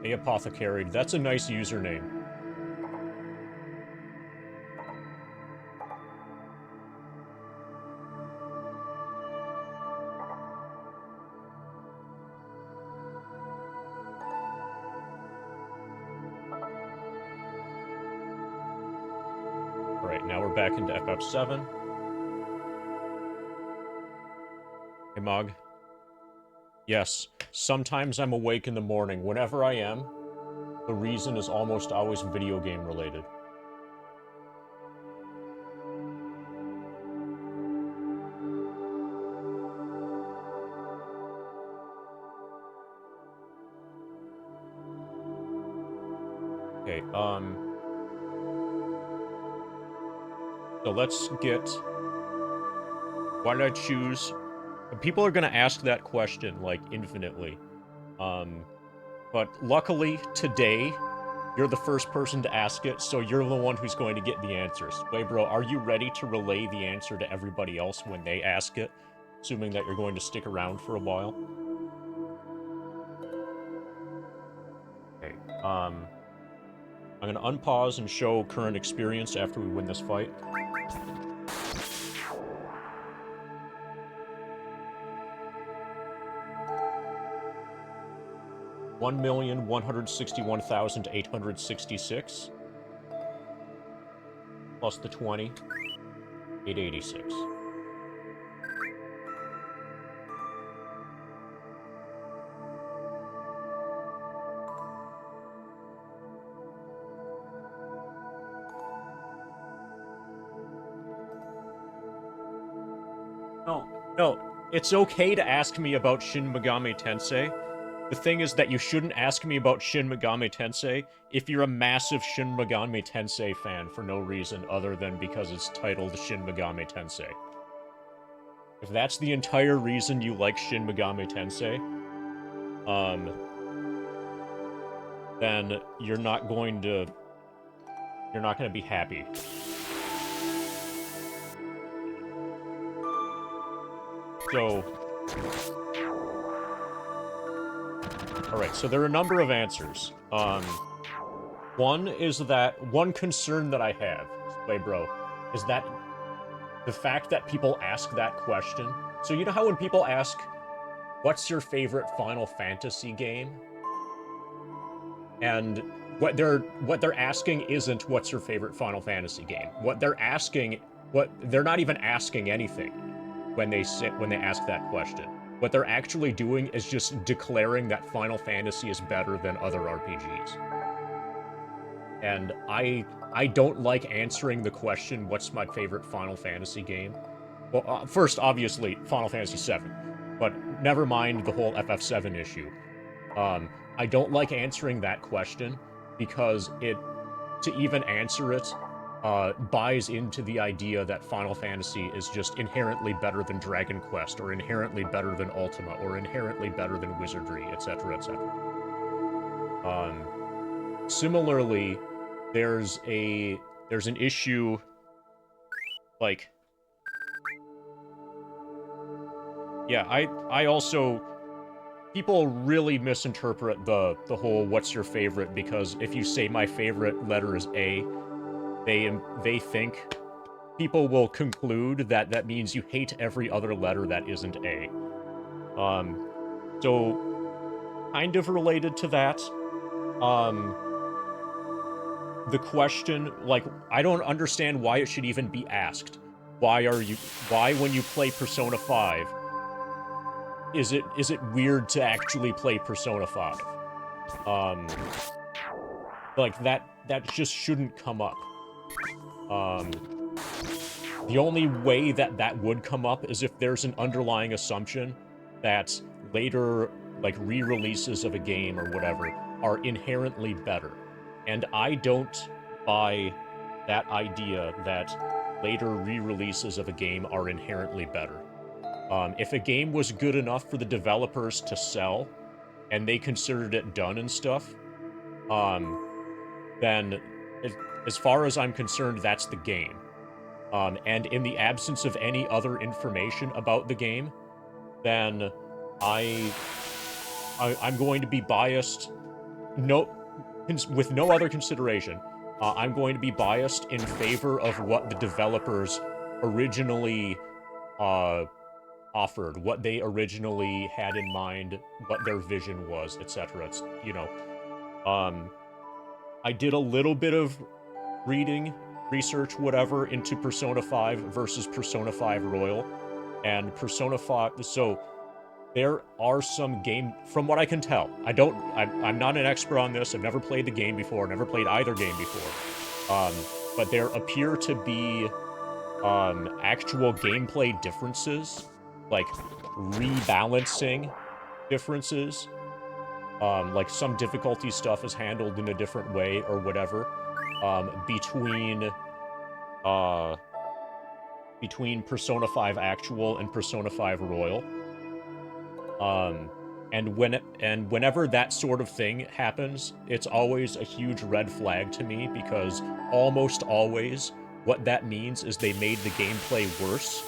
A Apothecary. That's a nice username. Alright, now we're back into FF7. Hey, Mog. Yes, sometimes I'm awake in the morning. Whenever I am, the reason is almost always video game related. Okay, so let's get... Why did I choose... People are gonna ask that question, like, infinitely. But luckily, today, you're the first person to ask it, so you're the one who's going to get the answers. Wait, bro, are you ready to relay the answer to everybody else when they ask it? Assuming that you're going to stick around for a while. Okay, I'm gonna unpause and show current experience after we win this fight. $1,161,866 plus the 20, 886. No, it's okay to ask me about Shin Megami Tensei. The thing is that you shouldn't ask me about Shin Megami Tensei if you're a massive Shin Megami Tensei fan for no reason other than because it's titled Shin Megami Tensei. If that's the entire reason you like Shin Megami Tensei, then you're not going to be happy. So... Alright, so there are a number of answers. One is that... One concern that I have, wait, bro, is that the fact that people ask that question... So you know how when people ask, what's your favorite Final Fantasy game? And what they're asking isn't what's your favorite Final Fantasy game. What they're asking... They're not even asking anything when they ask that question. What they're actually doing is just declaring that Final Fantasy is better than other RPGs. And I don't like answering the question, what's my favorite Final Fantasy game? Well, first, obviously, Final Fantasy VII. But never mind the whole FF7 issue. I don't like answering that question because to even answer it, buys into the idea that Final Fantasy is just inherently better than Dragon Quest, or inherently better than Ultima, or inherently better than Wizardry, etc., etc. Similarly, there's an issue, like... Yeah, I also... People really misinterpret the whole what's your favorite, because if you say my favorite letter is A, they think people will conclude that that means you hate every other letter that isn't A. So kind of related to that, the question, like, I don't understand why it should even be asked. Why when you play Persona 5, is it weird to actually play Persona 5? Like, that just shouldn't come up. The only way that would come up is if there's an underlying assumption that later, like, re-releases of a game or whatever are inherently better. And I don't buy that idea that later re-releases of a game are inherently better. If a game was good enough for the developers to sell, and they considered it done and stuff, then, as far as I'm concerned, that's the game. And in the absence of any other information about the game, then I'm going to be biased with no other consideration, I'm going to be biased in favor of what the developers originally offered, what they originally had in mind, what their vision was, etc. It's, you know, I did a little bit of reading, research, whatever, into Persona 5 versus Persona 5 Royal, and Persona 5, so there are some game, from what I can tell, I'm not an expert on this, I've never played the game before, never played either game before, but there appear to be, actual gameplay differences, like rebalancing differences, like some difficulty stuff is handled in a different way or whatever, between Persona 5 Actual and Persona 5 Royal. And whenever that sort of thing happens, it's always a huge red flag to me, because almost always what that means is they made the gameplay worse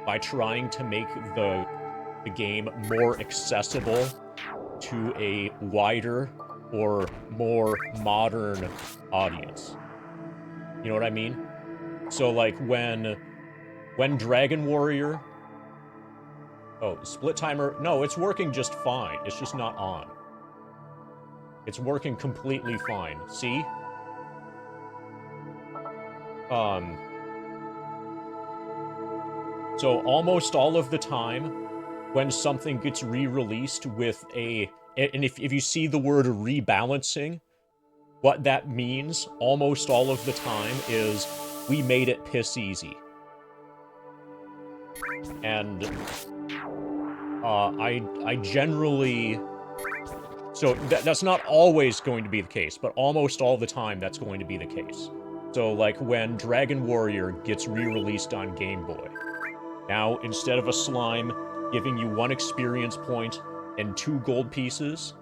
by trying to make the game more accessible to a wider or more modern audience. You know what I mean? So like when Dragon Warrior... Oh, split timer... No, it's working just fine. It's just not on. It's working completely fine. See? So almost all of the time, when something gets re-released with a... And if you see the word rebalancing, what that means almost all of the time is we made it piss easy. And I generally... So that's not always going to be the case, but almost all the time that's going to be the case. So like when Dragon Warrior gets re-released on Game Boy, now instead of a slime giving you 1 experience point and 2 gold pieces,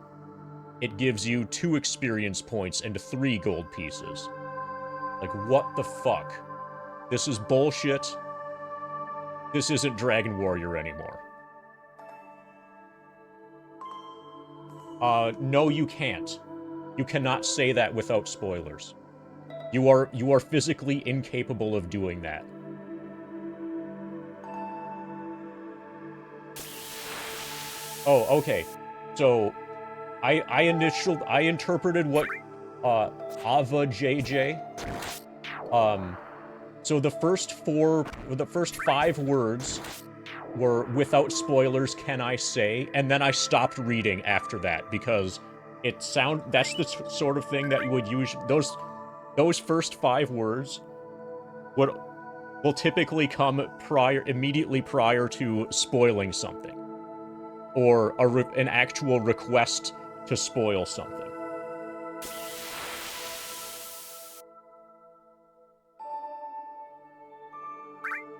it gives you 2 experience points and 3 gold pieces. Like, what the fuck? This is bullshit. This isn't Dragon Warrior anymore. No, you can't. You cannot say that without spoilers. You are physically incapable of doing that. Oh, okay. So, I interpreted what, Ava JJ. So the first 5 words were, without spoilers, can I say? And then I stopped reading after that, because that's the sort of thing that you would use, those first 5 words will typically come immediately prior to spoiling something. Or an actual request to spoil something.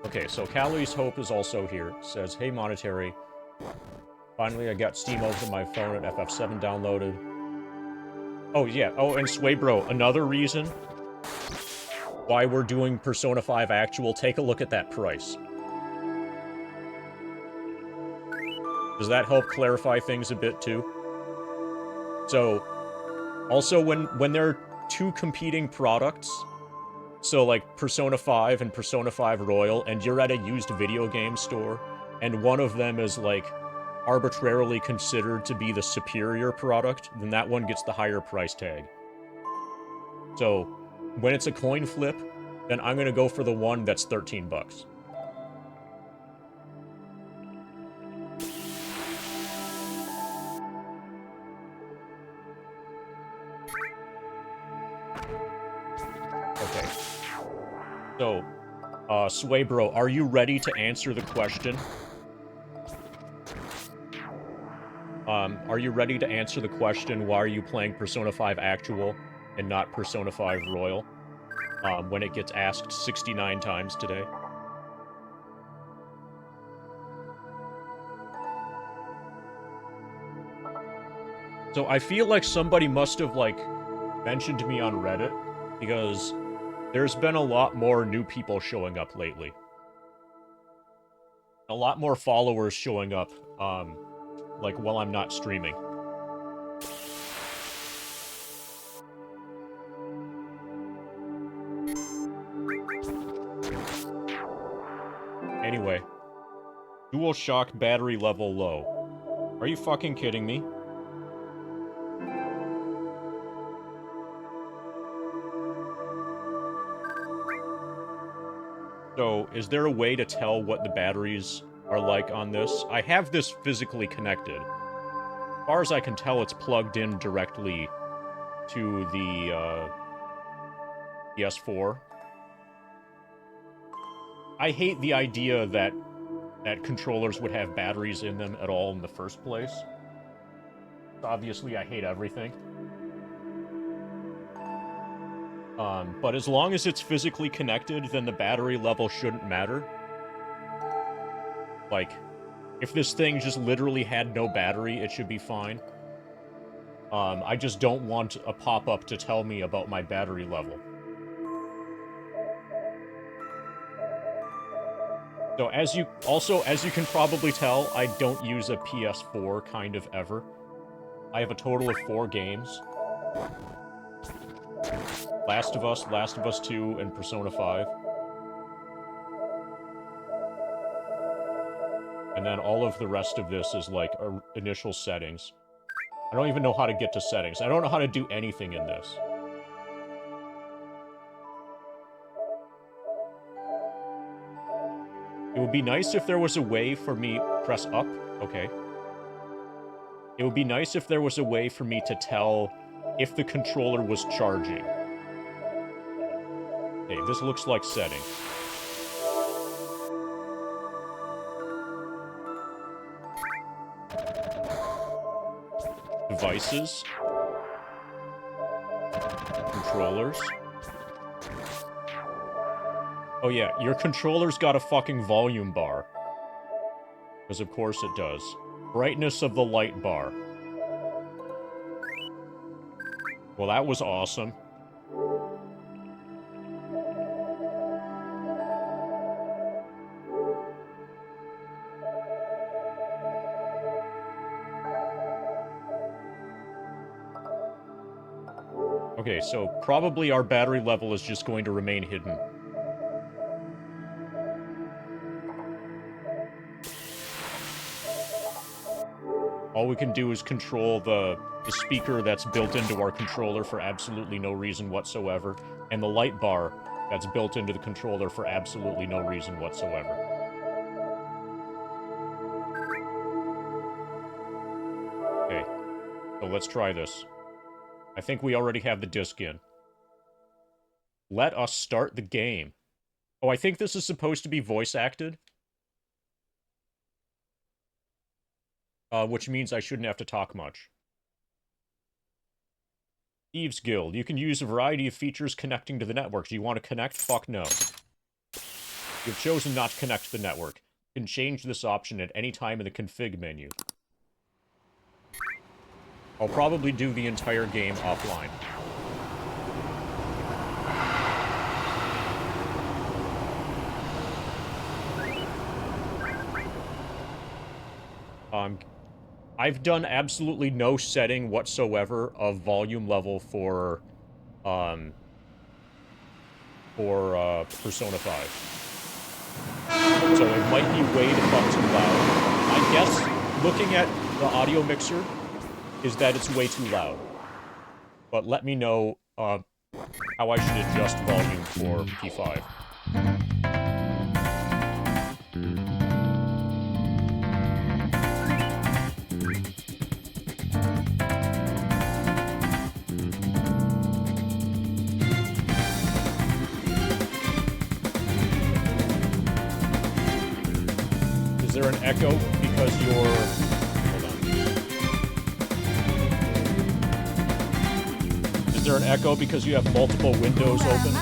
Okay, so Callie's Hope is also here. Says, hey, Monetary. Finally, I got Steam open on my phone and FF7 downloaded. Oh, yeah. Oh, and Sway Bro, another reason why we're doing Persona 5 Actual, take a look at that price. Does that help clarify things a bit, too? So, also, when there are 2 competing products, so like Persona 5 and Persona 5 Royal, and you're at a used video game store, and one of them is, like, arbitrarily considered to be the superior product, then that one gets the higher price tag. So, when it's a coin flip, then I'm gonna go for the one that's 13 bucks. Okay. So, Sway Bro, are you ready to answer the question? Are you ready to answer the question, why are you playing Persona 5 Actual and not Persona 5 Royal? When it gets asked 69 times today? So I feel like somebody must have, like, mentioned me on Reddit, because there's been a lot more new people showing up lately. A lot more followers showing up, like, while I'm not streaming. Anyway. DualShock battery level low. Are you fucking kidding me? So, is there a way to tell what the batteries are like on this? I have this physically connected. As far as I can tell, it's plugged in directly to the, PS4. I hate the idea that controllers would have batteries in them at all in the first place. Obviously, I hate everything. But as long as it's physically connected, then the battery level shouldn't matter. Like, if this thing just literally had no battery, it should be fine. I just don't want a pop-up to tell me about my battery level. So as you can probably tell, I don't use a PS4 kind of ever. I have a total of 4 games. Last of Us 2, and Persona 5. And then all of the rest of this is like initial settings. I don't even know how to get to settings. I don't know how to do anything in this. It would be nice if there was a way for me... Press up? Okay. It would be nice if there was a way for me to tell if the controller was charging. Okay, this looks like setting. Devices. Controllers. Oh yeah, your controller's got a fucking volume bar. Because of course it does. Brightness of the light bar. Well, that was awesome. Okay, so probably our battery level is just going to remain hidden. All we can do is control the speaker that's built into our controller for absolutely no reason whatsoever, and the light bar that's built into the controller for absolutely no reason whatsoever. Okay, so let's try this. I think we already have the disc in. Let us start the game. Oh, I think this is supposed to be voice acted. Which means I shouldn't have to talk much. Thieves Guild. You can use a variety of features connecting to the network. Do you want to connect? Fuck no. You've chosen not to connect to the network. You can change this option at any time in the config menu. I'll probably do the entire game offline. I've done absolutely no setting whatsoever of volume level for Persona 5. So it might be way the fuck too loud. I guess, looking at the audio mixer, is that it's way too loud. But let me know how I should adjust volume for P5. Is there an echo because you're... Hold on. Is there an echo because you have multiple windows open?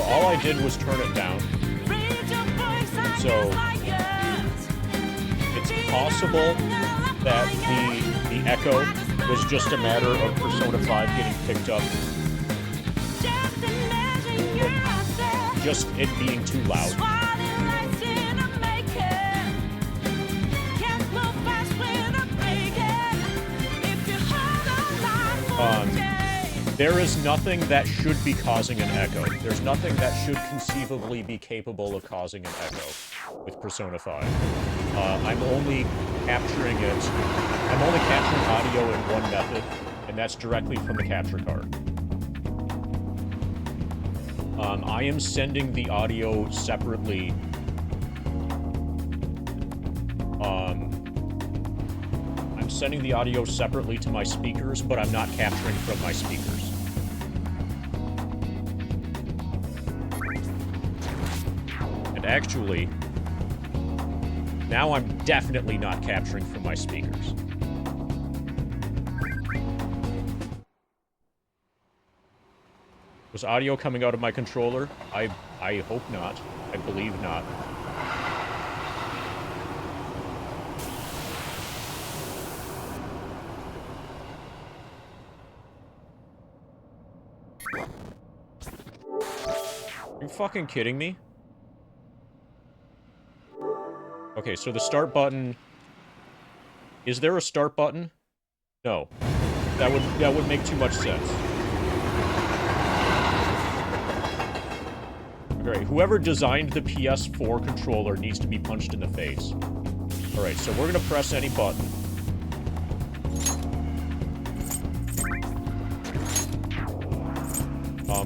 All I did was turn it down. So it's possible that the echo was just a matter of Persona 5 getting picked up. Just it being too loud. There is nothing that should be causing an echo. There's nothing that should conceivably be capable of causing an echo with Persona 5. I'm only capturing it. I'm only capturing audio in one method, and that's directly from the capture card. I am sending the audio separately. I'm sending the audio separately to my speakers, but I'm not capturing from my speakers. And actually, now I'm definitely not capturing from my speakers. Was audio coming out of my controller? I hope not. I believe not. Are you fucking kidding me? Okay, so the start button... Is there a start button? No. That would make too much sense. Alright, whoever designed the PS4 controller needs to be punched in the face. Alright, so we're gonna press any button.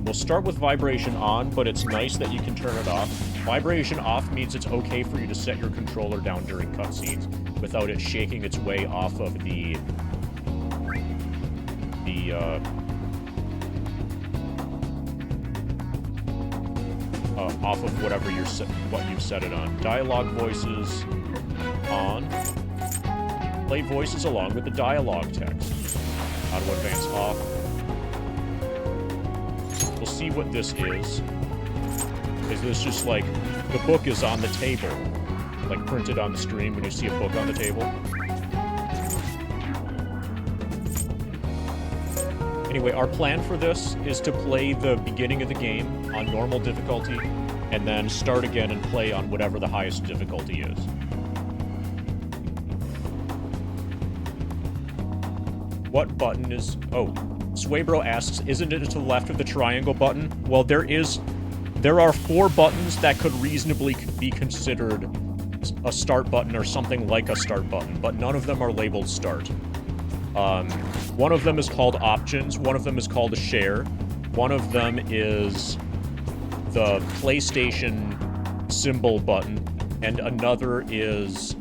We'll start with vibration on, but it's nice that you can turn it off. Vibration off means it's okay for you to set your controller down during cutscenes without it shaking its way off of off of whatever what you've set it on. Dialogue voices on. Play voices along with the dialogue text. Auto advance off. We'll see what this is. Is this just like the book is on the table, like printed on the screen when you see a book on the table? Anyway, our plan for this is to play the beginning of the game on normal difficulty, and then start again and play on whatever the highest difficulty is. What button is... Oh, Swaybro asks, isn't it to the left of the triangle button? Well, there are 4 buttons that could reasonably be considered a start button or something like a start button, but none of them are labeled start. One of them is called options, one of them is called a share, one of them is the PlayStation symbol button, and another is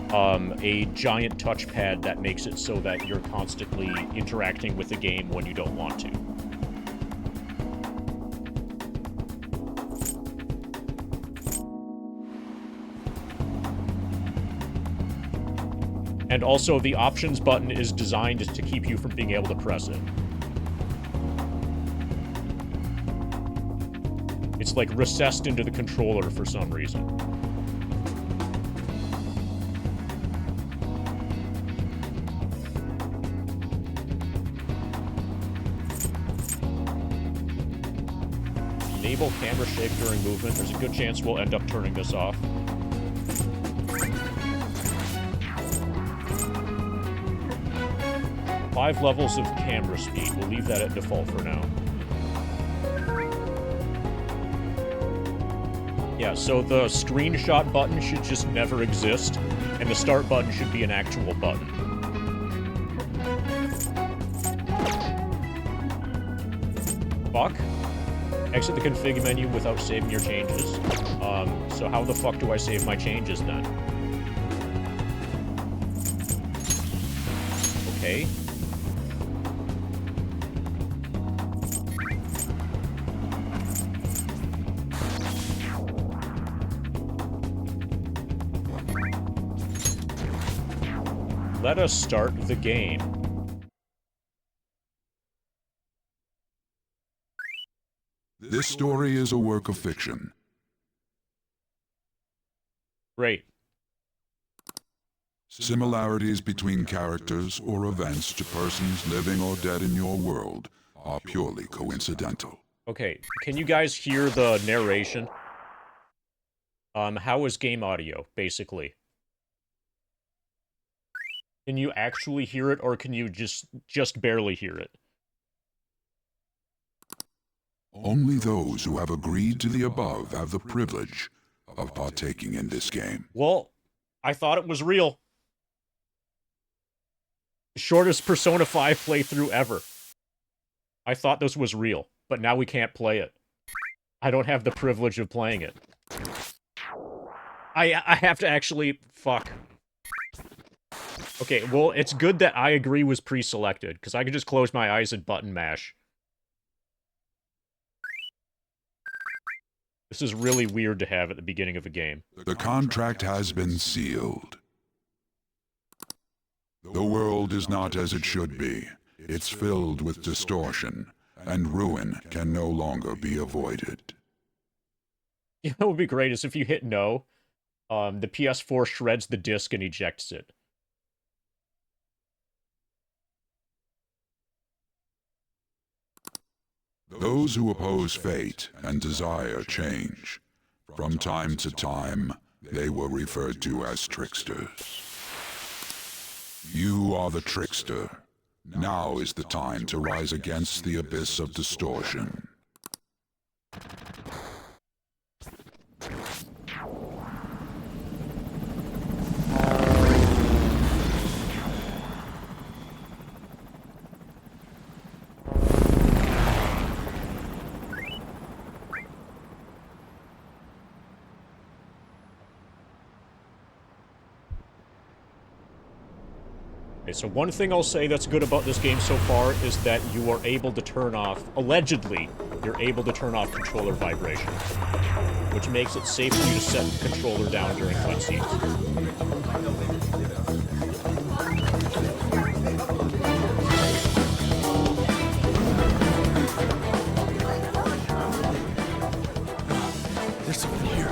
a giant touchpad that makes it so that you're constantly interacting with the game when you don't want to. And also, the options button is designed to keep you from being able to press it. It's like recessed into the controller for some reason. Enable camera shake during movement. There's a good chance we'll end up turning this off. Five levels of camera speed. We'll leave that at default for now. Yeah, so the screenshot button should just never exist, and the start button should be an actual button. Fuck. Exit the config menu without saving your changes. So how the fuck do I save my changes then? Okay. Let us start the game. This story is a work of fiction. Great. Similarities between characters or events to persons living or dead in your world are purely coincidental. Okay, can you guys hear the narration? How is game audio, basically? Can you actually hear it, or can you just barely hear it? Only those who have agreed to the above have the privilege of partaking in this game. Well, I thought it was real. Shortest Persona 5 playthrough ever. I thought this was real, but now we can't play it. I don't have the privilege of playing it. I have to actually... Fuck. Okay, well, it's good that I agree was pre-selected, because I can just close my eyes and button mash. This is really weird to have at the beginning of a game. The contract has been sealed. The world is not as it should be. It's filled with distortion, and ruin can no longer be avoided. You know what would be great is if you hit no, the PS4 shreds the disc and ejects it. Those who oppose fate and desire change. From time to time, they were referred to as tricksters. You are the trickster. Now is the time to rise against the abyss of distortion. Okay, so one thing I'll say that's good about this game so far is that you are able to turn off, allegedly, you're able to turn off controller vibration, which makes it safe for you to set the controller down during cutscenes. There's someone here.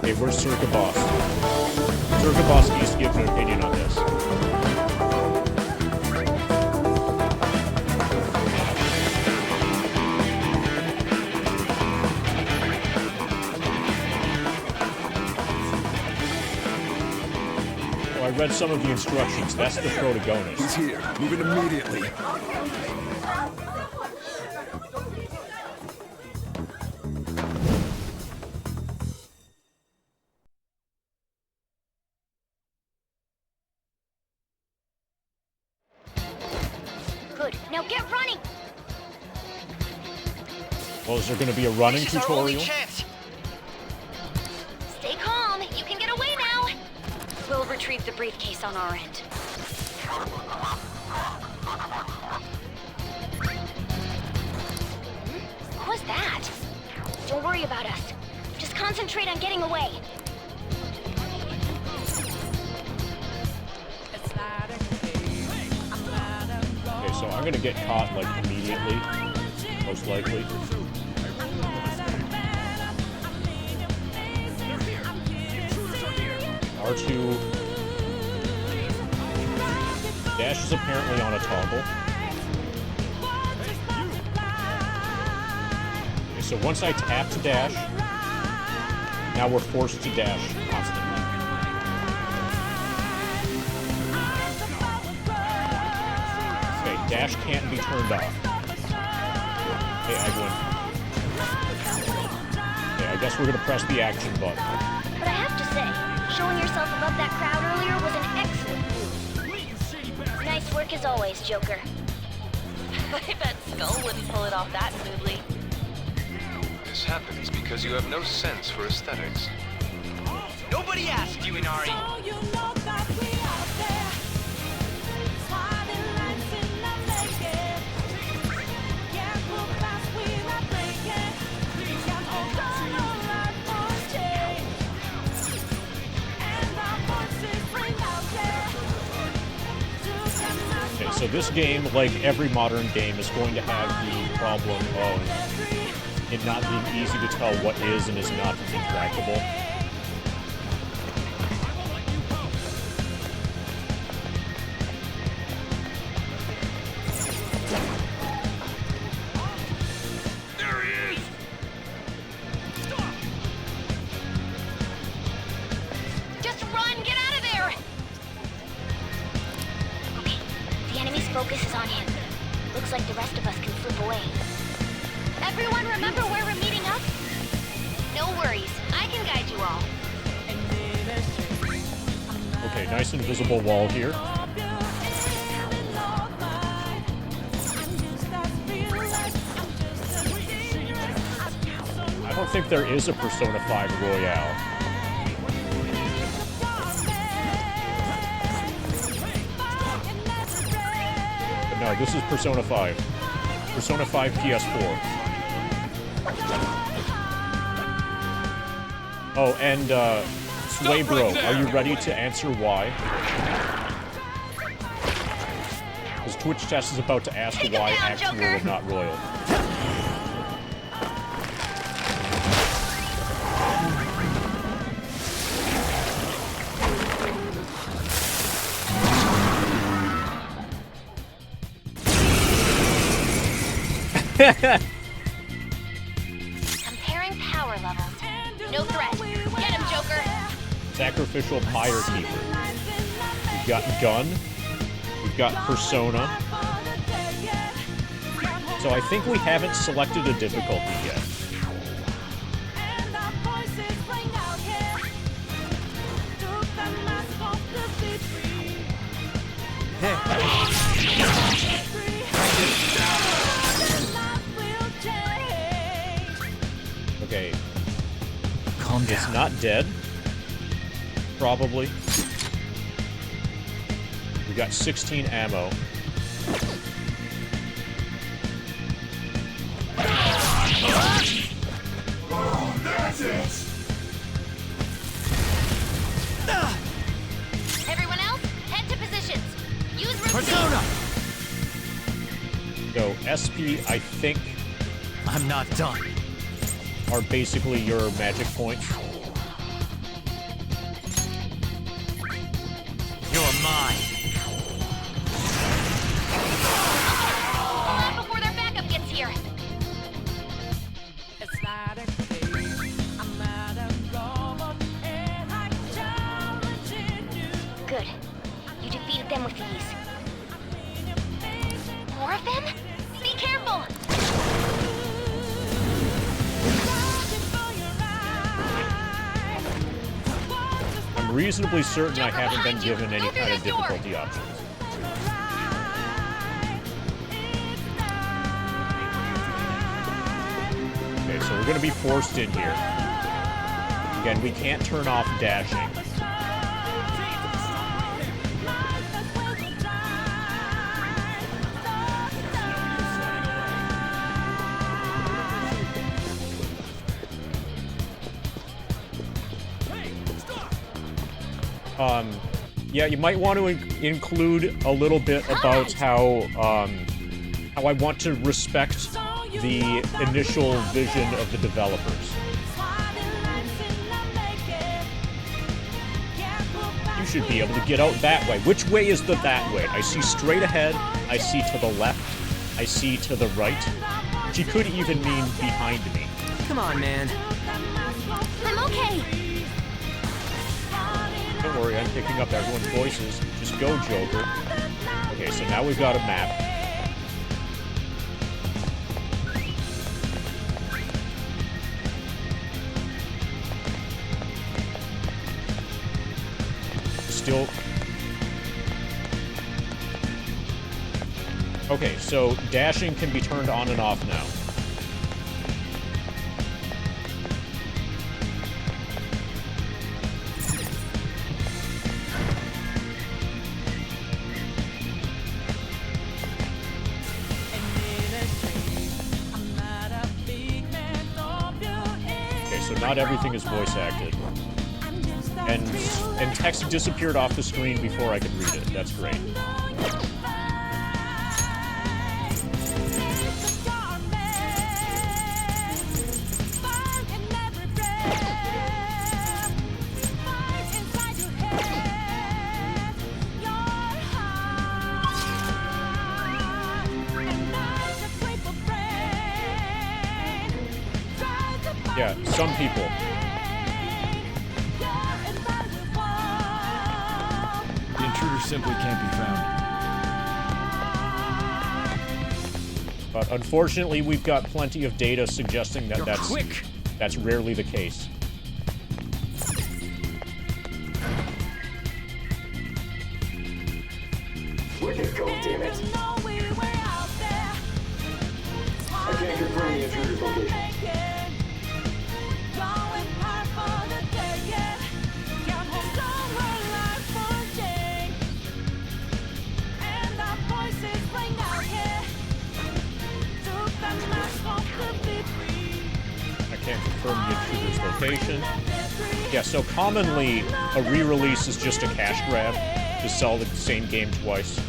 Okay, where's Circa Boss? Circa Boss needs to give an opinion on this. Oh, I read some of the instructions. That's the protagonist. He's here. Move it immediately. Good. Now get running. Well, is there going to be a running This is our only tutorial? chance. Stay calm. You can get away now. We'll retrieve the briefcase on our end. What was that? Don't worry about us. Just concentrate on getting away. Okay, so I'm gonna get caught, like, immediately. Most likely. R2... Dash is apparently on a toggle. Okay, so once I tap to dash, now we're forced to dash constantly. Okay, dash can't be turned off. Okay, I win. Okay, I guess we're gonna press the action button. But I have to say, showing yourself above that crowd earlier was an excellent move. Nice work as always, Joker. I bet Skull wouldn't pull it off that smoothly. This happens because you have no sense for aesthetics. Nobody asked you, Inari. Okay, so this game, like every modern game, is going to have the problem of it not being easy to tell what is and is not intractable. There he is! Just run! Get out of there! Okay, the enemy's focus is on him. Looks like the rest of us can slip away. Everyone remember where we're meeting up? No worries, I can guide you all. Okay, nice invisible wall here. I don't think there is a Persona 5 Royale. But no, this is Persona 5. Persona 5 PS4. Oh, and, Sway Bro, are you ready to answer why? Because Twitch Test is about to ask why actual and not royal. Comparing power levels. No threat. Get him, Joker. Sacrificial Pyre Keeper. We've got Gun. We've got Persona. So I think we haven't selected a difficulty yet. Okay. Calm down. It's not dead. Probably. We got 16 ammo. Oh, that's it! Everyone else, head to positions. Use Persona! So, SP, I think, I'm not done. are basically your magic points. You're mine. Pull out before their backup gets here. Good. You defeated them with ease. More of them? Be careful! I'm reasonably certain I haven't been given any kind of difficulty options. Okay, so we're gonna be forced in here. Again, we can't turn off dashing. Yeah, you might want to include a little bit about how I want to respect the initial vision of the developers. You should be able to get out that way. Which way is the that way? I see straight ahead, I see to the left, I see to the right. She could even mean behind me. Come on, man. I'm okay. Don't worry, I'm picking up everyone's voices. Just go, Joker. Okay, so now we've got a map. Still... Okay, so dashing can be turned on and off now. Not everything is voice acted. And text disappeared off the screen before I could read it. That's great. Yeah, some people. The intruder simply can't be found. But unfortunately, we've got plenty of data suggesting that You're quick. that's rarely the case. Where'd it go, damn it? I can't confirm the intruder's location. I can't confirm the intruder's location. Yeah, so commonly, a re-release is just a cash grab to sell the same game twice.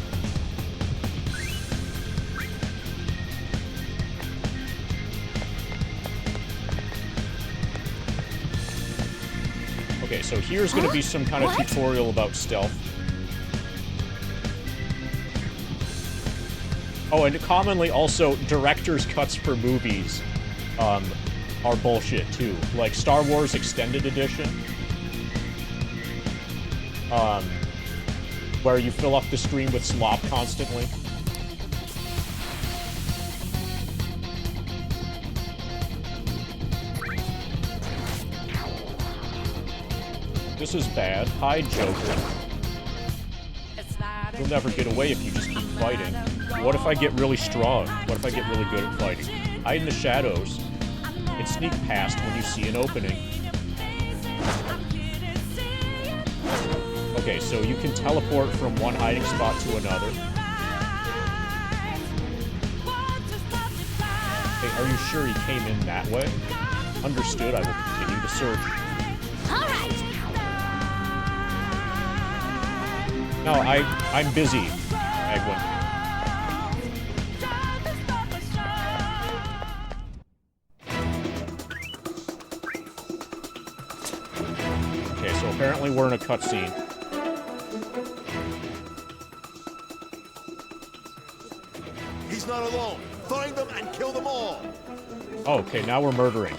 Okay, so here's going to be some kind of tutorial about stealth. Oh, and commonly also, director's cuts for movies are bullshit, too. Like Star Wars Extended Edition, where you fill up the screen with slop constantly. This is bad. Hide, Joker. You'll never get away if you just keep fighting. What if I get really strong? What if I get really good at fighting? Hide in the shadows and sneak past when you see an opening. Okay, so you can teleport from one hiding spot to another. Hey, are you sure he came in that way? Understood, I will continue to search. No, I'm busy, Egwin. Okay, so apparently we're in a cutscene. He's not alone. Find them and kill them all. Oh, okay, now we're murdering.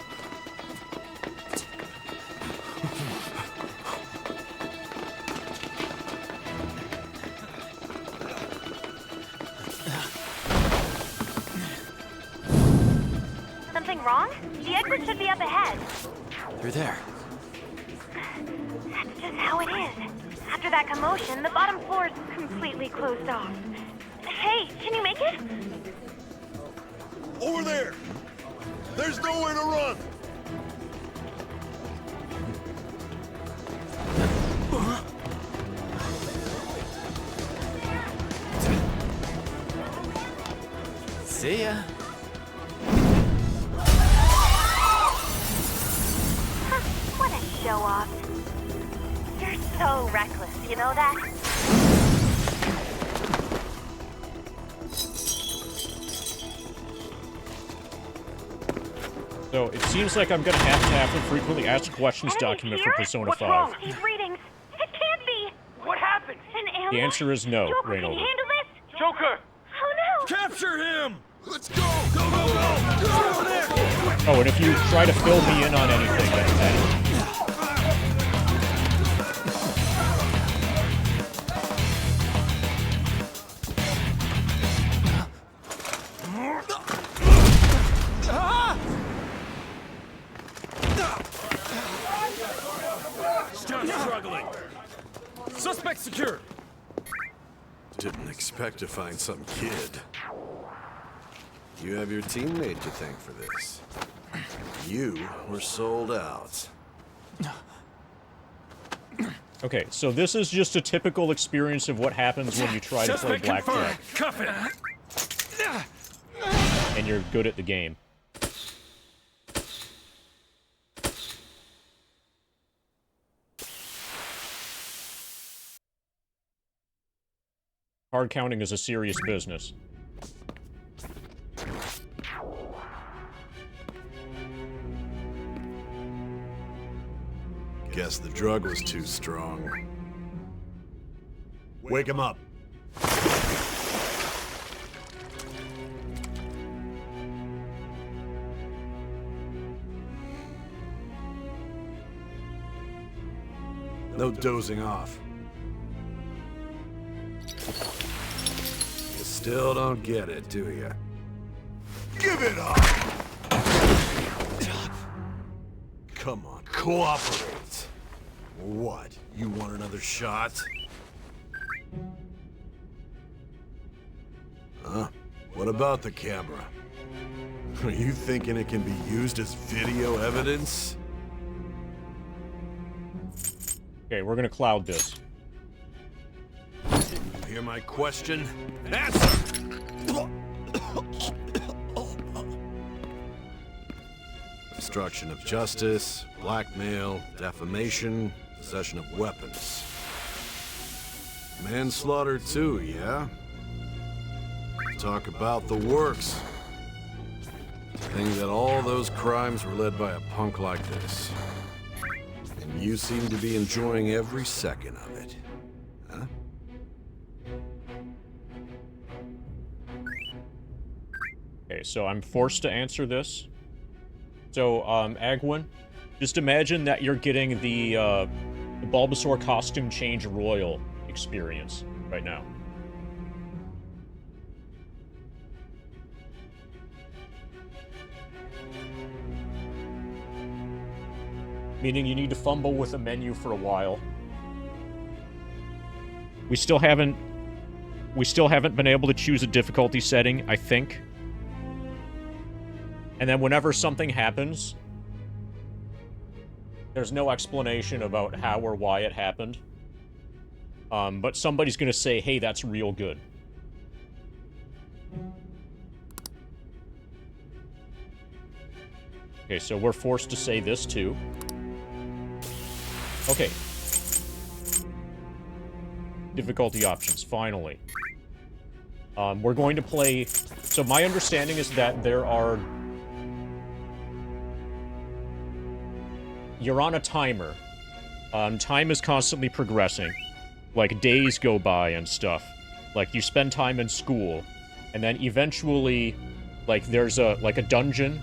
Something wrong? The exit should be up ahead. Through there. That's just how it is. After that commotion, the bottom floor is completely closed off. Hey, can you make it? Over there. There's nowhere to run. See ya. What a show off. You're so reckless, you know that? So it seems like I'm gonna have to frequently ask questions document for Persona 5. Wrong? These readings. It can't be. What happened? An ambush. The answer is no, Joker, can Reynolds. you handle this? Joker! Oh no! Capture him. Let's go. Go, go, go. Get over there. Oh, and if you try to fill me in on anything, then Stop struggling. Suspect secure. Didn't expect to find some kid. You have your teammate to thank for this. You were sold out. okay, so this is just a typical experience of what happens when you try to play Suspect confirmed. blackjack Cuff it. and you're good at the game. Card counting is a serious business. Guess the drug was too strong. Wake him up. No dozing off. You still don't get it, do you? Give it up! Come on, cooperate. What? You want another shot? Huh? What about the camera? Are you thinking it can be used as video evidence? Okay, we're gonna cloud this. You hear my question? Answer! Obstruction of justice, blackmail, defamation, possession of weapons. Manslaughter too, yeah? Talk about the works. Think that all those crimes were led by a punk like this. And you seem to be enjoying every second of it. Huh? Okay, so I'm forced to answer this. So, Agwin, just imagine that you're getting the Bulbasaur costume change royal experience right now. Meaning you need to fumble with a menu for a while. We still haven't been able to choose a difficulty setting, I think. And then whenever something happens, there's no explanation about how or why it happened. But somebody's gonna say, hey, that's real good. Okay, so we're forced to say this too. Okay. Difficulty options, finally. We're going to play... So my understanding is that there are... You're on a timer. Time is constantly progressing. Like, days go by and stuff. Like, you spend time in school. And then eventually, like, there's a dungeon,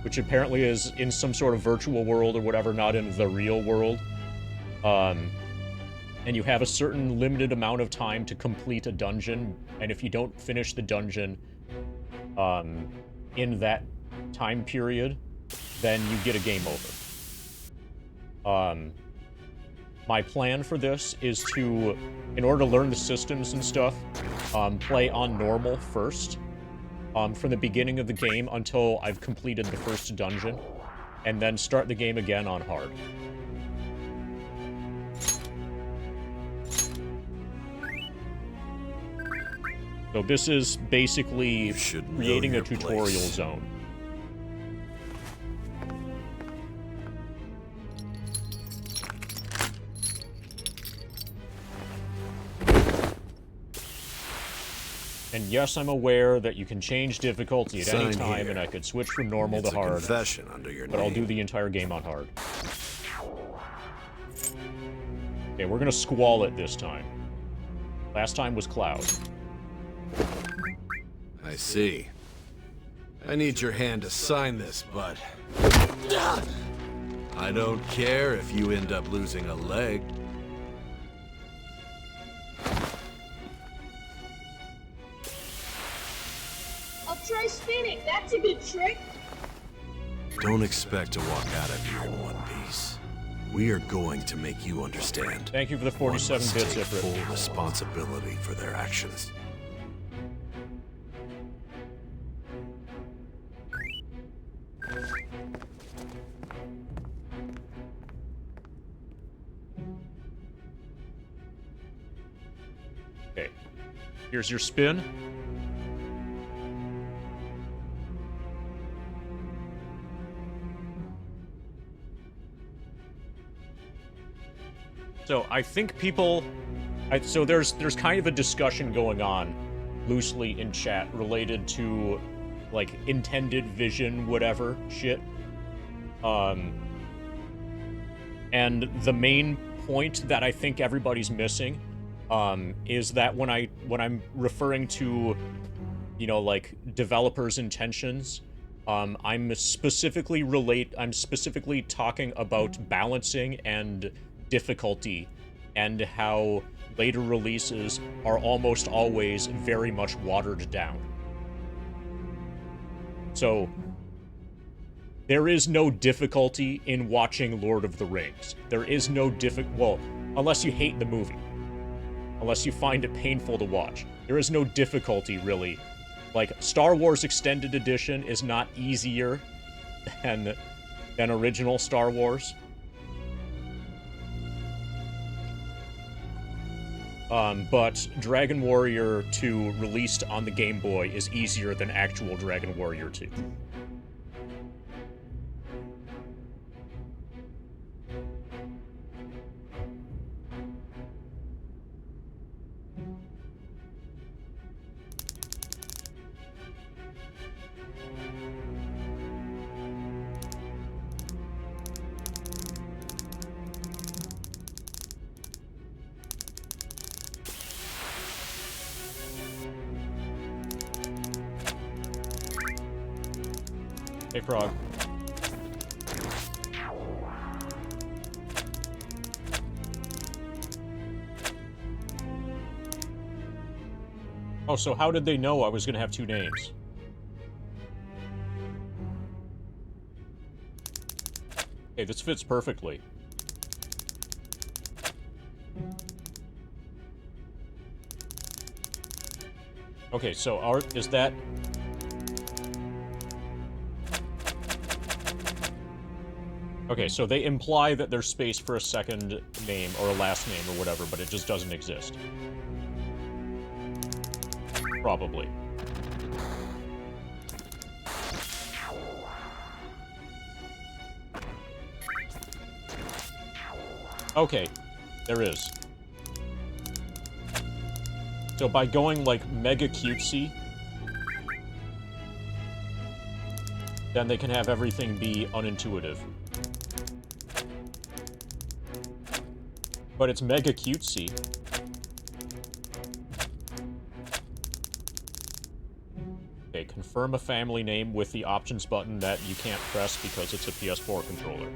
which apparently is in some sort of virtual world or whatever, not in the real world. And you have a certain limited amount of time to complete a dungeon, and if you don't finish the dungeon in that time period, then you get a game over. My plan for this is to, in order to learn the systems and stuff, play on normal first, from the beginning of the game until I've completed the first dungeon, and then start the game again on hard. So this is basically creating a tutorial zone. And yes, I'm aware that you can change difficulty at any time, and I could switch from normal to hard. Confession under your but I'll do the entire game on hard. Okay, we're gonna squall it this time. Last time was Cloud. I see. I need your hand to sign this, but... I don't care if you end up losing a leg. I'll try spinning. That's a good trick. Don't expect to walk out of here in one piece. We are going to make you understand. Thank you for the 47 bits, take Ifrit. full responsibility for their actions. Okay. Here's your spin. So I think people, so there's kind of a discussion going on loosely in chat related to like intended vision, whatever shit. And the main point that I think everybody's missing is that when I'm referring to, you know, like developers' intentions, I'm specifically talking about balancing and difficulty and how later releases are almost always very much watered down. So, there is no difficulty in watching Lord of the Rings. There is no well, unless you hate the movie. Unless you find it painful to watch. There is no difficulty, really. Like, Star Wars Extended Edition is not easier than original Star Wars. But Dragon Warrior 2 released on the Game Boy is easier than actual Dragon Warrior 2. Hey, Frog. Oh, so how did they know I was gonna have two names? Hey, this fits perfectly. Okay, so is that... Okay, so they imply that there's space for a second name or a last name or whatever, but it just doesn't exist. Probably. Okay, there is. So by going, like, mega cutesy, then they can have everything be unintuitive. But it's mega cutesy. Okay, confirm a family name with the options button that you can't press because it's a PS4 controller.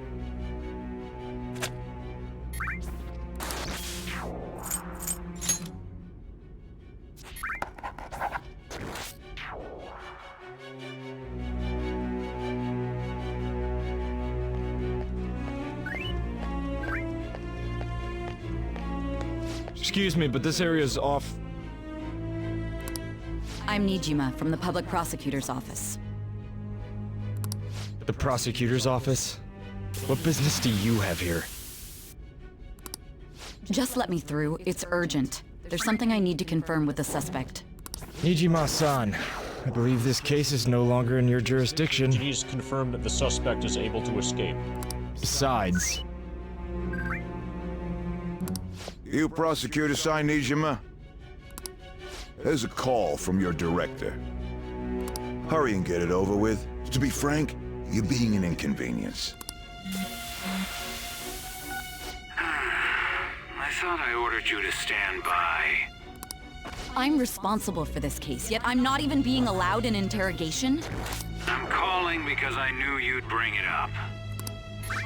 Excuse me, but this area's off. I'm Nijima from the Public Prosecutor's Office. The prosecutor's office? What business do you have here? Just let me through. It's urgent. There's something I need to confirm with the suspect. Nijima-san, I believe this case is no longer in your jurisdiction. He's confirmed that the suspect is able to escape. Besides... You prosecutor, Sai Nijima? There's a call from your director. Hurry and get it over with. To be frank, you're being an inconvenience. I thought I ordered you to stand by. I'm responsible for this case, yet I'm not even being allowed an interrogation? I'm calling because I knew you'd bring it up.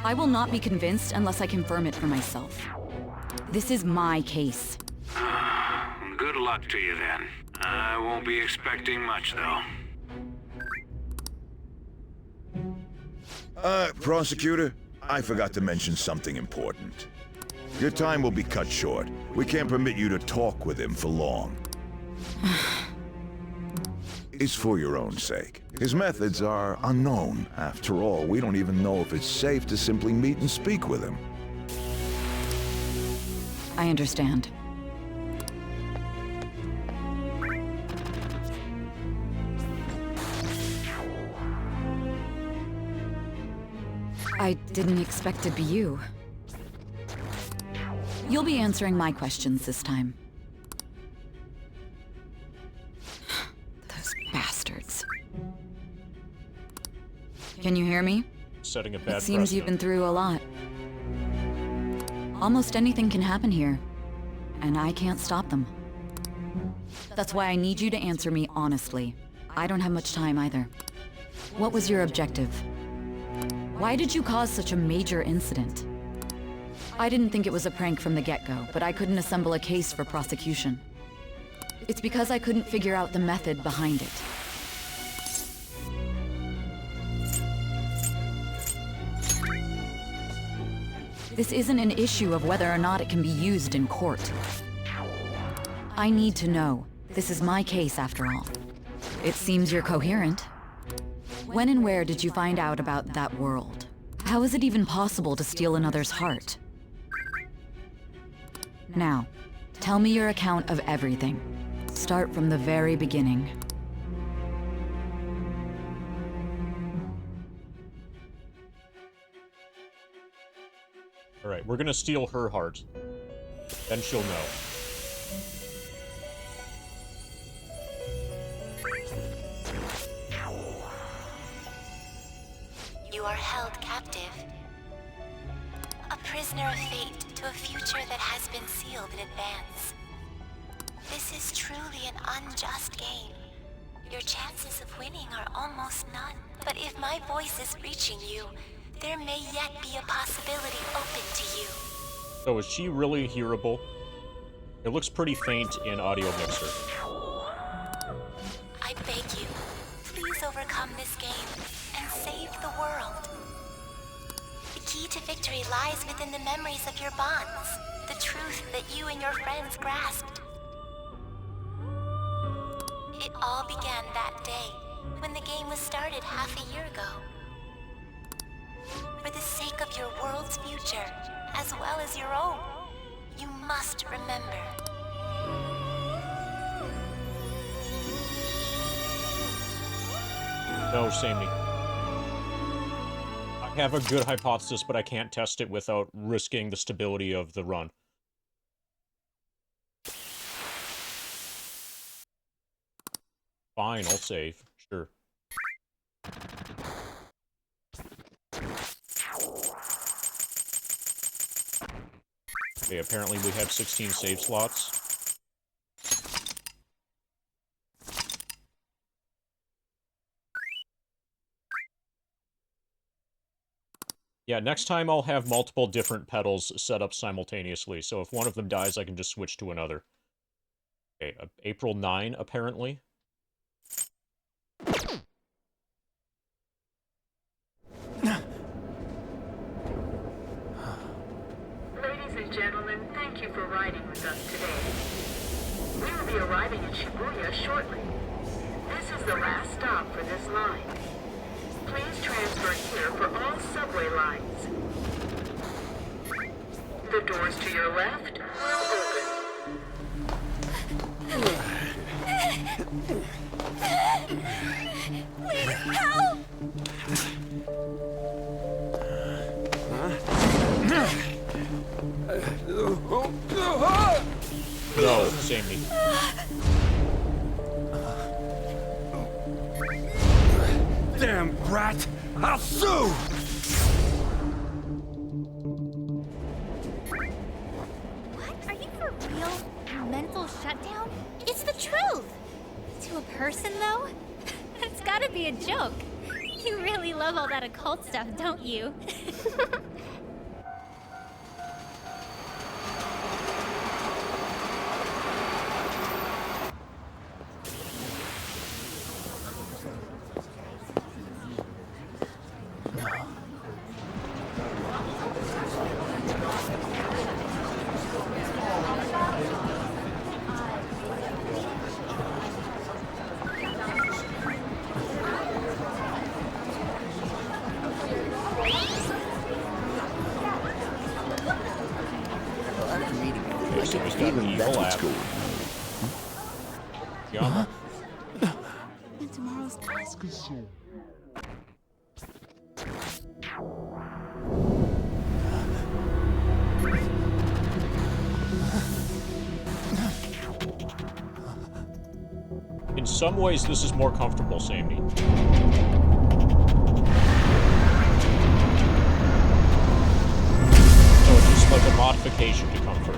I will not be convinced unless I confirm it for myself. This is my case. Good luck to you then. I won't be expecting much, though. Prosecutor, I forgot to mention something important. Your time will be cut short. We can't permit you to talk with him for long. It's for your own sake. His methods are unknown. After all, we don't even know if it's safe to simply meet and speak with him. I understand. I didn't expect to be you. You'll be answering my questions this time. Those bastards. Can you hear me? Setting a bad It seems you've been through a lot. Almost anything can happen here, and I can't stop them. That's why I need you to answer me honestly. I don't have much time either. What was your objective? Why did you cause such a major incident? I didn't think it was a prank from the get-go, but I couldn't assemble a case for prosecution. It's because I couldn't figure out the method behind it. This isn't an issue of whether or not it can be used in court. I need to know. This is my case, after all. It seems you're coherent. When and where did you find out about that world? How is it even possible to steal another's heart? Now, tell me your account of everything. Start from the very beginning. Alright, we're gonna steal her heart. Then she'll know. You are held captive. A prisoner of fate to a future that has been sealed in advance. This is truly an unjust game. Your chances of winning are almost none. But if my voice is reaching you, there may yet be a possibility open to you. So is she really hearable? It looks pretty faint in Audio Mixer. I beg you, please overcome this game and save the world. The key to victory lies within the memories of your bonds, the truth that you and your friends grasped. It all began that day, when the game was started half a year ago. For the sake of your world's future, as well as your own, you must remember. No, Sammy. I have a good hypothesis, but I can't test it without risking the stability of the run. Fine, I'll save. Sure. Okay, apparently we have 16 save slots. Yeah, next time I'll have multiple different pedals set up simultaneously, so if one of them dies, I can just switch to another. Okay, April 9, apparently. Ladies and gentlemen, thank you for riding with us today. We will be arriving in Shibuya shortly. This is the last stop for this line. Please transfer here for all subway lines. The doors to your left will open. Please help! No, Sammy. Damn brat! I'll sue! What? Are you for real? Mental shutdown? It's the truth! To a person, though? It's gotta be a joke. You really love all that occult stuff, don't you? And tomorrow's Oscar show. In some ways, this is more comfortable, Sammy. So it's just like a modification to comfort.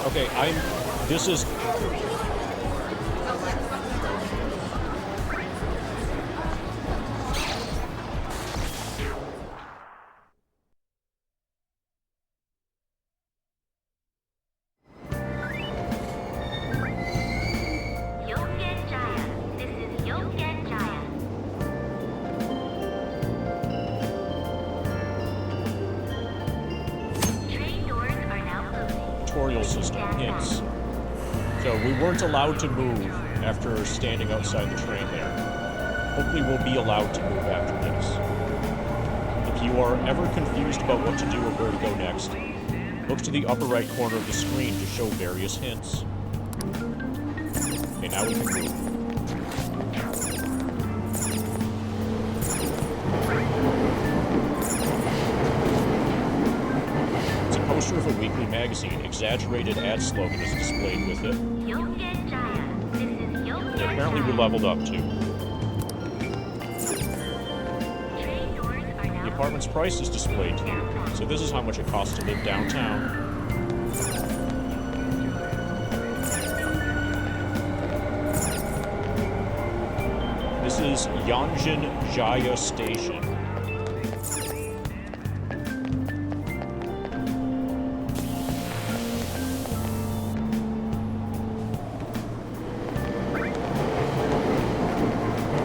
Okay, this is... tutorial system, hints. So we weren't allowed to move after standing outside the train there. Hopefully we'll be allowed to move after this. If you are ever confused about what to do or where to go next, look to the upper right corner of the screen to show various hints. Okay, now we can move. It's a poster of a weekly magazine. Exaggerated ad slogan is displayed with it. And apparently we leveled up too. The apartment's price is displayed here. So this is how much it costs to live downtown. This is Yanjin Jaya Station.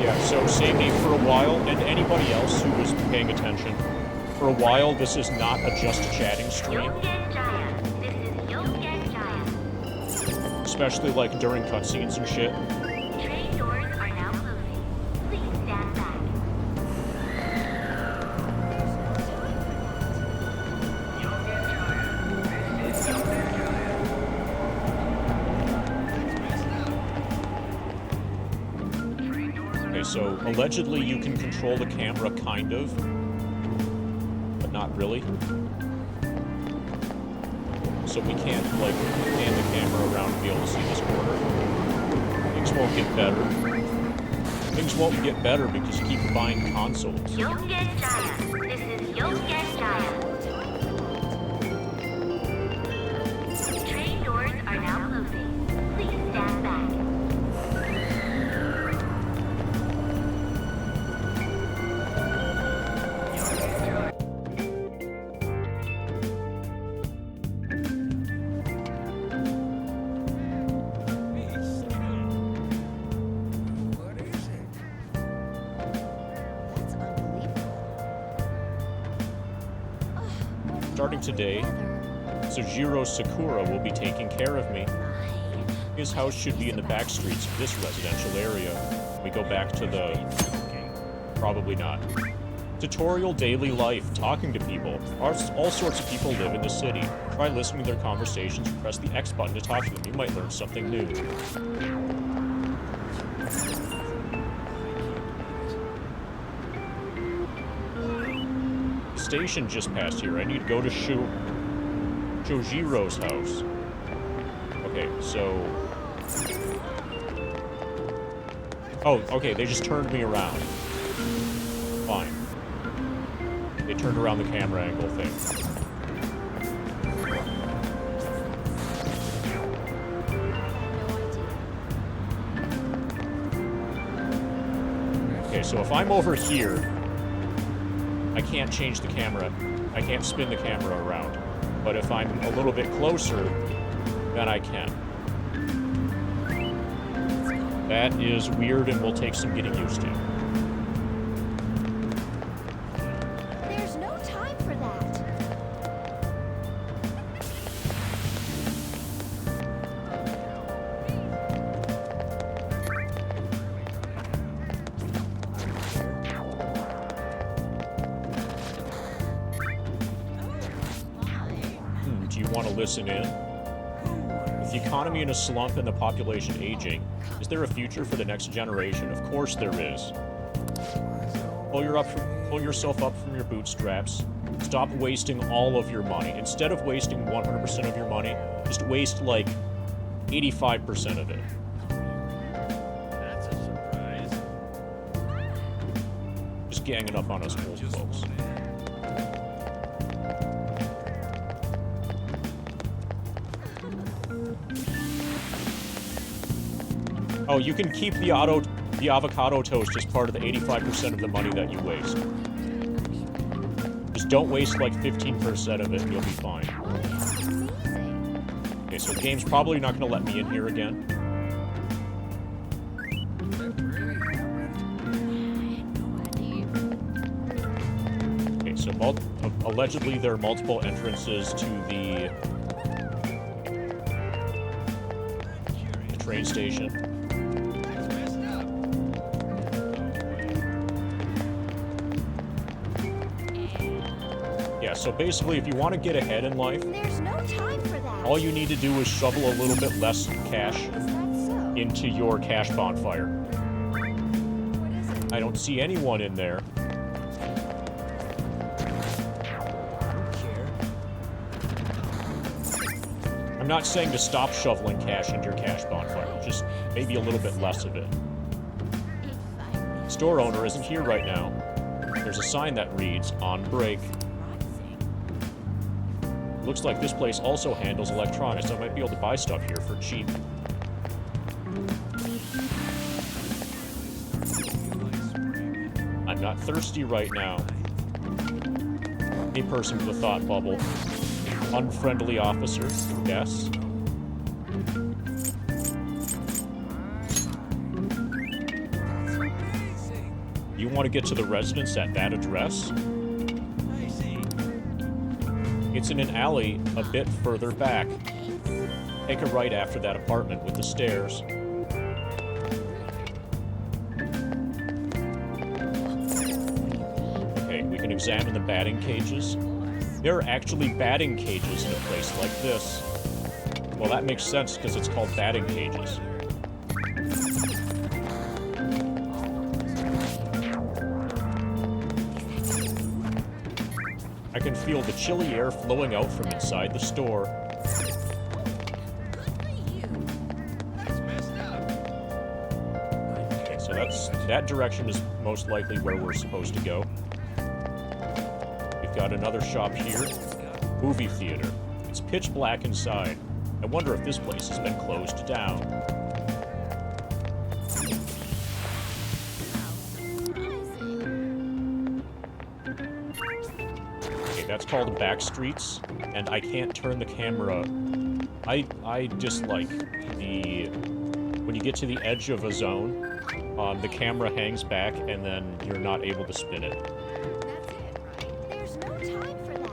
Yeah, so Sadie, for a while, and anybody else who was paying attention, for a while this is not a just chatting stream. Especially like during cutscenes and shit. So, allegedly you can control the camera, kind of, but not really. So we can't, like, pan the camera around and be able to see this corner. Things won't get better. Things won't get better because you keep buying consoles. This is train doors are now closing. Please stand back. Starting today, Sojiro Sakura will be taking care of me. His house should be in the back streets of this residential area. We go back to the... probably not. Tutorial daily life, talking to people. All sorts of people live in the city. Try listening to their conversations and press the X button to talk to them. You might learn something new. Station just passed here. I need to go to Shojiro's house. Okay, so... Oh, okay, they just turned me around. Fine. They turned around the camera angle thing. Okay, so if I'm over here, I can't change the camera. I can't spin the camera around. But if I'm a little bit closer, then I can. That is weird and will take some getting used to. There's no time for that. Do you want to listen in? With the economy in a slump and the population aging, is there a future for the next generation? Of course there is. Pull yourself up from your bootstraps. Stop wasting all of your money. Instead of wasting 100% of your money, just waste like 85% of it. That's a surprise. Just ganging up on us old folks. Oh, you can keep the avocado toast as part of the 85% of the money that you waste. Just don't waste like 15% of it and you'll be fine. Okay, so the game's probably not going to let me in here again. Okay, so allegedly there are multiple entrances to the train station. Yeah, so basically, if you want to get ahead in life, There's no time for that. all you need to do is shovel a little bit less cash into your cash bonfire. I don't see anyone in there. I'm not saying to stop shoveling cash into your cash bonfire, just maybe a little bit less of it. Store owner isn't here right now. There's a sign that reads, on break. Looks like this place also handles electronics, so I might be able to buy stuff here for cheap. I'm not thirsty right now. A person with a thought bubble. Unfriendly officer, yes. You want to get to the residence at that address? It's in an alley a bit further back. Take a right after that apartment with the stairs. Okay, we can examine the batting cages. There are actually batting cages in a place like this. Well, that makes sense because it's called batting cages. I can feel the chilly air flowing out from inside the store. Okay, so that direction is most likely where we're supposed to go. We've got another shop here. Movie theater. It's pitch black inside. I wonder if this place has been closed down. That's called back streets, and I can't turn the camera. I dislike the when you get to the edge of a zone, the camera hangs back and then you're not able to spin it. There's no time for that.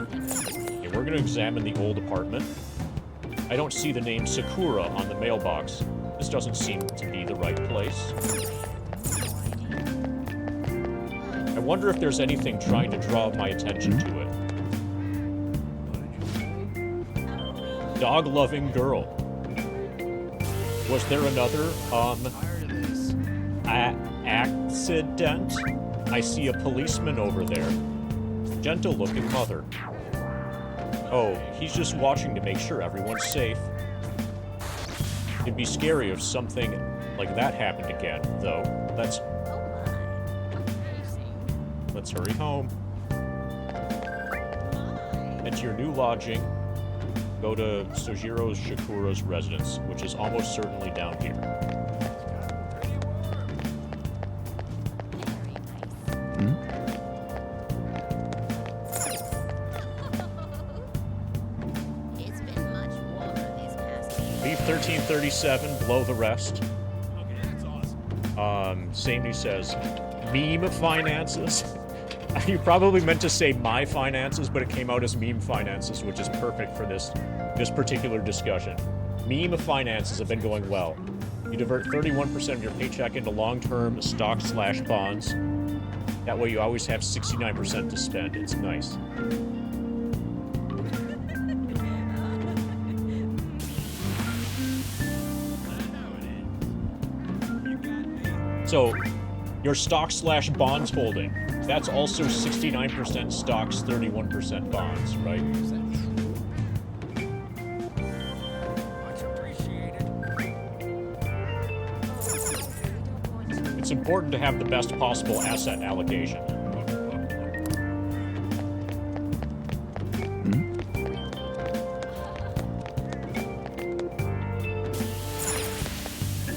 Okay, we're gonna examine the old apartment. I don't see the name Sakura on the mailbox. This doesn't seem to be the right place. I wonder if there's anything trying to draw my attention to it. Dog-loving girl. Was there another, accident? I see a policeman over there. Gentle-looking mother. Oh, he's just watching to make sure everyone's safe. It'd be scary if something like that happened again, though. Let's hurry home. Enter your new lodging. Go to Sojiro Shakura's residence, which is almost certainly down here. It's been much warmer these past days. Leave 1337, blow the rest. Okay, that's awesome. Samey says, meme finances. You probably meant to say my finances, but it came out as meme finances, which is perfect for this particular discussion. Meme finances have been going well. You divert 31% of your paycheck into long-term stock/bonds. That way you always have 69% to spend. It's nice. So, your stock/bonds holding, that's also 69% stocks, 31% bonds, right? Much appreciated. It's important to have the best possible asset allocation.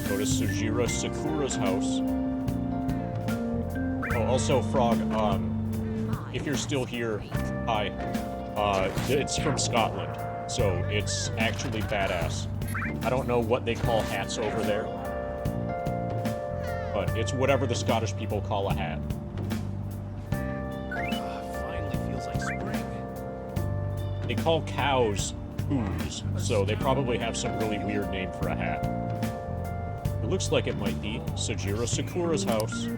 Go to Sojiro Sakura's house. Oh, also, Frog, if you're still here, hi. It's from Scotland, so it's actually badass. I don't know what they call hats over there, but it's whatever the Scottish people call a hat. Finally feels like spring. They call cows Who's, so they probably have some really weird name for a hat. It looks like it might be Sojiro Sakura's house.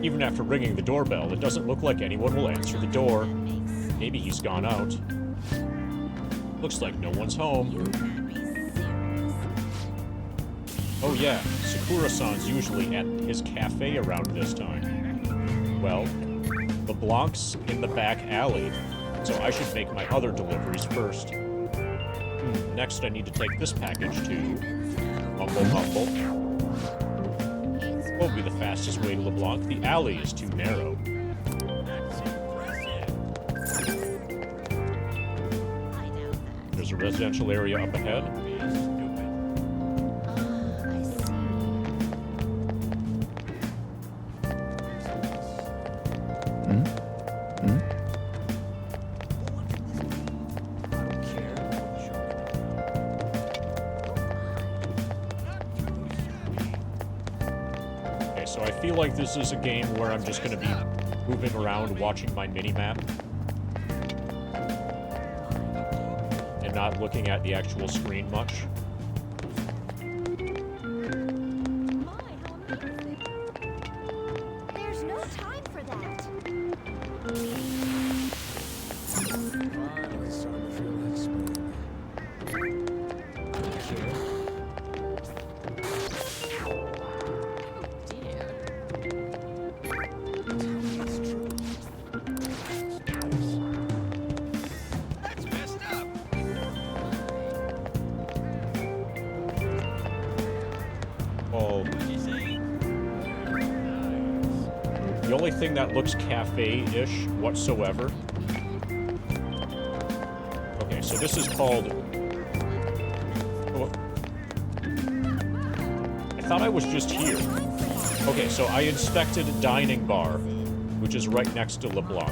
Even after ringing the doorbell, it doesn't look like anyone will answer the door. Maybe he's gone out. Looks like no one's home. Oh yeah, Sakura-san's usually at his cafe around this time. Well, LeBlanc's in the back alley, so I should make my other deliveries first. Next, I need to take this package to Mumble Mumble. What will be the fastest way to LeBlanc? The alley is too narrow. There's a residential area up ahead. Okay, so I feel like this is a game where I'm just going to be moving around watching my mini-map. And not looking at the actual screen much. There's no time for that. Finally starting to feel like spring. The only thing that looks cafe-ish whatsoever. Okay, so this is called... Oh, I thought I was just here. Okay, so I inspected Dining Bar, which is right next to LeBlanc.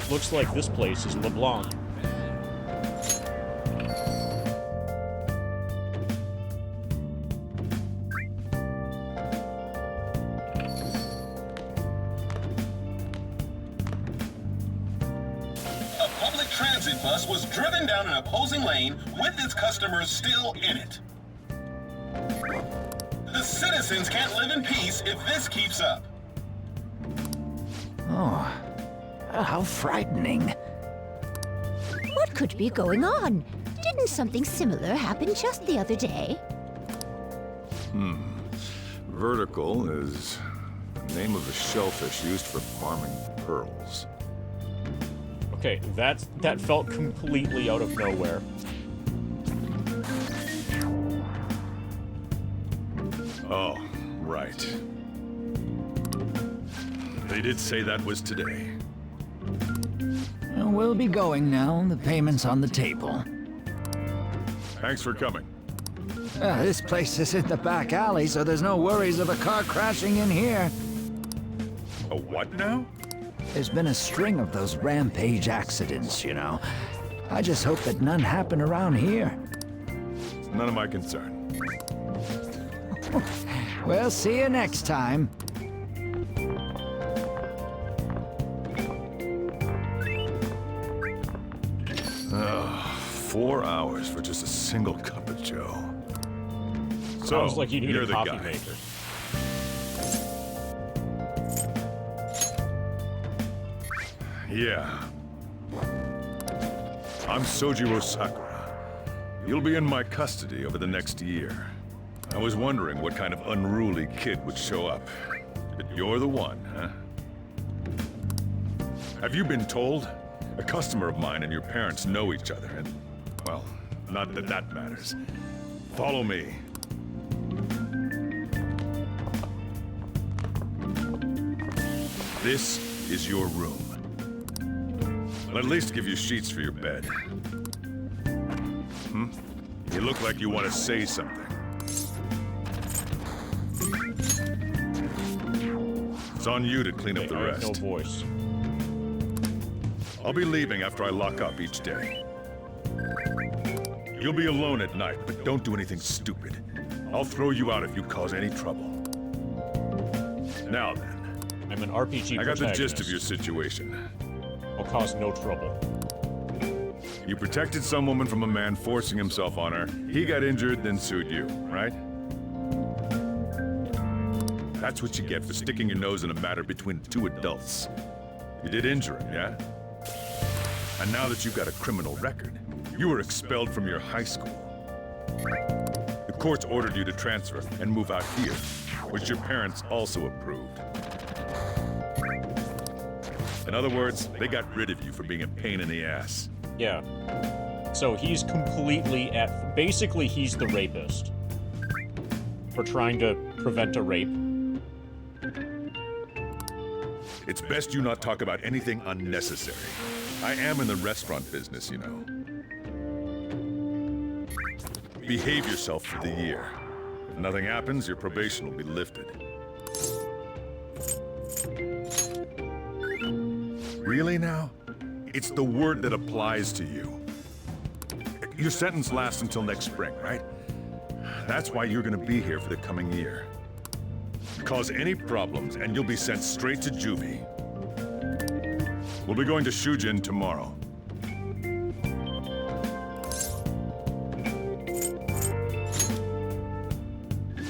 Looks like this place is LeBlanc. Transit bus was driven down an opposing lane with its customers still in it. The citizens can't live in peace if this keeps up. Oh, how frightening. What could be going on? Didn't something similar happen just the other day? Vertical is the name of a shellfish used for farming pearls. Okay, that felt completely out of nowhere. Oh, right. They did say that was today. Well, we'll be going now. The payment's on the table. Thanks for coming. This place is in the back alley, so there's no worries of a car crashing in here. A what now? There's been a string of those rampage accidents, you know. I just hope that none happen around here. None of my concern. We'll see you next time. Ugh, 4 hours for just a single cup of joe. So, Sounds like you need you're a the coffee guy. maker. Yeah. I'm Sojiro Sakura. You'll be in my custody over the next year. I was wondering what kind of unruly kid would show up. But you're the one, huh? Have you been told? A customer of mine and your parents know each other, and, well, not that that matters. Follow me. This is your room. I'll at least give you sheets for your bed. You look like you want to say something. It's on you to clean up the rest. No voice. I'll be leaving after I lock up each day. You'll be alone at night, but don't do anything stupid. I'll throw you out if you cause any trouble. Now then. I'm an RPG I got the gist protagonist. of your situation. I'll cause no trouble. You protected some woman from a man forcing himself on her. He got injured, then sued you, right? That's what you get for sticking your nose in a matter between two adults. You did injure him, yeah? And now that you've got a criminal record, you were expelled from your high school. The courts ordered you to transfer and move out here, which your parents also approved. In other words, they got rid of you for being a pain in the ass. Yeah. So he's completely at... Basically, he's the rapist. For trying to prevent a rape. It's best you not talk about anything unnecessary. I am in the restaurant business, you know. Behave yourself for the year. If nothing happens, your probation will be lifted. Really now? It's the word that applies to you. Your sentence lasts until next spring, right? That's why you're gonna be here for the coming year. Cause any problems, and you'll be sent straight to juvie. We'll be going to Shujin tomorrow.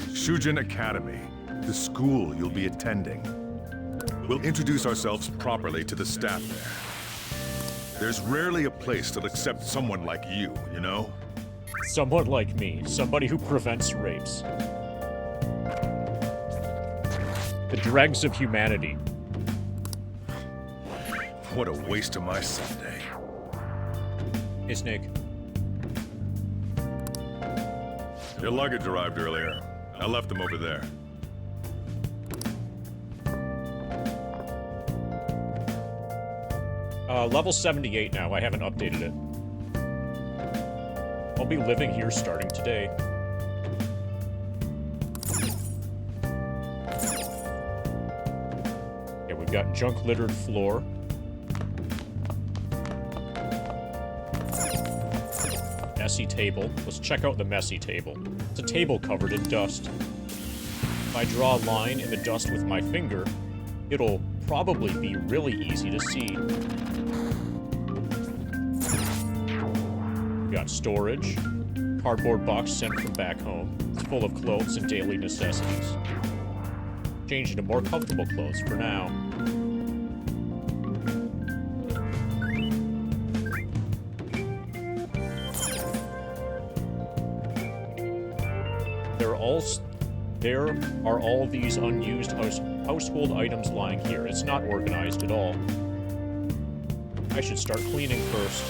Shujin Academy, the school you'll be attending. We'll introduce ourselves properly to the staff there. There's rarely a place that'll accept someone like you, you know? Someone like me. Somebody who prevents rapes. The dregs of humanity. What a waste of my Sunday. Hey, Snake. Your luggage arrived earlier. I left them over there. Level 78 now. I haven't updated it. I'll be living here starting today. Yeah, we've got junk-littered floor. Messy table. Let's check out the messy table. It's a table covered in dust. If I draw a line in the dust with my finger, it'll probably be really easy to see. We've got storage. Cardboard box sent from back home. It's full of clothes and daily necessities. Change into more comfortable clothes for now. There are all these unused household items lying here. It's not organized at all. I should start cleaning first.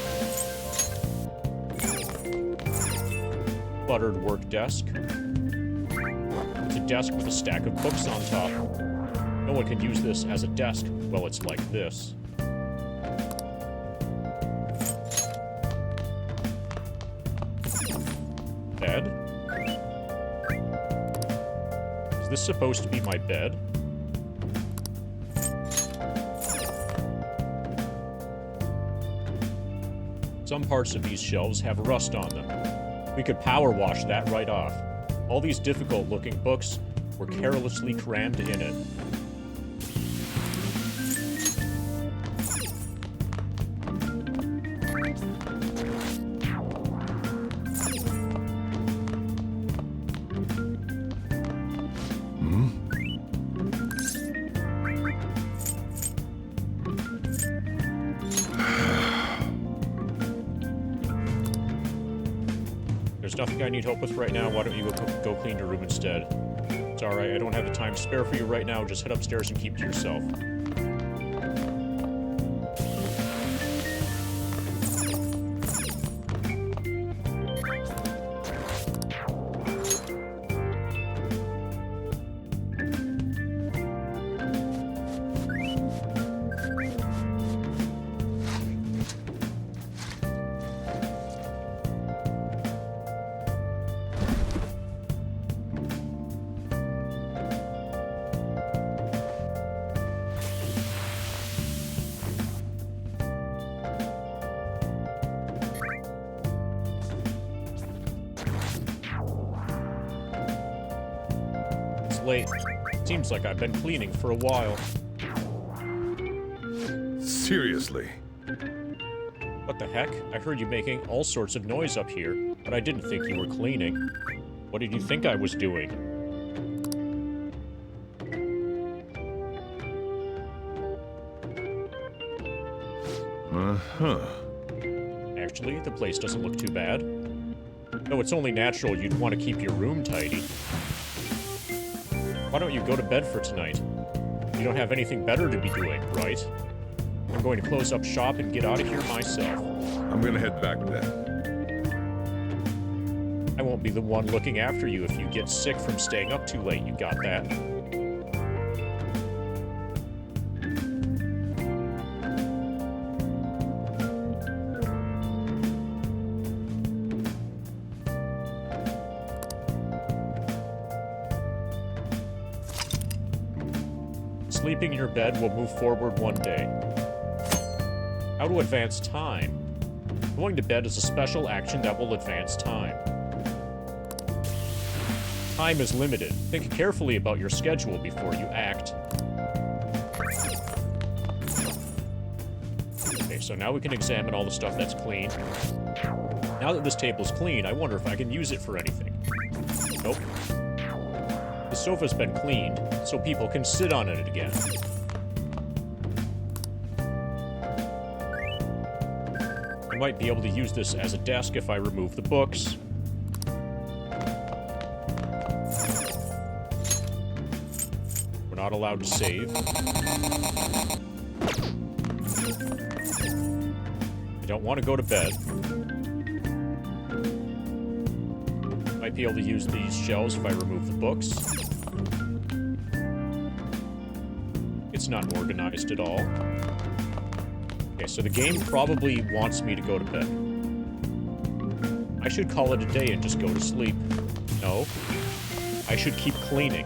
Cluttered work desk. It's a desk with a stack of books on top. No one can use this as a desk. Well, it's like this. Bed. Is this supposed to be my bed? Some parts of these shelves have rust on them. We could power wash that right off. All these difficult-looking books were carelessly crammed in it. There's nothing I need help with right now. Why don't you go clean your room instead? It's alright, I don't have the time to spare for you right now. Just head upstairs and keep to yourself. late. Seems like I've been cleaning for a while. Seriously? What the heck? I heard you making all sorts of noise up here, but I didn't think you were cleaning. What did you think I was doing? Uh-huh. Actually, the place doesn't look too bad. Though it's only natural you'd want to keep your room tidy. Why don't you go to bed for tonight? You don't have anything better to be doing, right? I'm going to close up shop and get out of here myself. I'm gonna head back then. I won't be the one looking after you if you get sick from staying up too late, you got that? Sleeping in your bed will move forward one day. How to advance time? Going to bed is a special action that will advance time. Time is limited. Think carefully about your schedule before you act. Okay, so now we can examine all the stuff that's clean. Now that this table's clean, I wonder if I can use it for anything. Nope. The sofa's been cleaned, so people can sit on it again. I might be able to use this as a desk if I remove the books. We're not allowed to save. I don't want to go to bed. Might be able to use these shelves if I remove the books. It's not organized at all. Okay, so the game probably wants me to go to bed. I should call it a day and just go to sleep. No. I should keep cleaning.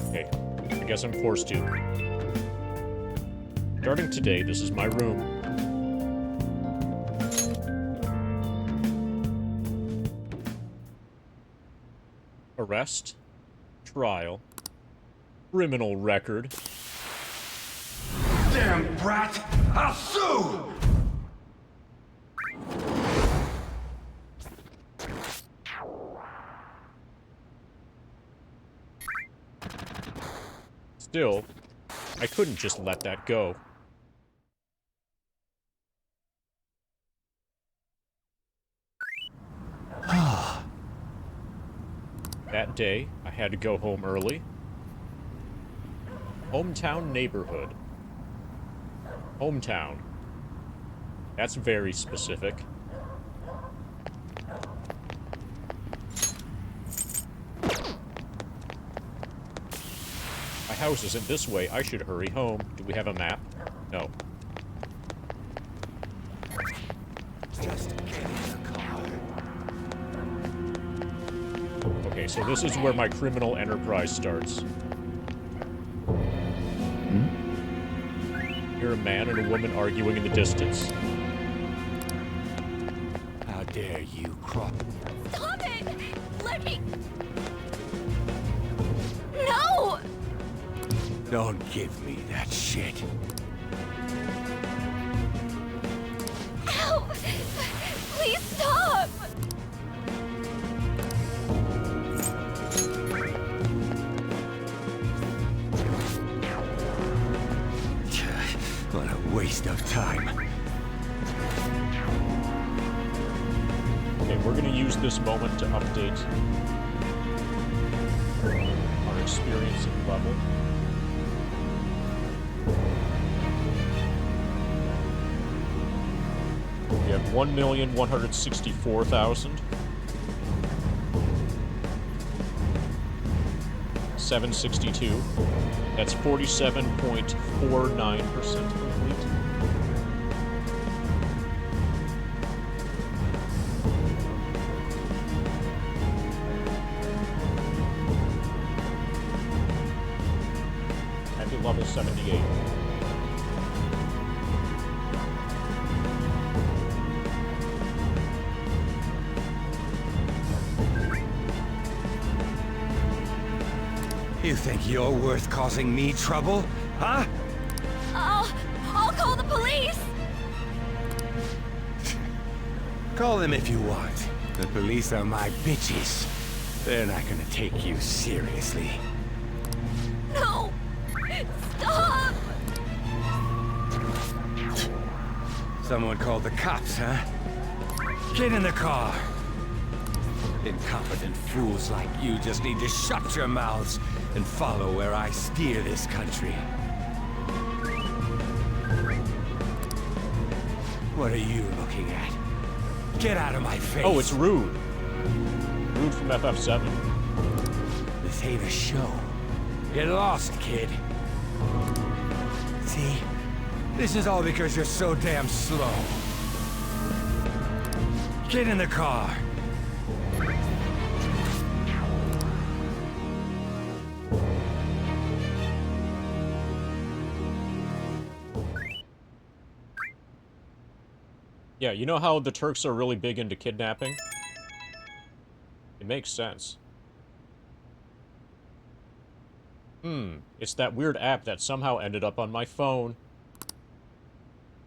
Okay, I guess I'm forced to. Starting today, this is my room. Arrest, trial, criminal record. Damn brat! I'll sue! Still, I couldn't just let that go. That day, I had to go home early. Hometown neighborhood. Hometown. That's very specific. My house isn't this way. I should hurry home. Do we have a map? No. Just get in the car. Okay, so this is where my criminal enterprise starts. Hear a man and a woman arguing in the distance. How dare you cross? Stop it! Let me... No! Don't give me that shit. Ow! Please stop! What a waste of time. Okay, we're gonna use this moment to update our experience and level. We have 1,164,000. 762. That's 47.49% complete. level 78. You think you're worth causing me trouble, huh? I'll call the police! Call them if you want. The police are my bitches. They're not gonna take you seriously. No! Stop! Someone called the cops, huh? Get in the car! Incompetent fools like you just need to shut your mouths and follow where I steer this country. What are you looking at? Get out of my face! Oh, it's Rude. Rude from FF7. This ain't a show. Get lost, kid. See? This is all because you're so damn slow. Get in the car. Yeah, you know how the Turks are really big into kidnapping? It makes sense. It's that weird app that somehow ended up on my phone.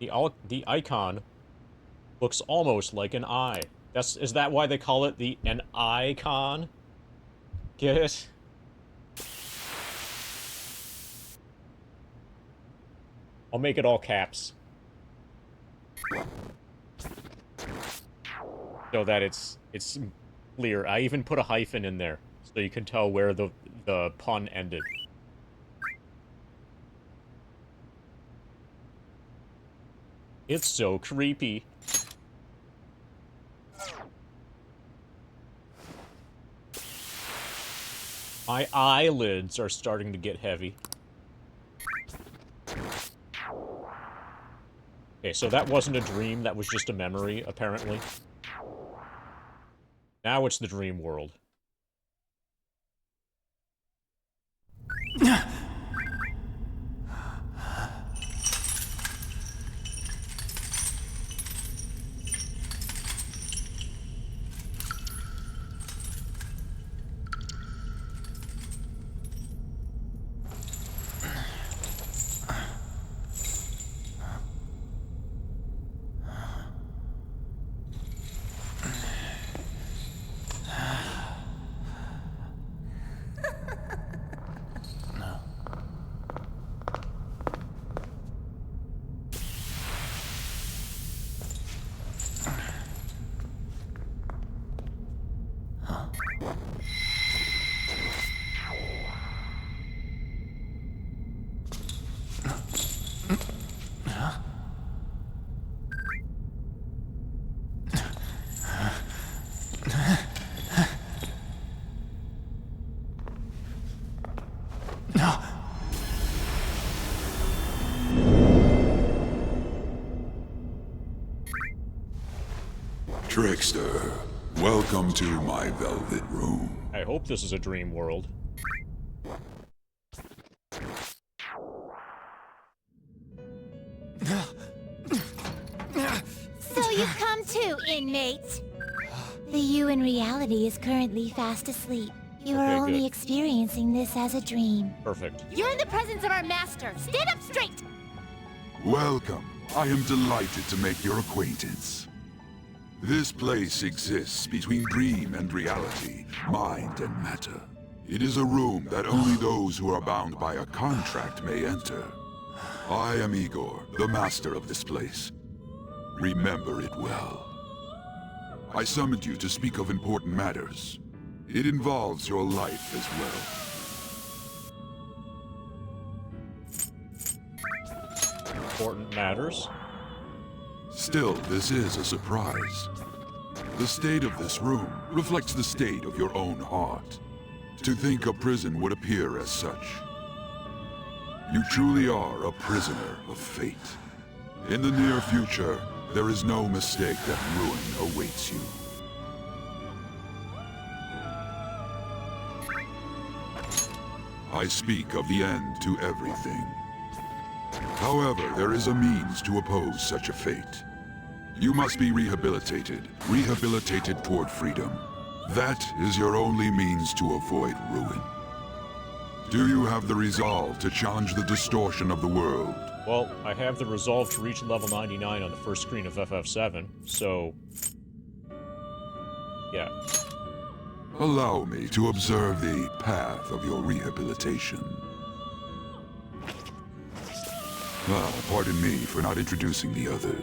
The icon looks almost like an eye. Is that why they call it an icon? Get it? I'll make it all caps. So that it's clear. I even put a hyphen in there, so you can tell where the pun ended. It's so creepy. My eyelids are starting to get heavy. Okay, so that wasn't a dream, that was just a memory, apparently. Now it's the dream world. Trickster, welcome to my velvet room. I hope this is a dream world. So you've come too, inmate. The you in reality is currently fast asleep. You are only good. experiencing this as a dream. Perfect. You're in the presence of our master. Stand up straight! Welcome. I am delighted to make your acquaintance. This place exists between dream and reality, mind and matter. It is a room that only those who are bound by a contract may enter. I am Igor, the master of this place. Remember it well. I summoned you to speak of important matters. It involves your life as well. Important matters? Still, this is a surprise. The state of this room reflects the state of your own heart. To think a prison would appear as such. You truly are a prisoner of fate. In the near future, there is no mistake that ruin awaits you. I speak of the end to everything. However, there is a means to oppose such a fate. You must be rehabilitated toward freedom. That is your only means to avoid ruin. Do you have the resolve to challenge the distortion of the world? Well, I have the resolve to reach level 99 on the first screen of FF7, so... yeah. Allow me to observe the path of your rehabilitation. Pardon me for not introducing the others.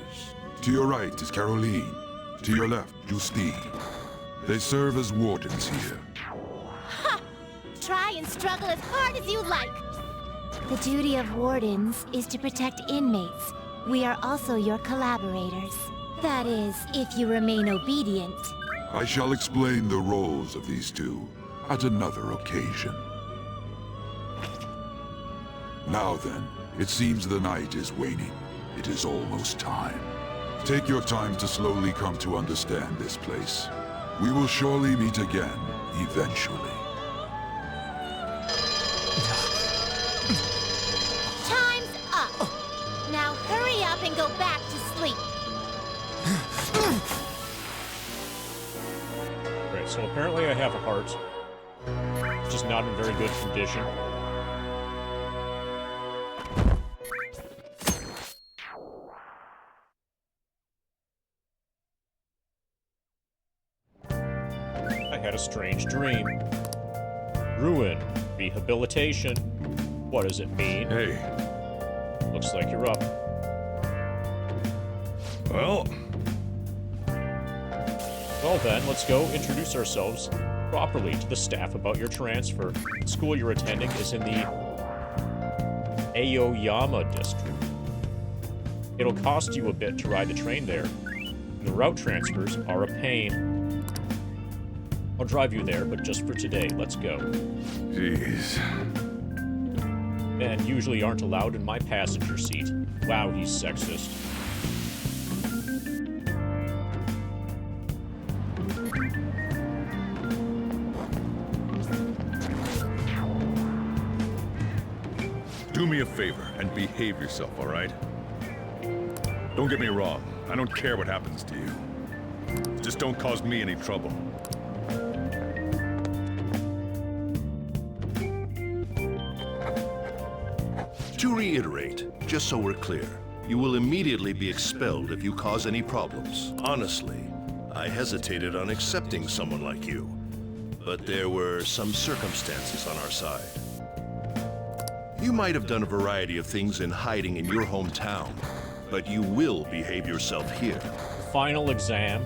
To your right is Caroline. To your left, Justine. They serve as wardens here. Ha! Try and struggle as hard as you like! The duty of wardens is to protect inmates. We are also your collaborators. That is, if you remain obedient. I shall explain the roles of these two at another occasion. Now then, it seems the night is waning. It is almost time. Take your time to slowly come to understand this place. We will surely meet again, eventually. Time's up! Now hurry up and go back to sleep. Great, so apparently I have a heart. It's just not in very good condition. I had a strange dream. Ruin. Rehabilitation. What does it mean? Hey. Looks like you're up. Well... well then, let's go introduce ourselves properly to the staff about your transfer. The school you're attending is in the Aoyama district. It'll cost you a bit to ride the train there. The route transfers are a pain. I'll drive you there, but just for today, let's go. Jeez. Men usually aren't allowed in my passenger seat. Wow, he's sexist. Do me a favor and behave yourself, all right? Don't get me wrong. I don't care what happens to you. Just don't cause me any trouble. To reiterate, just so we're clear, you will immediately be expelled if you cause any problems. Honestly, I hesitated on accepting someone like you, but there were some circumstances on our side. You might have done a variety of things in hiding in your hometown, but you will behave yourself here. Final exam,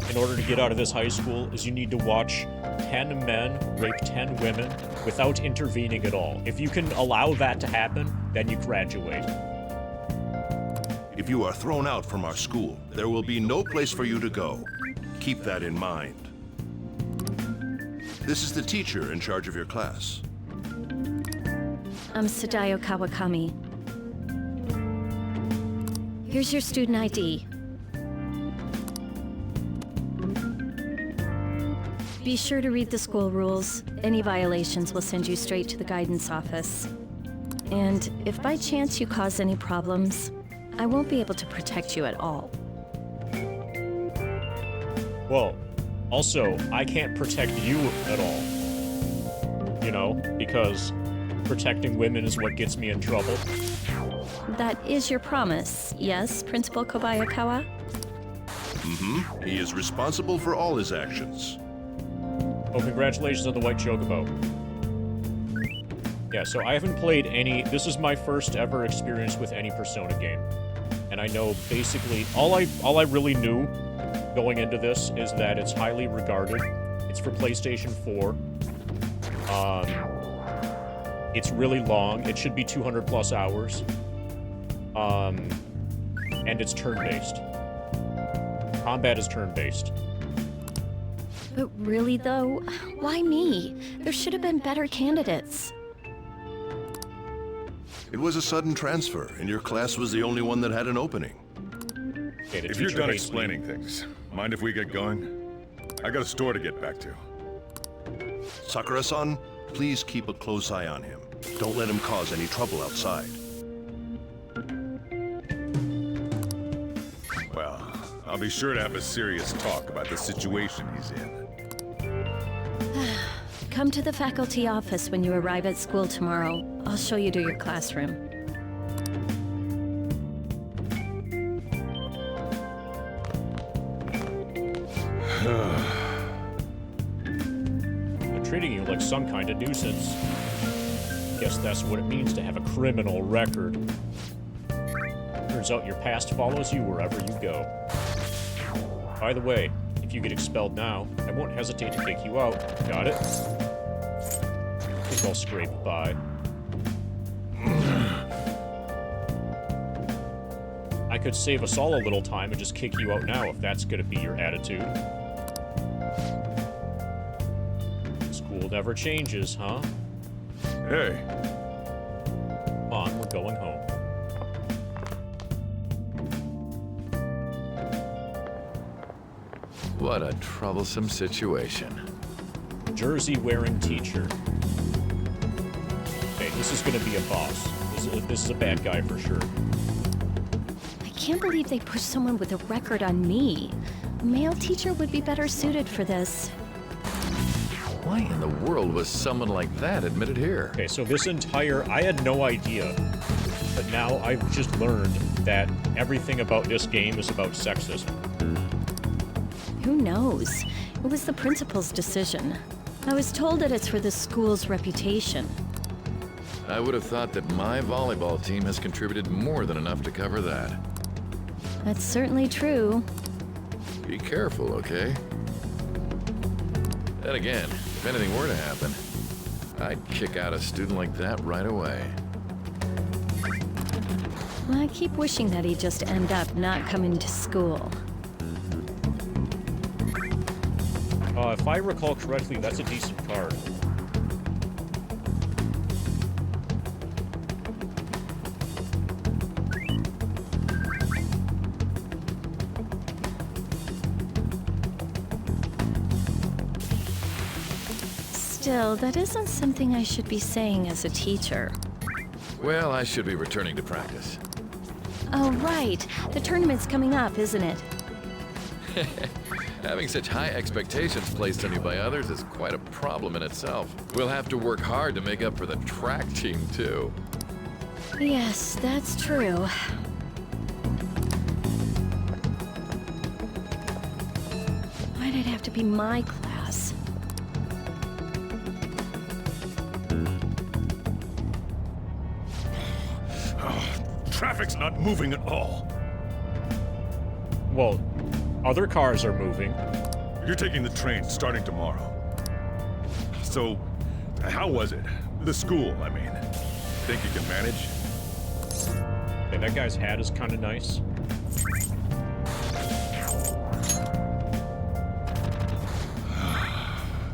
in order to get out of this high school, is you need to watch 10 men rape 10 women without intervening at all. If you can allow that to happen, then you graduate. If you are thrown out from our school, there will be no place for you to go. Keep that in mind. This is the teacher in charge of your class. I'm Sadayo Kawakami. Here's your student ID. Be sure to read the school rules. Any violations will send you straight to the guidance office. And if by chance you cause any problems, I won't be able to protect you at all. Well, also, I can't protect you at all. You know, because protecting women is what gets me in trouble. That is your promise, yes, Principal Kobayakawa? Mm-hmm. He is responsible for all his actions. Oh, congratulations on the white chocobo. Yeah, so I haven't played any... this is my first ever experience with any Persona game. And I know basically... all I really knew going into this is that it's highly regarded. It's for PlayStation 4. It's really long. It should be 200 plus hours. And it's turn-based. Combat is turn-based. But really, though, why me? There should have been better candidates. It was a sudden transfer, and your class was the only one that had an opening. Okay, if you're done explaining things, mind if we get going? I got a store to get back to. Sakura-san, please keep a close eye on him. Don't let him cause any trouble outside. Well, I'll be sure to have a serious talk about the situation he's in. Come to the faculty office when you arrive at school tomorrow. I'll show you to your classroom. They're treating you like some kind of nuisance. Guess that's what it means to have a criminal record. Turns out your past follows you wherever you go. By the way, if you get expelled now, I won't hesitate to kick you out. Got it? I think I'll scrape by. I could save us all a little time and just kick you out now if that's gonna be your attitude. School never changes, huh? Hey. Come on, we're going home. What a troublesome situation. Jersey-wearing teacher. Okay, this is gonna be a boss. This is a bad guy for sure. I can't believe they pushed someone with a record on me. A male teacher would be better suited for this. Why in the world was someone like that admitted here? Okay, so this entire... I had no idea. But now I've just learned that everything about this game is about sexism. Who knows? It was the principal's decision. I was told that it's for the school's reputation. I would have thought that my volleyball team has contributed more than enough to cover that. That's certainly true. Be careful, okay? Then again, if anything were to happen, I'd kick out a student like that right away. I keep wishing that he'd just end up not coming to school. If I recall correctly, that's a decent card. Still, that isn't something I should be saying as a teacher. Well, I should be returning to practice. Oh, right. The tournament's coming up, isn't it? Having such high expectations placed on you by others is quite a problem in itself. We'll have to work hard to make up for the track team, too. Yes, that's true. Why'd it have to be my class? Traffic's not moving at all. Well, other cars are moving. You're taking the train starting tomorrow. So, how was it? The school, I mean. Think you can manage? Okay, that guy's hat is kind of nice.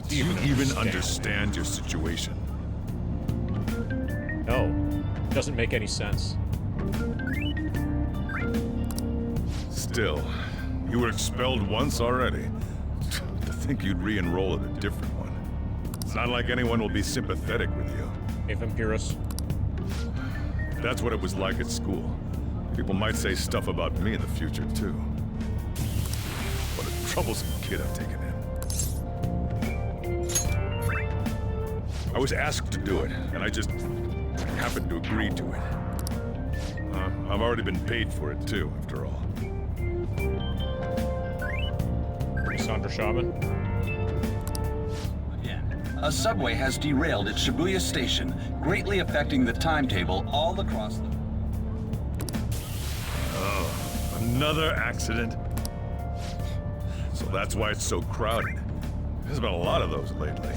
Do you even understand your situation? No. It doesn't make any sense. Still, you were expelled once already. To think you'd re-enroll at a different one. It's not like anyone will be sympathetic with you. Hey, Vampirus. That's what it was like at school. People might say stuff about me in the future, too. What a troublesome kid I've taken in. I was asked to do it, and I just happened to agree to it. I've already been paid for it, too, after all. Sandra Shaman. A subway has derailed at Shibuya Station, greatly affecting the timetable all across the... Oh, another accident? So that's why it's so crowded. There's been a lot of those lately.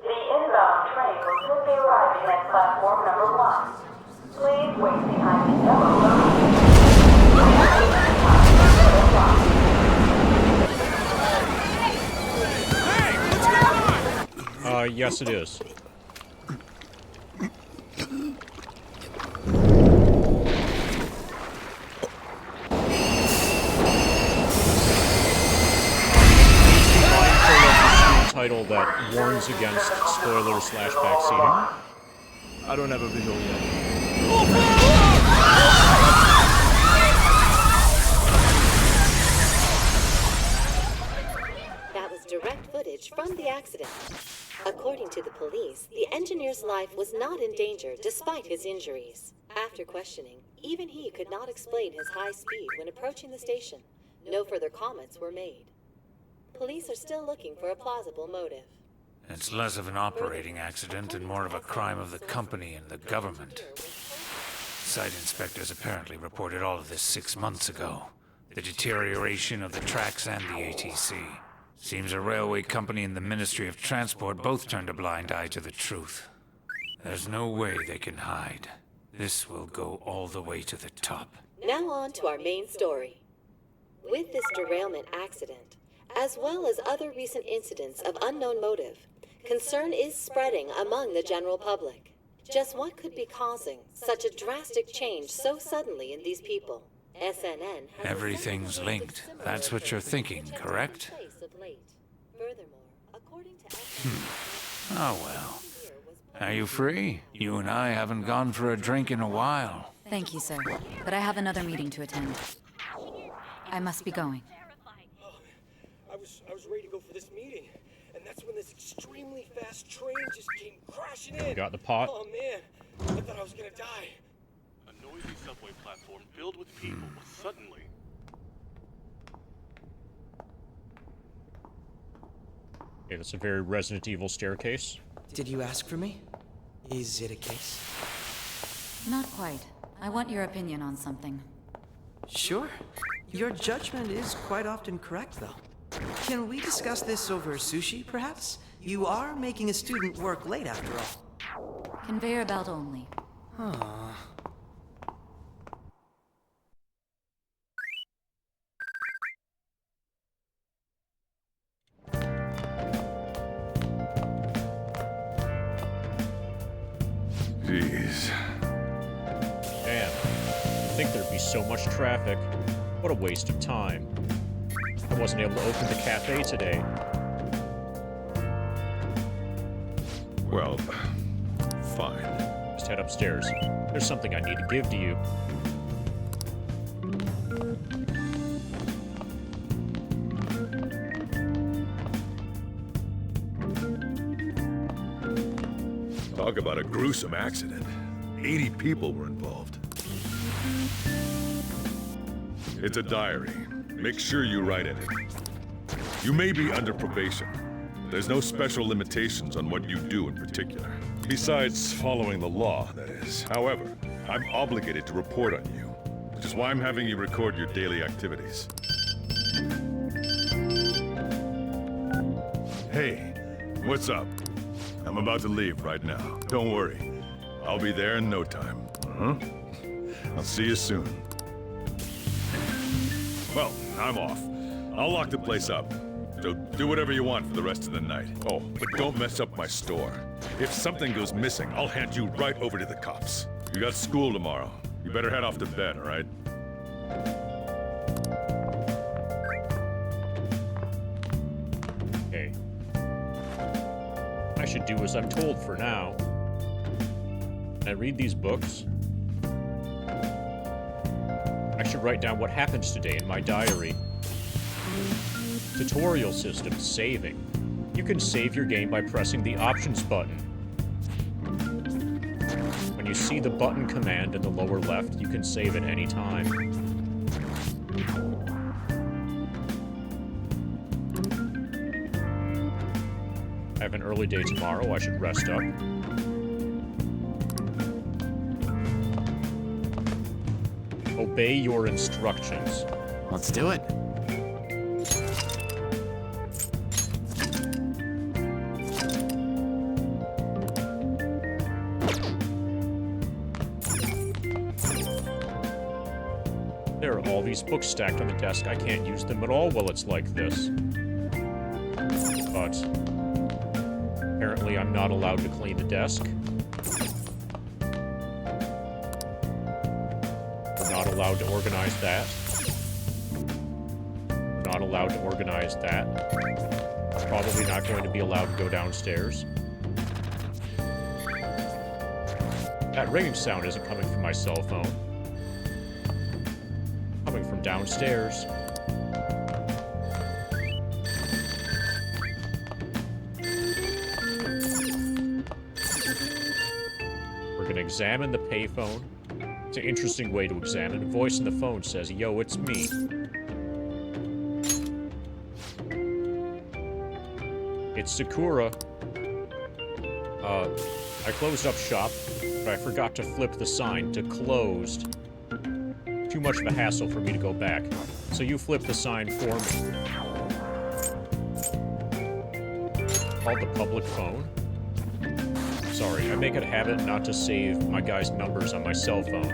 The inbound train will soon be arriving at platform number 1. Please wait behind the yellow line. Yes it is. title that warns against spoilers / backseating. I don't have a visual yet. That was direct footage from the accident. According to the police, the engineer's life was not in danger despite his injuries. After questioning, even he could not explain his high speed when approaching the station. No further comments were made. Police are still looking for a plausible motive. It's less of an operating accident and more of a crime of the company and the government. Site inspectors apparently reported all of this 6 months ago. The deterioration of the tracks and the ATC. Seems a railway company and the Ministry of Transport both turned a blind eye to the truth. There's no way they can hide. This will go all the way to the top. Now on to our main story. With this derailment accident, as well as other recent incidents of unknown motive, concern is spreading among the general public. Just what could be causing such a drastic change so suddenly in these people? SNN has Everything's linked. That's what you're thinking, correct? Oh well. Are you free? You and I haven't gone for a drink in a while. Thank you, sir. But I have another meeting to attend. I must be going. I was ready to go for this meeting, and that's when this extremely fast train just came crashing in. You got the pot? Oh man, I thought I was gonna die. A noisy subway platform filled with people was suddenly... Okay, that's a very Resident Evil staircase. Did you ask for me? Is it a case? Not quite. I want your opinion on something. Sure. Your judgment is quite often correct, though. Can we discuss this over sushi, perhaps? You are making a student work late, after all. Conveyor belt only. Aww. Jeez. Damn. You'd think there'd be so much traffic. What a waste of time. I wasn't able to open the cafe today. Well, fine. Just head upstairs. There's something I need to give to you. Talk about a gruesome accident. 80 people were involved. It's a diary. Make sure you write in it. You may be under probation. There's no special limitations on what you do in particular. Besides following the law, that is. However, I'm obligated to report on you, which is why I'm having you record your daily activities. Hey, what's up? I'm about to leave right now. Don't worry. I'll be there in no time. I'll see you soon. Well, I'm off. I'll lock the place up. So do whatever you want for the rest of the night. Oh, but don't mess up my store. If something goes missing, I'll hand you right over to the cops. You got school tomorrow. You better head off to bed, all right? Okay. I should do as I'm told for now. Can I read these books? I should write down what happens today in my diary. Tutorial system, saving. You can save your game by pressing the options button. When you see the button command in the lower left, you can save at any time. I have an early day tomorrow, I should rest up. Obey your instructions. Let's do it. There are all these books stacked on the desk. I can't use them at all while it's like this. But apparently I'm not allowed to clean the desk. We're not allowed to organize that. We're not allowed to organize that. Probably not going to be allowed to go downstairs. That ringing sound isn't coming from my cell phone. Coming from downstairs. We're gonna examine the payphone. It's an interesting way to examine. A voice in the phone says, "Yo, it's me." It's Sakura. I closed up shop, but I forgot to flip the sign to closed. Too much of a hassle for me to go back. So you flip the sign for me. Called the public phone. Sorry, I make it a habit not to save my guys' numbers on my cell phone.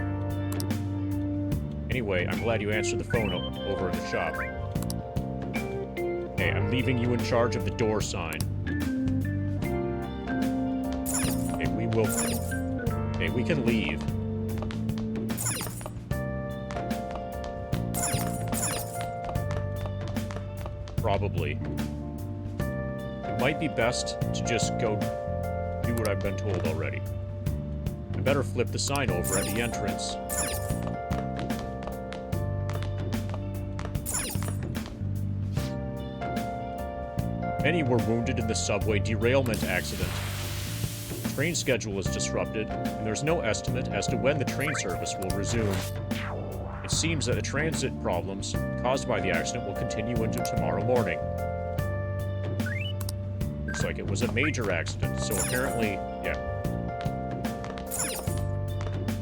Anyway, I'm glad you answered the phone over in the shop. Hey, I'm leaving you in charge of the door sign. Okay, we can leave. Probably. It might be best to just go do what I've been told already. I better flip the sign over at the entrance. Many were wounded in the subway derailment accident. The train schedule is disrupted, and there's no estimate as to when the train service will resume. It seems that the transit problems caused by the accident will continue into tomorrow morning. Looks like it was a major accident, so apparently, yeah.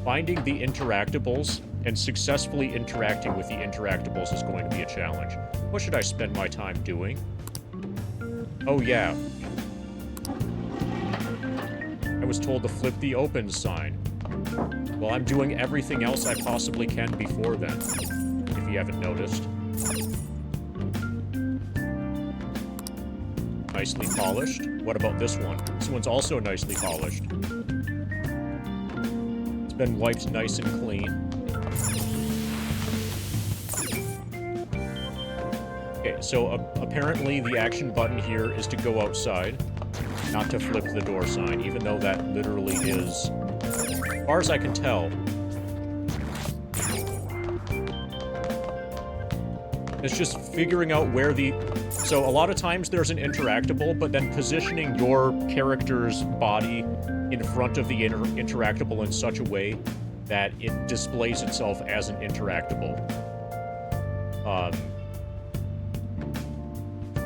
Finding the interactables and successfully interacting with the interactables is going to be a challenge. What should I spend my time doing? Oh yeah. I was told to flip the open sign. Well, I'm doing everything else I possibly can before then, if you haven't noticed. Nicely polished. What about this one? This one's also nicely polished. It's been wiped nice and clean. Okay, so apparently the action button here is to go outside, not to flip the door sign, even though that literally is, as far as I can tell, it's just figuring out where the... So a lot of times there's an interactable, but then positioning your character's body in front of the interactable in such a way that it displays itself as an interactable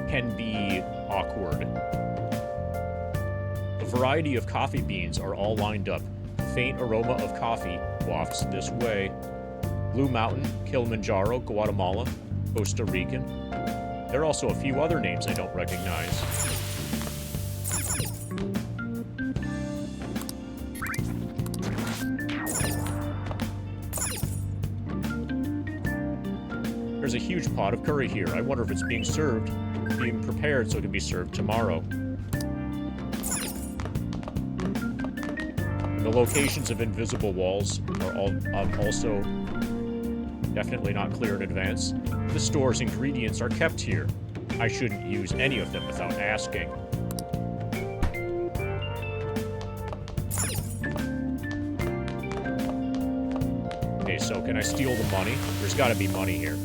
can be awkward. A variety of coffee beans are all lined up. Faint aroma of coffee wafts this way. Blue Mountain, Kilimanjaro, Guatemala, Costa Rican. There are also a few other names I don't recognize. There's a huge pot of curry here. I wonder if it's being prepared so it can be served tomorrow. And the locations of invisible walls are all also definitely not clear in advance. The store's ingredients are kept here. I shouldn't use any of them without asking. Okay, so can I steal the money? There's gotta be money here.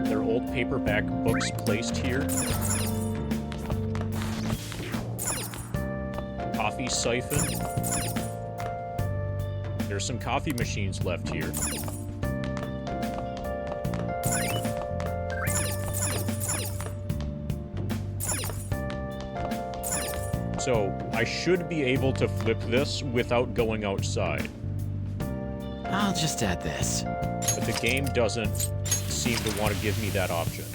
There are old paperback books placed here. Coffee siphon. There's some coffee machines left here. So, I should be able to flip this without going outside. I'll just add this. But the game doesn't seem to want to give me that option.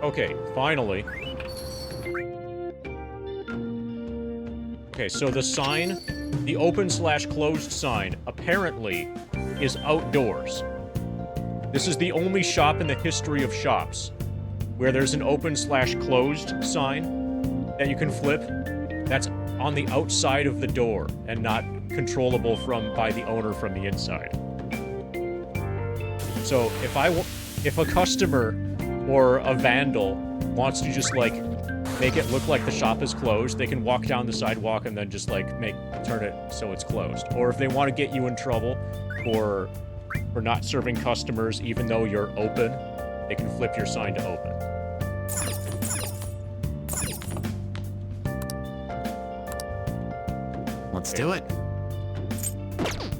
Okay, finally. Okay, Okay, so the sign, the open/closed sign, apparently is outdoors. This is the only shop in the history of shops where there's an open/closed sign that you can flip that's on the outside of the door and not controllable by the owner from the inside. So if a customer or a vandal wants to just like make it look like the shop is closed, they can walk down the sidewalk and then just like turn it so it's closed. Or if they want to get you in trouble for not serving customers even though you're open, they can flip your sign to open. Let's do it.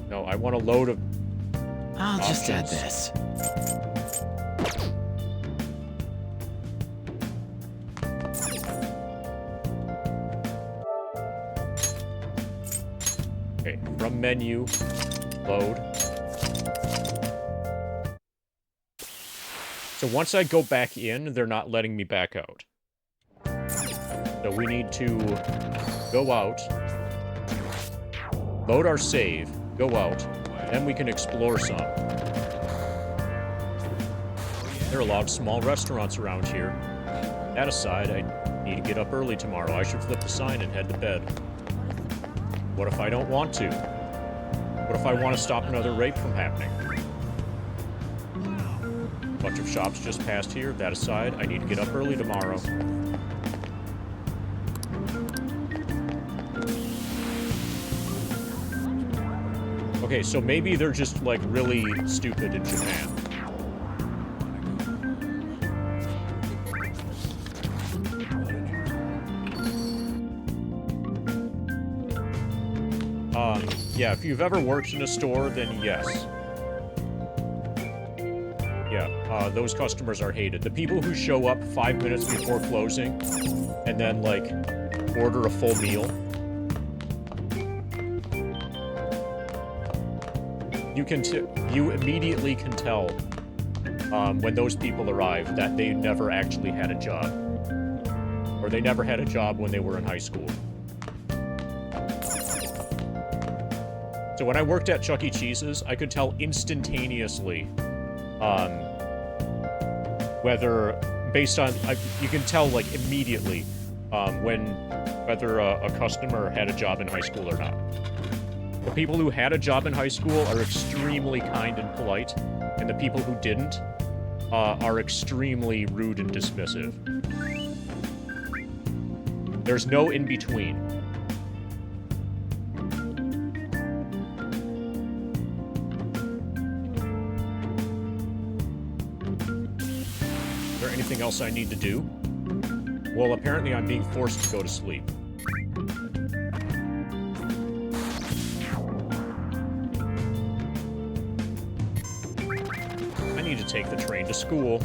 No, I want to load of I'll just add options. this. Okay, from menu, load. So once I go back in, they're not letting me back out. So we need to go out, load our save, go out, then we can explore some. There are a lot of small restaurants around here. That aside, I need to get up early tomorrow. I should flip the sign and head to bed. What if I don't want to? What if I want to stop another rape from happening? A bunch of shops just passed here. That aside, I need to get up early tomorrow. Okay, so maybe they're just, like, really stupid in Japan. Yeah, if you've ever worked in a store, then yes. Yeah, those customers are hated. The people who show up 5 minutes before closing and then, like, order a full meal. You immediately can tell when those people arrive that they never actually had a job. Or they never had a job when they were in high school. So when I worked at Chuck E. Cheese's, I could tell instantaneously whether, based on, you can tell like immediately whether a customer had a job in high school or not. The people who had a job in high school are extremely kind and polite, and the people who didn't are extremely rude and dismissive. There's no in between. Anything else I need to do? Well, apparently I'm being forced to go to sleep. I need to take the train to school.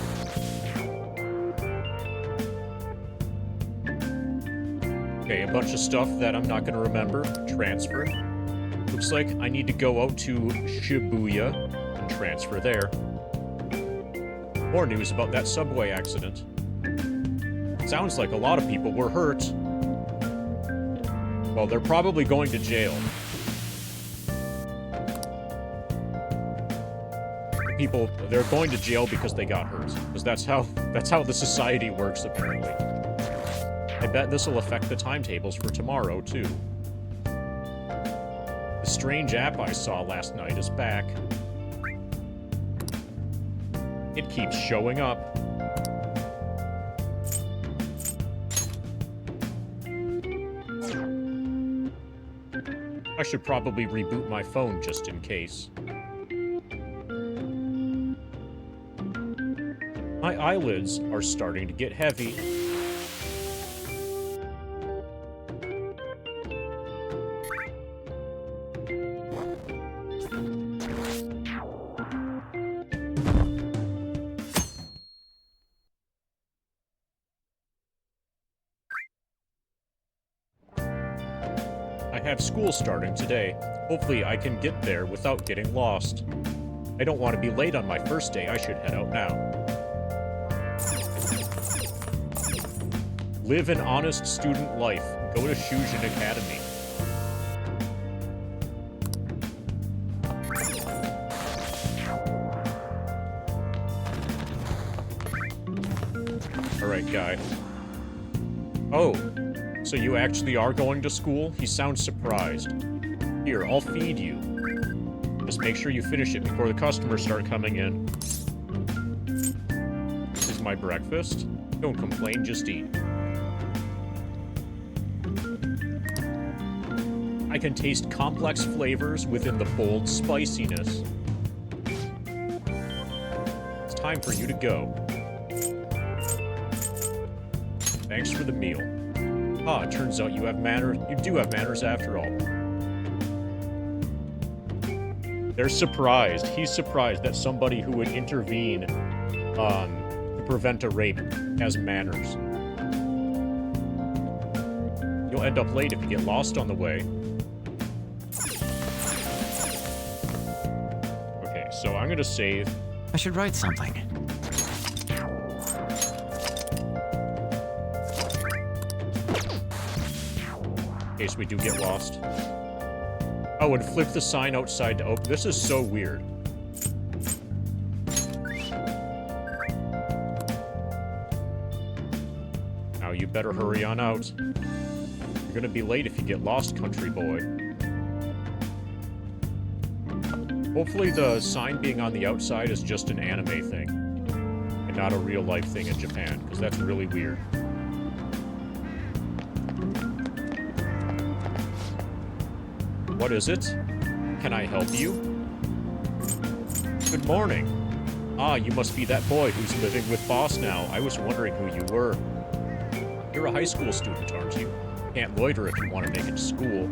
Okay, a bunch of stuff that I'm not going to remember. Transfer. Looks like I need to go out to Shibuya and transfer there. More news about that subway accident. Sounds like a lot of people were hurt. Well, they're probably going to jail. They're going to jail because they got hurt. Because that's how the society works, apparently. I bet this will affect the timetables for tomorrow, too. The strange app I saw last night is back. It keeps showing up. I should probably reboot my phone just in case. My eyelids are starting to get heavy. I have school starting today. Hopefully I can get there without getting lost. I don't want to be late on my first day. I should head out now. Live an honest student life. Go to Shujin Academy. right guy. Oh, so you actually are going to school? He sounds surprised. Here, I'll feed you. Just make sure you finish it before the customers start coming in. This is my breakfast. Don't complain, just eat. I can taste complex flavors within the bold spiciness. It's time for you to go. Thanks for the meal. Ah, it turns out you have manners. You do have manners after all. They're surprised. He's surprised that somebody who would intervene to prevent a rape has manners. You'll end up late if you get lost on the way. Okay, so I'm gonna save. I should write something. In case we do get lost. Oh, and flip the sign outside to open. This is so weird. Now you better hurry on out. You're gonna be late if you get lost, country boy. Hopefully the sign being on the outside is just an anime thing, and not a real-life thing in Japan, because that's really weird. What is it? Can I help you? Good morning. Ah, you must be that boy who's living with Boss now. I was wondering who you were. You're a high school student, aren't you? Can't loiter if you want to make it to school.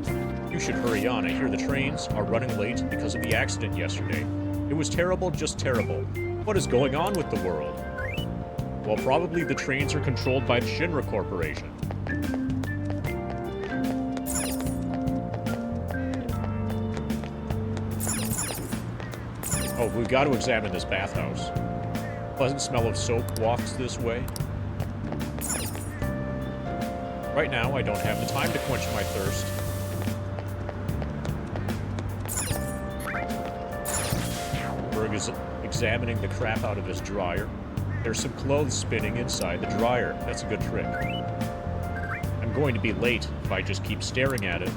You should hurry on. I hear the trains are running late because of the accident yesterday. It was terrible, just terrible. What is going on with the world? Well, probably the trains are controlled by the Shinra Corporation. Oh, we've got to examine this bathhouse. Pleasant smell of soap wafts this way. Right now, I don't have the time to quench my thirst. Berg is examining the crap out of his dryer. There's some clothes spinning inside the dryer. That's a good trick. I'm going to be late if I just keep staring at it.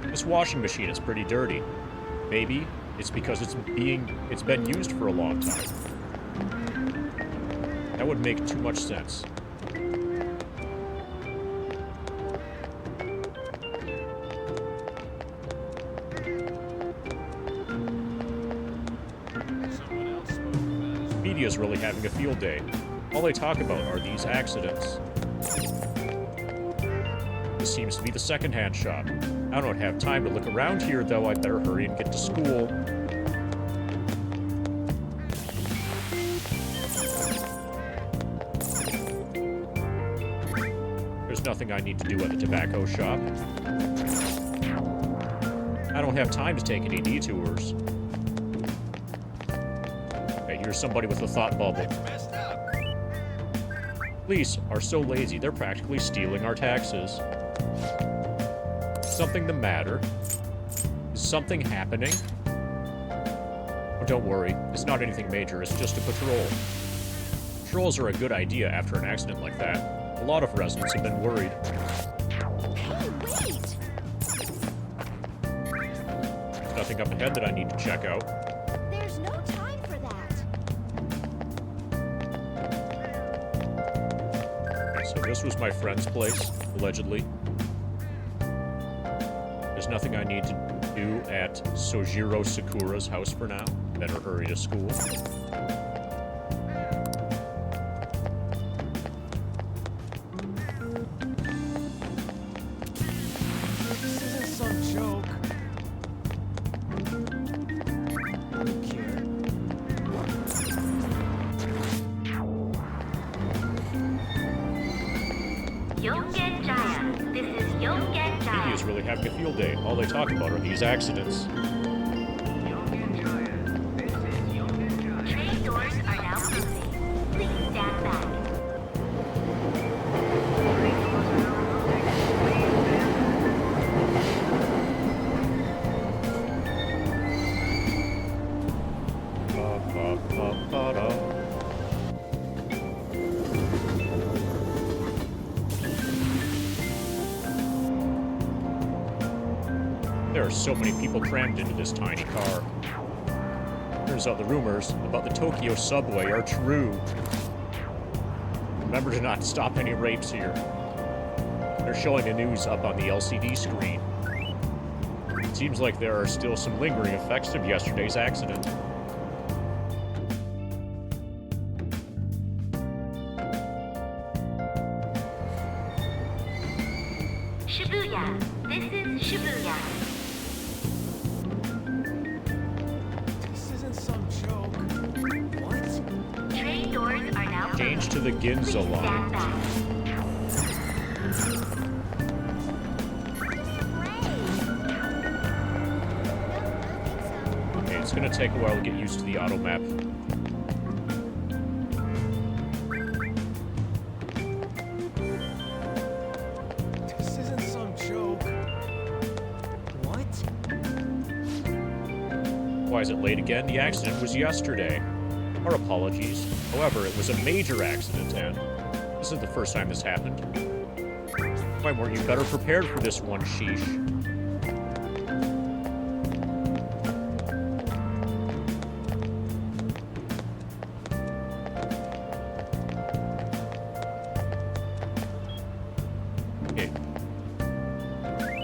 This washing machine is pretty dirty. Maybe it's because it's been used for a long time. That would make too much sense. Media's really having a field day. All they talk about are these accidents. This seems to be the second-hand shop. I don't have time to look around here, though. I better hurry and get to school. There's nothing I need to do at the tobacco shop. I don't have time to take any detours. Okay, here's somebody with a thought bubble. Police are so lazy, they're practically stealing our taxes. Something the matter? Is something happening? Oh, don't worry. It's not anything major. It's just a patrol. Patrols are a good idea after an accident like that. A lot of residents have been worried. Hey, wait! There's nothing up ahead that I need to check out. There's no time for that. Okay, so this was my friend's place, allegedly. There's nothing I need to do at Sojiro Sakura's house for now. Better hurry to school. This isn't some joke. I don't care. Yongen Jaya. This is Yongen Jaya. Media's really having a field day. All they talk about are these accidents. Train doors are now closing. Please stand back. There are so many people crammed into this tiny car. Turns out the rumors about the Tokyo subway are true. Remember to not stop any rapes here. They're showing the news up on the LCD screen. It seems like there are still some lingering effects of yesterday's accident. Shibuya. This is Shibuya. This isn't some joke. What? Train doors are now Change to the Ginza line. Okay, it's gonna take a while to get used to the auto map. This isn't some joke. What? Why is it late again? The accident was yesterday. Our apologies. However, it was a major accident, and this is the first time this happened. Why weren't you better prepared for this one, sheesh? Okay.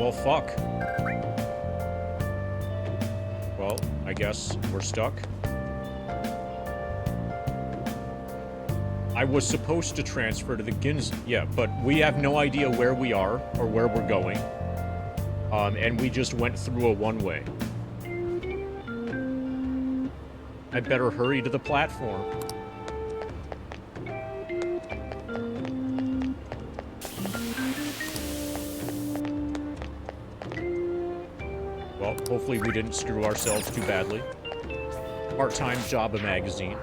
Well, fuck. Well, I guess we're stuck. I was supposed to transfer to the Ginza, yeah, but we have no idea where we are or where we're going. And we just went through a one-way. I better hurry to the platform. Well, hopefully we didn't screw ourselves too badly. Part-time Job magazine.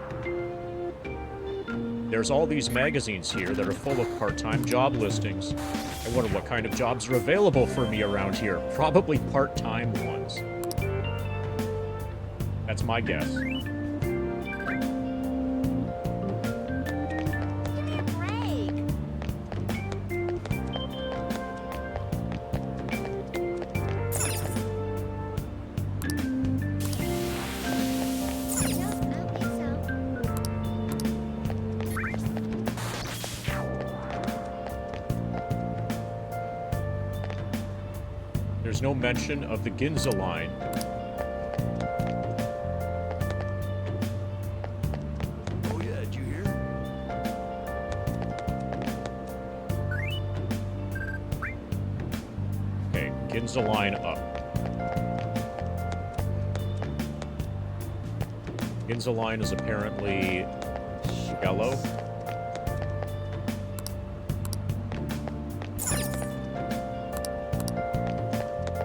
There's all these magazines here that are full of part-time job listings. I wonder what kind of jobs are available for me around here. Probably part-time ones. That's my guess. There's no mention of the Ginza line. Oh yeah, did you hear? Okay, Ginza line up. Ginza line is apparently yellow.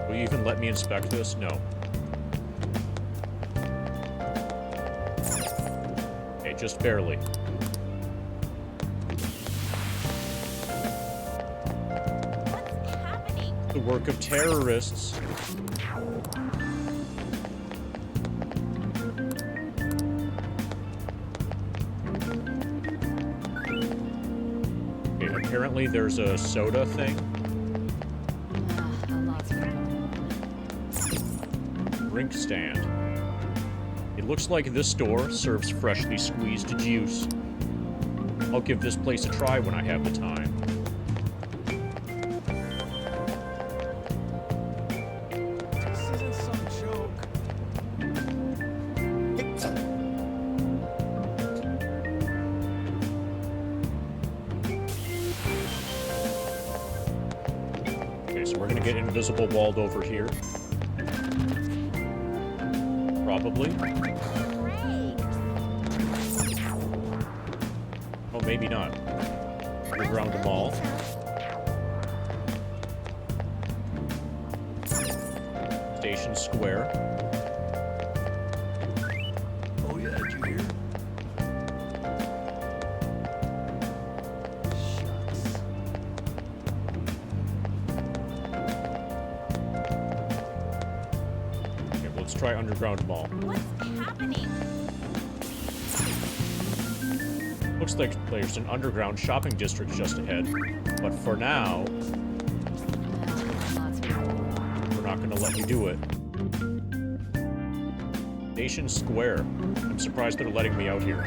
Will you even let me inspect this? No. Okay, just barely. The work of terrorists. Okay, apparently there's a soda thing. Drink stand. It looks like this store serves freshly squeezed juice. I'll give this place a try when I have the time. This isn't some joke. Okay, so we're gonna get invisible walled over here. Probably. Oh, maybe not. Underground mall. Station Square. Oh yeah, did you hear? Okay, let's try Underground Mall. What's happening? Looks like there's an underground shopping district just ahead. But for now, we're not going gonna let you do it. Station Square. I'm surprised they're letting me out here.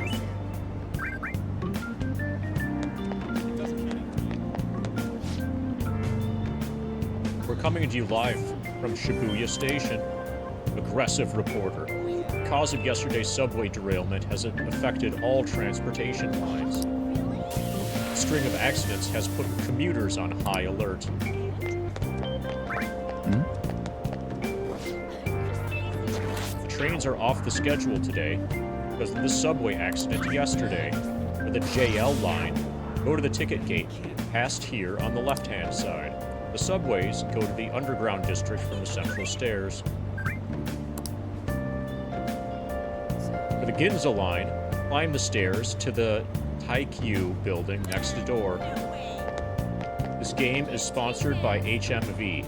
We're coming to you live from Shibuya Station. Aggressive reporter. The cause of yesterday's subway derailment has affected all transportation lines. A string of accidents has put commuters on high alert. Trains are off the schedule today because of the subway accident yesterday. For the JL line, go to the ticket gate, past here on the left-hand side. The subways go to the underground district from the central stairs. For the Ginza line, climb the stairs to the Taikyu building next door. This game is sponsored by HMV.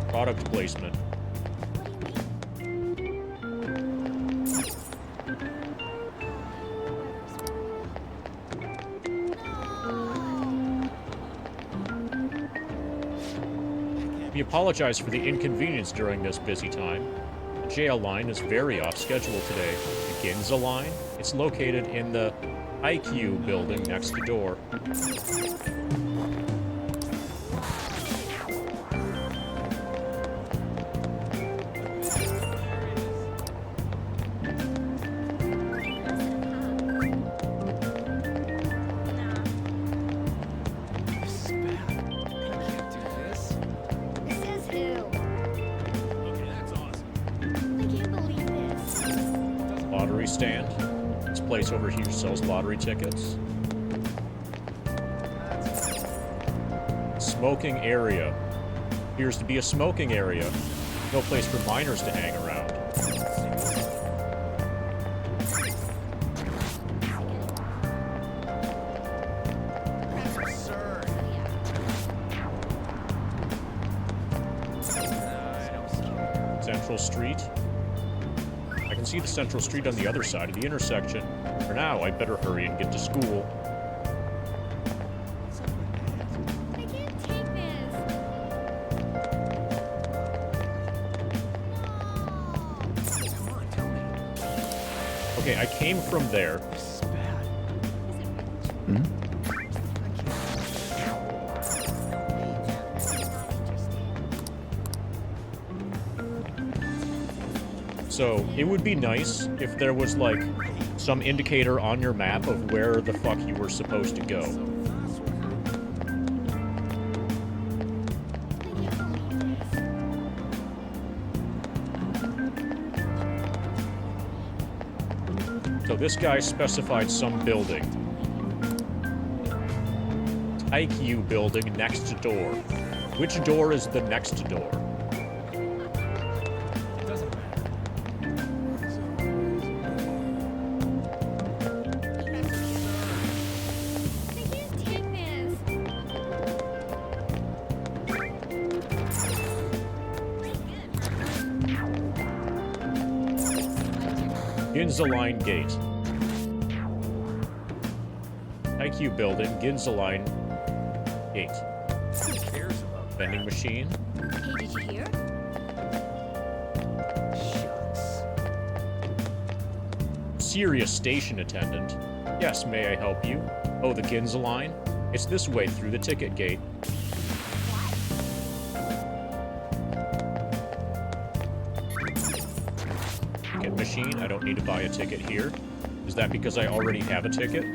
Product placement. We apologize for the inconvenience during this busy time. The JL line is very off schedule today. The Ginza line, it's located in the IQ building next door. Lottery stand. This place over here sells lottery tickets. Smoking area. Appears to be a smoking area. No place for minors to hang around. Central Street. I can see the Central Street on the other side of the intersection. For now, I'd better hurry and get to school. Okay, I came from there. So, it would be nice if there was, like, some indicator on your map of where the fuck you were supposed to go. So this guy specified some building. IQ building next door. Which door is the next door? Ginza Line Gate. IQ building, Ginza Line Gate. Who cares about Vending machine. Hey, did you hear? Serious station attendant. Yes, may I help you? Oh, the Ginza Line? It's this way through the ticket gate. Ticket machine. I don't need to buy a ticket here. Is that because I already have a ticket?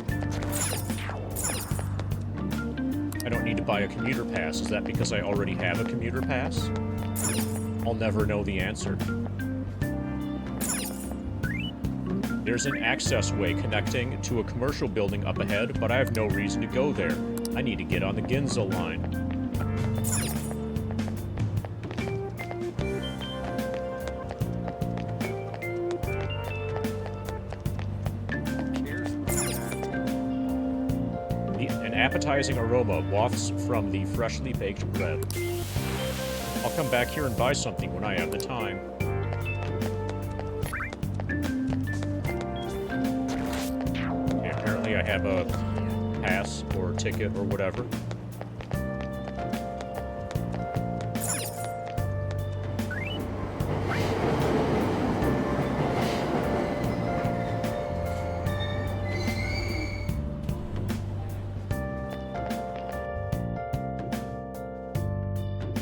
I don't need to buy a commuter pass. Is that because I already have a commuter pass? I'll never know the answer. There's an access way connecting to a commercial building up ahead, but I have no reason to go there. I need to get on the Ginza Line. An appetizing aroma wafts from the freshly baked bread. I'll come back here and buy something when I have the time. Okay, apparently I have a pass or a ticket or whatever.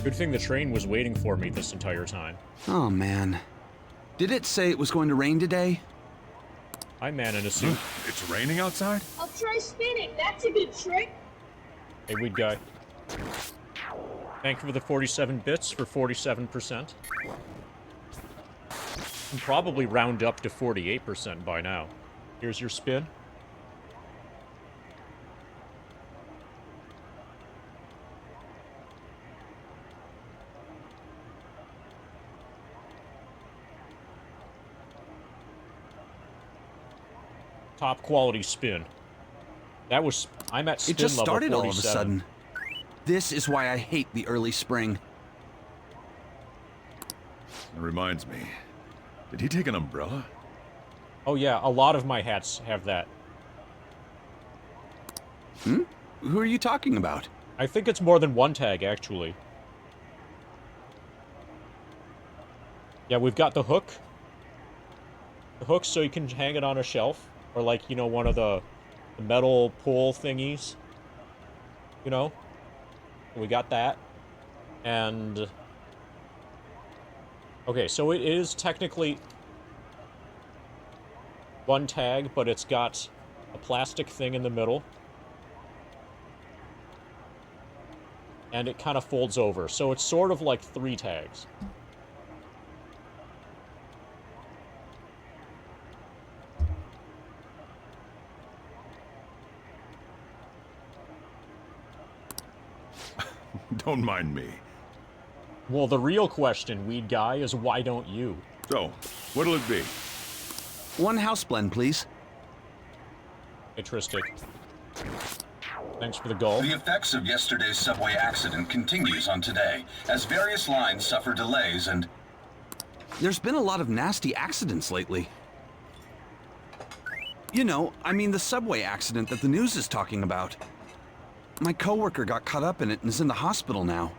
Good thing the train was waiting for me this entire time. Oh, man. Did it say it was going to rain today? I'm man in a suit. It's raining outside? I'll try spinning. That's a good trick. Hey, weed guy. Thank you for the 47 bits for 47%. Can probably round up to 48% by now. Here's your spin. Top quality spin. That was... I'm at spin level 47. It just started all of a sudden. This is why I hate the early spring. It reminds me. Did he take an umbrella? Oh yeah, a lot of my hats have that. Hmm? Who are you talking about? I think it's more than one tag, actually. Yeah, we've got the hook. The hook so you can hang it on a shelf. Or like, you know, one of the metal pole thingies. You know? We got that. And... okay, so it is technically one tag, but it's got a plastic thing in the middle. And it kind of folds over, so it's sort of like 3 tags. Don't mind me. Well, the real question, weed guy, is why don't you? So, what'll it be? 1 house blend, please. Interesting. Thanks for the goal. The effects of yesterday's subway accident continues on today, as various lines suffer delays and... There's been a lot of nasty accidents lately. You know, I mean the subway accident that the news is talking about. My coworker got caught up in it and is in the hospital now.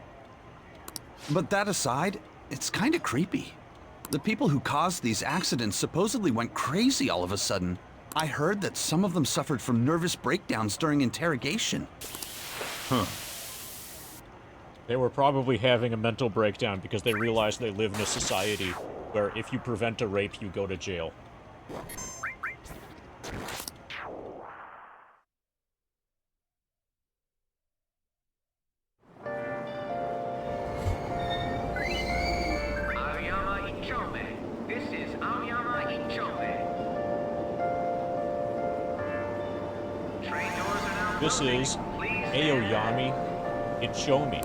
But that aside, it's kind of creepy. The people who caused these accidents supposedly went crazy all of a sudden. I heard that some of them suffered from nervous breakdowns during interrogation. Huh. They were probably having a mental breakdown because they realized they live in a society where if you prevent a rape, you go to jail. This is Aoyami Ichomi.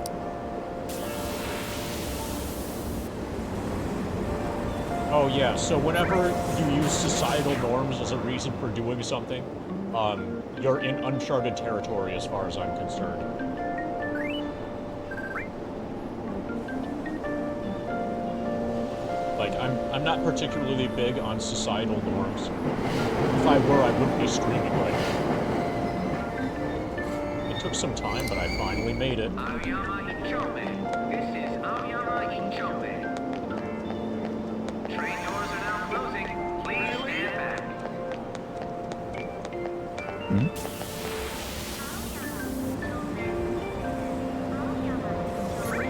Oh yeah, so whenever you use societal norms as a reason for doing something, you're in uncharted territory as far as I'm concerned. Like, I'm not particularly big on societal norms. If I were, I wouldn't be streaming right now. It took some time, but I finally made it. Aoyama Ichomi. This is Aoyama Ichomi. Train doors are now closing. Please stand back.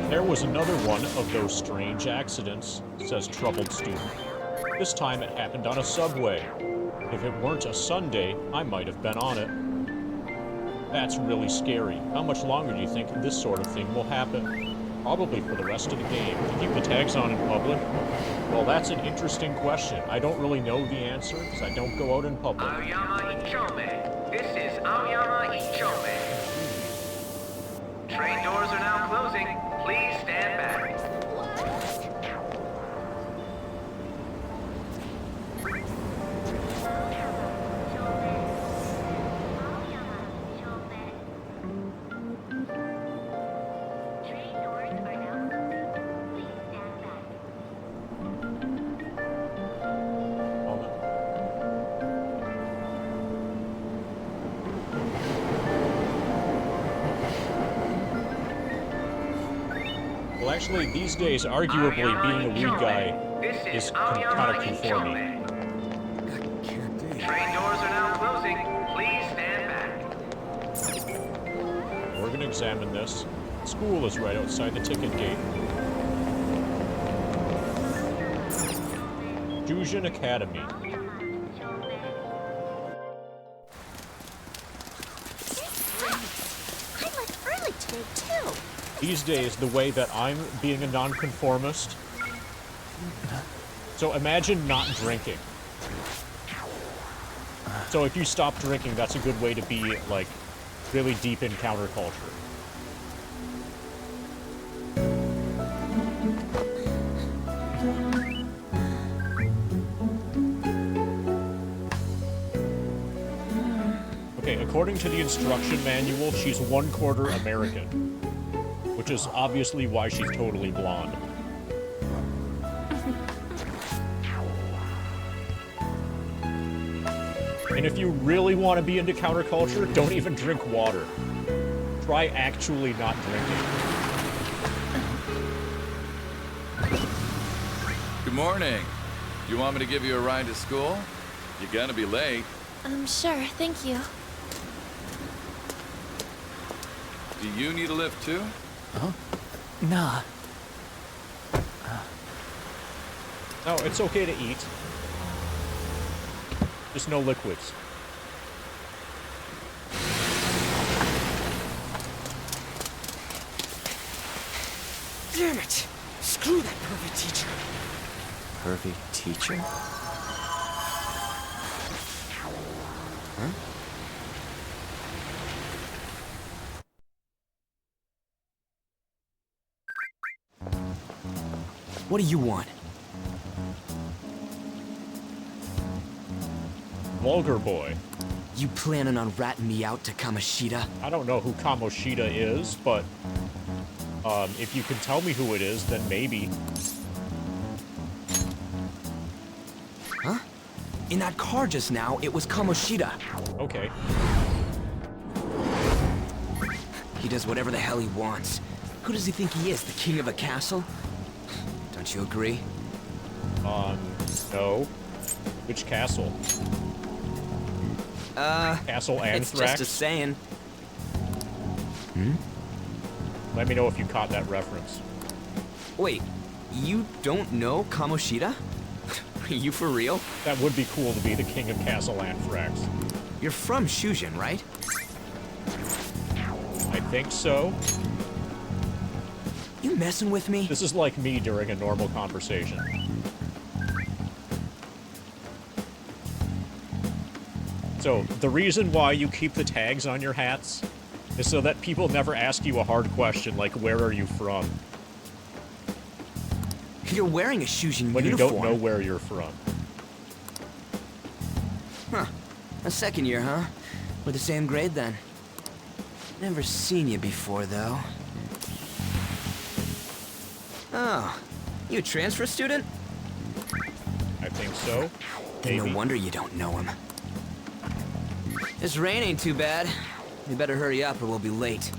There was another one of those strange accidents, says Troubled Student. This time it happened on a subway. If it weren't a Sunday, I might have been on it. That's really scary. How much longer do you think this sort of thing will happen? Probably for the rest of the game. To keep the tags on in public? Well, that's an interesting question. I don't really know the answer, because I don't go out in public. Aoyama Ichomi. This is Aoyama Ichomi. Train doors are now closing. Please stand back. Well, actually, these days, arguably, being a weed guy is kind of cool for me. Train doors are now closing. Please stand back. We're gonna examine this. School is right outside the ticket gate. Fusion Academy. I left early today, too. These days, the way that I'm being a nonconformist. So imagine not drinking. So if you stop drinking, that's a good way to be, like, really deep in counterculture. Okay, according to the instruction manual, she's 1/4 American. Which is obviously why she's totally blonde. And if you really want to be into counterculture, don't even drink water. Try actually not drinking. Good morning. You want me to give you a ride to school? You're gonna be late. Sure, thank you. Do you need a lift too? Huh? Nah. No, it's okay to eat. Just no liquids. Damn it! Screw that pervy teacher. Pervy teacher? Huh? What do you want? Vulgar boy. You planning on ratting me out to Kamoshida? I don't know who Kamoshida is, but if you can tell me who it is, then maybe. Huh? In that car just now, it was Kamoshida. Okay. He does whatever the hell he wants. Who does he think he is, the king of a castle? Don't you agree? No. Which castle? Castle Anthrax? It's just a saying. Hmm? Let me know if you caught that reference. Wait, you don't know Kamoshida? Are you for real? That would be cool to be the king of Castle Anthrax. You're from Shujin, right? I think so. You messing with me? This is like me during a normal conversation. So, the reason why you keep the tags on your hats is so that people never ask you a hard question like, where are you from? You're wearing a Shujin when uniform. You don't know where you're from. Huh. A second year, huh? We're the same grade then. Never seen you before, though. Oh, you a transfer student? I think so. Then Maybe. no wonder you don't know him. This rain ain't too bad. We better hurry up or we'll be late.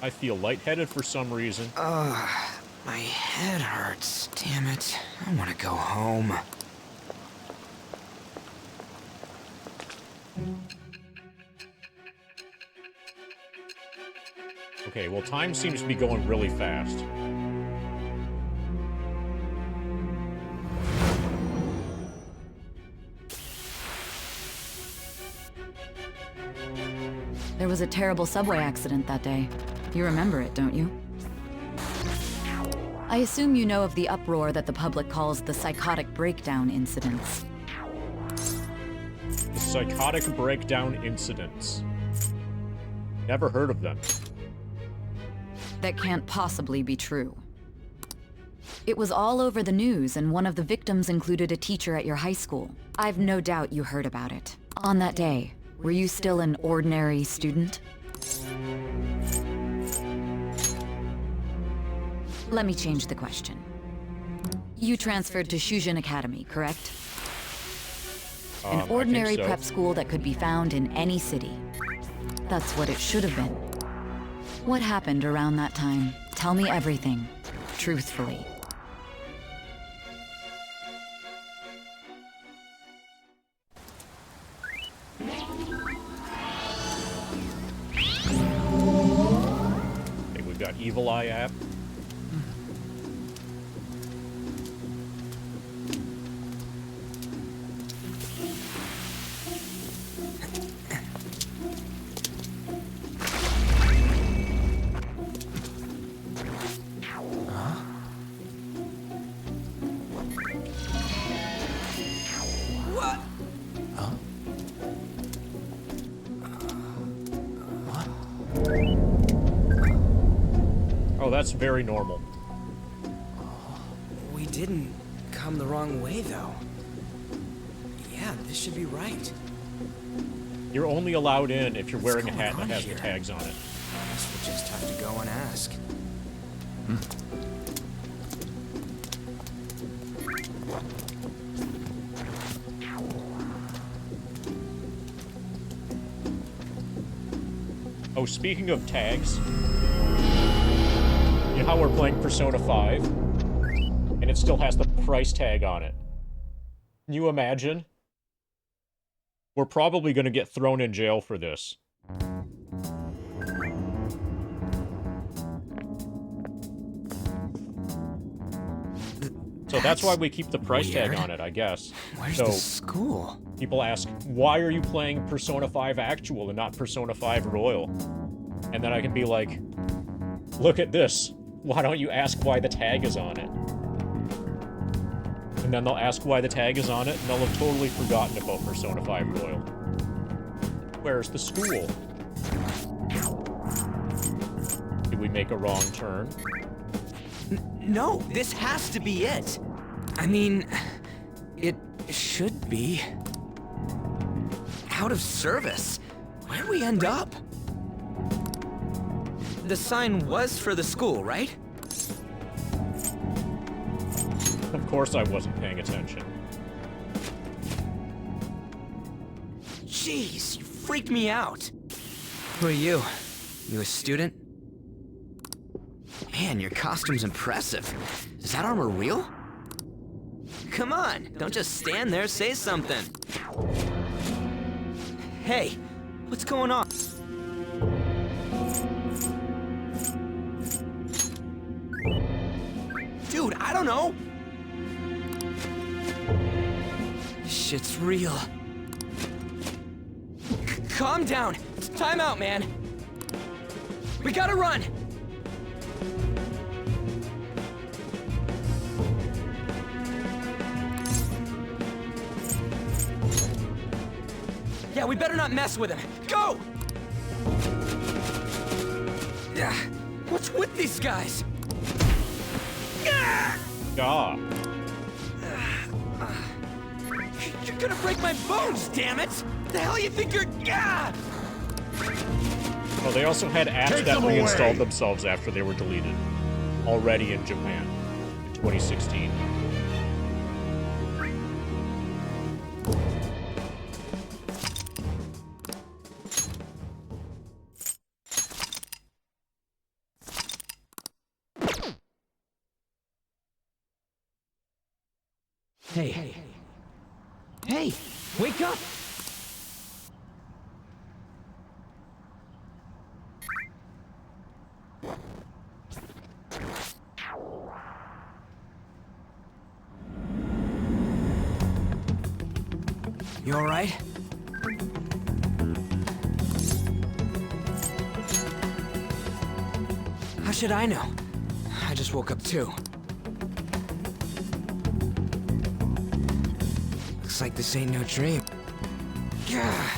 I feel lightheaded for some reason. My head hurts. Damn it. I want to go home. Okay, well, time seems to be going really fast. There was a terrible subway accident that day. You remember it, don't you? I assume you know of the uproar that the public calls the psychotic breakdown incidents. The psychotic breakdown incidents. Never heard of them. That can't possibly be true. It was all over the news, and one of the victims included a teacher at your high school. I've no doubt you heard about it. On that day, were you still an ordinary student? Let me change the question. You transferred to Shujin Academy, correct? An ordinary prep school that could be found in any city. That's what it should have been. What happened around that time? Tell me everything, truthfully. Evil Eye app. What? Huh? Oh, that's very normal. We didn't come the wrong way, though. Yeah, this should be right. You're only allowed in if you're wearing a going hat that on has here? the tags on it. Guess we'll just have to go and ask. Oh, speaking of tags, you know how we're playing Persona 5? And it still has the price tag on it. Can you imagine? We're probably going to get thrown in jail for this. So that's why we keep the price tag on it, I guess. Where's so the school? People ask, why are you playing Persona 5 Actual and not Persona 5 Royal? And then I can be like, look at this. Why don't you ask why the tag is on it? And then they'll ask why the tag is on it, and they'll have totally forgotten about Persona 5 Royal. Where's the school? Did we make a wrong turn? No, this has to be it. I mean, it should be. Out of service. Where'd we end up? The sign was for the school, right? Of course I wasn't paying attention. Jeez, you freaked me out. Who are you? You a student? Man, your costume's impressive. Is that armor real? Come on, don't just stand there, say something. Hey, what's going on? Dude, I don't know. This shit's real. Calm down. It's time out, man. We gotta run. Yeah, we better not mess with him. Go! What's with these guys? Ah. You're gonna break my bones, damn it! The hell you think you're... Oh, they also had apps Take that them away. reinstalled themselves after they were deleted. Already in Japan. In 2016. Hey. Hey, wake up! You all right? How should I know? I just woke up too. Looks like this ain't no dream. Gah,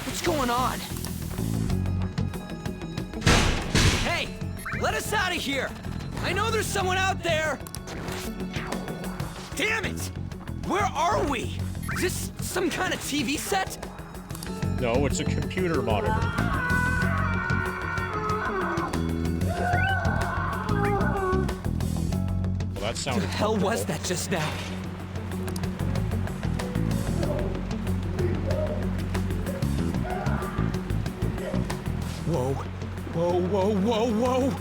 what's going on? Hey, let us out of here! I know there's someone out there! Damn it! Where are we? Is this some kind of TV set? No, it's a computer monitor. Well, that sounded... What the hell was that just now? Whoa. Whoa, whoa, whoa, whoa!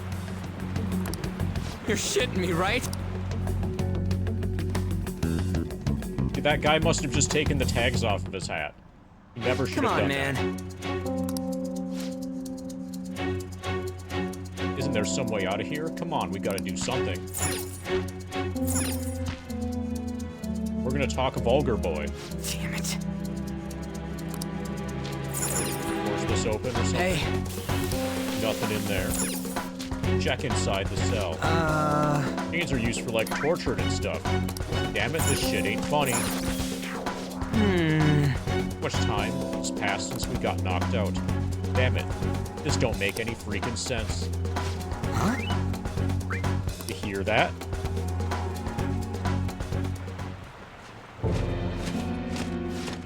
You're shitting me, right? That guy must have just taken the tags off of his hat. He never should have done that. Come on, man. Isn't there some way out of here? Come on, we gotta do something. We're gonna talk vulgar boy. Damn it. Force this open or something? Hey. Nothing in there. Check inside the cell. Chains are used for, like, torture and stuff. Damn it, this shit ain't funny. Much time has passed since we got knocked out. Damn it. This don't make any freaking sense. Huh? You hear that?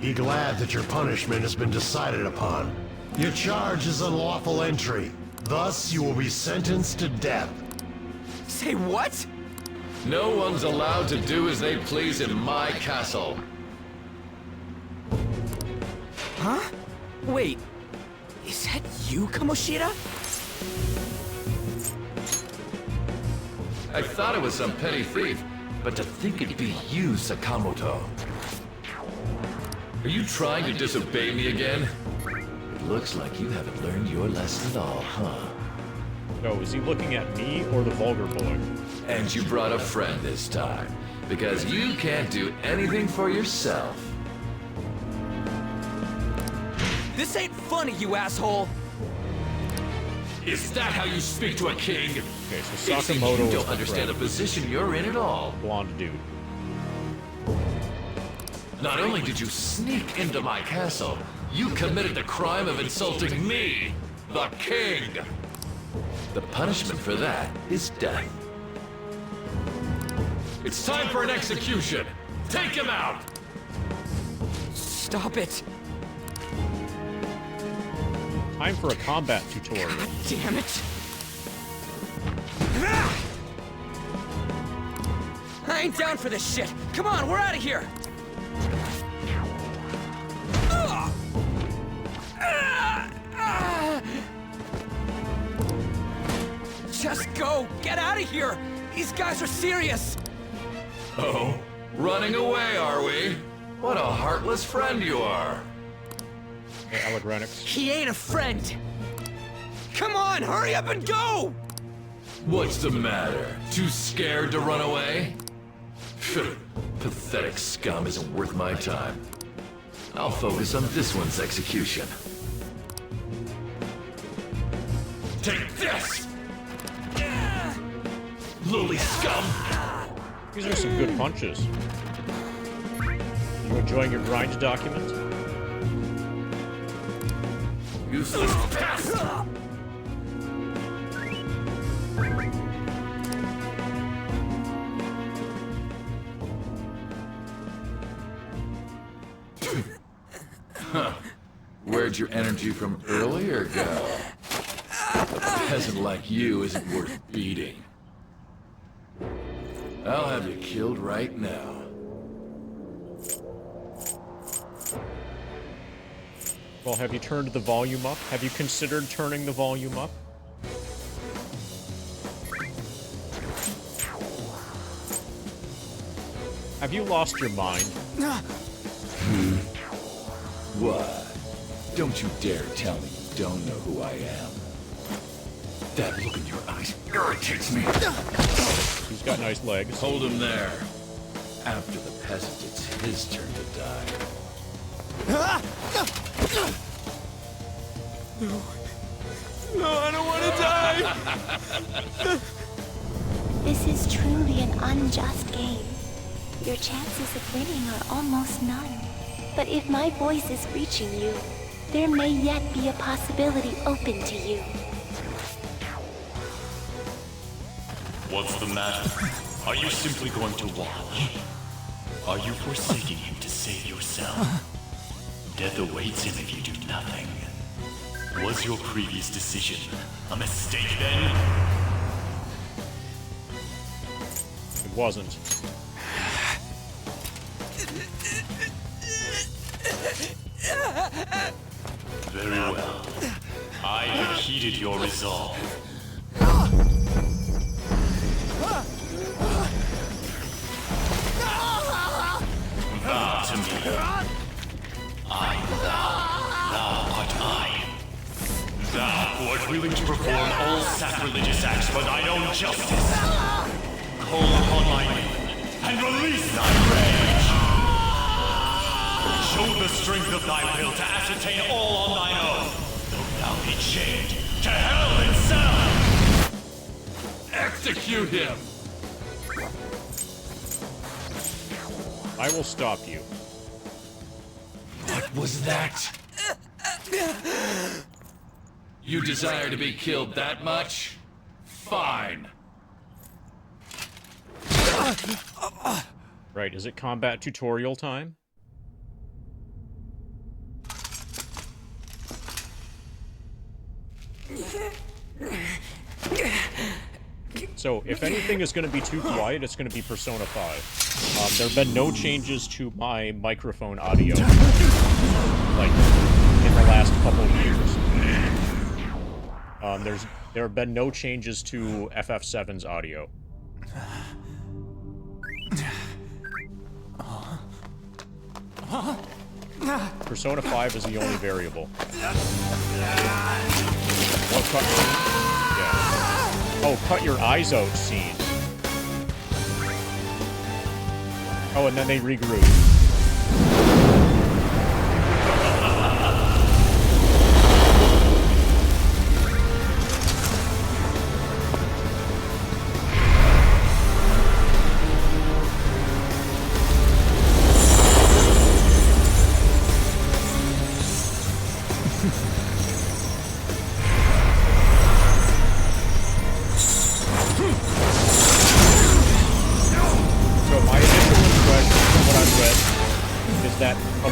Be glad that your punishment has been decided upon. Your charge is unlawful entry. Thus, you will be sentenced to death. Say what? No one's allowed to do as they please in my castle. Huh? Wait. Is that you, Kamoshida? I thought it was some petty thief, but to think it'd be you, Sakamoto. Are you trying to disobey me again? It looks like you haven't learned your lesson at all, huh? No, is he looking at me or the vulgar boy? And you brought a friend this time, because you can't do anything for yourself. This ain't funny, you asshole! Is that how you speak to a king? Okay, so It seems Sakamoto you is don't the understand the friend. position you're in at all. Blonde dude. Not only did you sneak into my castle, you committed the crime of insulting me, the king. The punishment for that is death. It's time for an execution. Take him out! Stop it! Time for a combat tutorial. God damn it! I ain't down for this shit! Come on, we're out of here! Just go! Get out of here! These guys are serious! Oh, running away, are we? What a heartless friend you are. Hey, L99. He ain't a friend! Come on, hurry up and go! What's the matter? Too scared to run away? Pathetic scum isn't worth my time. I'll focus on this one's execution. Take this! Lowly scum! These are some good punches. You enjoying your grind document? Useless pest! Huh. Where'd your energy from earlier go? A peasant like you isn't worth beating. I'll have you killed right now. Well, have you turned the volume up? Have you considered turning the volume up? Have you lost your mind? What? Don't you dare tell me you don't know who I am. That look in your eyes irritates me. He's got nice legs. Hold him there. After the peasant, it's his turn to die. No, I don't want to die! This is truly an unjust game. Your chances of winning are almost none. But if my voice is reaching you, there may yet be a possibility open to you. What's the matter? Are you simply going to watch? Are you forsaking him to save yourself? Death awaits him if you do nothing. Was your previous decision a mistake then? It wasn't. Very well. I have heeded your resolve. Bow to me. I am thou. Thou art I. Thou who art willing to perform all sacrilegious acts for thine own justice. Call upon my name, and release thy rage! Show the strength of thy will to ascertain all on thine own, though thou be chained to hell itself! Execute him! I will stop you. What was that? You desire to be killed that much? Fine. Right, is it combat tutorial time? So, if anything is going to be too quiet, it's going to be Persona 5. There have been no changes to my microphone audio, like, in the last couple of years. There have been no changes to FF7's audio. Persona 5 is the only variable. What cut? Yeah. Oh, cut your eyes out scene. Oh, and then they regroup.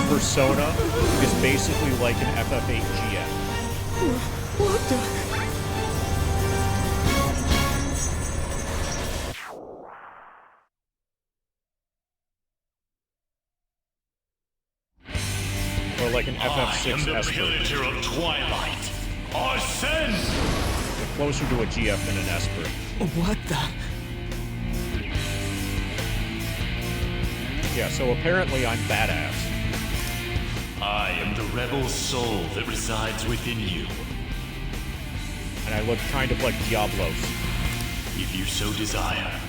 Persona is basically like an FF8 GF. What the? Or like an FF6 Esper. Pillager of Twilight. Ascend! They're closer to a GF than an Esper. What the? Yeah, so apparently I'm badass. I am the rebel soul that resides within you. And I look kind of like Diablos. If you so desire,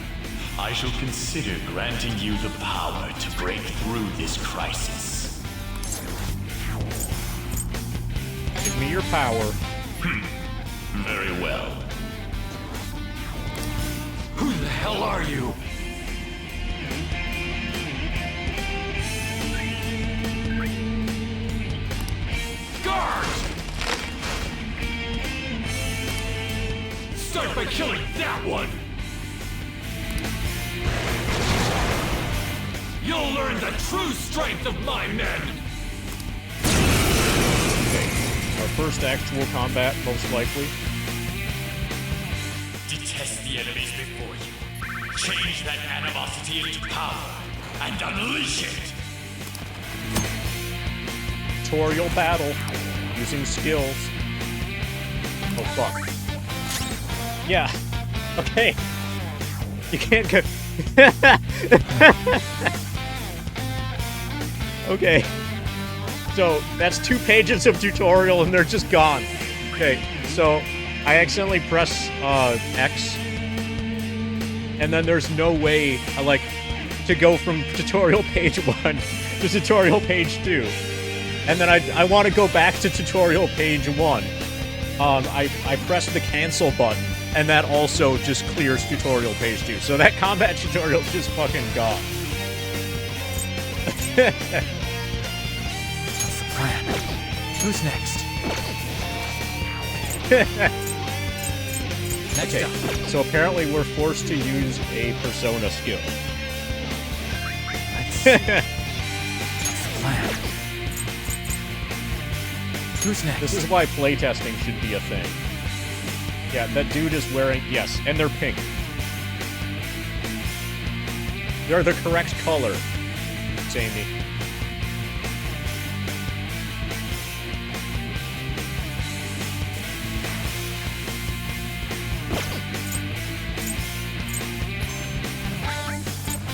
I shall consider granting you the power to break through this crisis. Give me your power. Very well. Who the hell are you? Start by killing that one! You'll learn the true strength of my men! Okay, our first actual combat, most likely. Detest the enemies before you. Change that animosity into power, and unleash it! Tutorial battle, using skills. Oh fuck. Yeah. Okay. You can't go. Okay. So, that's 2 pages of tutorial and they're just gone. Okay, so I accidentally press X. And then there's no way to go from tutorial page 1 to tutorial page 2. And then I want to go back to tutorial page 1. I press the cancel button, and that also just clears tutorial page 2. So that combat tutorial is just fucking gone. What's the plan? Who's next? Okay, so apparently we're forced to use a Persona skill. Let's see. What's the plan? Who's next? This is why playtesting should be a thing. Yeah, that dude is wearing... Yes, and they're pink. They're the correct color, Sammy.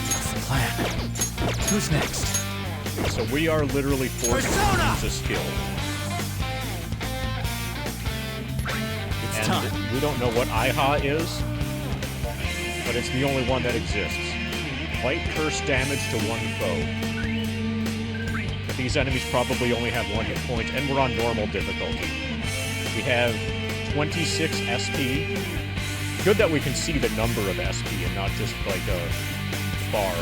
What's the plan? Who's next? So we are literally forced to use a skill. and we don't know what IHA is, but it's the only one that exists. Light curse damage to one foe. But these enemies probably only have 1 hit point, and we're on normal difficulty. We have 26 SP. Good that we can see the number of SP and not just like a bar.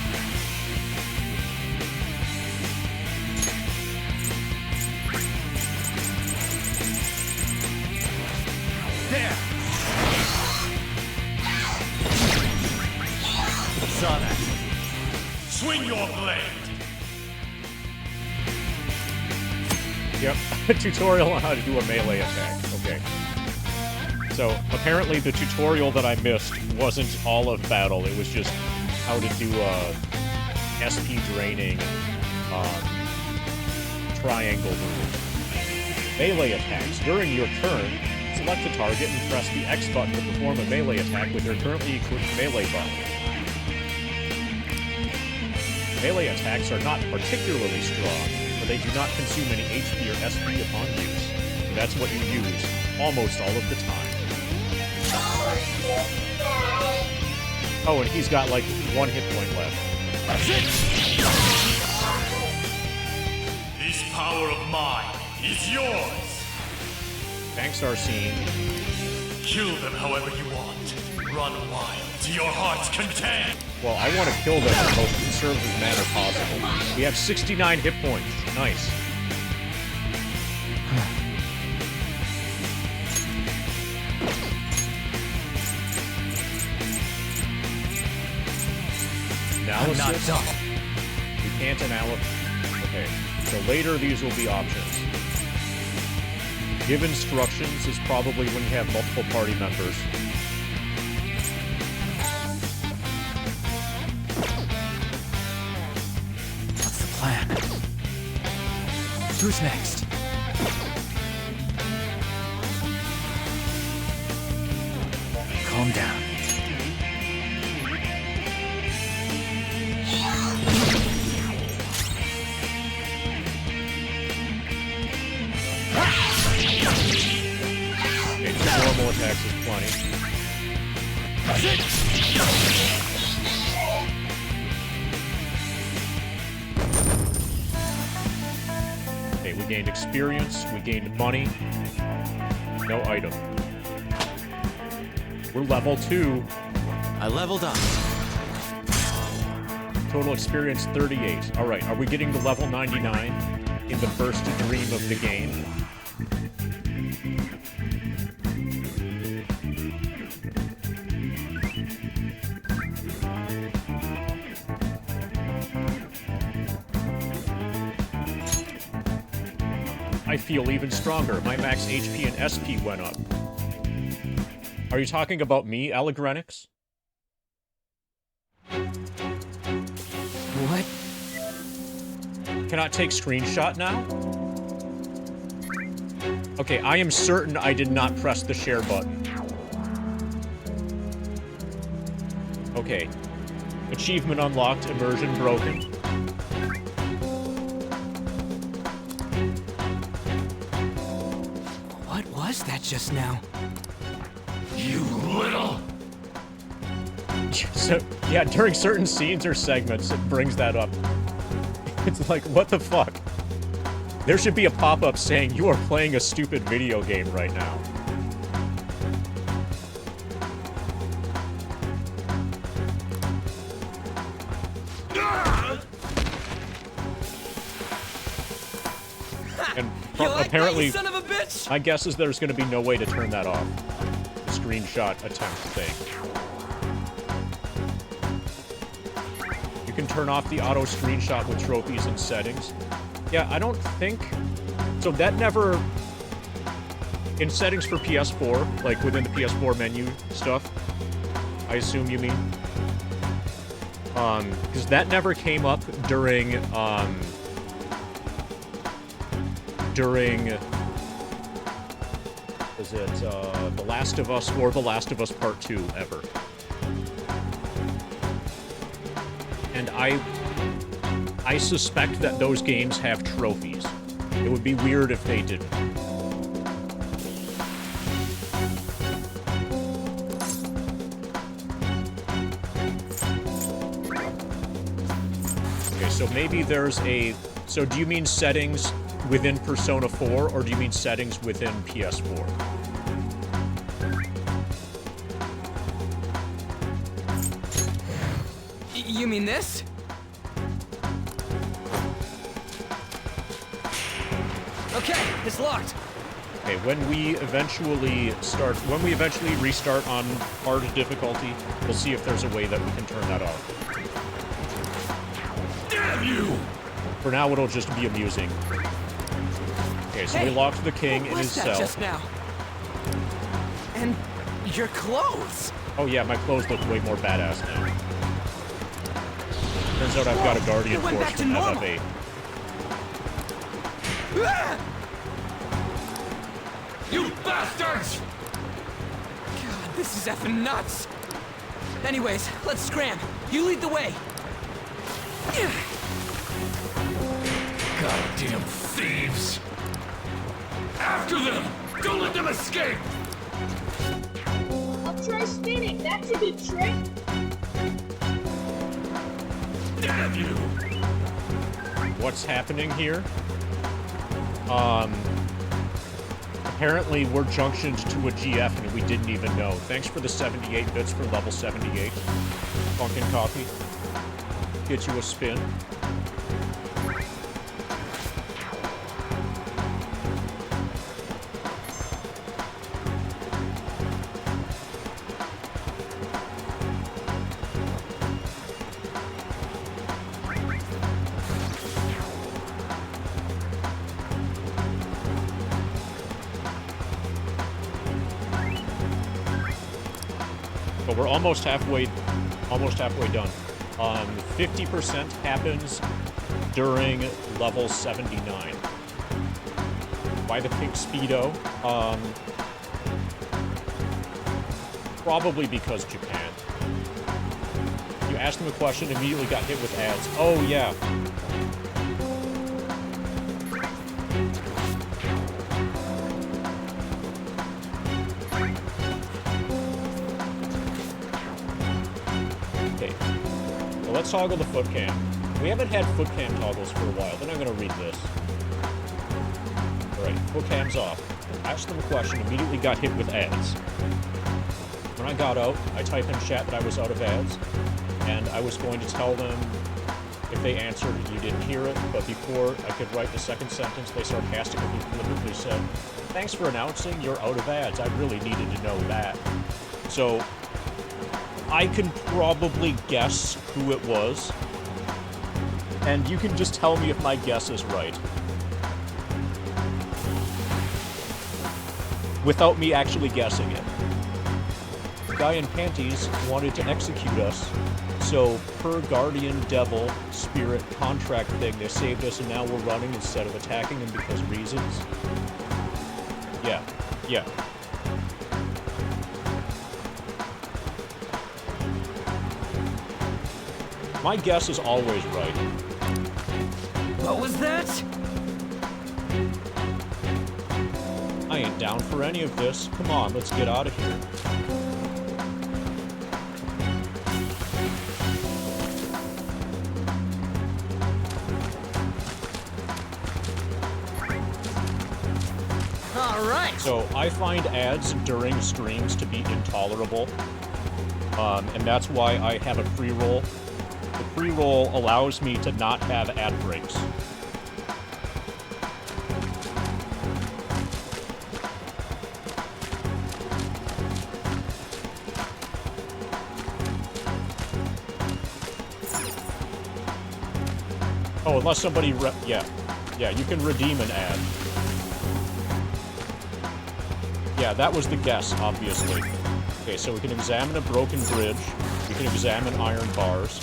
There! Saw that. Swing your blade! Yep, a tutorial on how to do a melee attack. Okay. So, apparently the tutorial that I missed wasn't all of battle, it was just how to do SP draining triangle move. Melee attacks. During your turn, select a target and press the X button to perform a melee attack with your currently equipped melee button. Melee attacks are not particularly strong, but they do not consume any HP or SP upon use. So that's what you use almost all of the time. Oh, and he's got like 1 hit point left. This power of mine is yours! Thanks, Arsene. Kill them however you want. Run wild to your heart's content! Well, I want to kill them in the most conservative manner possible. We have 69 hit points. Nice. Analysis? I'm not done. We can't analyze. Okay, so later these will be options. Give instructions is probably when you have multiple party members. What's the plan? Who's next? Calm down. Okay, 2 normal attacks is plenty. Okay, we gained experience, we gained money. No item. We're level 2. I leveled up. Total experience 38. Alright, are we getting to level 99 in the first dream of the game? I feel even stronger. My max HP and SP went up. Are you talking about me, Allegrenix? What? Cannot take screenshot now? Okay, I am certain I did not press the share button. Okay. Achievement unlocked, immersion broken. What was that just now? You little... So, yeah, during certain scenes or segments, it brings that up. It's like, what the fuck? There should be a pop-up saying, you are playing a stupid video game right now. And apparently, son of a bitch? my guess is there's going to be no way to turn that off. The screenshot attempt thing. You can turn off the auto screenshot with trophies and settings. Yeah, I don't think... So that never... In settings for PS4, like within the PS4 menu stuff, I assume you mean? Because that never came up during, is it, The Last of Us or The Last of Us Part 2 ever. And I suspect that those games have trophies. It would be weird if they didn't. Okay, so maybe there's a... So do you mean settings within Persona 4, or do you mean settings within PS4? You mean this? Okay, it's locked. Okay, when we eventually restart on hard difficulty, we'll see if there's a way that we can turn that off. Damn you! For now, it'll just be amusing. Okay, so we locked the king in his cell. Just now? And your clothes. Oh yeah, my clothes look way more badass now. Turns out I've got a guardian force from FF8. You bastards! God, this is effing nuts. Anyways, let's scram. You lead the way. Goddamn thieves! After them! Don't let them escape! I'll try spinning. That's a good trick. Damn you! What's happening here? Apparently we're junctioned to a GF and we didn't even know. Thanks for the 78 bits for level 78. Pumpkin coffee. Get you a spin. But we're almost halfway done. 50% happens during level 79. Why the pink speedo? Probably because Japan. You asked him a question, immediately got hit with ads. Oh yeah. Let's toggle the foot cam. We haven't had foot cam toggles for a while. Then I'm going to read this. Alright, foot cam's off. Asked them a question, immediately got hit with ads. When I got out, I typed in chat that I was out of ads, and I was going to tell them if they answered, you didn't hear it, but before I could write the second sentence, they sarcastically flippantly said, thanks for announcing you're out of ads. I really needed to know that. So, I can probably guess who it was, and you can just tell me if my guess is right. Without me actually guessing it. The guy in panties wanted to execute us, so per guardian devil spirit contract thing, they saved us and now we're running instead of attacking them because reasons. Yeah. My guess is always right. What was that? I ain't down for any of this. Come on, let's get out of here. Alright! So, I find ads during streams to be intolerable. And that's why I have a pre-roll. The pre-roll allows me to not have ad breaks. Oh, unless somebody yeah, you can redeem an ad. Yeah, that was the guess, obviously. Okay, so we can examine a broken bridge. We can examine iron bars.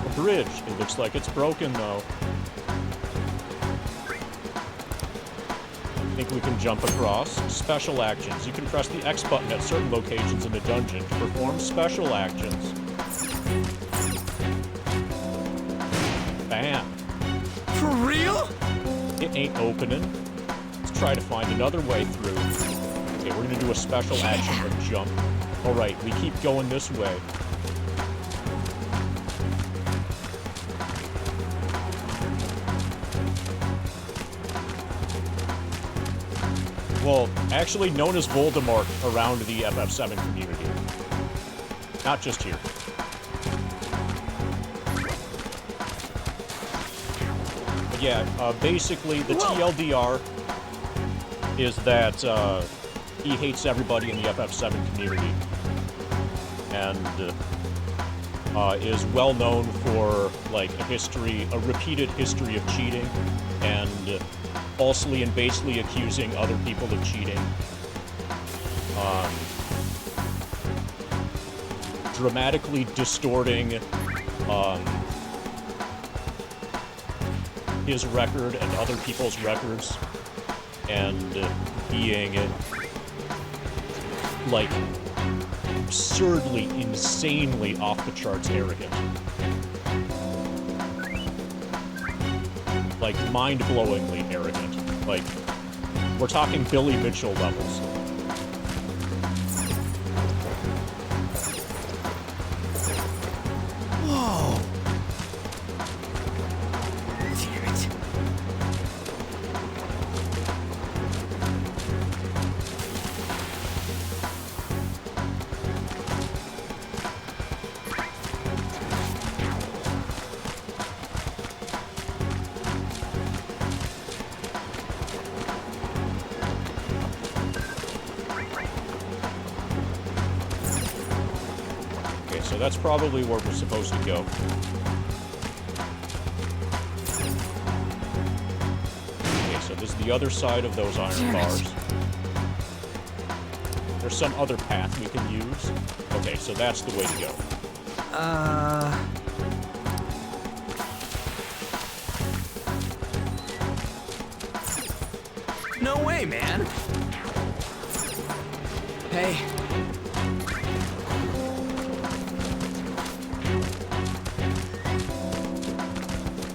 A bridge. It looks like it's broken, though. I think we can jump across. Special actions. You can press the X button at certain locations in the dungeon to perform special actions. Bam. For real? It ain't opening. Let's try to find another way through. Okay, we're gonna do a special action of jump. Alright, we keep going this way. Well, actually known as Voldemort around the FF7 community. Not just here. But yeah, basically the TLDR is that he hates everybody in the FF7 community. And is well known for, like, a repeated history of cheating, and falsely and basely accusing other people of cheating. Dramatically distorting his record and other people's records, and being, like, absurdly, insanely off-the-charts arrogant. Like, mind-blowingly arrogant. Like, we're talking Billy Mitchell levels. Whoa! Damn it. So that's probably where we're supposed to go. Okay, so this is the other side of those iron bars. There's some other path we can use. Okay, so that's the way to go. No way, man! Hey.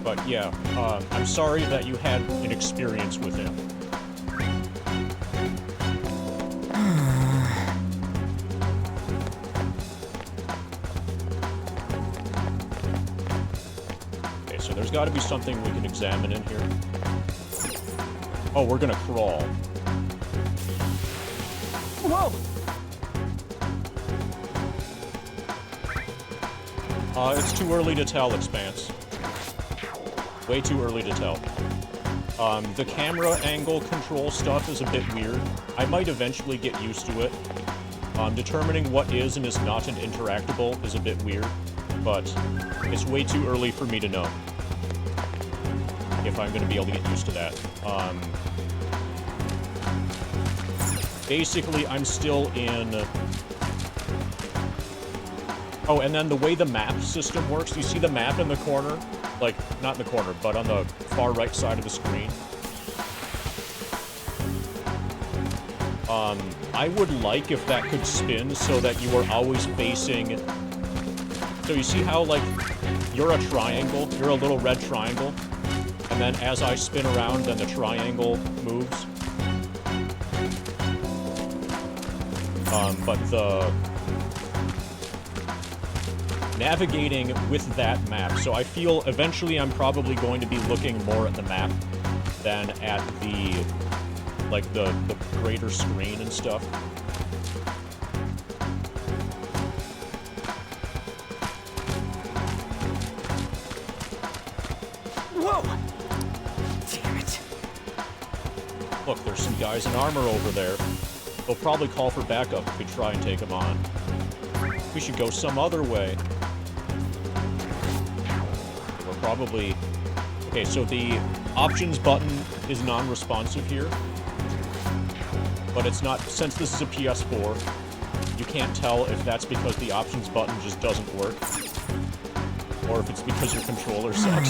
But yeah, I'm sorry that you had an experience with him. Okay, so there's got to be something we can examine in here. Oh, we're gonna crawl. Whoa! It's too early to tell, Expanse. Way too early to tell. The camera angle control stuff is a bit weird. I might eventually get used to it. Determining what is and is not an interactable is a bit weird, but it's way too early for me to know if I'm going to be able to get used to that. Basically, I'm still in... Oh, and then the way the map system works, you see the map in the corner? Like, not in the corner, but on the far right side of the screen. I would like if that could spin so that you are always facing... So you see how, like, you're a triangle, you're a little red triangle, and then as I spin around, then the triangle moves. But the... navigating with that map. So I feel eventually I'm probably going to be looking more at the map than at the, like, the greater screen and stuff. Whoa! Damn it. Look, there's some guys in armor over there. They'll probably call for backup if we try and take them on. We should go some other way. Probably... Okay, so the options button is non-responsive here. But it's not... Since this is a PS4, you can't tell if that's because the options button just doesn't work. Or if it's because your controller sucks.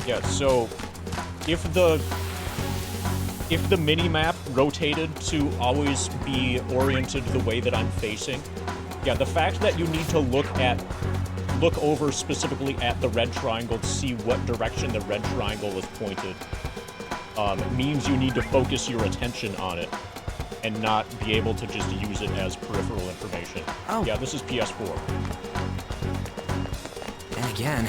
Yeah, so if the mini-map rotated to always be oriented the way that I'm facing, yeah, the fact that you need to look over specifically at the red triangle to see what direction the red triangle is pointed, means you need to focus your attention on it and not be able to just use it as peripheral information. Oh. Yeah, this is PS4. And again.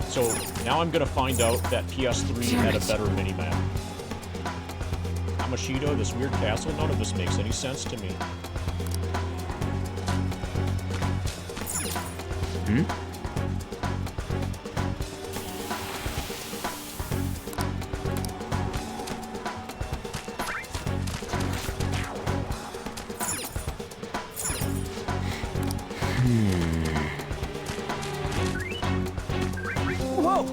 So now I'm gonna find out that PS3 had a better minimap. Kamashido, this weird castle, none of this makes any sense to me. Hmm? Whoa!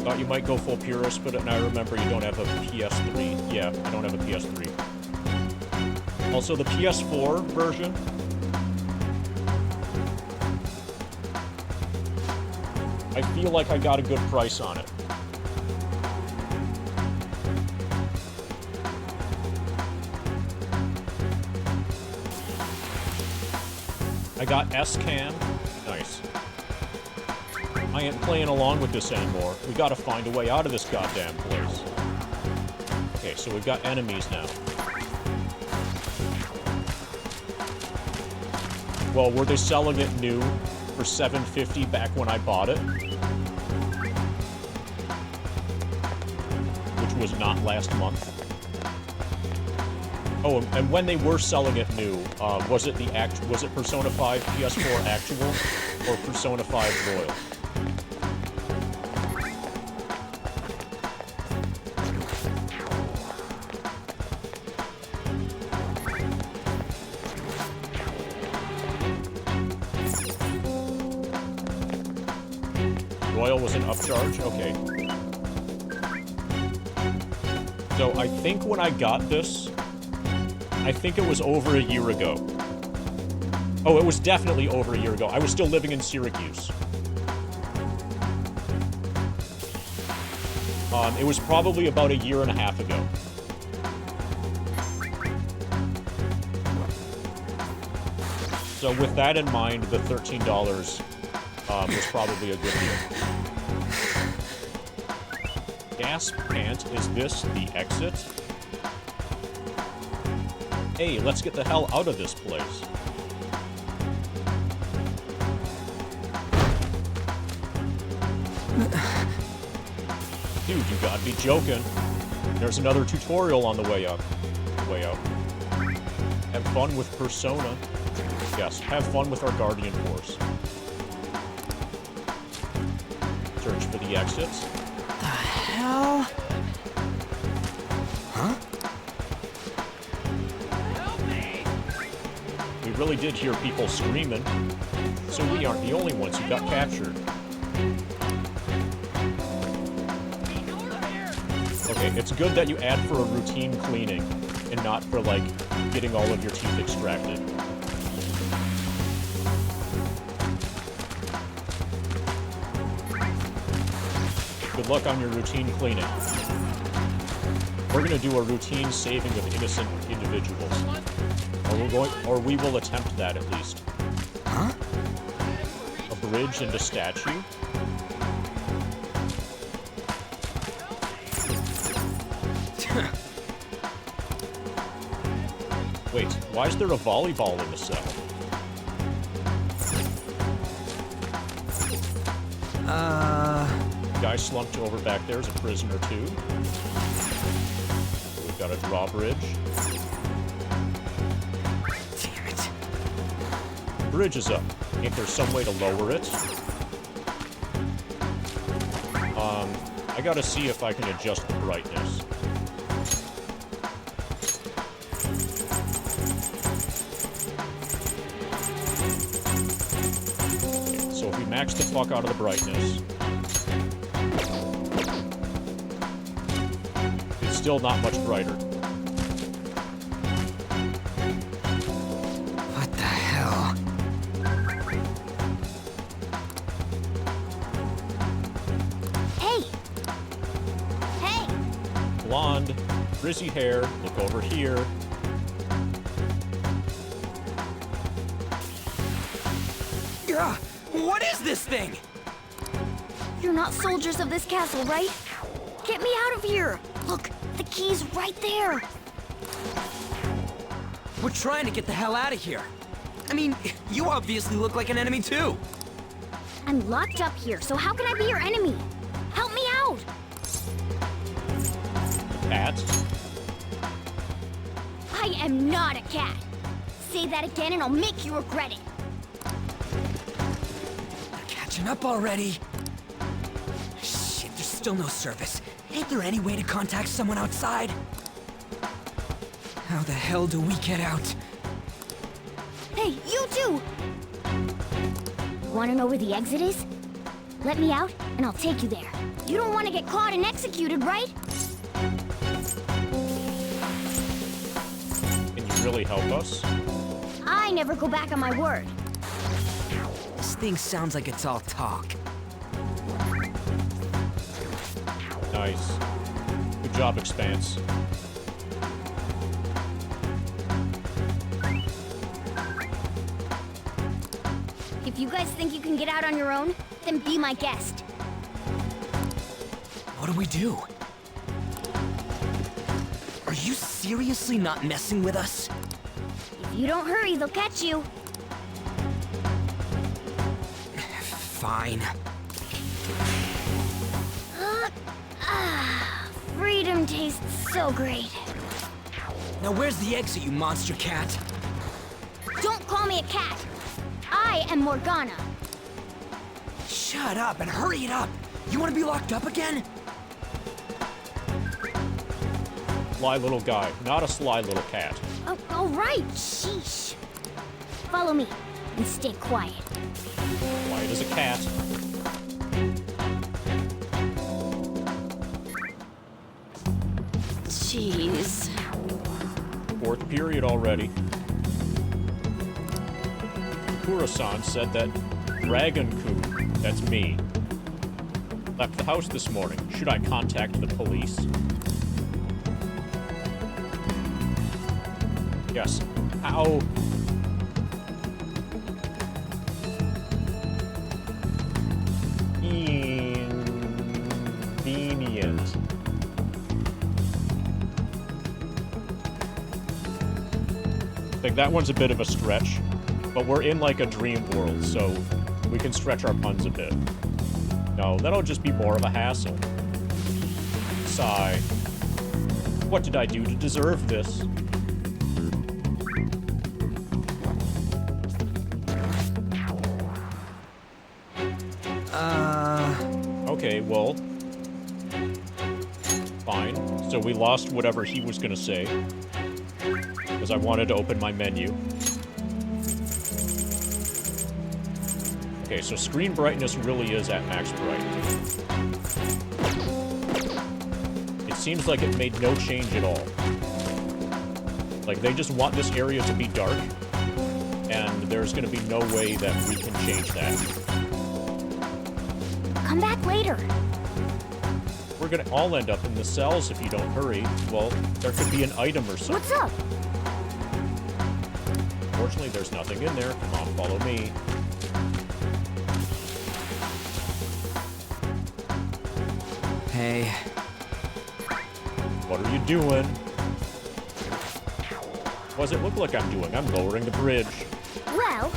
Thought you might go full purist, but now I remember you don't have a PS3. Yeah, I don't have a PS3. Also, the PS4 version. I feel like I got a good price on it. I got S-Cam. Nice. I ain't playing along with this anymore. We gotta find a way out of this goddamn place. Okay, so we've got enemies now. Well, were they selling it new for $7.50 back when I bought it? Which was not last month. Oh, and when they were selling it new, was it Persona 5 PS4 Actual or Persona 5 Royal? Royal was an upcharge? Okay. So I think when I got this, I think it was over a year ago. Oh, it was definitely over a year ago. I was still living in Syracuse. It was probably about a year and a half ago. So with that in mind, the $13 was probably a good deal. Gas pant, is this the exit? Hey, let's get the hell out of this place. Dude, you gotta be joking. There's another tutorial on the way up. Way out. Have fun with Persona. Yes, have fun with our Guardian Force. Search for the exits. The hell? Huh? We really did hear people screaming, so we aren't the only ones who got captured. Okay, it's good that you add for a routine cleaning, and not for, like, getting all of your teeth extracted. Good luck on your routine cleaning. We're gonna do a routine saving of innocent individuals. Or we will attempt that at least. Huh? A bridge and a statue? Wait, why is there a volleyball in the cell? Guy slumped over back there is a prisoner too. We've got a drawbridge. Damn it. Bridge is up. Ain't there some way to lower it? I gotta see if I can adjust the brightness. Okay, so if we max the fuck out of the brightness, it's still not much brighter. What the hell? blonde, frizzy hair. Look over here. What is this thing? You're not soldiers of this castle, right? Get me out of here! Look, the key's right there! We're trying to get the hell out of here. I mean, you obviously look like an enemy too. I'm locked up here, so how can I be your enemy? Help me out! Cat? I am not a cat! Say that again and I'll make you regret it! Catching up already. Shit, there's still no service. Ain't there any way to contact someone outside? How the hell do we get out? Hey, you too! Wanna know where the exit is? Let me out, and I'll take you there. You don't want to get caught and executed, right? Can you really help us? I never go back on my word. This thing sounds like it's all talk. Nice. Good job, Expanse. If you guys think you can get out on your own, then be my guest. What do we do? Are you seriously not messing with us? If you don't hurry, they'll catch you. Fine. Freedom tastes so great. Now where's the exit, you monster cat? Don't call me a cat. I am Morgana. Shut up and hurry it up. You want to be locked up again? Sly little guy, not a sly little cat. Oh, all right. Sheesh. Follow me and stay quiet. Quiet as a cat. Jeez. Fourth period already. Kura-san said that Dragon-kun, that's me, left the house this morning. Should I contact the police? Yes. How? Convenient. I think that one's a bit of a stretch, but we're in like a dream world, so we can stretch our puns a bit. No, that'll just be more of a hassle. Sigh. What did I do to deserve this? Okay, well... fine. So we lost whatever he was gonna say. Because I wanted to open my menu. Okay, so screen brightness really is at max bright. It seems like it made no change at all. Like, they just want this area to be dark, and there's gonna be no way that we can change that. Come back later. We're gonna all end up in the cells if you don't hurry. Well, there could be an item or something. What's up? Fortunately, there's nothing in there. Come on, follow me. Hey. What are you doing? What does it look like I'm doing? I'm lowering the bridge. Well...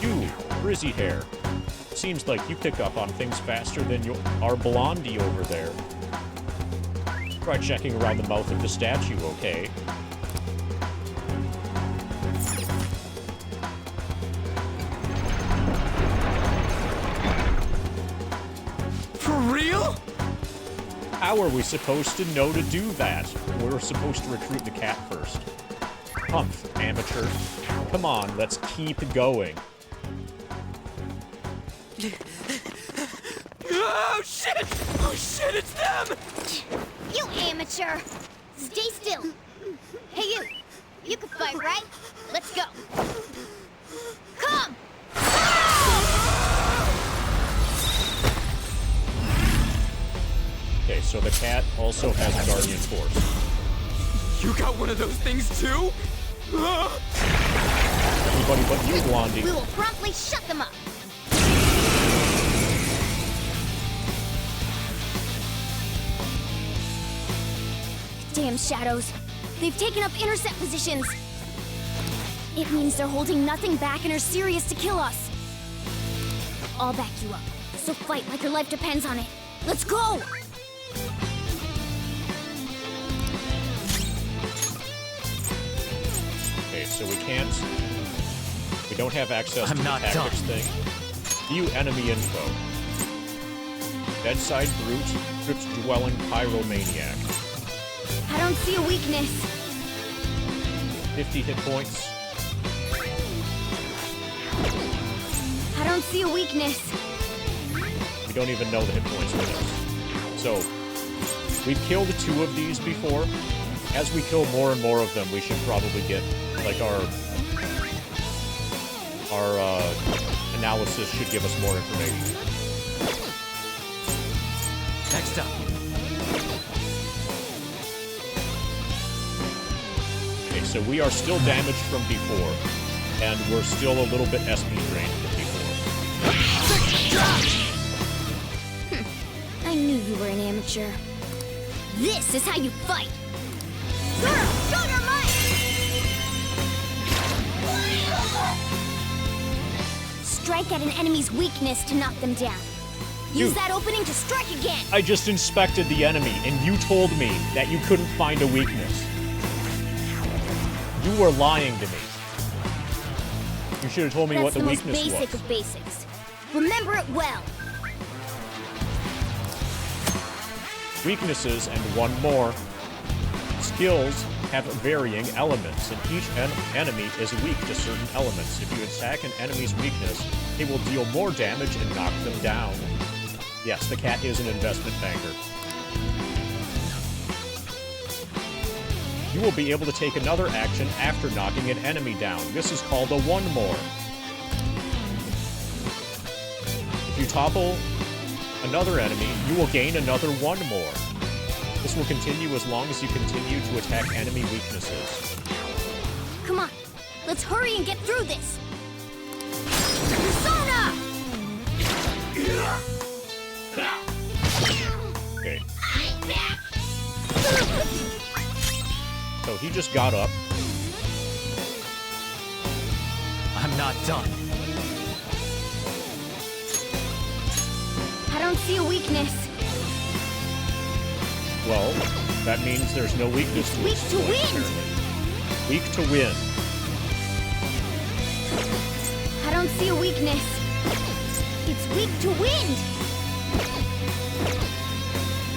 You, frizzy hair. Seems like you pick up on things faster than our blondie over there. Try checking around the mouth of the statue, okay? For real? How are we supposed to know to do that? We're supposed to recruit the cat first. Humph, amateur. Come on, let's keep going. Oh shit! Oh shit, it's them! You amateur! Stay still! Hey you! You can fight, right? Let's go! Come! Okay, so so the cat also has Guardian Force. You got one of those things too? Everybody but you, Blondie. We will promptly shut them up. Damn shadows. They've taken up intercept positions. It means they're holding nothing back and are serious to kill us. I'll back you up. So fight like your life depends on it. Let's go! Okay, so we don't have access to the not tactics done. thing. View enemy info. Bedside brute, crypt dwelling pyromaniac. I don't see a weakness. 50 hit points. I don't see a weakness. We don't even know the hit points for this. So, we've killed 2 of these before. As we kill more and more of them, we should probably get, like, our analysis should give us more information. Next up. Okay, so we are still damaged from before, and we're still a little bit SP drained from before. I knew you were an amateur. This is how you fight! Shoulder mine! Strike at an enemy's weakness to knock them down. Use Dude. that opening to strike again! I just inspected the enemy, and you told me that you couldn't find a weakness. You were lying to me. You should have told me what the weakness That's the most basic was. of basics. Remember it well. Weaknesses, and one more. Skills have varying elements, and each enemy is weak to certain elements. If you attack an enemy's weakness, it will deal more damage and knock them down. Yes, the cat is an investment banker. You will be able to take another action after knocking an enemy down. This is called a one more. If you topple another enemy, you will gain another one more. This will continue as long as you continue to attack enemy weaknesses. Come on, let's hurry and get through this. Persona! Okay. So he just got up. I'm not done. I don't see a weakness. Well, that means there's no weakness to Weak it. to wind! Weak to win. I don't see a weakness. It's weak to wind!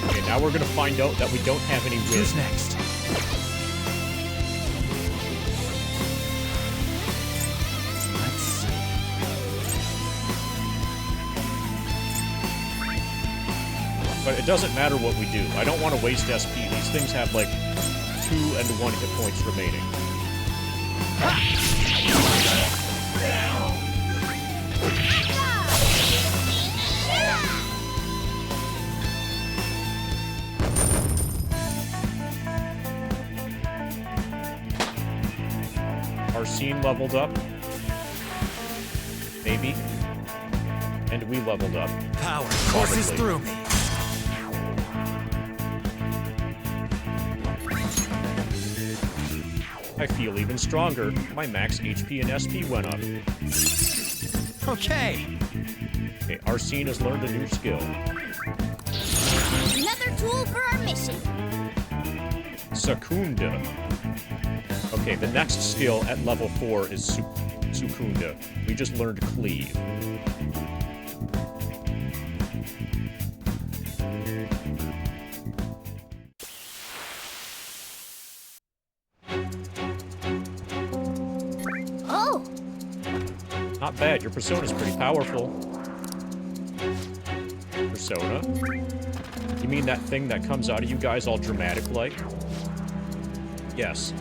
Okay, now we're gonna find out that we don't have any wind. Who's next? Let's see. But it doesn't matter what we do. I don't want to waste SP. These things have like 2 and 1 hit points remaining. Our scene leveled up. Maybe. And we leveled up. Power courses Probably. through me. I feel even stronger. My max HP and SP went up. Okay. Okay, Arsene has learned a new skill. Another tool for our mission. Secunda. Okay, the next skill at level 4 is Secunda. We just learned Cleave. Oh! Not bad, your Persona's pretty powerful. Persona? You mean that thing that comes out of you guys all dramatic-like? Yes.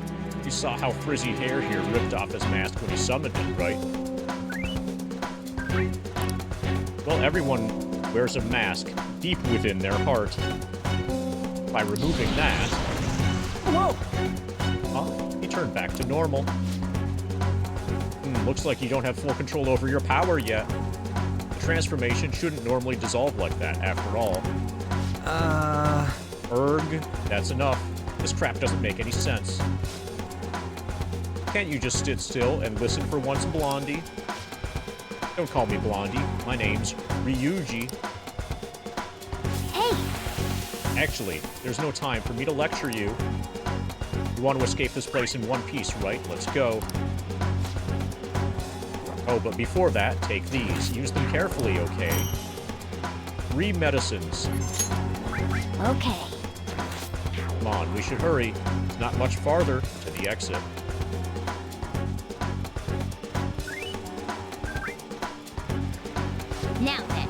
You saw how Frizzy Hair here ripped off his mask when he summoned it, right? Well, everyone wears a mask deep within their heart. by removing that. Whoa! Well, he turned back to normal. Looks like you don't have full control over your power yet. The transformation shouldn't normally dissolve like that, after all. Erg, that's enough. This crap doesn't make any sense. Can't you just sit still and listen for once, Blondie? Don't call me Blondie. My name's Ryuji. Hey! Actually, there's no time for me to lecture you. You want to escape this place in one piece, right? Let's go. Oh, but before that, take these. Use them carefully, okay? 3 medicines. Okay. Come on, we should hurry. It's not much farther to the exit. Now then.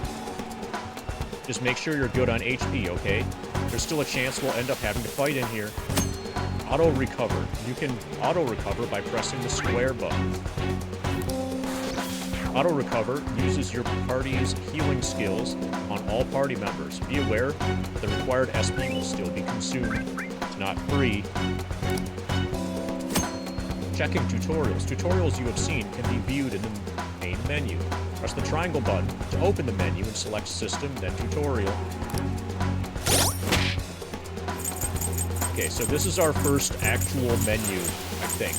Just make sure you're good on HP, okay? There's still a chance we'll end up having to fight in here. Auto-recover. You can auto-recover by pressing the square button. Auto-recover uses your party's healing skills on all party members. Be aware that the required SP will still be consumed. It's not free. Checking tutorials. Tutorials you have seen can be viewed in the main menu. Press the triangle button to open the menu and select System, then Tutorial. Okay, so this is our first actual menu, I think.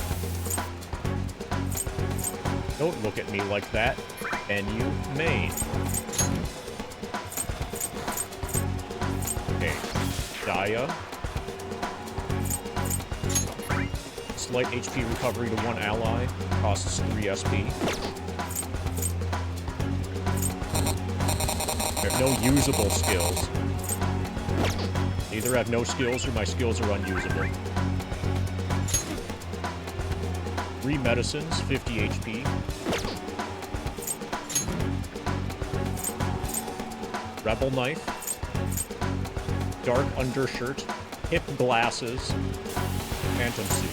Don't look at me like that. Menu, main. Okay, Dia. Slight HP recovery to 1 ally. Costs 3 SP. I have no usable skills. Either I have no skills or my skills are unusable. 3 medicines, 50 HP. Rebel knife. Dark undershirt. Hip glasses. Phantom suit.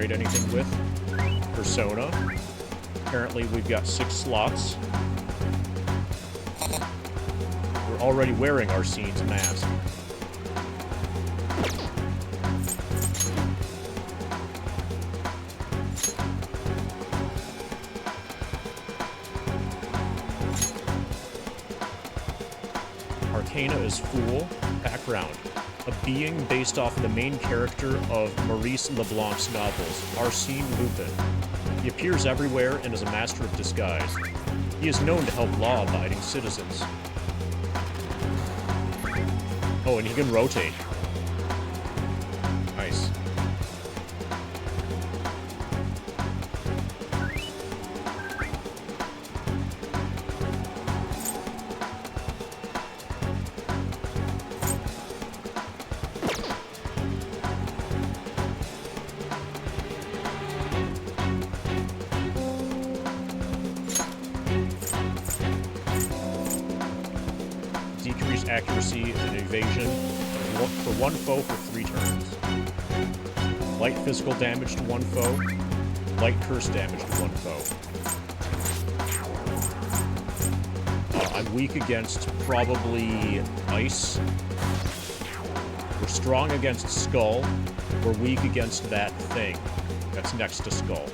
Anything with Persona. Apparently we've got 6 slots. We're already wearing our scene's mask. Arcana is Fool. Background. A being based off the main character of Maurice LeBlanc's novels, Arsène Lupin. He appears everywhere and is a master of disguise. He is known to help law-abiding citizens. Oh, and he can rotate. Nice. Accuracy and evasion for 1 foe for 3 turns. Light physical damage to 1 foe. Light curse damage to 1 foe. I'm weak against probably ice. We're strong against skull. We're weak against that thing that's next to skull.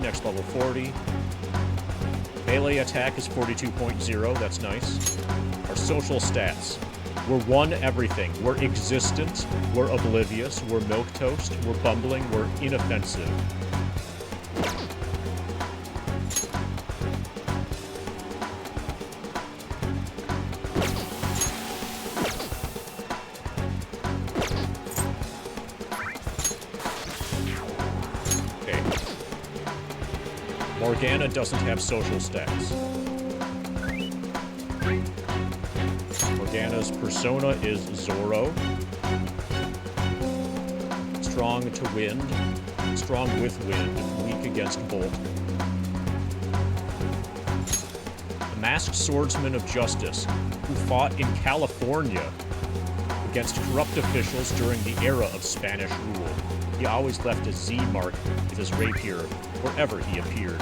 Next level 40. Melee attack is 42.0, that's nice. Our social stats. We're 1 everything. We're existent, we're oblivious, we're milquetoast, we're bumbling, we're inoffensive. Morgana doesn't have social stats. Morgana's persona is Zorro. strong to wind, strong with wind, weak against bolt. The masked swordsman of justice who fought in California against corrupt officials during the era of Spanish rule. He always left a Z mark with his rapier wherever he appeared.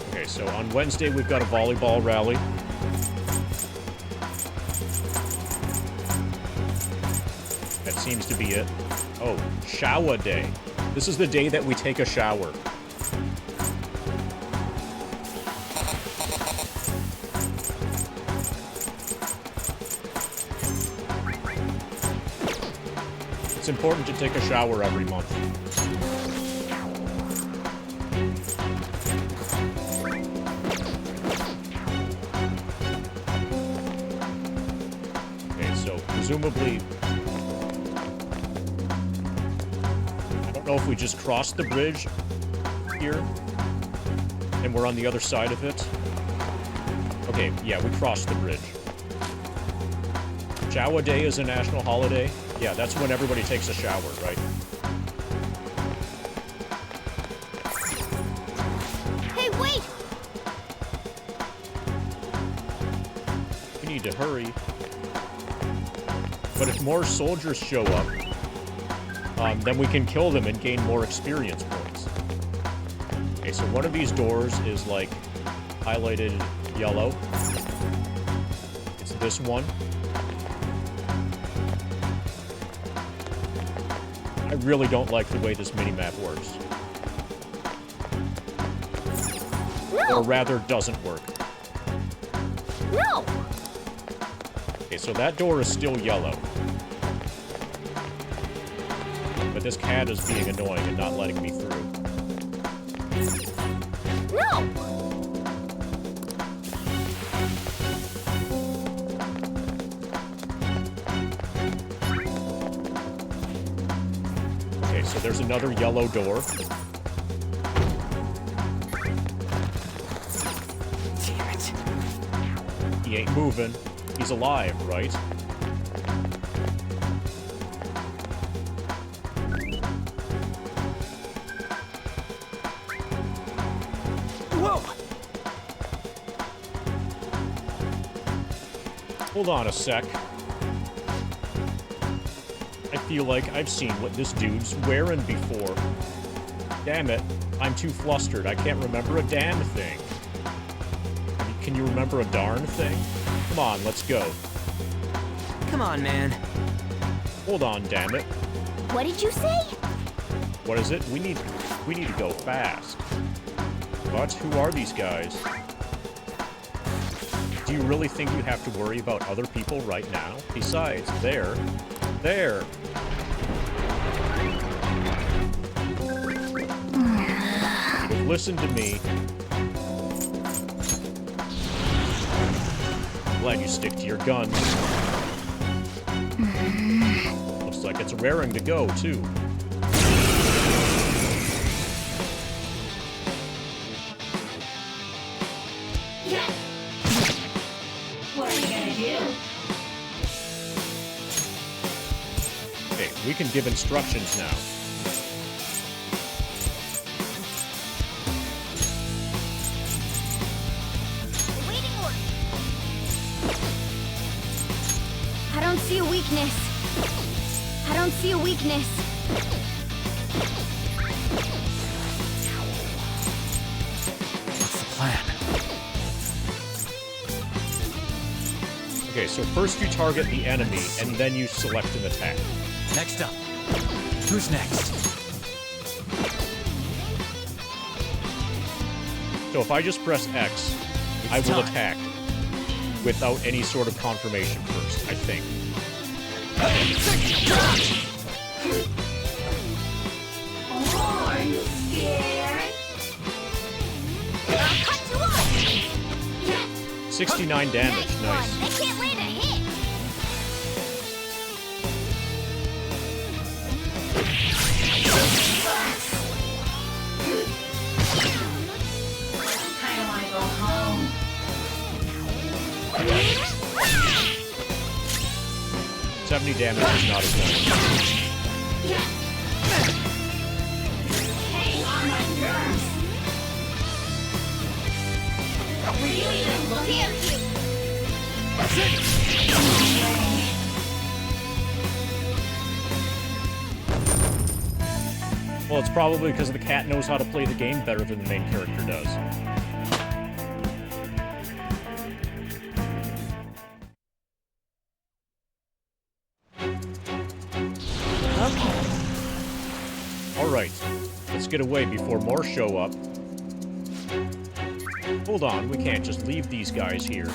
Okay, so on Wednesday we've got a volleyball rally. That seems to be it. Oh, shower day. This is the day that we take a shower. It's important to take a shower every month. Okay, so presumably, I don't know if we just crossed the bridge here and we're on the other side of it. Okay, yeah, we crossed the bridge. Shower day is a national holiday. Yeah, that's when everybody takes a shower, right? Hey, wait! We need to hurry. But if more soldiers show up, then we can kill them and gain more experience points. Okay, so one of these doors is like highlighted yellow. It's this one. I really don't like the way this minimap works. No! Or rather, doesn't work. No! Okay, so that door is still yellow. But this cat is being annoying and not letting me through. No! Okay, so there's another yellow door. Damn it. He ain't moving. He's alive, right? Whoa! Hold on a sec. I feel like I've seen what this dude's wearing before. Damn it. I'm too flustered. I can't remember a damn thing. Can you remember a darn thing? Come on, let's go. Come on, man. Hold on, damn it. What did you say? What is it? We need to go fast. But who are these guys? Do you really think you have to worry about other people right now? Besides, there. Listen to me. I'm glad you stick to your guns. Looks like it's raring to go, too. What are we gonna do? Okay, we can give instructions now. Waiting order. I don't see a weakness. I don't see a weakness. What's the plan? Okay, so first you target the enemy, and then you select an attack. Next up. Who's next? So if I just press X, I will attack without any sort of confirmation first, I think. Are you scared? I'll cut you off! 69 damage, nice. They can't land a hit! 70 damage is not a thing. Hang on my nerves. Really damn you. Well, it's probably because the cat knows how to play the game better than the main character does. Alright, let's get away before more show up. Hold on, we can't just leave these guys here.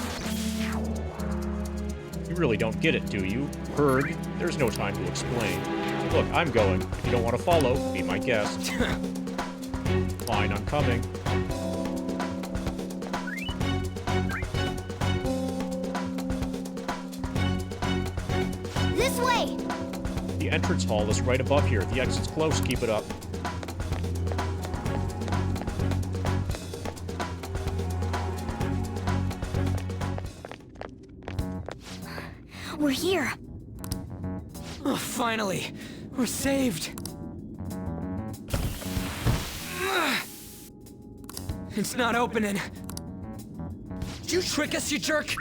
You really don't get it, do you? Herg, there's no time to explain. Look, I'm going. If you don't want to follow, be my guest. Fine, I'm coming. This way! The entrance hall is right above here. The exit's close. Keep it up. We're here. Oh, finally! We're saved! It's not opening. Did you trick us, you jerk?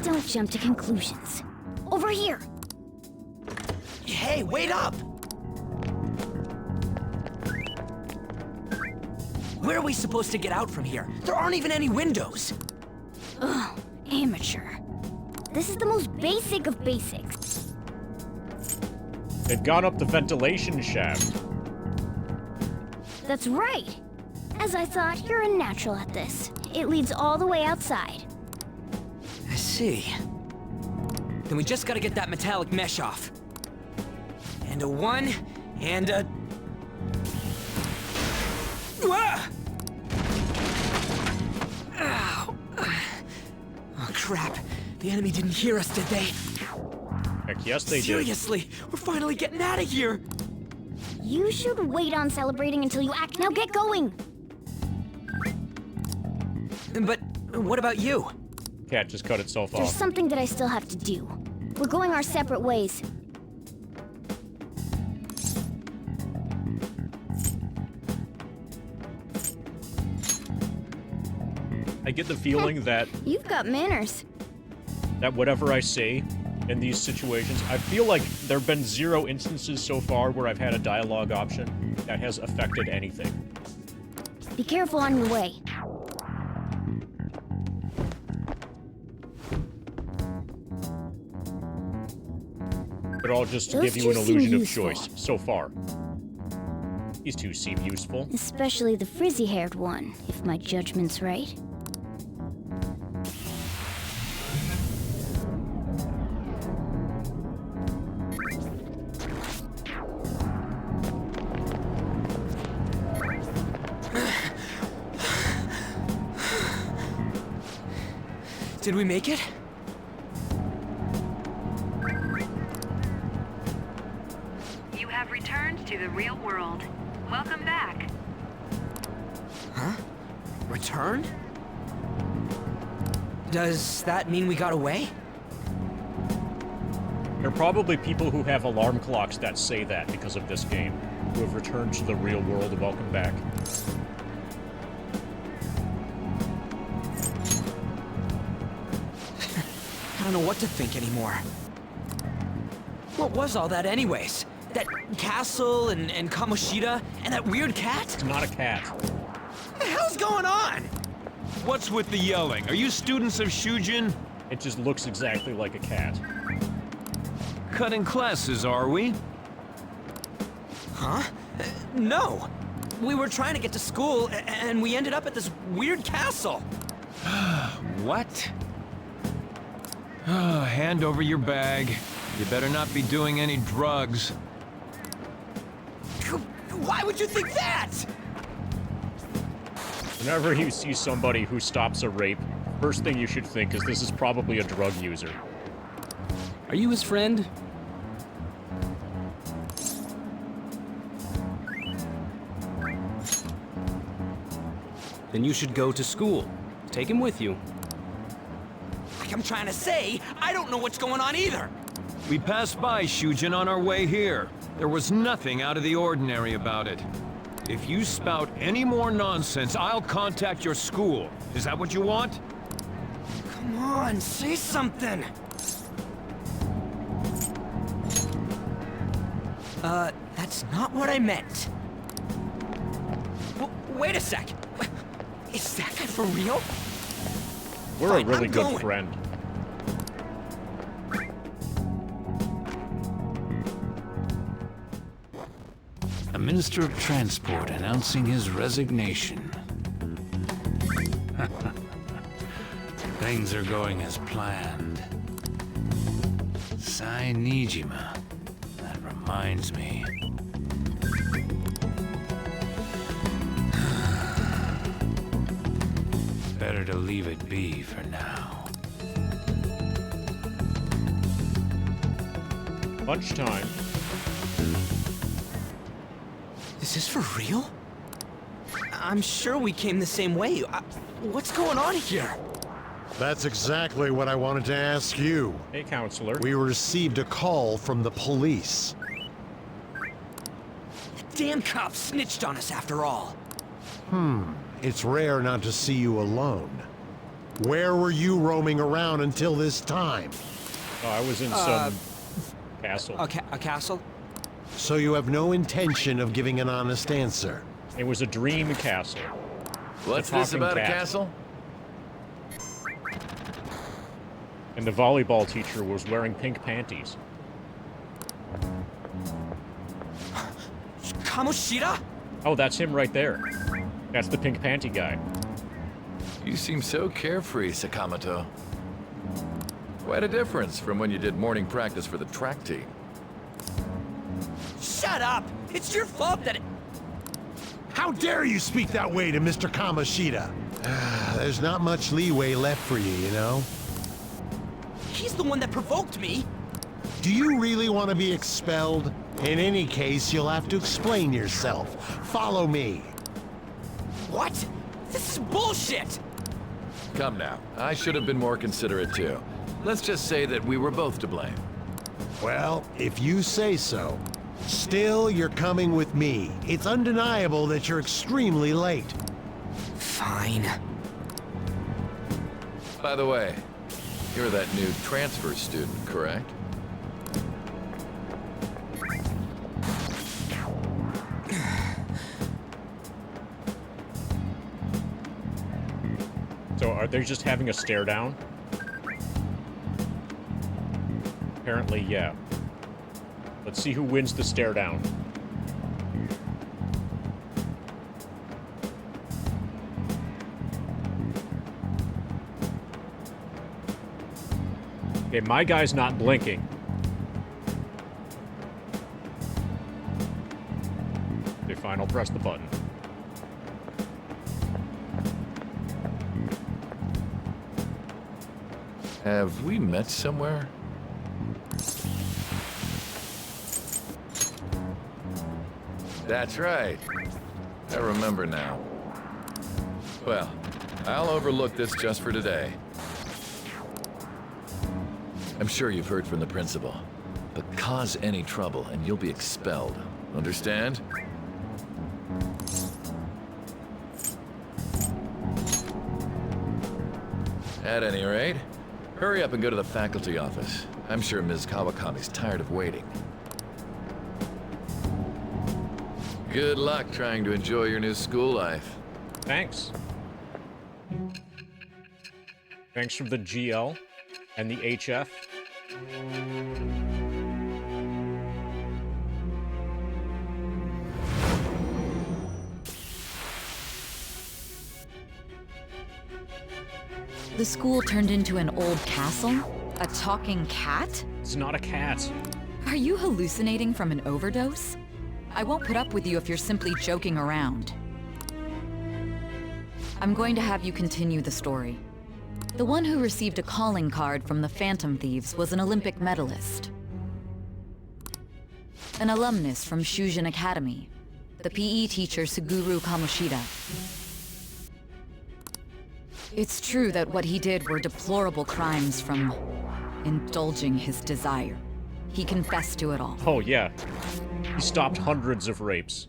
Don't jump to conclusions. Over here. Hey, wait up! Where are we supposed to get out from here? There aren't even any windows. Ugh, amateur. This is the most basic of basics. They've gone up the ventilation shaft. That's right. As I thought, you're a natural at this. It leads all the way outside. I see. Then we just gotta get that metallic mesh off. And a 1, and a... Ah! Ow. Oh, crap. The enemy didn't hear us, did they? Heck yes, they did. Seriously, we're finally getting out of here! You should wait on celebrating until you act. Now get going! But what about you? Cat just cut itself There's off. something that I still have to do. We're going our separate ways. I get the feeling that You've got manners. whatever I say in these situations, I feel like there have been 0 instances so far where I've had a dialogue option that has affected anything. Be careful on your way. But all just to Those give you an two seem illusion of useful. choice so far. These two seem useful. Especially the frizzy-haired one, if my judgment's right. Did we make it? You have returned to the real world. Welcome back. Huh? Returned? Does that mean we got away? There are probably people who have alarm clocks that say that because of this game, who have returned to the real world. Welcome back. I don't know what to think anymore. What was all that anyways? That castle and Kamoshida and that weird cat? It's not a cat. What the hell's going on? What's with the yelling? Are you students of Shujin? It just looks exactly like a cat. Cutting classes, are we? Huh? No. We were trying to get to school and we ended up at this weird castle. What? Oh, hand over your bag. You better not be doing any drugs. Why would you think that? Whenever you see somebody who stops a rape, first thing you should think is this is probably a drug user. Are you his friend? Then you should go to school. Take him with you. I'm trying to say, I don't know what's going on either. We passed by Shujin on our way here. There was nothing out of the ordinary about it. If you spout any more nonsense, I'll contact your school. Is that what you want? Come on, say something. That's not what I meant. Wait a sec. Is that guy for real? We're a really I'm good going. friend. A Minister of Transport announcing his resignation. Things are going as planned. Sai Nijima. That reminds me. Better to leave it be for now. Lunchtime. Is this for real? I'm sure we came the same way. What's going on here? That's exactly what I wanted to ask you. Hey, counselor. We received a call from the police. The damn cops snitched on us after all. It's rare not to see you alone. Where were you roaming around until this time? Oh, I was in some castle. A castle? So you have no intention of giving an honest answer? It was a dream castle. What's The this talking about a cat. castle? And the volleyball teacher was wearing pink panties. Kamoshida? Oh, that's him right there. That's the pink panty guy. You seem so carefree, Sakamoto. Quite a difference from when you did morning practice for the track team. Shut up! It's your fault that it... How dare you speak that way to Mr. Kamoshida? There's not much leeway left for you, you know? He's the one that provoked me. Do you really want to be expelled? In any case, you'll have to explain yourself. Follow me. What? This is bullshit! Come now, I should have been more considerate too. Let's just say that we were both to blame. Well, if you say so. Still, you're coming with me. It's undeniable that you're extremely late. Fine. By the way, you're that new transfer student, correct? So are they just having a stare down? Apparently, yeah. Let's see who wins the stare down. Okay, my guy's not blinking. Okay, fine, I'll press the button. Have we met somewhere? That's right. I remember now. Well, I'll overlook this just for today. I'm sure you've heard from the principal, but cause any trouble and you'll be expelled. Understand? At any rate, hurry up and go to the faculty office. I'm sure Ms. Kawakami's tired of waiting. Good luck trying to enjoy your new school life. Thanks. Thanks for the GL and the HF. The school turned into an old castle? A talking cat? It's not a cat. Are you hallucinating from an overdose? I won't put up with you if you're simply joking around. I'm going to have you continue the story. The one who received a calling card from the Phantom Thieves was an Olympic medalist. An alumnus from Shujin Academy, the PE teacher Suguru Kamoshida. It's true that what he did were deplorable crimes from indulging his desire. He confessed to it all. Oh, yeah. He stopped hundreds of rapes.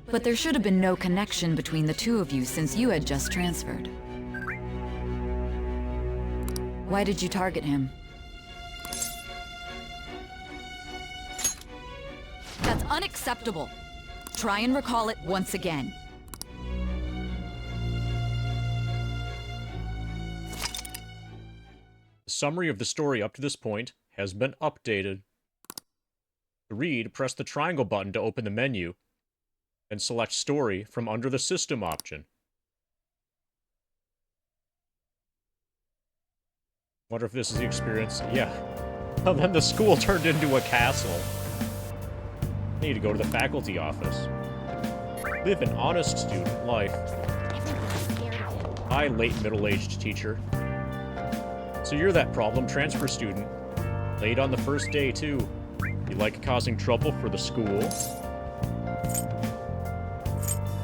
But there should have been no connection between the two of you since you had just transferred. Why did you target him? That's unacceptable. Try and recall it once again. The summary of the story up to this point has been updated. To read, press the triangle button to open the menu, and select Story from under the System option. Wonder if this is the experience. Yeah. And then the school turned into a castle. I need to go to the faculty office. Live an honest student life. Hi, late middle-aged teacher. So you're that problem transfer student. Late on the first day, too. You like causing trouble for the school?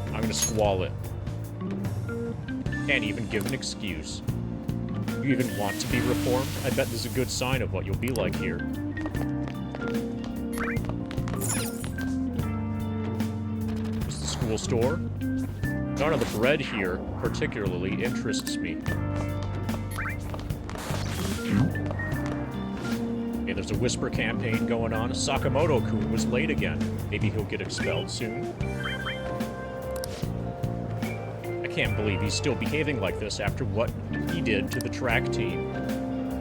I'm gonna squall it. Can't even give an excuse. You even want to be reformed? I bet this is a good sign of what you'll be like here. Is the school store? None of the bread here particularly interests me. Okay, there's a whisper campaign going on. Sakamoto-kun was late again. Maybe he'll get expelled soon. I can't believe he's still behaving like this after what he did to the track team.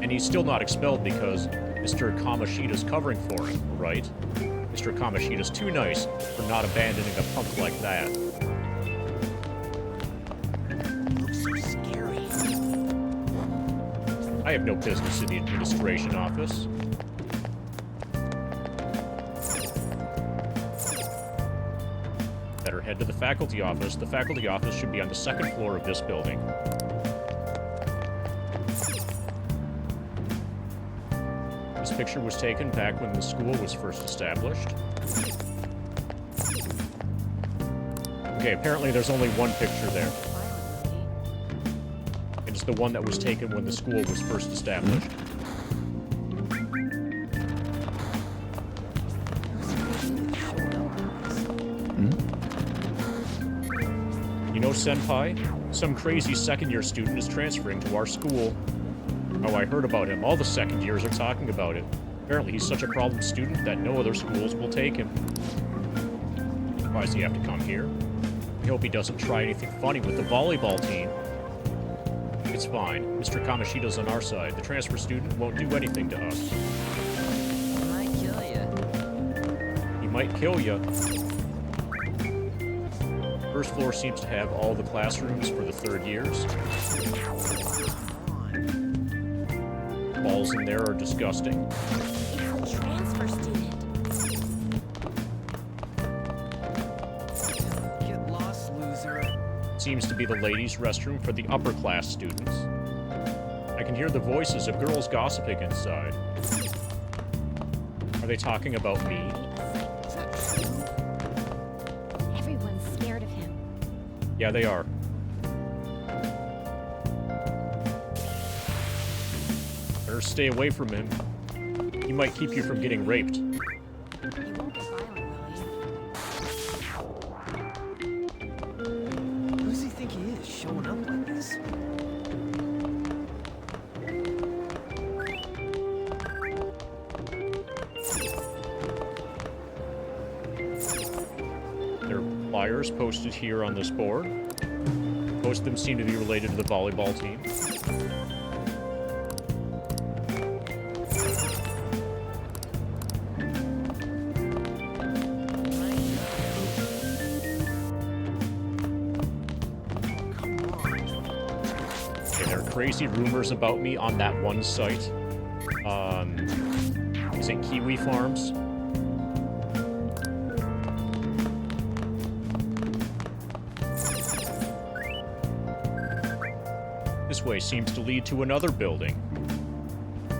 And he's still not expelled because Mr. Kamoshida's covering for him, right? Mr. Kamoshida's too nice for not abandoning a punk like that. Looks so scary. I have no business in the administration office. Better head to the faculty office. The faculty office should be on the second floor of this building. This picture was taken back when the school was first established. Okay, apparently there's only one picture there. And it's the one that was taken when the school was first established. You know, Senpai, some crazy second-year student is transferring to our school. Oh, I heard about him. All the second years are talking about it. Apparently he's such a problem student that no other schools will take him. Why does he have to come here? I hope he doesn't try anything funny with the volleyball team. It's fine. Mr. Kamoshida's on our side. The transfer student won't do anything to us. He might kill you. He might kill you. First floor seems to have all the classrooms for the third years. Balls in there are disgusting. It's a transfer student. Get lost, loser. Seems to be the ladies' restroom for the upper class students. I can hear the voices of girls gossiping inside. Are they talking about me? Everyone's scared of him. Yeah, they are. Better stay away from him. He might keep you from getting raped. He won't get violent, will he? Who's he think he is, showing up like this? There are flyers posted here on this board. Most of them seem to be related to the volleyball team. Crazy rumors about me on that one site. Is it Kiwi Farms? This way seems to lead to another building.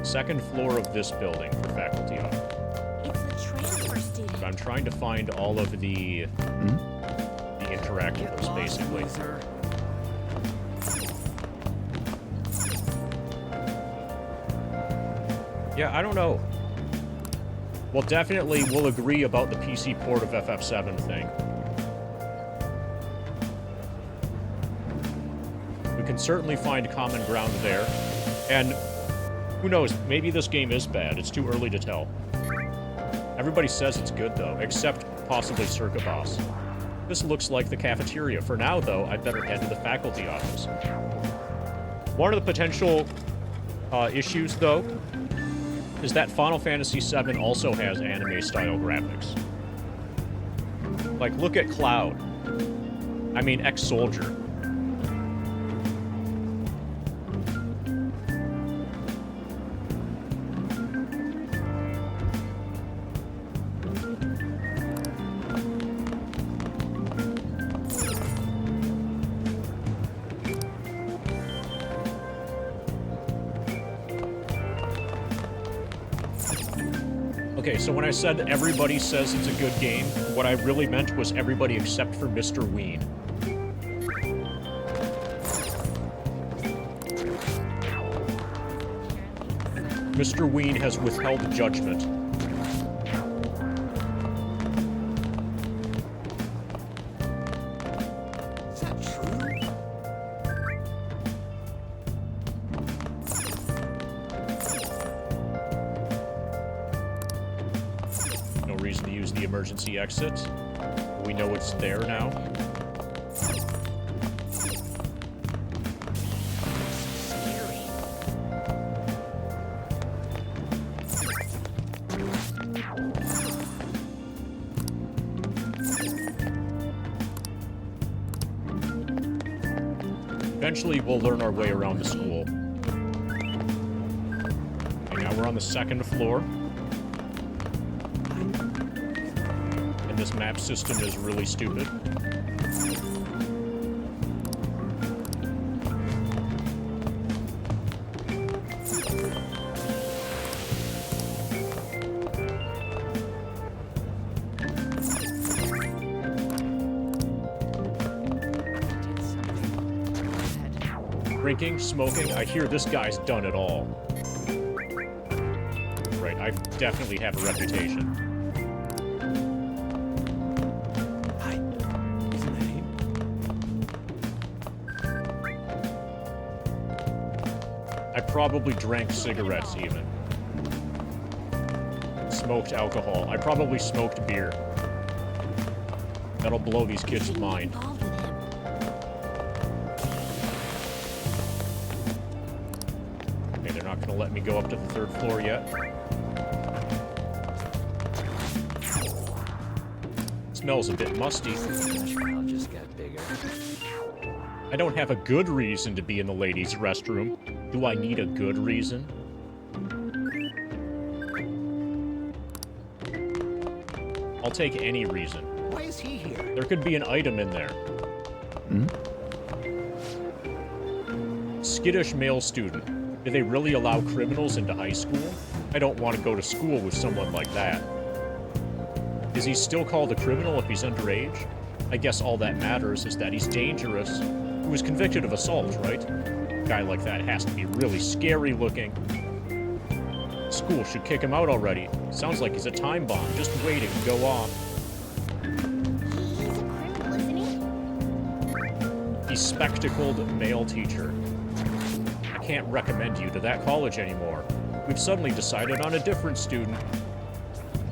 Second floor of this building for faculty office. It's a transfer student. But I'm trying to find all of the interactables, basically. Yeah, I don't know. Well, definitely we'll agree about the PC port of FF7 thing. We can certainly find common ground there. And who knows, maybe this game is bad. It's too early to tell. Everybody says it's good, though, except possibly Circa Boss. This looks like the cafeteria. For now, though, I'd better head to the faculty office. One of the potential issues, though, is that Final Fantasy VII also has anime-style graphics. Like, look at Cloud. I mean, Ex-Soldier. Okay, so when I said everybody says it's a good game, what I really meant was everybody except for Mr. Ween. Mr. Ween has withheld judgment. Is that true? No reason to use the emergency exit. We know it's there now. Eventually, we'll learn our way around the school. Okay, now we're on the second floor. And this map system is really stupid. Drinking, smoking, I hear this guy's done it all. Right, I definitely have a reputation. Hi. Isn't that him? I probably drank cigarettes even. Smoked alcohol. I probably smoked beer. That'll blow these kids' mind. Let me go up to the third floor yet. Smells a bit musty. Just got bigger. I don't have a good reason to be in the ladies' restroom. Do I need a good reason? I'll take any reason. Why is he here? There could be an item in there. Skittish male student. Do they really allow criminals into high school? I don't want to go to school with someone like that. Is he still called a criminal if he's underage? I guess all that matters is that he's dangerous. He was convicted of assault, right? A guy like that has to be really scary looking. School should kick him out already. Sounds like he's a time bomb, just waiting to go off. He's a criminal, isn't he? He's spectacled male teacher. Can't recommend you to that college anymore. We've suddenly decided on a different student.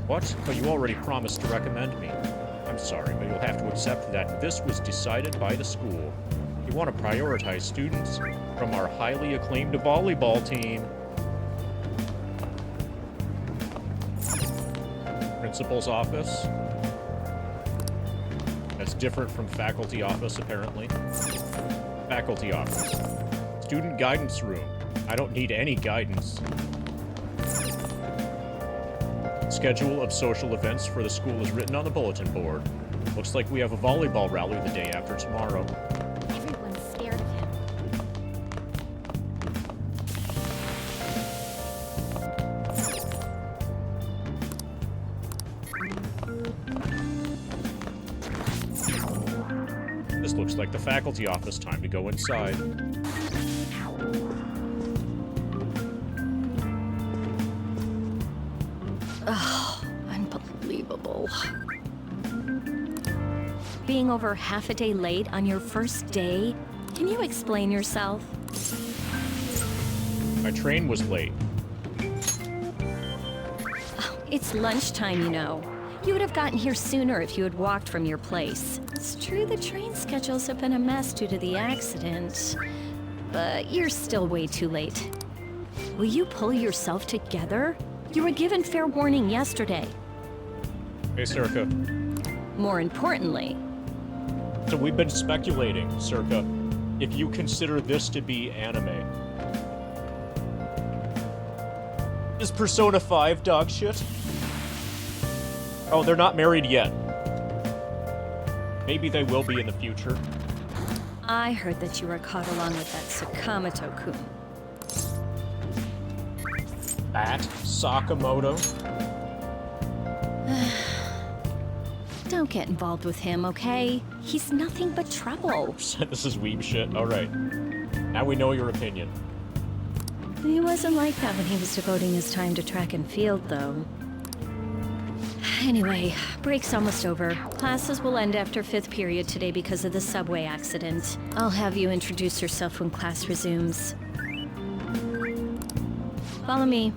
What? But you already promised to recommend me. I'm sorry, but you'll have to accept that this was decided by the school. You want to prioritize students from our highly acclaimed volleyball team. Principal's office. That's different from faculty office, apparently. Faculty office. Student guidance room. I don't need any guidance. Schedule of social events for the school is written on the bulletin board. Looks like we have a volleyball rally the day after tomorrow. Everyone's scared of him. This looks like the faculty office. Time to go inside. Being over half a day late on your first day? Can you explain yourself? My train was late. Oh, it's lunchtime, you know. You would have gotten here sooner if you had walked from your place. It's true the train schedules have been a mess due to the accident, but you're still way too late. Will you pull yourself together? You were given fair warning yesterday. Hey, Circa. More importantly... So we've been speculating, Circa, if you consider this to be anime. Is Persona 5 dog shit? Oh, they're not married yet. Maybe they will be in the future. I heard that you were caught along with that Sakamoto-kun. That Sakamoto? Don't get involved with him, okay? He's nothing but trouble. This is weeb shit. Alright. Now we know your opinion. He wasn't like that when he was devoting his time to track and field, though. Anyway, break's almost over. Classes will end after 5th period today because of the subway accident. I'll have you introduce yourself when class resumes. Follow me.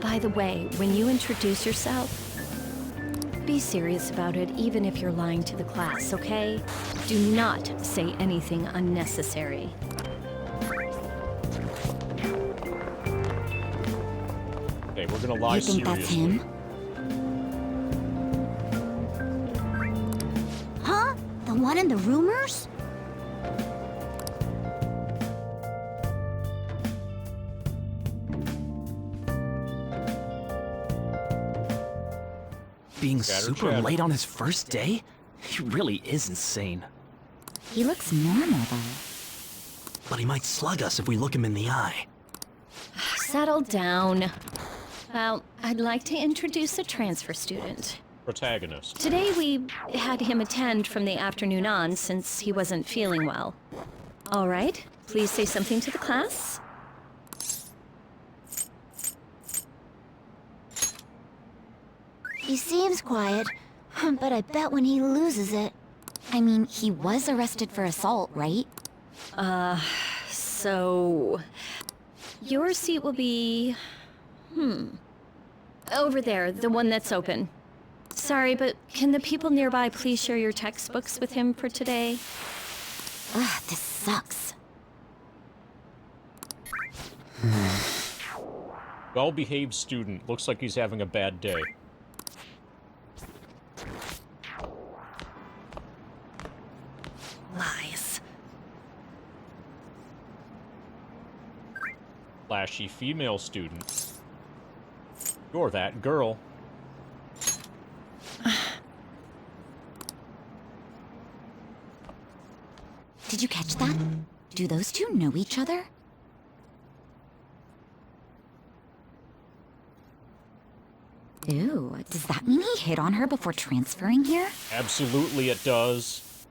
By the way, when you introduce yourself, be serious about it even if you're lying to the class, okay? Do not say anything unnecessary. Okay, we're gonna lie seriously. You think that's him? Huh? The one in the rumors? Being super late on his first day? He really is insane. He looks normal, though. But he might slug us if we look him in the eye. Settle down. Well, I'd like to introduce a transfer student. Protagonist. Today we had him attend from the afternoon on since he wasn't feeling well. All right, please say something to the class. He seems quiet, but I bet when he loses it... I mean, he was arrested for assault, right? So... Your seat will be... Over there, the one that's open. Sorry, but can the people nearby please share your textbooks with him for today? Ugh, this sucks. Well-behaved student. Looks like he's having a bad day. Lies. Flashy female student. You're that girl. Did you catch that? Do those two know each other? Ew, does that mean he hit on her before transferring here? Absolutely it does.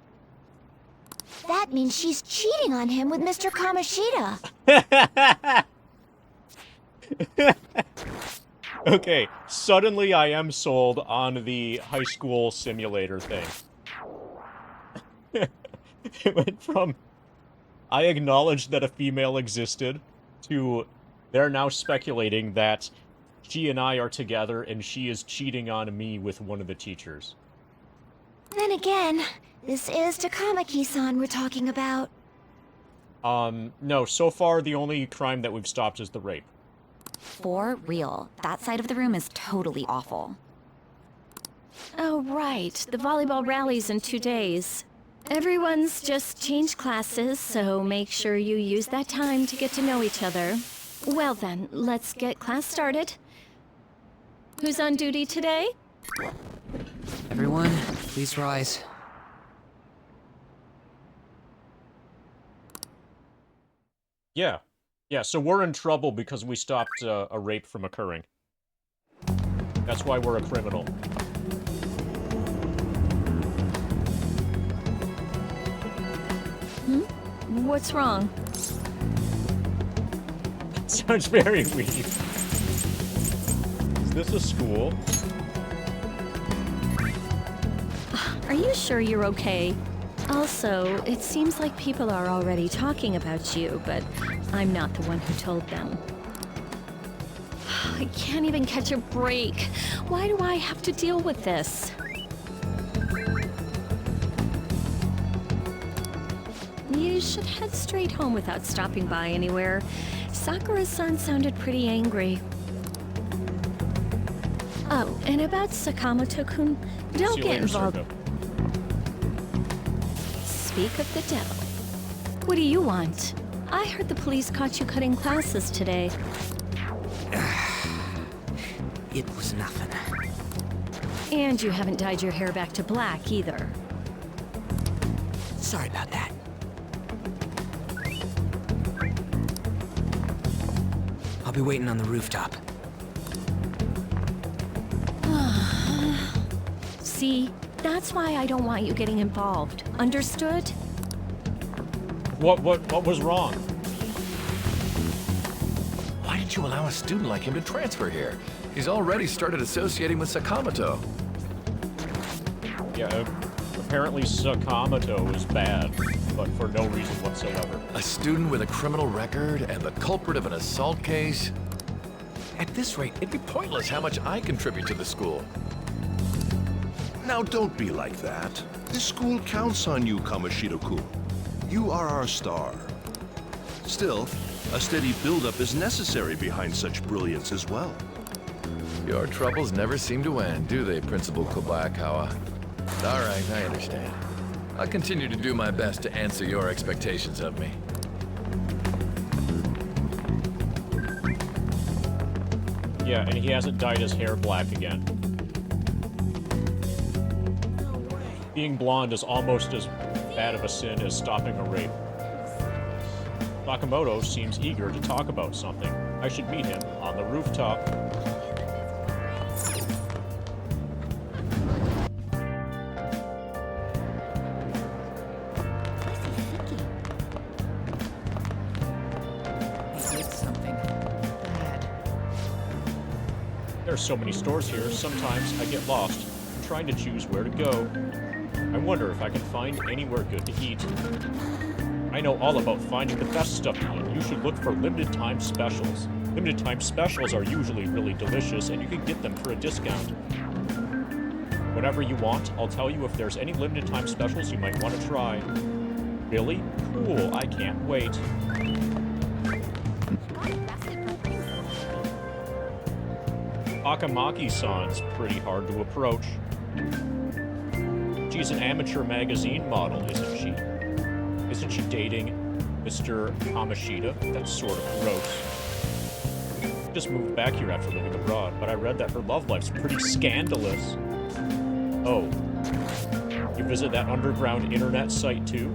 That means she's cheating on him with Mr. Kamoshida. Okay, suddenly I am sold on the high school simulator thing. It went from, I acknowledged that a female existed, to they're now speculating that she and I are together and she is cheating on me with one of the teachers. Then again, this is Takamaki-san we're talking about. No, so far the only crime that we've stopped is the rape. For real, that side of the room is totally awful. Oh, right. The volleyball rally's in 2 days. Everyone's just changed classes, so make sure you use that time to get to know each other. Well then, let's get class started. Who's on duty today? Everyone, please rise. Yeah. Yeah, so we're in trouble because we stopped a rape from occurring. That's why we're a criminal. What's wrong? sounds very weird. Is this a school? Are you sure you're okay? Also, it seems like people are already talking about you, but I'm not the one who told them. I can't even catch a break. Why do I have to deal with this? You should head straight home without stopping by anywhere. Sakura-san sounded pretty angry. Oh, and about Sakamoto-kun, don't get involved. Speak of the devil. What do you want? I heard the police caught you cutting classes today. It was nothing. And you haven't dyed your hair back to black either. Sorry about that. I'll be waiting on the rooftop. See, that's why I don't want you getting involved. Understood? What was wrong? Why did you allow a student like him to transfer here? He's already started associating with Sakamoto. Yeah, apparently Sakamoto is bad, but for no reason whatsoever. A student with a criminal record and the culprit of an assault case? At this rate, it'd be pointless how much I contribute to the school. Now don't be like that. This school counts on you, Kamoshida-kun. You are our star. Still, a steady build-up is necessary behind such brilliance as well. Your troubles never seem to end, do they, Principal Kobayakawa? All right, I understand. I'll continue to do my best to answer your expectations of me. Yeah, and he hasn't dyed his hair black again. Being blonde is almost as bad of a sin as stopping a rape. Sakamoto seems eager to talk about something. I should meet him on the rooftop. There are so many stores here, sometimes I get lost. I'm trying to choose where to go. I wonder if I can find anywhere good to eat. I know all about finding the best stuff to eat. You should look for limited time specials. Limited time specials are usually really delicious, and you can get them for a discount. Whatever you want, I'll tell you if there's any limited time specials you might want to try. Really? Cool, I can't wait. Akamaki-san's pretty hard to approach. She's an amateur magazine model, isn't she? Isn't she dating Mr. Kamoshida? That's sort of gross. She just moved back here after living abroad, but I read that her love life's pretty scandalous. Oh. You visit that underground internet site too?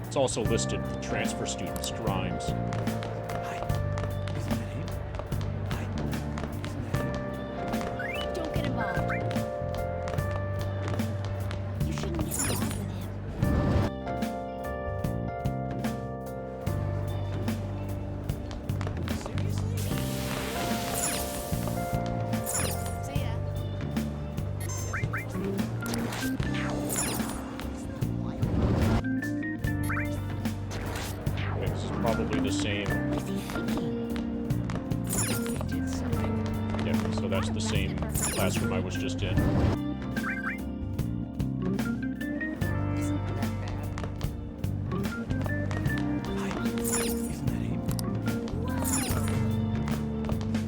It's also listed with transfer students' crimes. Don't get involved. You shouldn't get involved with him. This is probably the same. Yeah, so that's the same classroom I was just in.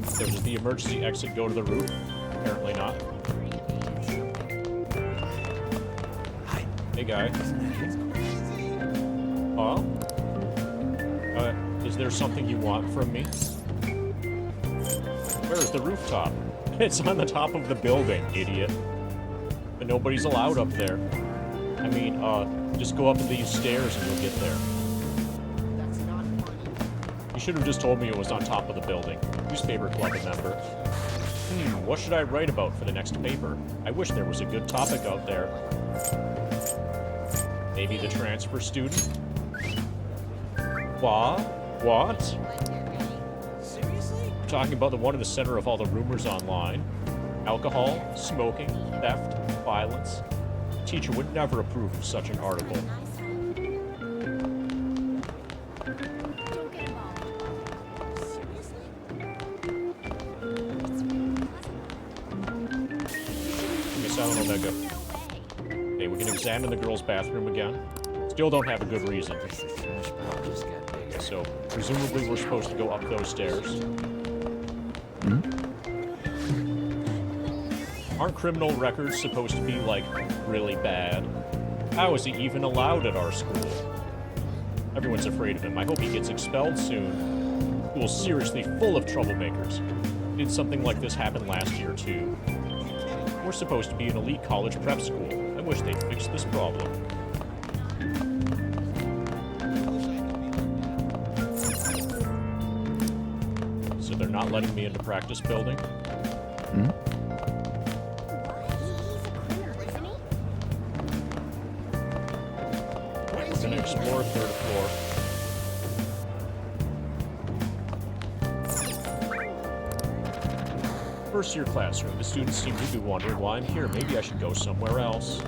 So does the emergency exit go to the roof? Apparently not. Hey, guy. Huh? Is there something you want from me? Where's the rooftop? It's on the top of the building, idiot. But nobody's allowed up there. I mean, just go up these stairs and you'll get there. You should have just told me it was on top of the building. Newspaper club member. What should I write about for the next paper? I wish there was a good topic out there. Maybe the transfer student? What? talking about the one in the center of all the rumors online. Alcohol, smoking, theft, violence. A teacher would never approve of such an article. Silent Omega. Okay, we can examine the girls' bathroom again. Still don't have a good reason. Okay, so presumably we're supposed to go up those stairs. Aren't criminal records supposed to be, like, really bad? How is he even allowed at our school? Everyone's afraid of him. I hope he gets expelled soon. School's seriously full of troublemakers. Did something like this happen last year, too? We're supposed to be an elite college prep school. I wish they'd fix this problem. So they're not letting me into practice building? We're gonna explore third floor. First year classroom. The students seem to be wondering why I'm here. Maybe I should go somewhere else.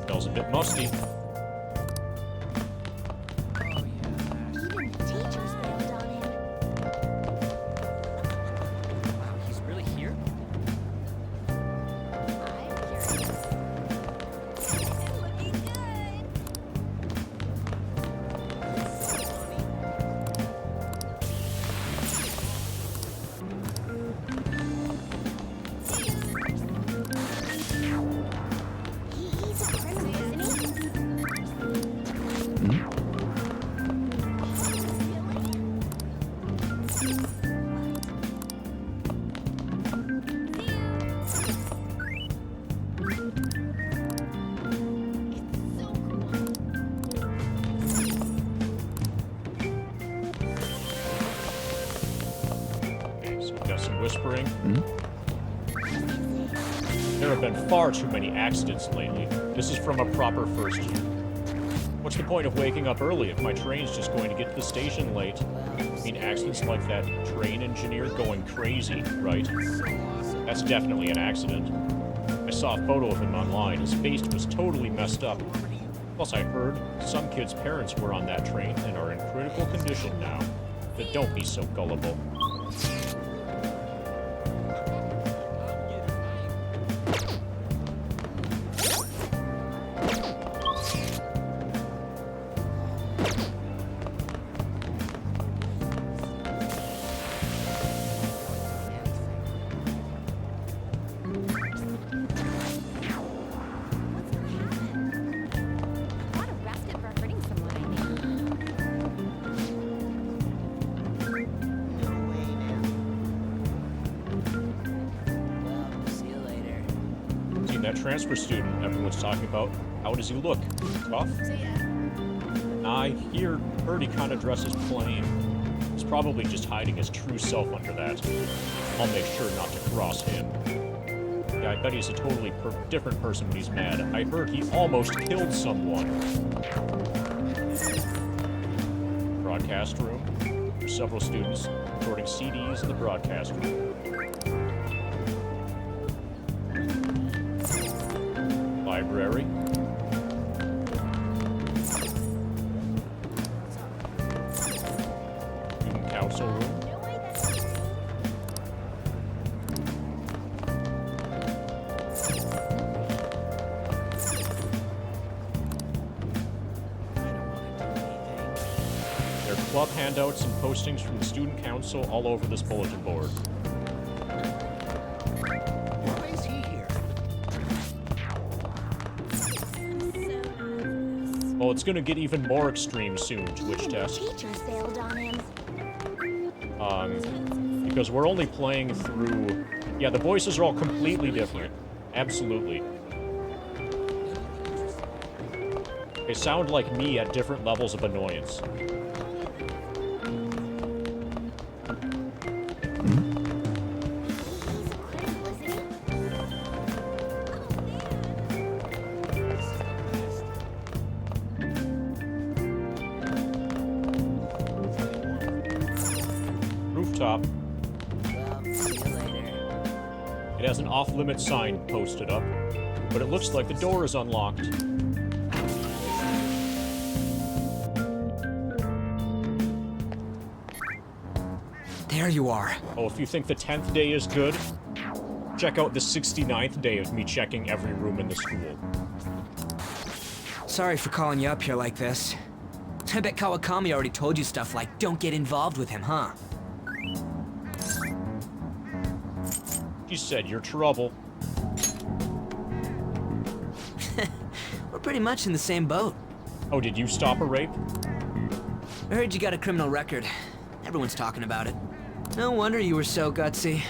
Smells a bit musty. He's really here? Whispering. There have been far too many accidents lately. This is from a proper first year. What's the point of waking up early if my train's just going to get to the station late? I mean, accidents like that train engineer going crazy, right? That's definitely an accident. I saw a photo of him online. His face was totally messed up. Plus, I heard some kids' parents were on that train and are in critical condition now. But don't be so gullible. That transfer student everyone's talking about, how does he look? Tough? I heard he kind of dresses plain. He's probably just hiding his true self under that. I'll make sure not to cross him. Yeah, I bet he's a totally different person when he's mad. I heard he almost killed someone. Broadcast room. There's several students recording CDs in the broadcast room. Library. Student council room. There are club handouts and postings from the student council all over this bulletin board. Why is he here? Well, it's gonna get even more extreme soon, Twitch test. Teachers bailed on him. Because we're only playing through... Yeah, the voices are all completely different. Absolutely. They sound like me at different levels of annoyance. rooftop. Well, see you later. It has an off-limit sign posted up, but it looks like the door is unlocked. There you are. Oh, if you think the 10th day is good, check out the 69th day of me checking every room in the school. Sorry for calling you up here like this. I bet Kawakami already told you stuff like, don't get involved with him, huh? She said you're trouble. We're pretty much in the same boat. Oh, did you stop a rape? I heard you got a criminal record. Everyone's talking about it. No wonder you were so gutsy.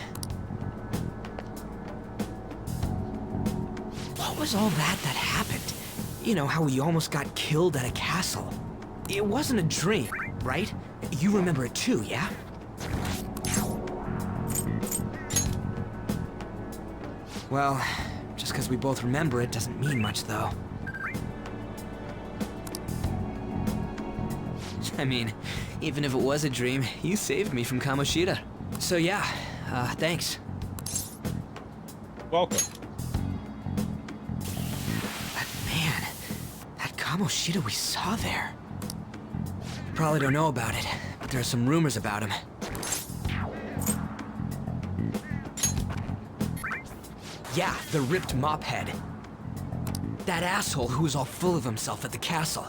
What was all that happened? You know, how we almost got killed at a castle. It wasn't a dream, right? You remember it too, yeah? Well, just because we both remember it doesn't mean much, though. I mean, even if it was a dream, you saved me from Kamoshida. So yeah, thanks. Welcome. But man, that Kamoshida we saw there. Probably don't know about it, but there are some rumors about him. Yeah, the ripped mop head. That asshole who was all full of himself at the castle.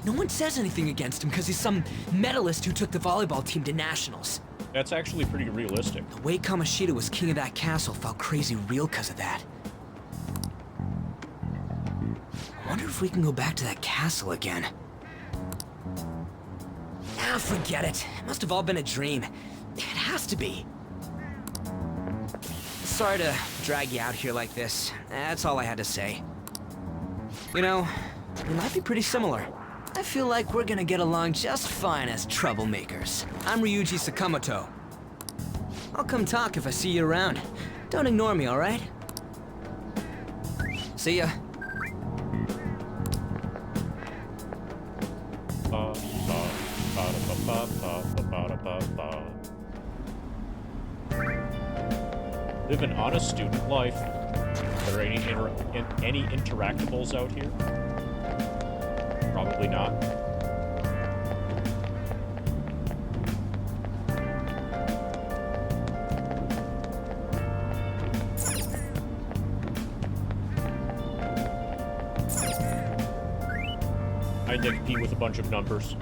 No one says anything against him because he's some medalist who took the volleyball team to nationals. That's actually pretty realistic. The way Kamoshida was king of that castle felt crazy real because of that. I wonder if we can go back to that castle again. Ah, forget it. It must have all been a dream. It has to be. Sorry to drag you out here like this. That's all I had to say. You know, we might be pretty similar. I feel like we're gonna get along just fine as troublemakers. I'm Ryuji Sakamoto. I'll come talk if I see you around. Don't ignore me, alright? See ya. Live an honest student life. Are there any interactables out here? Probably not. I Nick P with a bunch of numbers.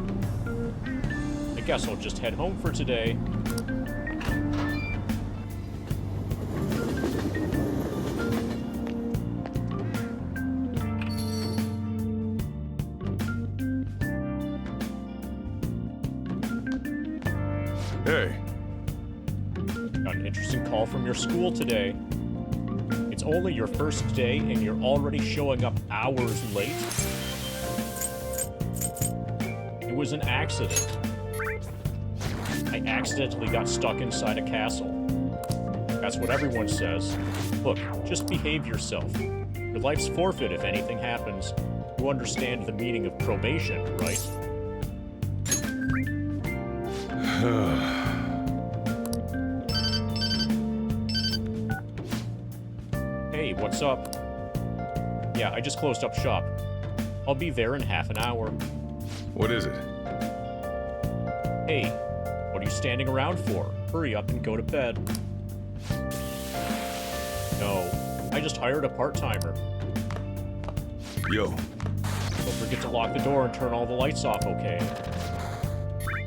I guess I'll just head home for today. Hey. Got an interesting call from your school today. It's only your first day and you're already showing up hours late? It was an accident. I accidentally got stuck inside a castle. That's what everyone says. Look, just behave yourself. Your life's forfeit if anything happens. You understand the meaning of probation, right? Hey, what's up? Yeah, I just closed up shop. I'll be there in half an hour. What is it? Hey, what are you standing around for? Hurry up and go to bed. No, I just hired a part-timer. Yo. Don't forget to lock the door and turn all the lights off, okay?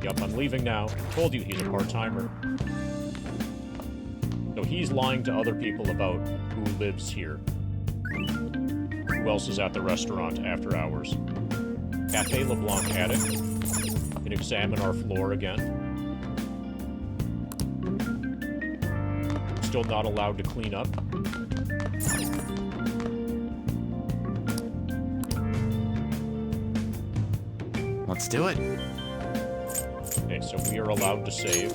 Yup, I'm leaving now. Told you he's a part-timer. So he's lying to other people about who lives here. Who else is at the restaurant after hours? Cafe LeBlanc attic. Can examine our floor again. Still not allowed to clean up. Let's do it. Okay, so we are allowed to save.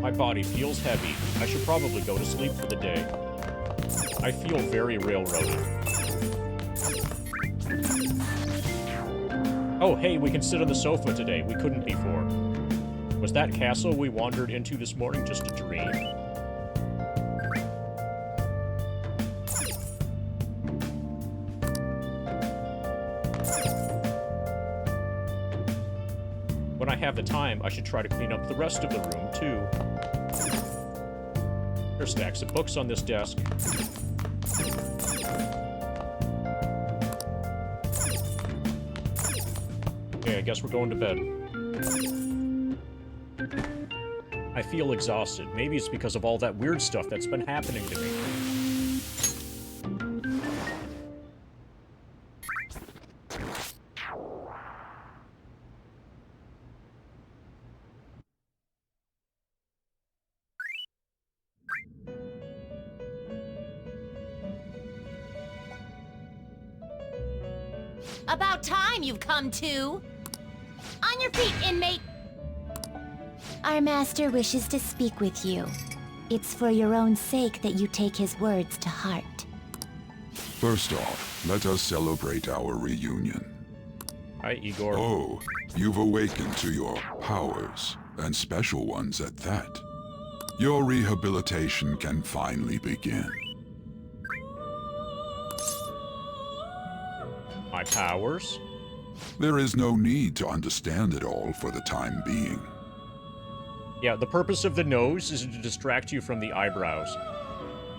My body feels heavy. I should probably go to sleep for the day. I feel very railroaded. Oh, hey, we can sit on the sofa today. We couldn't before. Was that castle we wandered into this morning just a dream? When I have the time, I should try to clean up the rest of the room, too. There's stacks of books on this desk. Okay, I guess we're going to bed. I feel exhausted. Maybe it's because of all that weird stuff that's been happening to me. About time you've come to. On your feet, inmate! Our master wishes to speak with you. It's for your own sake that you take his words to heart. First off, let us celebrate our reunion. Hi, Igor. Oh, you've awakened to your powers, and special ones at that. Your rehabilitation can finally begin. My powers? There is no need to understand it all for the time being. Yeah, the purpose of the nose is to distract you from the eyebrows.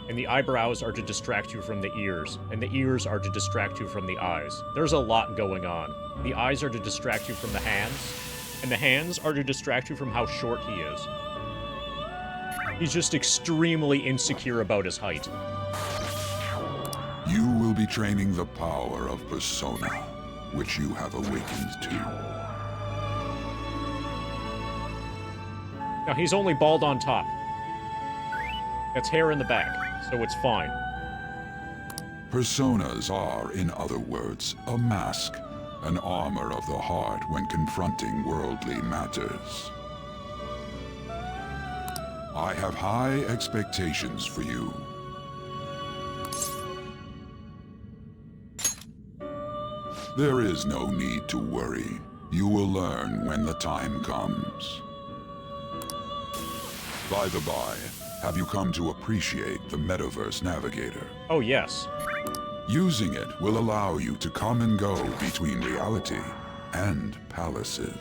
And the eyebrows are to distract you from the ears. And the ears are to distract you from the eyes. There's a lot going on. The eyes are to distract you from the hands. And the hands are to distract you from how short he is. He's just extremely insecure about his height. You will be training the power of persona, which you have awakened to. Now, he's only bald on top. That's hair in the back, so it's fine. Personas are, in other words, a mask, an armor of the heart when confronting worldly matters. I have high expectations for you. There is no need to worry. You will learn when the time comes. By the by, have you come to appreciate the Metaverse Navigator? Oh, yes. Using it will allow you to come and go between reality and palaces.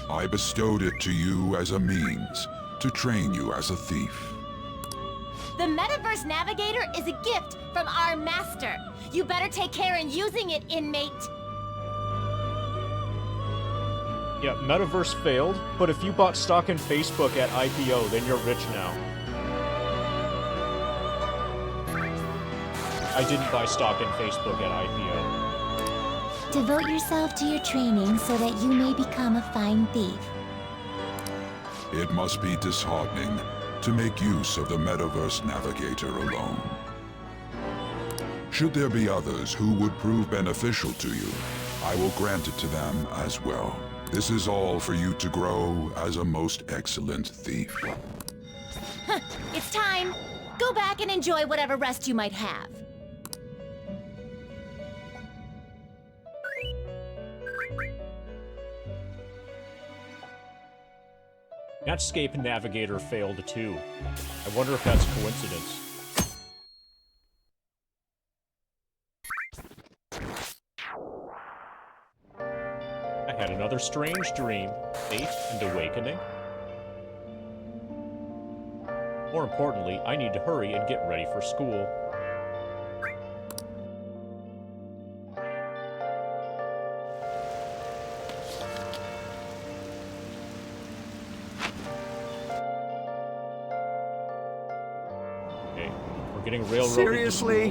I bestowed it to you as a means to train you as a thief. The Metaverse Navigator is a gift from our master. You better take care in using it, inmate. Yeah, Metaverse failed, but if you bought stock in Facebook at IPO, then you're rich now. I didn't buy stock in Facebook at IPO. Devote yourself to your training so that you may become a fine thief. It must be disheartening to make use of the Metaverse Navigator alone. Should there be others who would prove beneficial to you, I will grant it to them as well. This is all for you to grow as a most excellent thief. It's time. Go back and enjoy whatever rest you might have. Netscape Navigator failed too. I wonder if that's a coincidence. I had another strange dream, fate and awakening. More importantly, I need to hurry and get ready for school. Okay, we're getting railroaded. Seriously?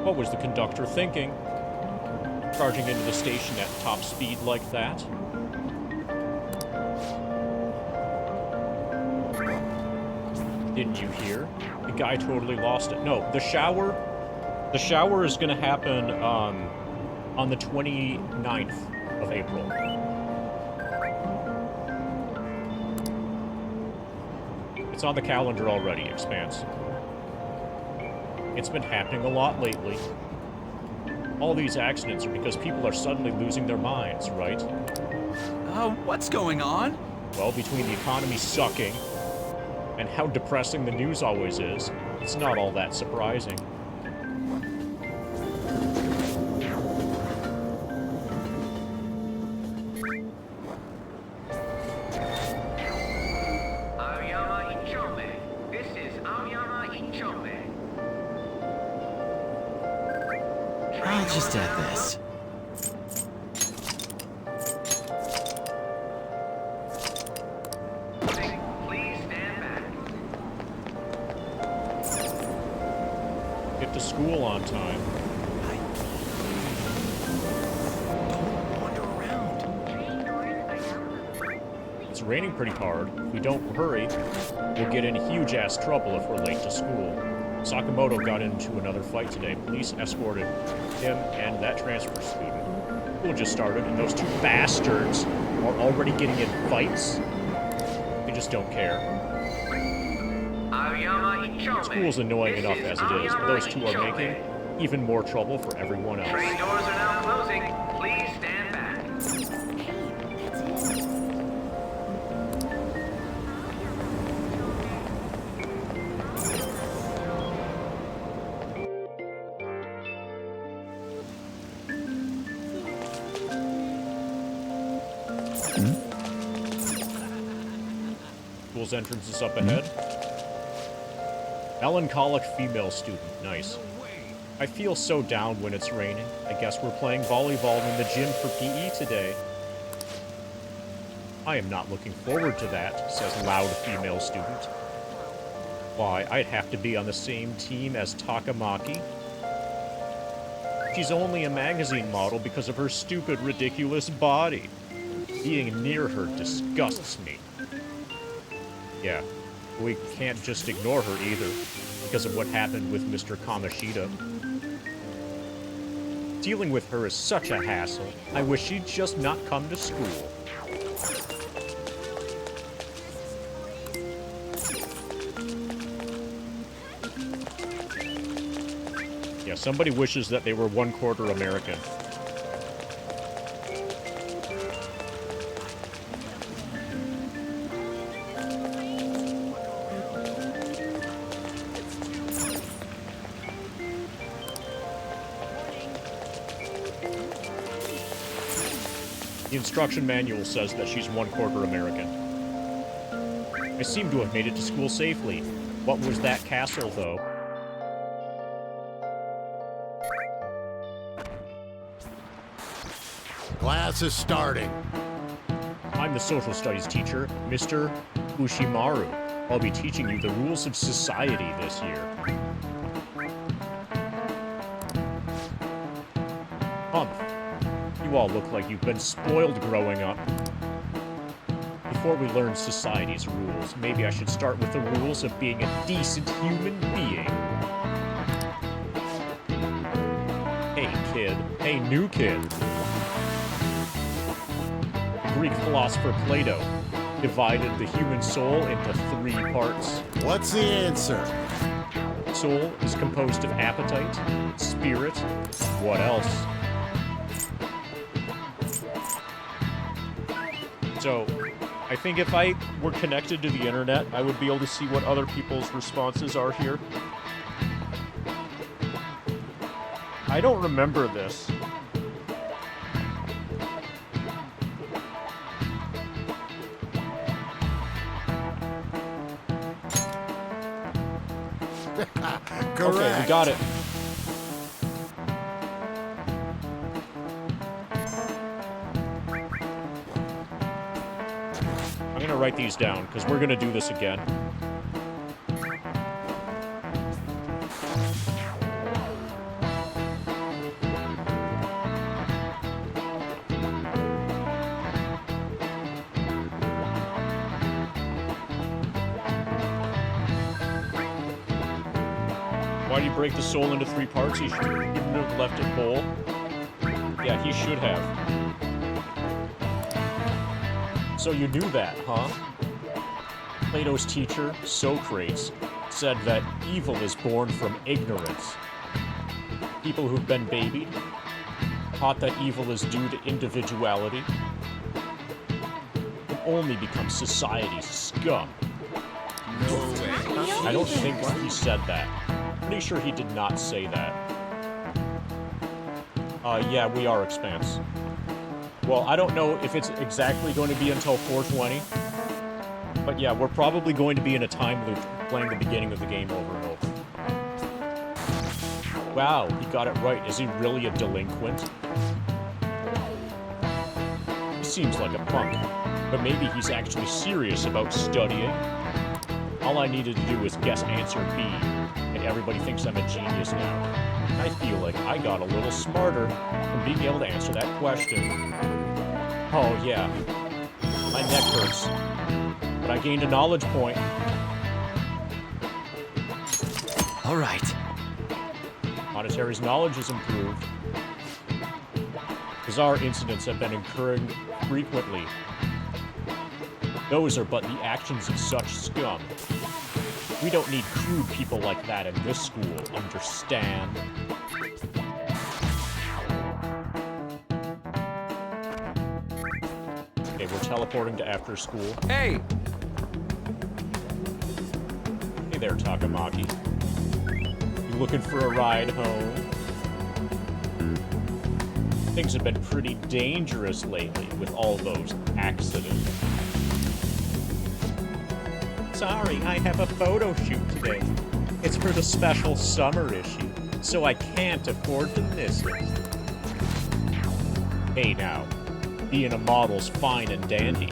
What was the conductor thinking? Charging into the station at top speed like that? Didn't you hear? The guy totally lost it. No, the shower is gonna happen on the 29th of April. It's on the calendar already, Expanse. It's been happening a lot lately. All these accidents are because people are suddenly losing their minds, right? What's going on? Well, between the economy sucking and how depressing the news always is, it's not all that surprising. I'll just add this. Get to school on time. It's raining pretty hard. If we don't hurry, we'll get in huge-ass trouble if we're late to school. Sakamoto got into another fight today. Police escorted him and that transfer student. School just started, and those two bastards are already getting in fights. They just don't care. School's annoying enough as it is, but those two are making even more trouble for everyone else. Train doors are now closing. Please stand back. School's entrance is up ahead. Melancholic female student. Nice. I feel so down when it's raining. I guess we're playing volleyball in the gym for PE today. I am not looking forward to that, says loud female student. Why, I'd have to be on the same team as Takamaki. She's only a magazine model because of her stupid, ridiculous body. Being near her disgusts me. Yeah. We can't just ignore her either, because of what happened with Mr. Kamoshida. Dealing with her is such a hassle. I wish she'd just not come to school. Yeah, somebody wishes that they were 1/4 American. The instruction manual says that she's 1/4 American. I seem to have made it to school safely. What was that castle, though? Class is starting. I'm the social studies teacher, Mr. Ushimaru. I'll be teaching you the rules of society this year. Humph. You all look like you've been spoiled growing up. Before we learn society's rules, maybe I should start with the rules of being a decent human being. Hey, kid. Hey, new kid. Greek philosopher Plato divided the human soul into 3 parts. What's the answer? Soul is composed of appetite, spirit, what else? So, I think if I were connected to the internet, I would be able to see what other people's responses are here. I don't remember this. Correct. Okay, we got it. I'm gonna write these down, because we're gonna do this again. Why do you break the soul into 3 parts? He shouldn't have left it whole. Yeah, he should have. So you knew that, huh? Plato's teacher, Socrates, said that evil is born from ignorance. People who've been babied taught that evil is due to individuality can only become society's scum. No way. I don't think he said that. Pretty sure he did not say that. Yeah, we are Expanse. Well, I don't know if it's exactly going to be until 420. But yeah, we're probably going to be in a time loop playing the beginning of the game over and over. Wow, he got it right. Is he really a delinquent? He seems like a punk, but maybe he's actually serious about studying. All I needed to do was guess answer B, and everybody thinks I'm a genius now. I feel like I got a little smarter from being able to answer that question. Oh yeah, my neck hurts. But I gained a knowledge point. All right. Monetary's knowledge has improved. Bizarre incidents have been occurring frequently. Those are but the actions of such scum. We don't need crude people like that in this school, understand? Okay, we're teleporting to after school. Hey! Hey there, Takamaki. You looking for a ride home? Things have been pretty dangerous lately with all those accidents. Sorry, I have a photo shoot today. It's for the special summer issue, so I can't afford to miss it. Hey now, being a model's fine and dandy,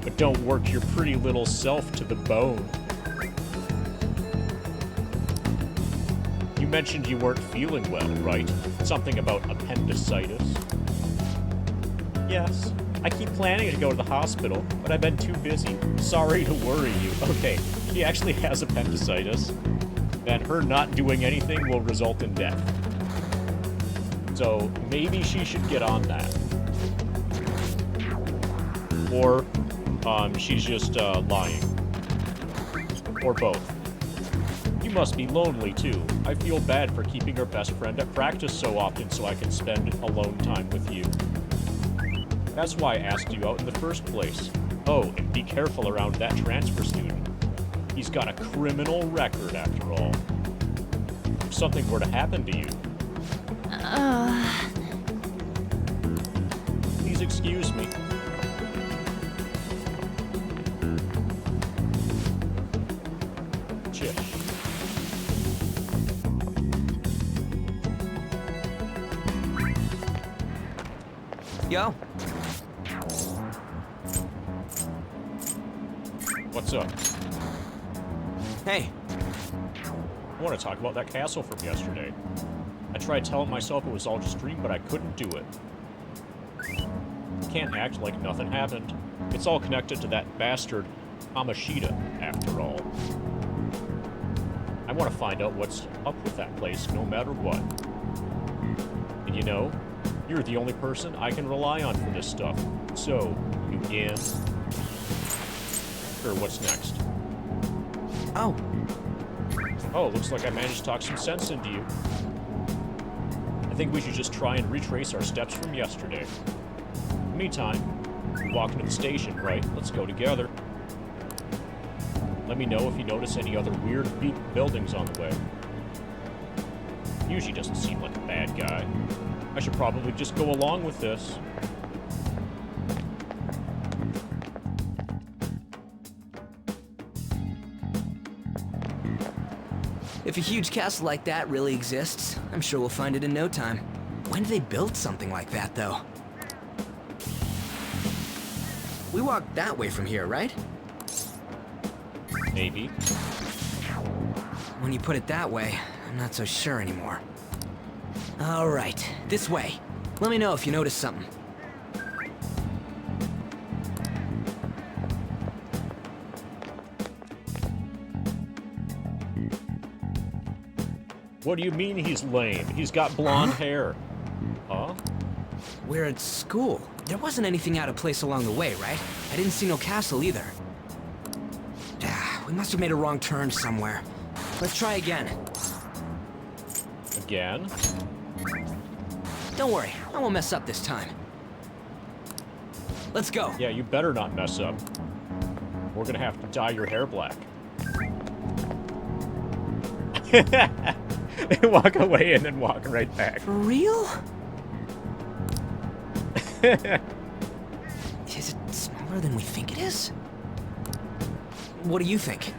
but don't work your pretty little self to the bone. You mentioned you weren't feeling well, right? Something about appendicitis? Yes. I keep planning to go to the hospital, but I've been too busy. Sorry to worry you. Okay, she actually has appendicitis. Then her not doing anything will result in death. So maybe she should get on that. Or she's just lying. Or both. You must be lonely too. I feel bad for keeping her best friend at practice so often so I can spend alone time with you. That's why I asked you out in the first place. Oh, and be careful around that transfer student. He's got a criminal record after all. If something were to happen to you. Please excuse me. Chip. Yo. What's up? Hey. I want to talk about that castle from yesterday. I tried telling myself it was all just a dream, but I couldn't do it. Can't act like nothing happened. It's all connected to that bastard Kamashita, after all. I want to find out what's up with that place, no matter what. And you know, you're the only person I can rely on for this stuff. So, you in? Sure, what's next? Oh. Oh, looks like I managed to talk some sense into you. I think we should just try and retrace our steps from yesterday. In the meantime, we're walking to the station, right? Let's go together. Let me know if you notice any other weird buildings on the way. Usually doesn't seem like a bad guy. I should probably just go along with this. If a huge castle like that really exists, I'm sure we'll find it in no time. When did they build something like that, though? We walked that way from here, right? Maybe. When you put it that way, I'm not so sure anymore. All right, this way. Let me know if you notice something. What do you mean he's lame? He's got blonde hair. Huh? We're at school. There wasn't anything out of place along the way, right? I didn't see no castle either. We must have made a wrong turn somewhere. Let's try again. Again? Don't worry, I won't mess up this time. Let's go. Yeah, you better not mess up. We're gonna have to dye your hair black. They walk away and then walk right back. For real? Is it smaller than we think it is? What do you think?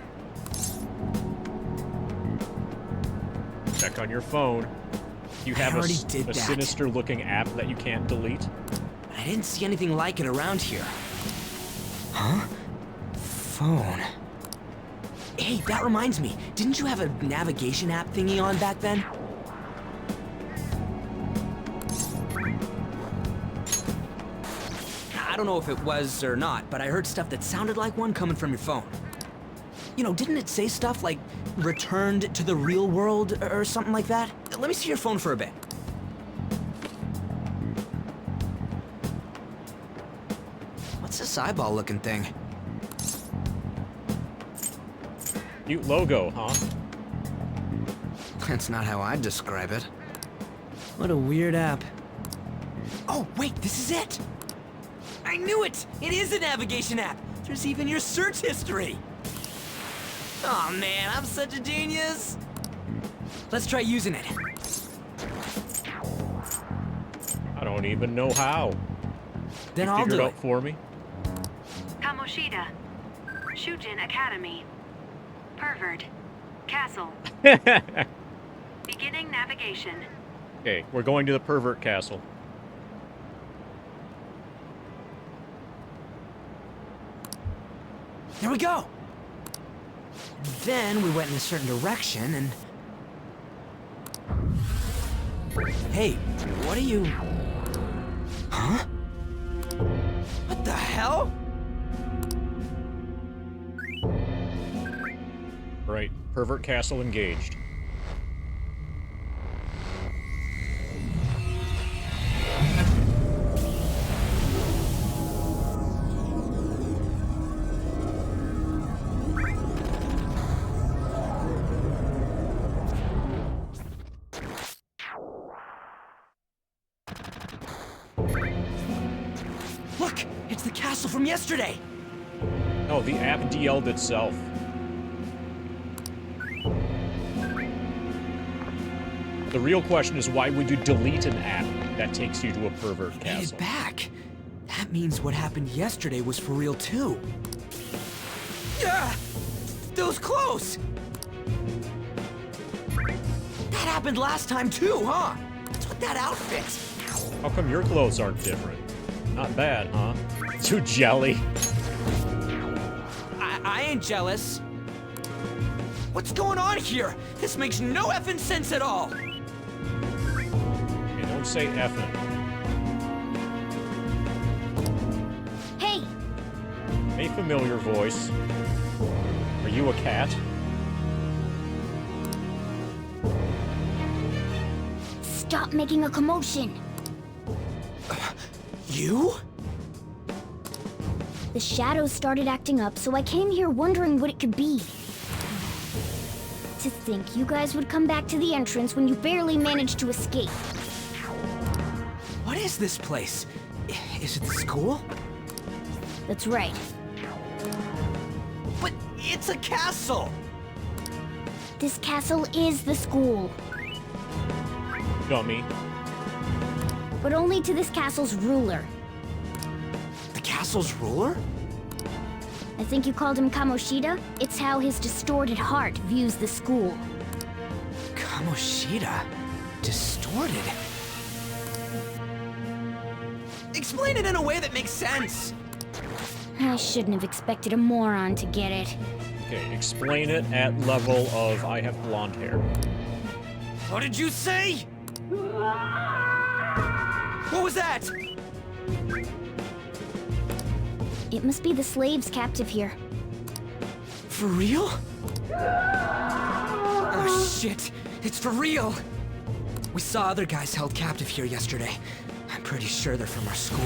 Check on your phone. You have a that. sinister-looking app that you can't delete. I didn't see anything like it around here. Huh? Phone. Hey, that reminds me. Didn't you have a navigation app thingy on back then? I don't know if it was or not, but I heard stuff that sounded like one coming from your phone. You know, didn't it say stuff like returned to the real world or something like that? Let me see your phone for a bit. What's this eyeball-looking thing? Cute logo, huh? That's not how I'd describe it. What a weird app. Oh, wait, this is it! I knew it! It is a navigation app! There's even your search history! Oh man, I'm such a genius! Let's try using it. I don't even know how. Then you I'll figured do out it. for me. Kamoshida. Shujin Academy. Pervert. Castle. Beginning navigation. Okay, we're going to the pervert castle. There we go! Then we went in a certain direction and... Hey, what are you... Huh? What the hell? Right, pervert castle engaged. Look! It's the castle from yesterday! Oh, the app DL'd itself. The real question is, why would you delete an app that takes you to a pervert Made castle? it back! That means what happened yesterday was for real too. Yeah! That was close! That happened last time too, huh? What's with that outfit? How come your clothes aren't different? Not bad, huh? Too jelly. I ain't jealous. What's going on here? This makes no effing sense at all! Okay, don't say effing. Hey! A familiar voice. Are you a cat? Stop making a commotion! You? The shadows started acting up, so I came here wondering what it could be. To think you guys would come back to the entrance when you barely managed to escape. What is this place? Is it the school? That's right. But it's a castle! This castle is the school. Dummy. But only to this castle's ruler. The castle's ruler? I think you called him Kamoshida? It's how his distorted heart views the school. Kamoshida? Distorted? Explain it in a way that makes sense! I shouldn't have expected a moron to get it. Okay, explain it at level of I have blonde hair. What did you say? What was that? It must be the slaves captive here. For real? Oh shit, it's for real! We saw other guys held captive here yesterday. I'm pretty sure they're from our school.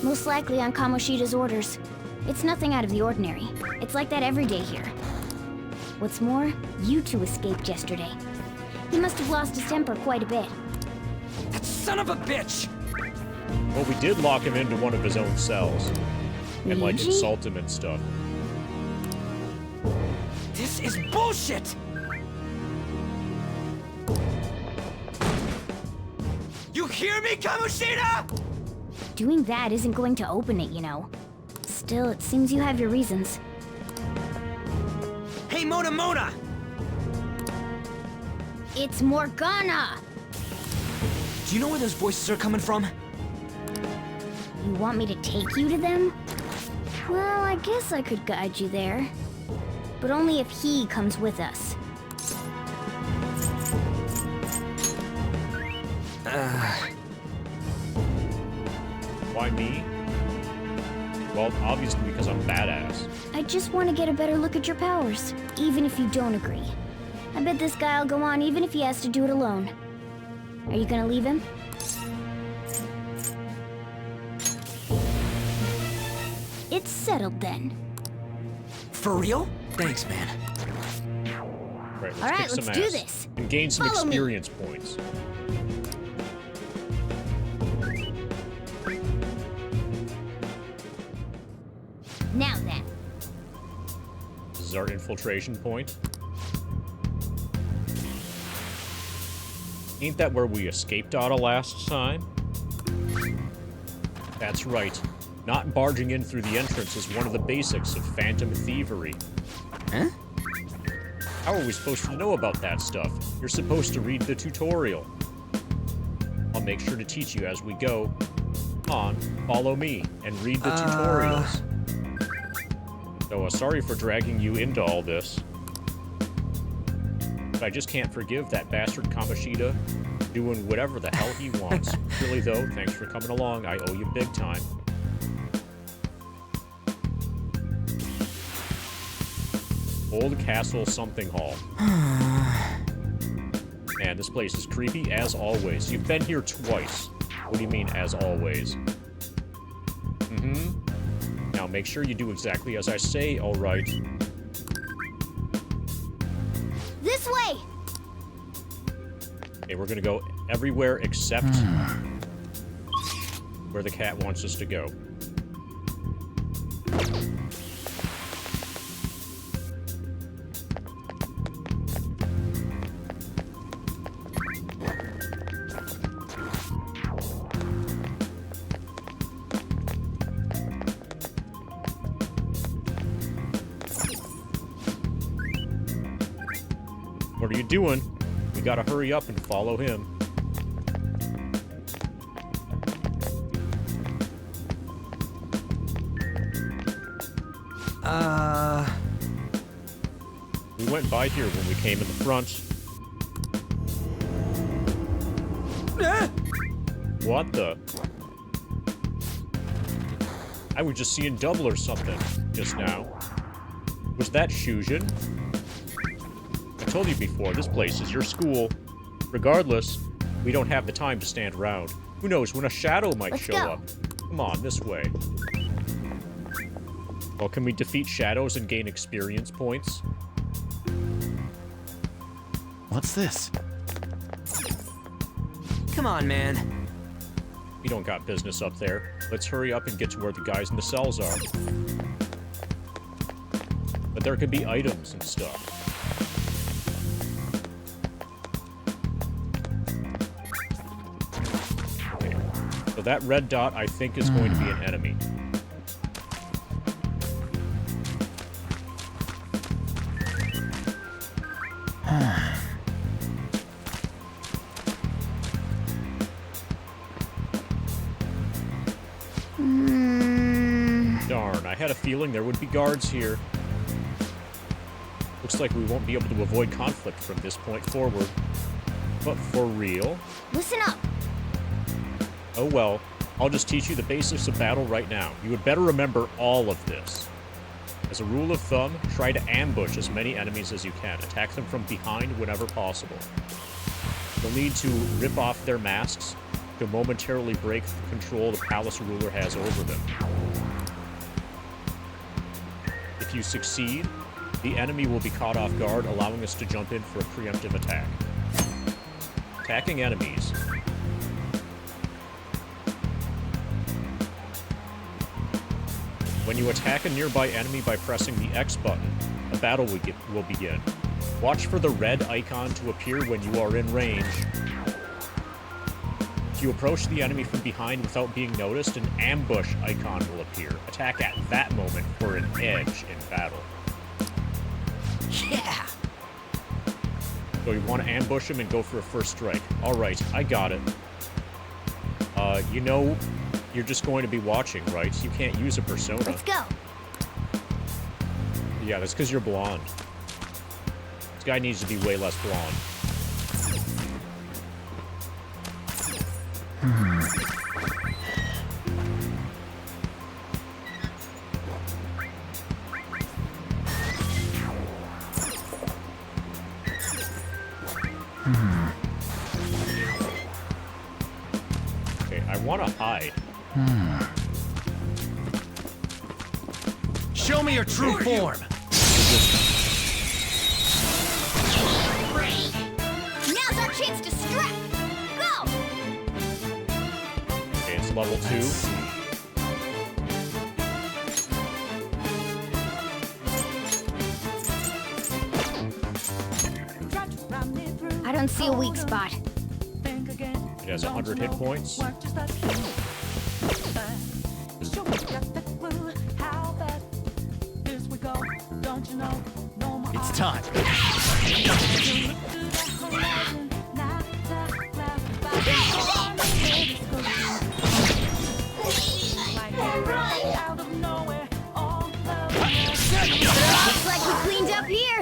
Most likely on Kamoshida's orders. It's nothing out of the ordinary. It's like that every day here. What's more, you two escaped yesterday. He must have lost his temper quite a bit. That son of a bitch! Well, we did lock him into one of his own cells. And, like, Luigi? insult him and stuff. This is bullshit! You hear me, Kamoshida? Doing that isn't going to open it, you know. Still, it seems you have your reasons. Hey, Mona Mona! It's Morgana! Do you know where those voices are coming from? You want me to take you to them? Well, I guess I could guide you there. But only if he comes with us. Why me? Well, obviously because I'm badass. I just want to get a better look at your powers, even if you don't agree. I bet this guy'll go on even if he has to do it alone. Are you gonna leave him? It's settled then. For real? Thanks, man. Right, let's All right, kick some let's do ass this. and gain some Follow me. experience points. Now then. This is our infiltration point. Ain't that where we escaped out of last time? That's right. Not barging in through the entrance is one of the basics of phantom thievery. Huh? How are we supposed to know about that stuff? You're supposed to read the tutorial. I'll make sure to teach you as we go. Come on, follow me and read the tutorials. So, sorry for dragging you into all this. But I just can't forgive that bastard Kamoshida doing whatever the hell he wants. Really though, thanks for coming along. I owe you big time. Old Castle Something Hall. Man, this place is creepy as always. You've been here twice. What do you mean, as always? Now make sure you do exactly as I say, alright? This way! Okay, we're gonna go everywhere except where the cat wants us to go. What are you doing? We gotta hurry up and follow him. We went by here when we came in the front. What the? I was just seeing double or something just now. Was that Shujin? I told you before, this place is your school. Regardless, we don't have the time to stand around. Who knows when a shadow might show up. Come on, this way. Well, can we defeat shadows and gain experience points? What's this? Come on, man. We don't got business up there. Let's hurry up and get to where the guys in the cells are. But there could be items and stuff. Okay. So that red dot, I think, is going to be an enemy. Darn, I had a feeling there would be guards here. Looks like we won't be able to avoid conflict from this point forward. But for real? Listen up! Oh well, I'll just teach you the basics of battle right now. You would better remember all of this. As a rule of thumb, try to ambush as many enemies as you can. Attack them from behind whenever possible. You'll need to rip off their masks to momentarily break the control the palace ruler has over them. you succeed, the enemy will be caught off guard, allowing us to jump in for a preemptive attack. Attacking enemies. When you attack a nearby enemy by pressing the X button, a battle will begin. Watch for the red icon to appear when you are in range. If you approach the enemy from behind without being noticed, an ambush icon will appear. Attack at that moment for an edge in battle. Yeah! So you want to ambush him and go for a first strike. Alright, I got it. You know, you're just going to be watching, right? You can't use a persona. Let's go. Yeah, that's because you're blonde. This guy needs to be way less blonde. Okay, I want to hide. Show me your true form. Now's our chance to strike. Go. Okay, it's level 2. I don't see a weak spot. It has 100 hit points. It's time. Looks like we cleaned up here.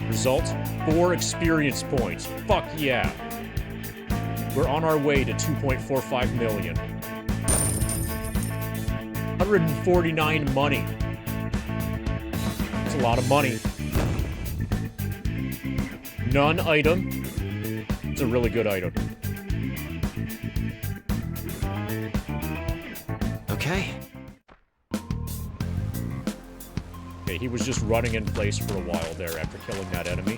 Result, 4 experience points. Fuck yeah. We're on our way to 2.45 million. 149 money. That's a lot of money. None item. It's a really good item. Okay. Okay, he was just running in place for a while there after killing that enemy.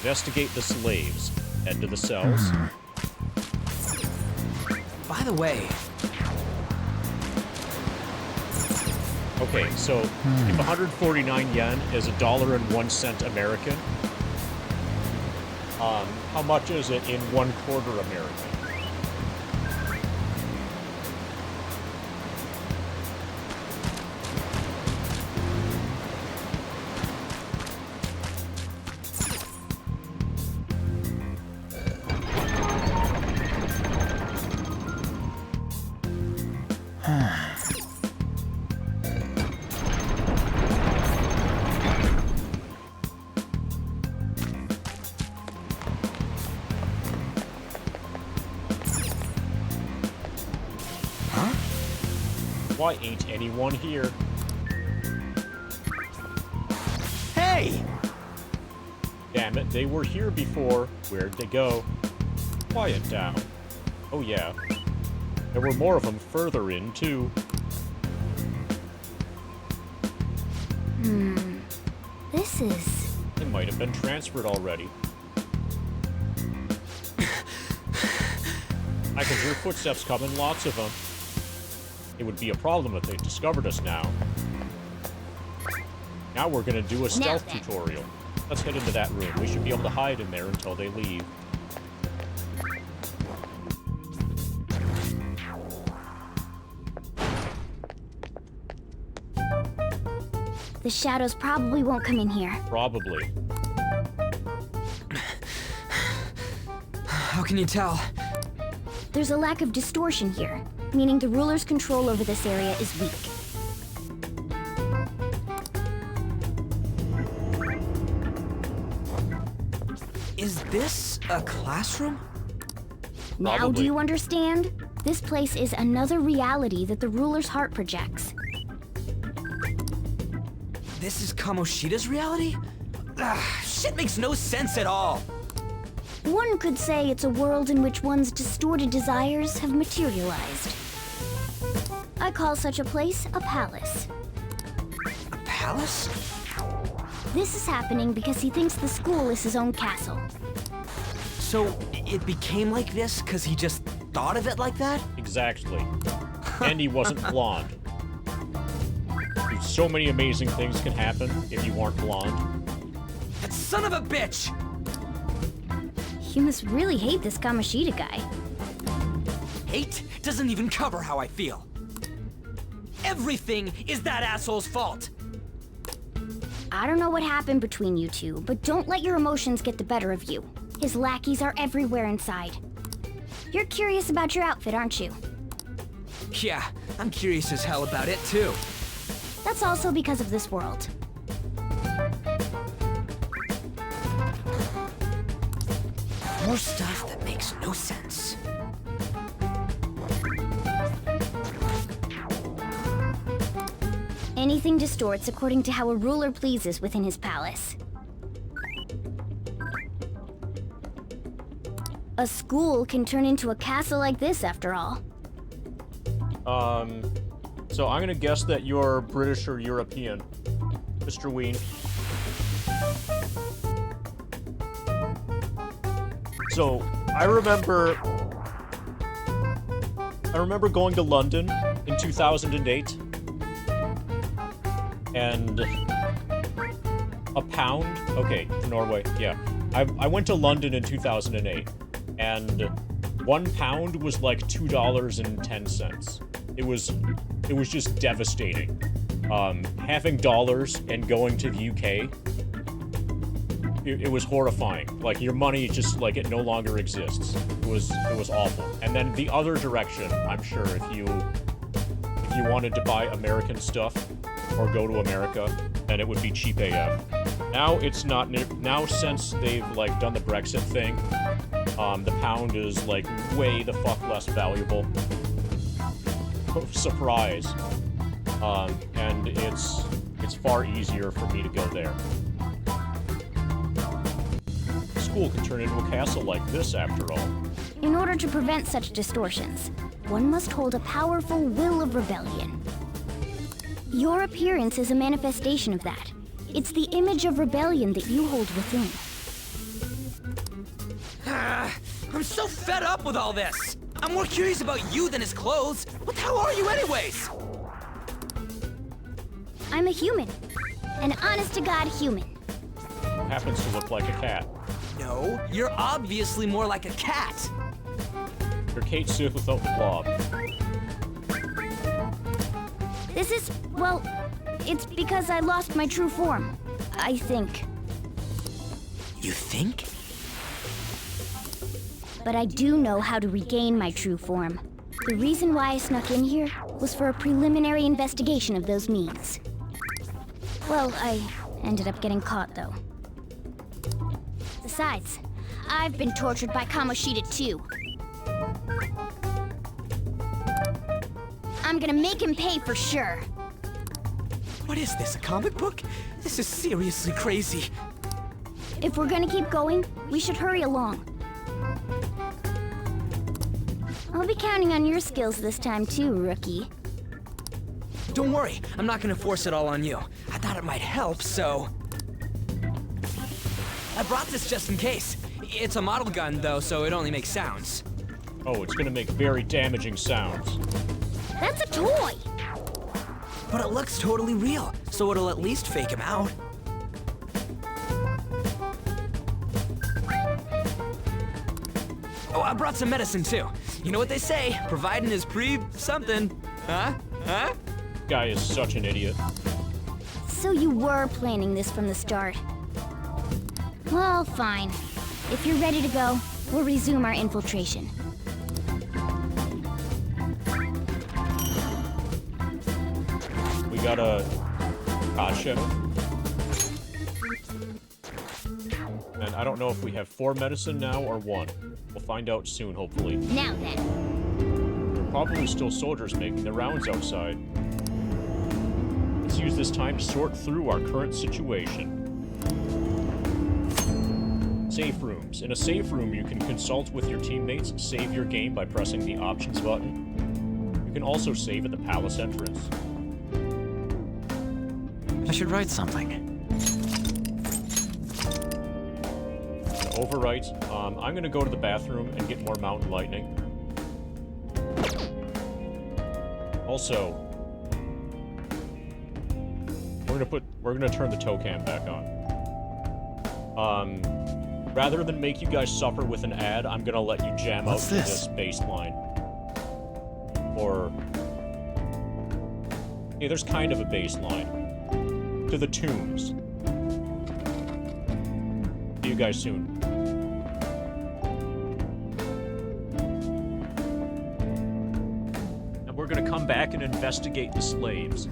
Investigate the slaves. Head to the cells. By the way... Okay, so if 149 yen is $1.01 American, how much is it in 1/4 American? Why ain't anyone here? Hey! Damn it, they were here before. Where'd they go? Quiet down. Oh yeah. There were more of them further in, too. This is... They might have been transferred already. I can hear footsteps coming, lots of them. It would be a problem if they discovered us now. Now we're gonna do a stealth tutorial. Let's head into that room. We should be able to hide in there until they leave. The shadows probably won't come in here. Probably. How can you tell? There's a lack of distortion here, meaning the ruler's control over this area is weak. Is this a classroom? Now do you understand? This place is another reality that the ruler's heart projects. this is Kamoshida's reality? Shit makes no sense at all. One could say it's a world in which one's distorted desires have materialized. I call such a place a palace. A palace? This is happening because he thinks the school is his own castle. So, it became like this because he just thought of it like that? Exactly. And he wasn't blonde. So many amazing things can happen if you weren't blonde. That son of a bitch! You must really hate this Kamoshida guy. Hate doesn't even cover how I feel. Everything is that asshole's fault. I don't know what happened between you two, but don't let your emotions get the better of you. His lackeys are everywhere inside. You're curious about your outfit, aren't you? Yeah, I'm curious as hell about it too. That's also because of this world. More stuff that makes no sense. Anything distorts according to how a ruler pleases within his palace. A school can turn into a castle like this, after all. So I'm gonna guess that you're British or European, Mr. Ween. So, I remember going to London in 2008, and a pound, okay, Norway, yeah. I went to London in 2008, and 1 pound was like $2.10. It was just devastating. Having dollars and going to the UK, it was horrifying. Like, your money just, like, it no longer exists. It was awful. And then the other direction, I'm sure, if you wanted to buy American stuff or go to America, then it would be cheap AF. Now it's not. Now, since they've, like, done the Brexit thing, the pound is, like, way the fuck less valuable. Surprise. And it's far easier for me to go there. The school can turn into a castle like this, after all. In order to prevent such distortions, one must hold a powerful will of rebellion. Your appearance is a manifestation of that. It's the image of rebellion that you hold within. I'm so fed up with all this! I'm more curious about you than his clothes! What the hell are you anyways? I'm a human. An honest-to-God human. Happens to look like a cat. No, you're obviously more like a cat. You're Kate Sith without the blob. This is, well, it's because I lost my true form. I think. You think? But I do know how to regain my true form. The reason why I snuck in here was for a preliminary investigation of those means. Well, I ended up getting caught, though. Besides, I've been tortured by Kamoshida, too. I'm gonna make him pay for sure. What is this, a comic book? This is seriously crazy. If we're gonna keep going, we should hurry along. I'll be counting on your skills this time too, rookie. Don't worry, I'm not gonna force it all on you. I thought it might help, so... I brought this just in case. It's a model gun, though, so it only makes sounds. Oh, it's gonna make very damaging sounds. That's a toy! But it looks totally real, so it'll at least fake him out. Oh, I brought some medicine, too. You know what they say, providing is something. Huh? Huh? Guy is such an idiot. So you were planning this from the start. Well, fine. If you're ready to go, we'll resume our infiltration. We got a gotcha. And I don't know if we have 4 medicine now or 1. We'll find out soon, hopefully. Now then. There are probably still soldiers making their rounds outside. It's use this time to sort through our current situation. Safe rooms. In a safe room, you can consult with your teammates, save your game by pressing the options button. You can also save at the palace entrance. I should write something. Overwrite. I'm gonna go to the bathroom and get more mountain lightning. Also, we're gonna turn the tow cam back on. Rather than make you guys suffer with an ad, I'm gonna let you jam out to this baseline. Or, yeah, there's kind of a baseline. To the tunes. See you guys soon. And we're gonna come back and investigate the slaves.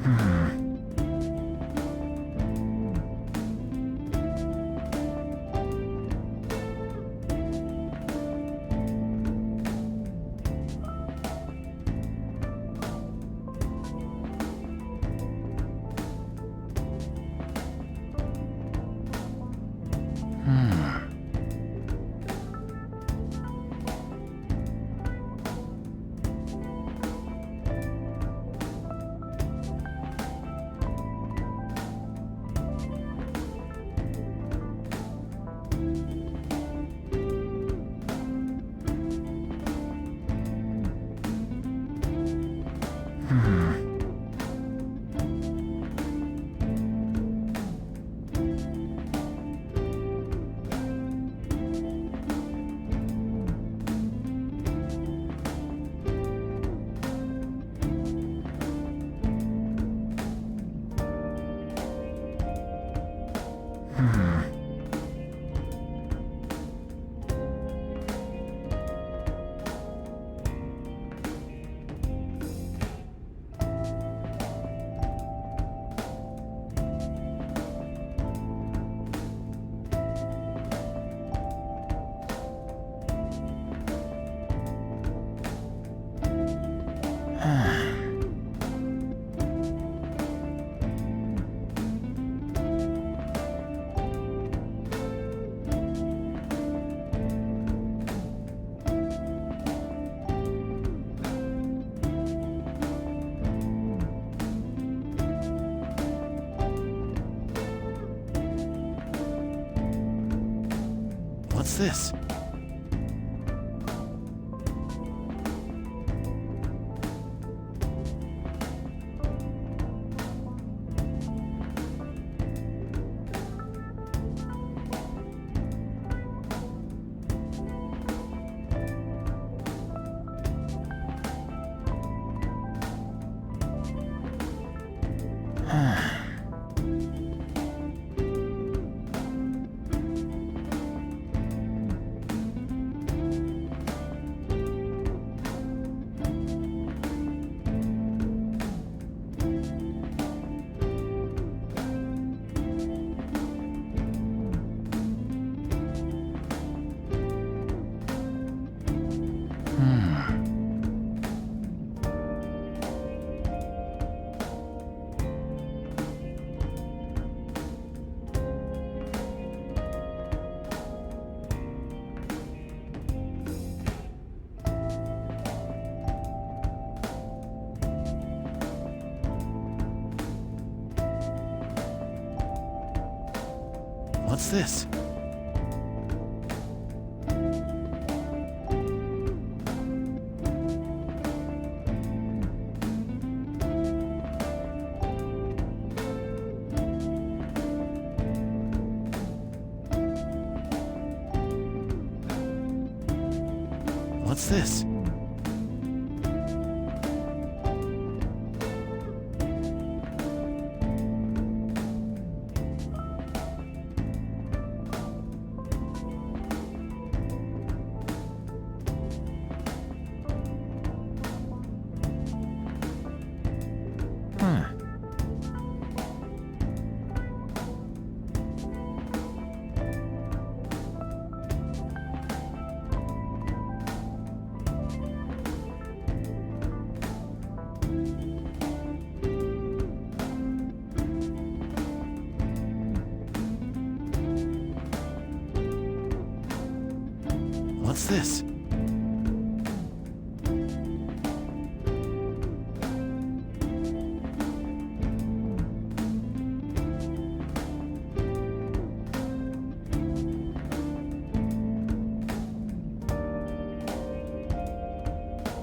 What's this? What's this? What's this? What's this?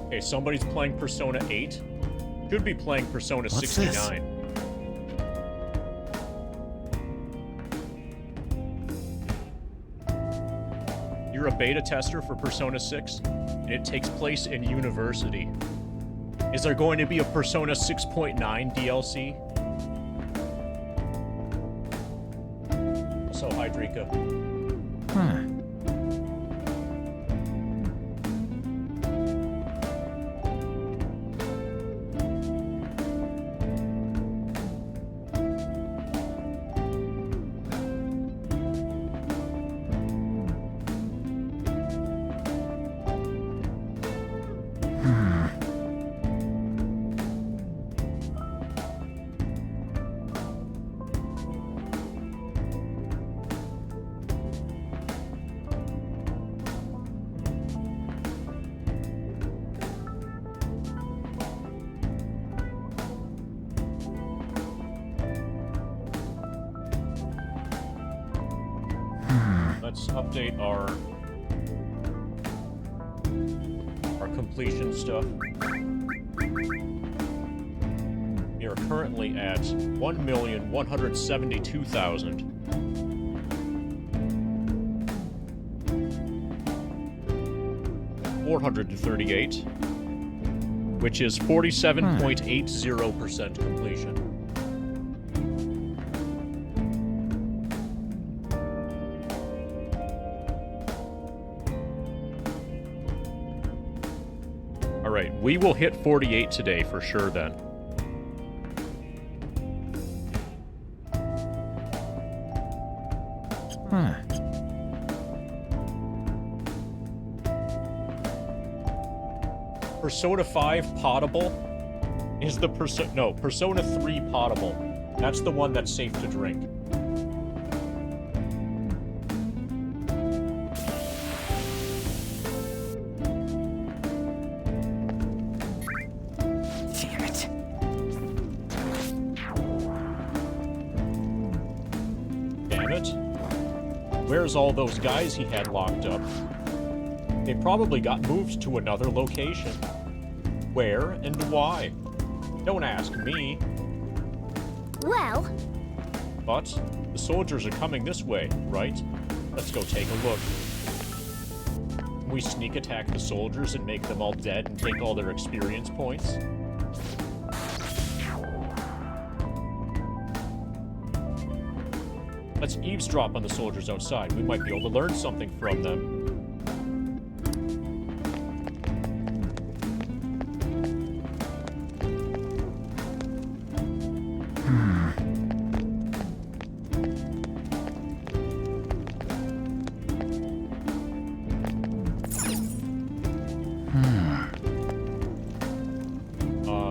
Okay, somebody's playing Persona 8. Should be playing Persona 69. You're a beta tester for Persona 6, and it takes place in university. Is there going to be a Persona 6.9 DLC? So, hi, Drika. Let's update our completion stuff. We are currently at 1,172,438, which is 47.80% completion. Alright, we will hit 48 today for sure then. Persona 5 potable is the Persona 3 potable. That's the one that's safe to drink. Damn it. Damn it. Where's all those guys he had locked up? They probably got moved to another location. Where and why? Don't ask me. Well... But the soldiers are coming this way, right? Let's go take a look. Can we sneak attack the soldiers and make them all dead and take all their experience points? Let's eavesdrop on the soldiers outside. We might be able to learn something from them.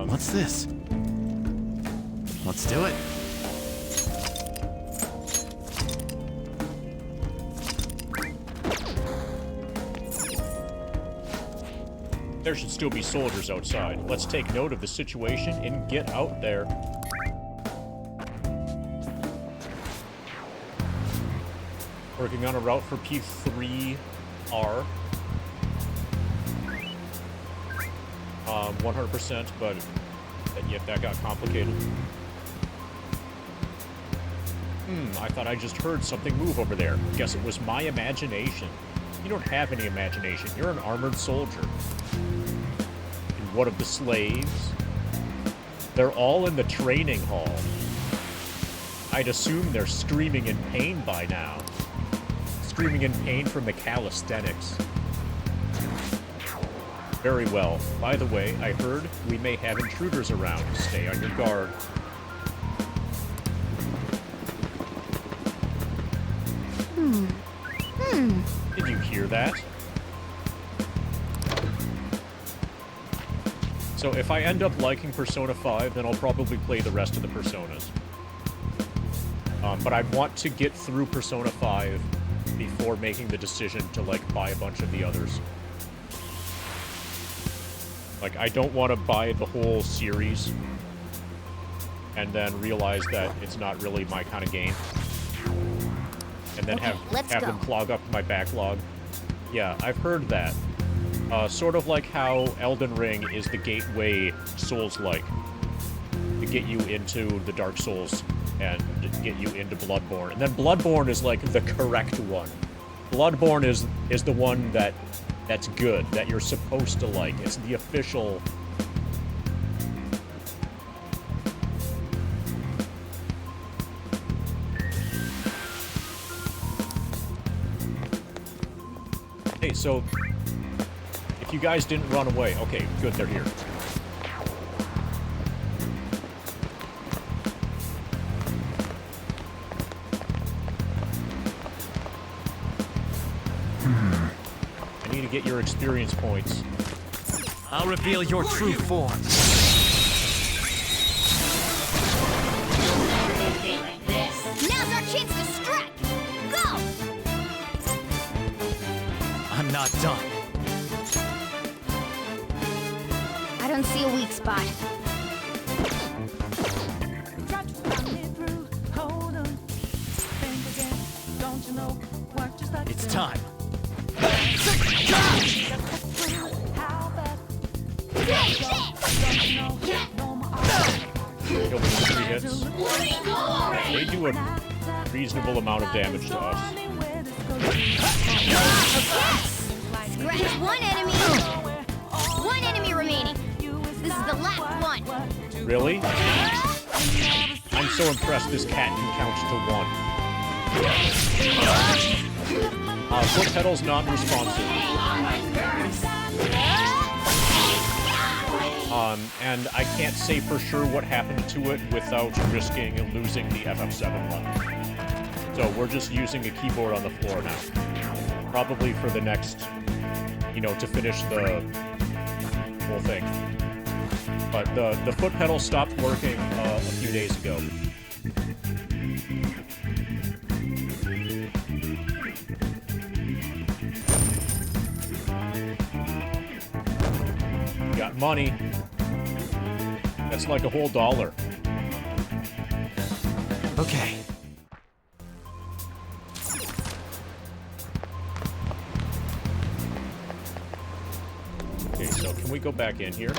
What's this? Let's do it. There should still be soldiers outside. Let's take note of the situation and get out there. Working on a route for P3R. 100%, but yet that got complicated. I thought I just heard something move over there. Guess it was my imagination. You don't have any imagination. You're an armored soldier. And what of the slaves? They're all in the training hall. I'd assume they're screaming in pain by now. Screaming in pain from the calisthenics. Very well. By the way, I heard we may have intruders around. Stay on your guard. Did you hear that? So if I end up liking Persona 5, then I'll probably play the rest of the Personas. But I want to get through Persona 5 before making the decision to, like, buy a bunch of the others. Like, I don't want to buy the whole series and then realize that it's not really my kind of game. And then have them clog up my backlog. Yeah, I've heard that. Sort of like how Elden Ring is the gateway Souls-like to get you into the Dark Souls and get you into Bloodborne. And then Bloodborne is like the correct one. Bloodborne is the one that's good, that you're supposed to like. It's the official... Hey, so... if you guys didn't run away... Okay, good, they're here. I need to get your experience points. I'll reveal your true form. Now's our chance to strike! Go! I'm not done. I don't see a weak spot. It's time. Kill them in 3 hits. They do a reasonable amount of damage to us. Scratch one enemy! One enemy remaining. This is the last one. Really? I'm so impressed this cat can count to 1. Foot pedal's non-responsive. And I can't say for sure what happened to it without risking losing the FF7 button. So we're just using a keyboard on the floor now. Probably for the next, you know, to finish the whole thing. But the foot pedal stopped working a few days ago. Got money. That's like a whole $1. Okay. Okay, so can we go back in here?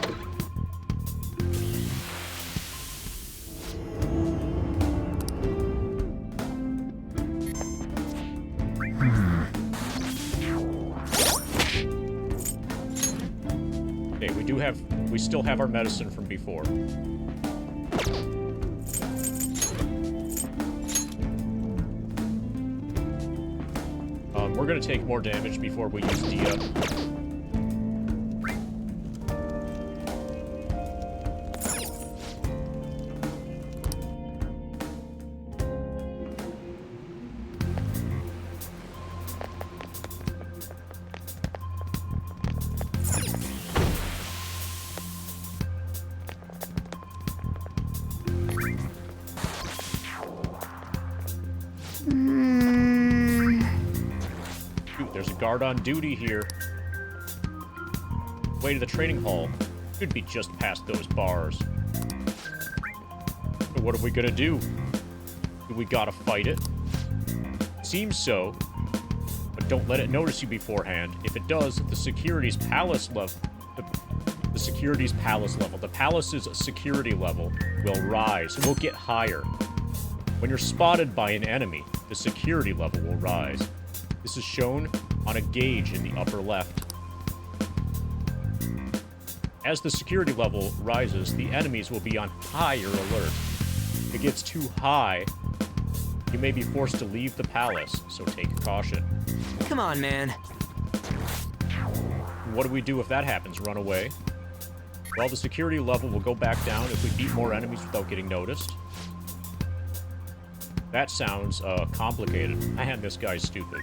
Okay, we still have our medicine from before. We're gonna take more damage before we use Dia. There's a guard on duty here. Way to the training hall. Should be just past those bars. So what are we gonna do? Do we gotta fight it? Seems so. But don't let it notice you beforehand. If it does, the security's palace level... The security's palace level. The palace's security level will rise. It will get higher. When you're spotted by an enemy, the security level will rise. This is shown on a gauge in the upper left. As the security level rises, the enemies will be on higher alert. If it gets too high, you may be forced to leave the palace, so take caution. Come on, man. What do we do if that happens? Run away? Well, the security level will go back down if we beat more enemies without getting noticed. That sounds, complicated. Man, this guy's stupid.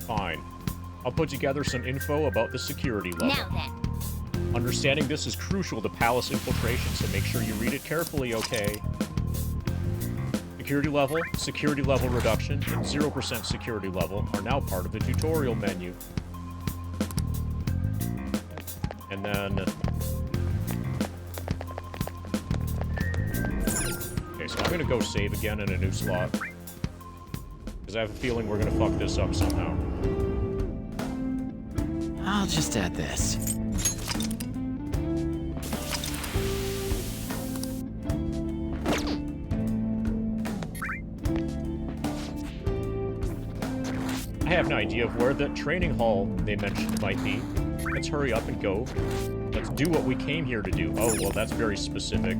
Fine. I'll put together some info about the security level. Now then. Understanding this is crucial to palace infiltration, so make sure you read it carefully, okay? security level reduction, and 0% security level are now part of the tutorial menu. And then... Okay, so I'm gonna go save again in a new slot. Because I have a feeling we're gonna fuck this up somehow. I'll just add this. I have no idea of where the training hall they mentioned might be. Let's hurry up and go. Let's do what we came here to do. Oh, well, that's very specific.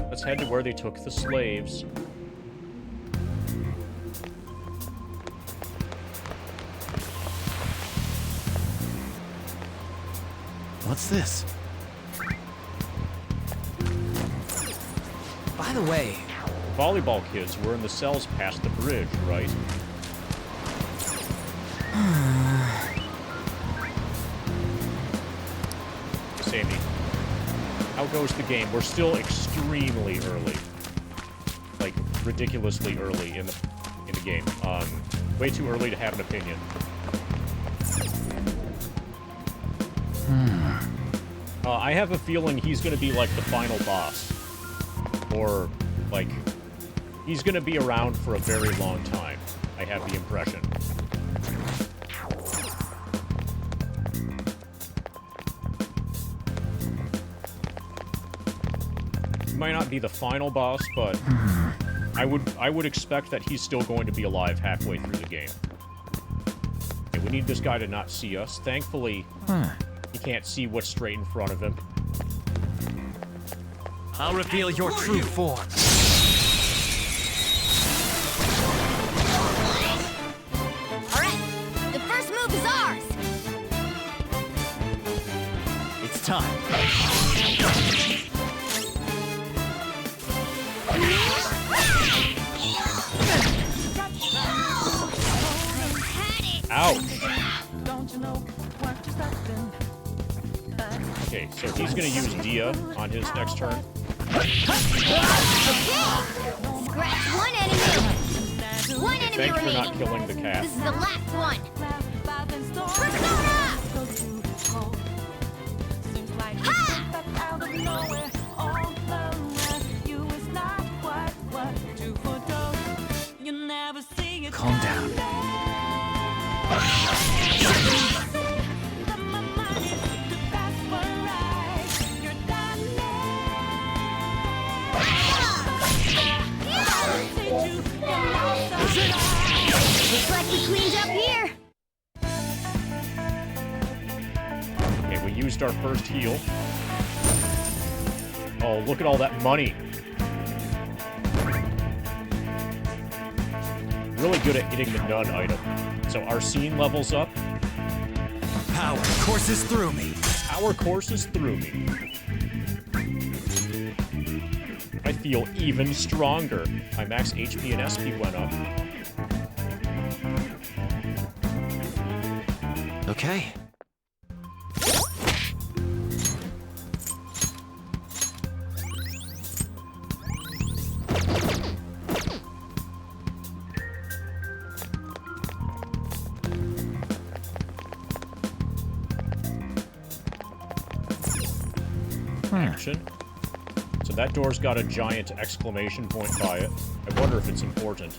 Let's head to where they took the slaves. What's this? By the way... The volleyball kids were in the cells past the bridge, right? Sammy, how goes the game? We're still extremely early. Like, ridiculously early in the game. Way too early to have an opinion. I have a feeling he's gonna be like the final boss. Or, like, he's gonna be around for a very long time. I have the impression. He might not be the final boss, but I would expect that he's still going to be alive halfway through the game. Okay, we need this guy to not see us. Thankfully, he can't see what's straight in front of him. I'll reveal your true form. Alright, the first move is ours! It's time. Ouch! Okay, so he's gonna use Dia on his next turn. Scratch one enemy! One enemy Thanks for remaining! not killing the cat. This is the last one! Persona! Calm down. Looks like we cleaned up here! Okay, we used our first heal. Oh, look at all that money. Really good at hitting the none item. So our scene levels up. Power courses through me. Power courses through me. I feel even stronger. My max HP and SP went up. Okay. Action. So that door's got a giant exclamation point by it. I wonder if it's important.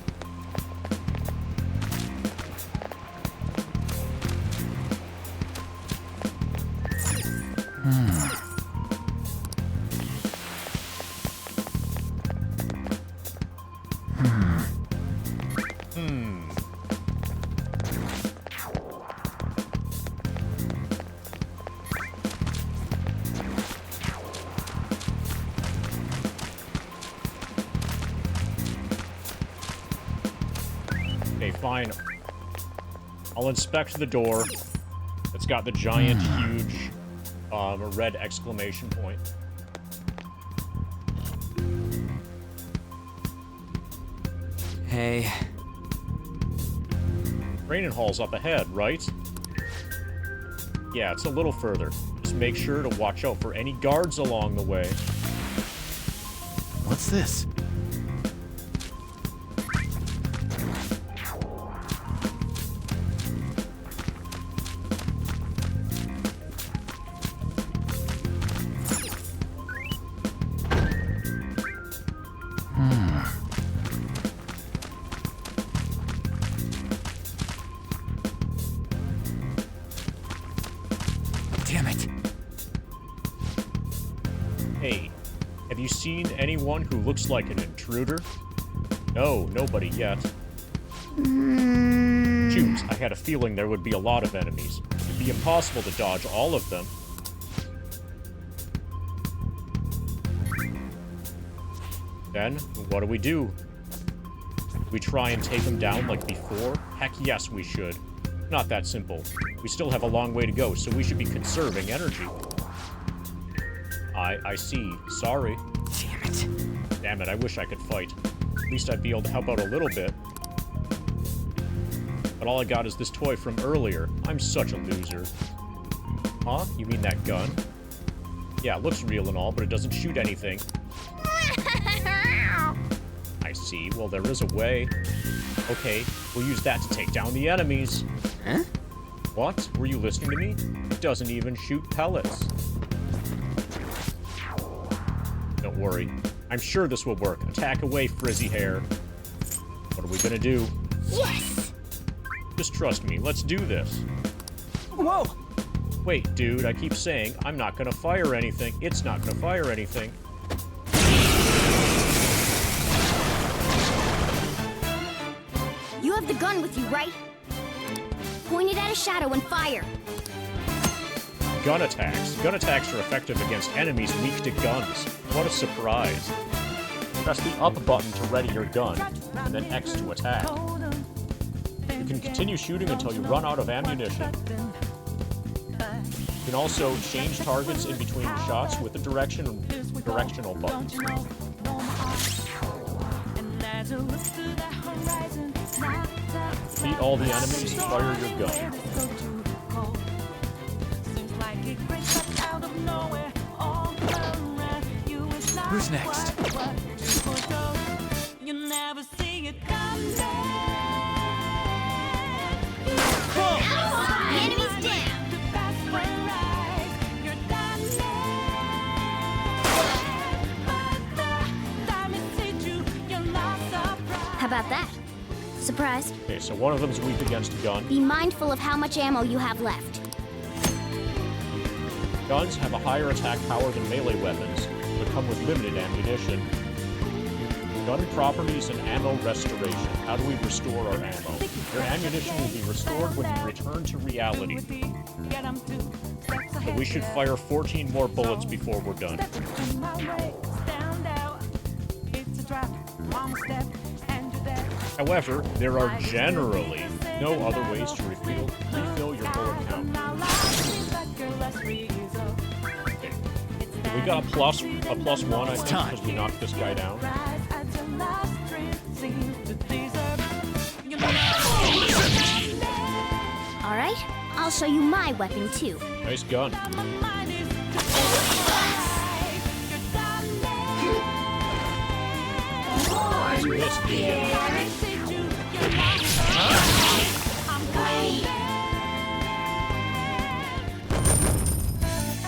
Okay, fine. I'll inspect the door. It's got the giant, huge, red exclamation point. Hey. Training hall's up ahead, right? Yeah, it's a little further. Just make sure to watch out for any guards along the way. What's this? Damn it. Hey, have you seen anyone who looks like an intruder? No, nobody yet. Shoot, I had a feeling there would be a lot of enemies. It'd be impossible to dodge all of them. Then, what do? We try and take them down like before? Heck yes, we should. Not that simple. We still have a long way to go, so we should be conserving energy. I see. Sorry. Damn it. Damn it, I wish I could fight. At least I'd be able to help out a little bit. But all I got is this toy from earlier. I'm such a loser. Huh? You mean that gun? Yeah, it looks real and all, but it doesn't shoot anything. I see. Well, there is a way. Okay, we'll use that to take down the enemies. Huh? What? Were you listening to me? It doesn't even shoot pellets. Don't worry. I'm sure this will work. Attack away, frizzy hair. What are we gonna do? Yes! Just trust me. Let's do this. Whoa! Wait, dude, I keep saying I'm not gonna fire anything. It's not gonna fire anything. You have the gun with you, right? Point it at a shadow and fire. Gun attacks. Gun attacks are effective against enemies weak to guns. What a surprise. Press the up button to ready your gun, and then X to attack. You can continue shooting until you run out of ammunition. You can also change targets in between shots with the directional buttons. Beat all the enemies, fire your gun. Who's next? Enemies down! How about that? Surprised? Okay, so one of them's weak against gun. Be mindful of how much ammo you have left. Guns have a higher attack power than melee weapons, but come with limited ammunition. Gun properties and ammo restoration. How do we restore our ammo? Your ammunition will be restored when you return to reality. So we should fire 14 more bullets before we're done. However, there are generally no other ways to refill your bullet count. Okay. We got a plus one, I think, because we knocked this guy down. Alright, I'll show you my weapon too. Nice gun. Missed again.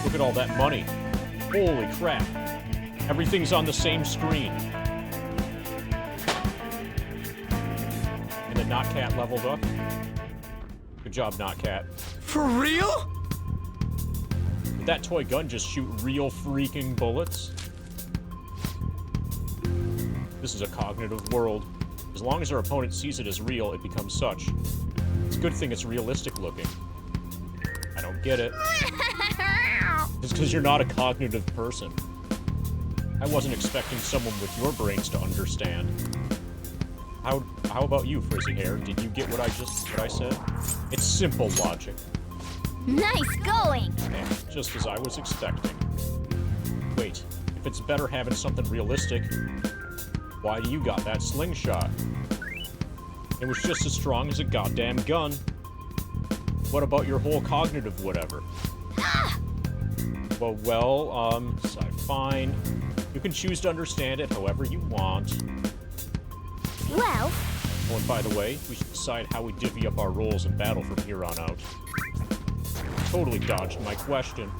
Look at all that money. Holy crap. Everything's on the same screen. And the Notcat leveled up. Good job, Notcat. For real? Did that toy gun just shoot real freaking bullets? This is a cognitive world. As long as our opponent sees it as real, it becomes such. It's a good thing it's realistic looking. I don't get it. It's because you're not a cognitive person. I wasn't expecting someone with your brains to understand. How about you, Frizzy Hair? Did you get what I said? It's simple logic. Nice going! Yeah, just as I was expecting. Wait, if it's better having something realistic, why do you got that slingshot? It was just as strong as a goddamn gun. What about your whole cognitive whatever? Well, fine. You can choose to understand it however you want. Well... Oh, and by the way, we should decide how we divvy up our roles in battle from here on out. Totally dodged my question.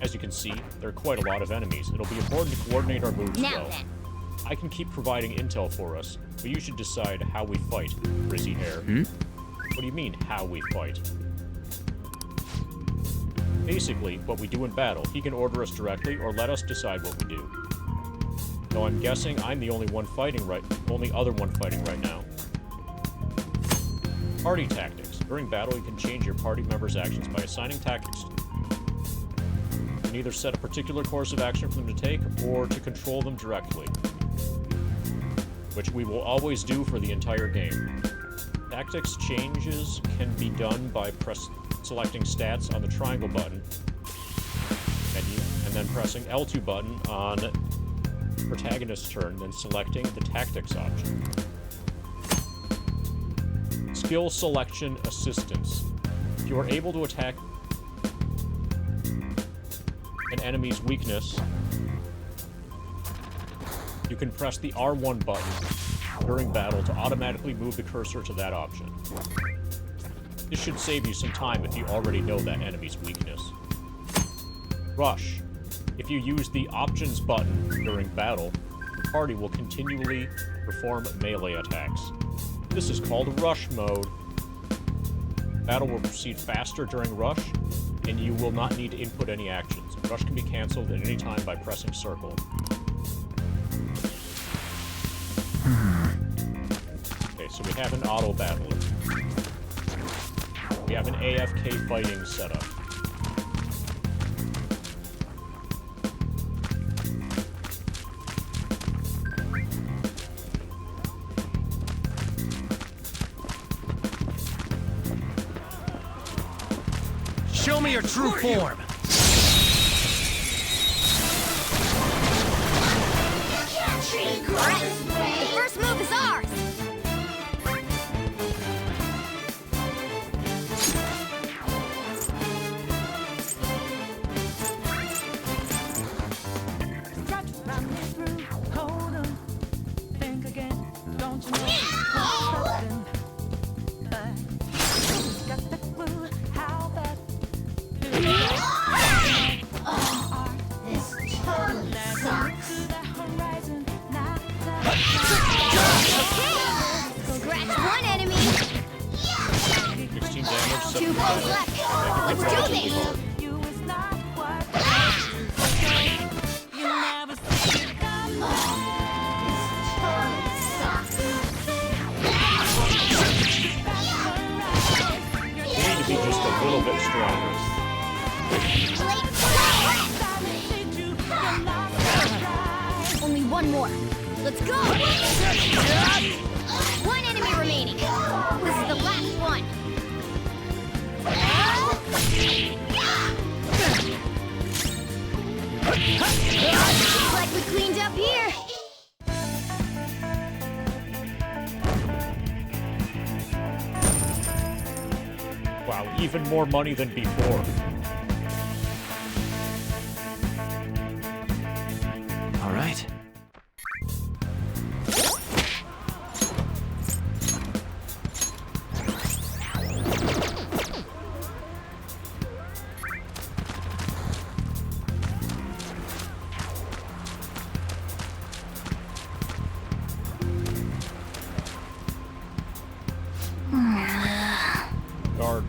As you can see, there are quite a lot of enemies. It'll be important to coordinate our moves well. Then. I can keep providing intel for us, but you should decide how we fight, frizzy hair. What do you mean, how we fight? Basically, what we do in battle. He can order us directly, or let us decide what we do. Though I'm guessing I'm the only other one fighting right now. Party tactics. During battle, you can change your party members' actions by assigning tactics to them. You can either set a particular course of action for them to take, or to control them directly. Which we will always do for the entire game. Tactics changes can be done by selecting stats on the triangle button menu, and then pressing L2 button on protagonist's turn, then selecting the tactics option. Skill selection assistance. If you are able to attack an enemy's weakness, you can press the R1 button during battle to automatically move the cursor to that option. This should save you some time if you already know that enemy's weakness. Rush. If you use the options button during battle, the party will continually perform melee attacks. This is called rush mode. Battle will proceed faster during rush, and you will not need to input any actions. Rush can be cancelled at any time by pressing circle. Okay, so we have an auto battler. We have an AFK fighting setup. Show me your true form! Alright, the first move is ours! Only one more. Let's go! One enemy remaining. This is the last one. Looks like we cleaned up here. Wow, even more money than before. All right.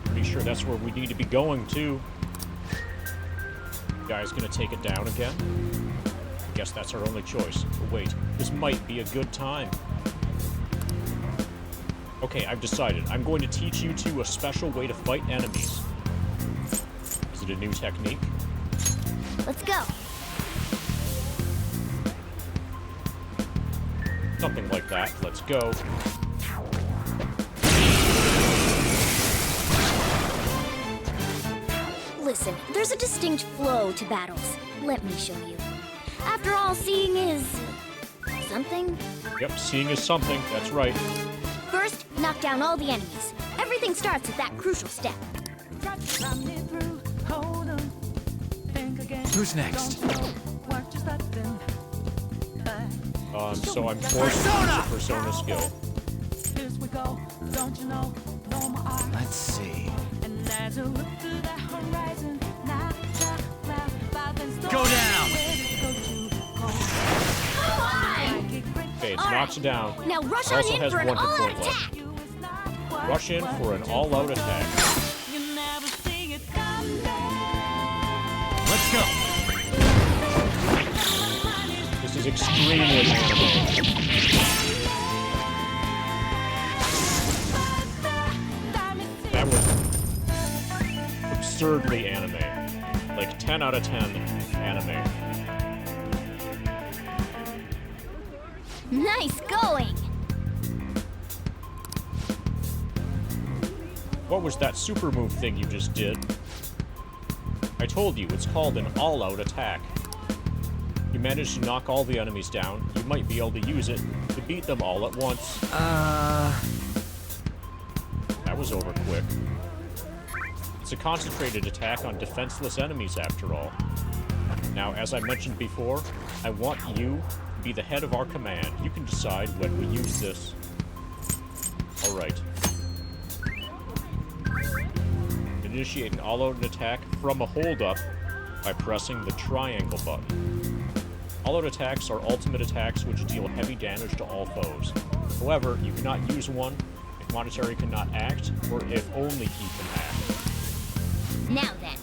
Pretty sure that's where we need to be going, too. Guy's gonna take it down again? Guess that's our only choice. But wait, this might be a good time. Okay, I've decided. I'm going to teach you two a special way to fight enemies. Is it a new technique? Let's go. Something like that. Let's go. Listen, there's a distinct flow to battles. Let me show you. After all, seeing is... something? Yep, seeing is something. That's right. First, knock down all the enemies. Everything starts at that crucial step. Who's next? So I'm forced to use a Persona skill. Let's see. Go down! Okay, it's knocked down. Now rush It on also in has for an 1 hit all-out point left. Rush in for an all-out attack. Let's go! This is extremely anime. That was absurdly anime. Like 10 out of 10 anime. Nice going! What was that super move thing you just did? I told you, it's called an all-out attack. You managed to knock all the enemies down, you might be able to use it to beat them all at once. That was over quick. It's a concentrated attack on defenseless enemies, after all. Now, as I mentioned before, I want you to be the head of our command. You can decide when we use this. Alright. Initiate an all-out attack from a hold-up by pressing the triangle button. All-out attacks are ultimate attacks which deal heavy damage to all foes. However, you cannot use one if Monetary cannot act, or if only he can act. Now then.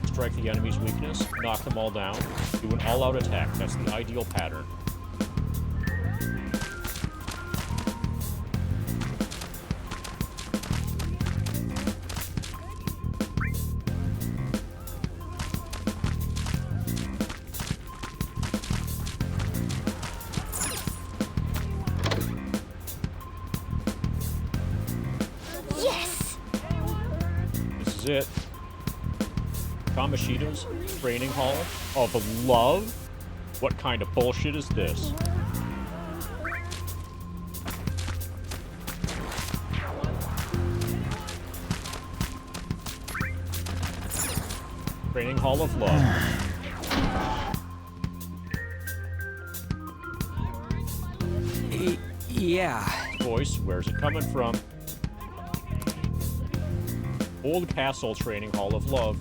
Strike the enemy's weakness, knock them all down, do an all-out attack. That's the ideal pattern. Yes! This is it. Kamoshida's training hall of love? What kind of bullshit is this? Training hall of love. Yeah. Voice, where's it coming from? Old Castle Training Hall of Love.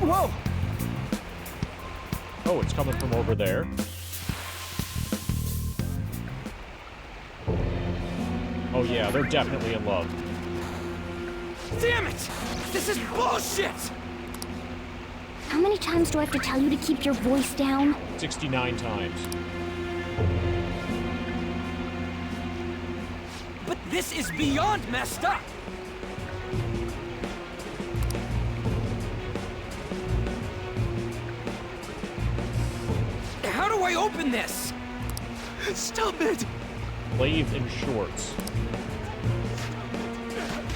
Whoa! Oh, it's coming from over there. Oh yeah, they're definitely in love. Damn it! This is bullshit! How many times do I have to tell you to keep your voice down? 69 times. But this is beyond messed up! How do I open this? Stop it! Slave in shorts.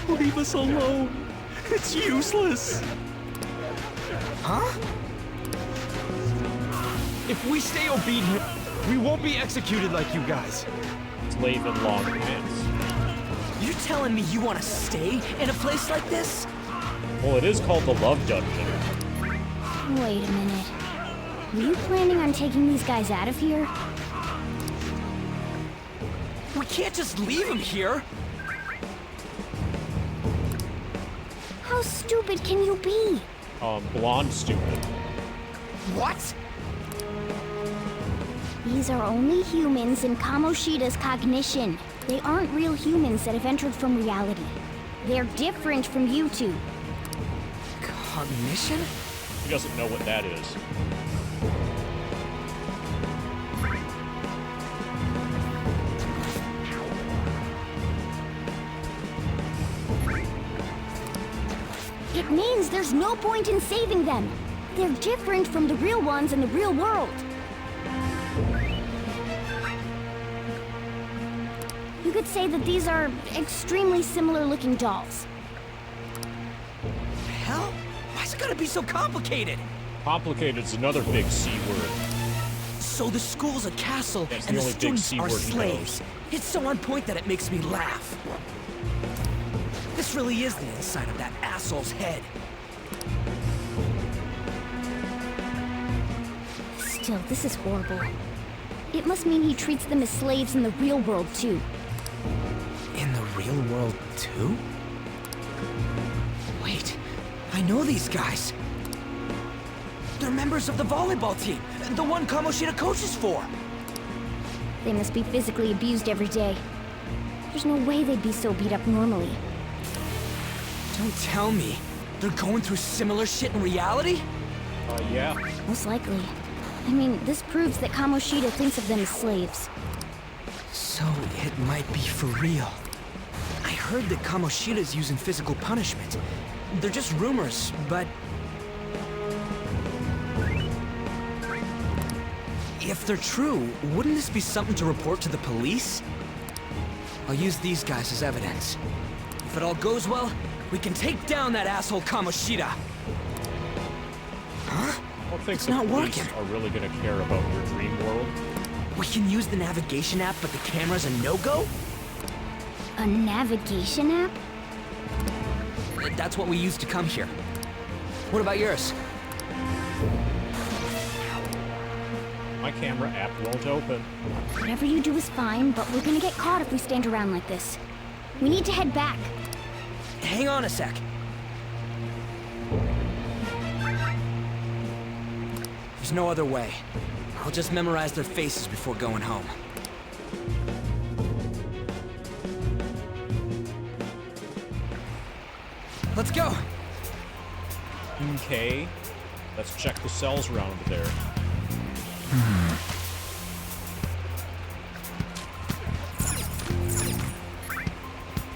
Leave us alone. It's useless. Huh? If we stay obedient, we won't be executed like you guys. Slave in long pants. You telling me you want to stay in a place like this? Well, it is called the Love Dungeon. Wait a minute. Were you planning on taking these guys out of here? We can't just leave them here. How stupid can you be? Blonde stupid. What? These are only humans in Kamoshida's cognition. They aren't real humans that have entered from reality. They're different from you two. Cognition? He doesn't know what that is. It means there's no point in saving them. They're different from the real ones in the real world. You could say that these are extremely similar looking dolls. Hell? Why's it gotta be so complicated? Complicated's another big C word. So the school's a castle, That's and the the only big students C are word he slaves. knows. It's so on point that it makes me laugh. This really is the inside of that asshole's head. Still, this is horrible. It must mean he treats them as slaves in the real world, too. In the real world, too? Wait, I know these guys. They're members of the volleyball team, the one Kamoshida coaches for. They must be physically abused every day. There's no way they'd be so beat up normally. Don't tell me they're going through similar shit in reality? Yeah. Most likely. I mean, this proves that Kamoshida thinks of them as slaves. So it might be for real. I heard that Kamoshida's using physical punishment. They're just rumors, but... if they're true, wouldn't this be something to report to the police? I'll use these guys as evidence. If it all goes well, we can take down that asshole Kamoshida. Huh? I don't think It's the not police working. are really gonna care about your dream world. We can use the navigation app, but the camera's a no-go? A navigation app? That's what we used to come here. What about yours? My camera app won't open. Whatever you do is fine, but we're gonna get caught if we stand around like this. We need to head back. Hang on a sec. There's no other way. I'll just memorize their faces before going home. Let's go! Okay. Let's check the cells around there.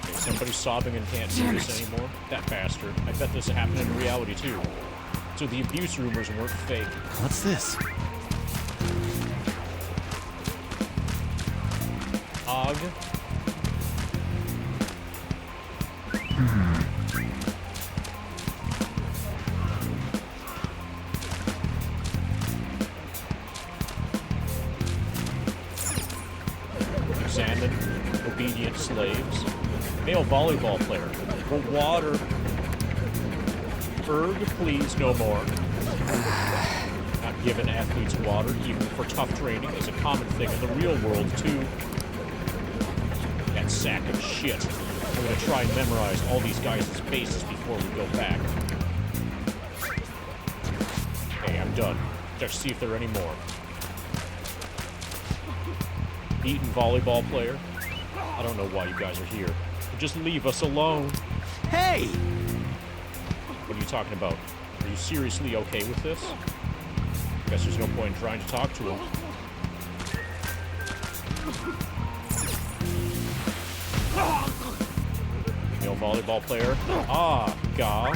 Okay, somebody's sobbing and can't do this anymore. That bastard. I bet this happened in reality too. So the abuse rumors weren't fake. What's this? Og. Examine obedient slaves. Male volleyball player. For water. Erg, please, no more. Not giving athletes water, even for tough training, is a common thing in the real world, too. That sack of shit. I'm gonna try and memorize all these guys' faces before we go back. Okay, I'm done. Just see if there are any more. Eaton volleyball player. I don't know why you guys are here. Just leave us alone. Hey! What are you talking about? Are you seriously okay with this? Guess there's no point in trying to talk to him. Male volleyball player. Ah, ga.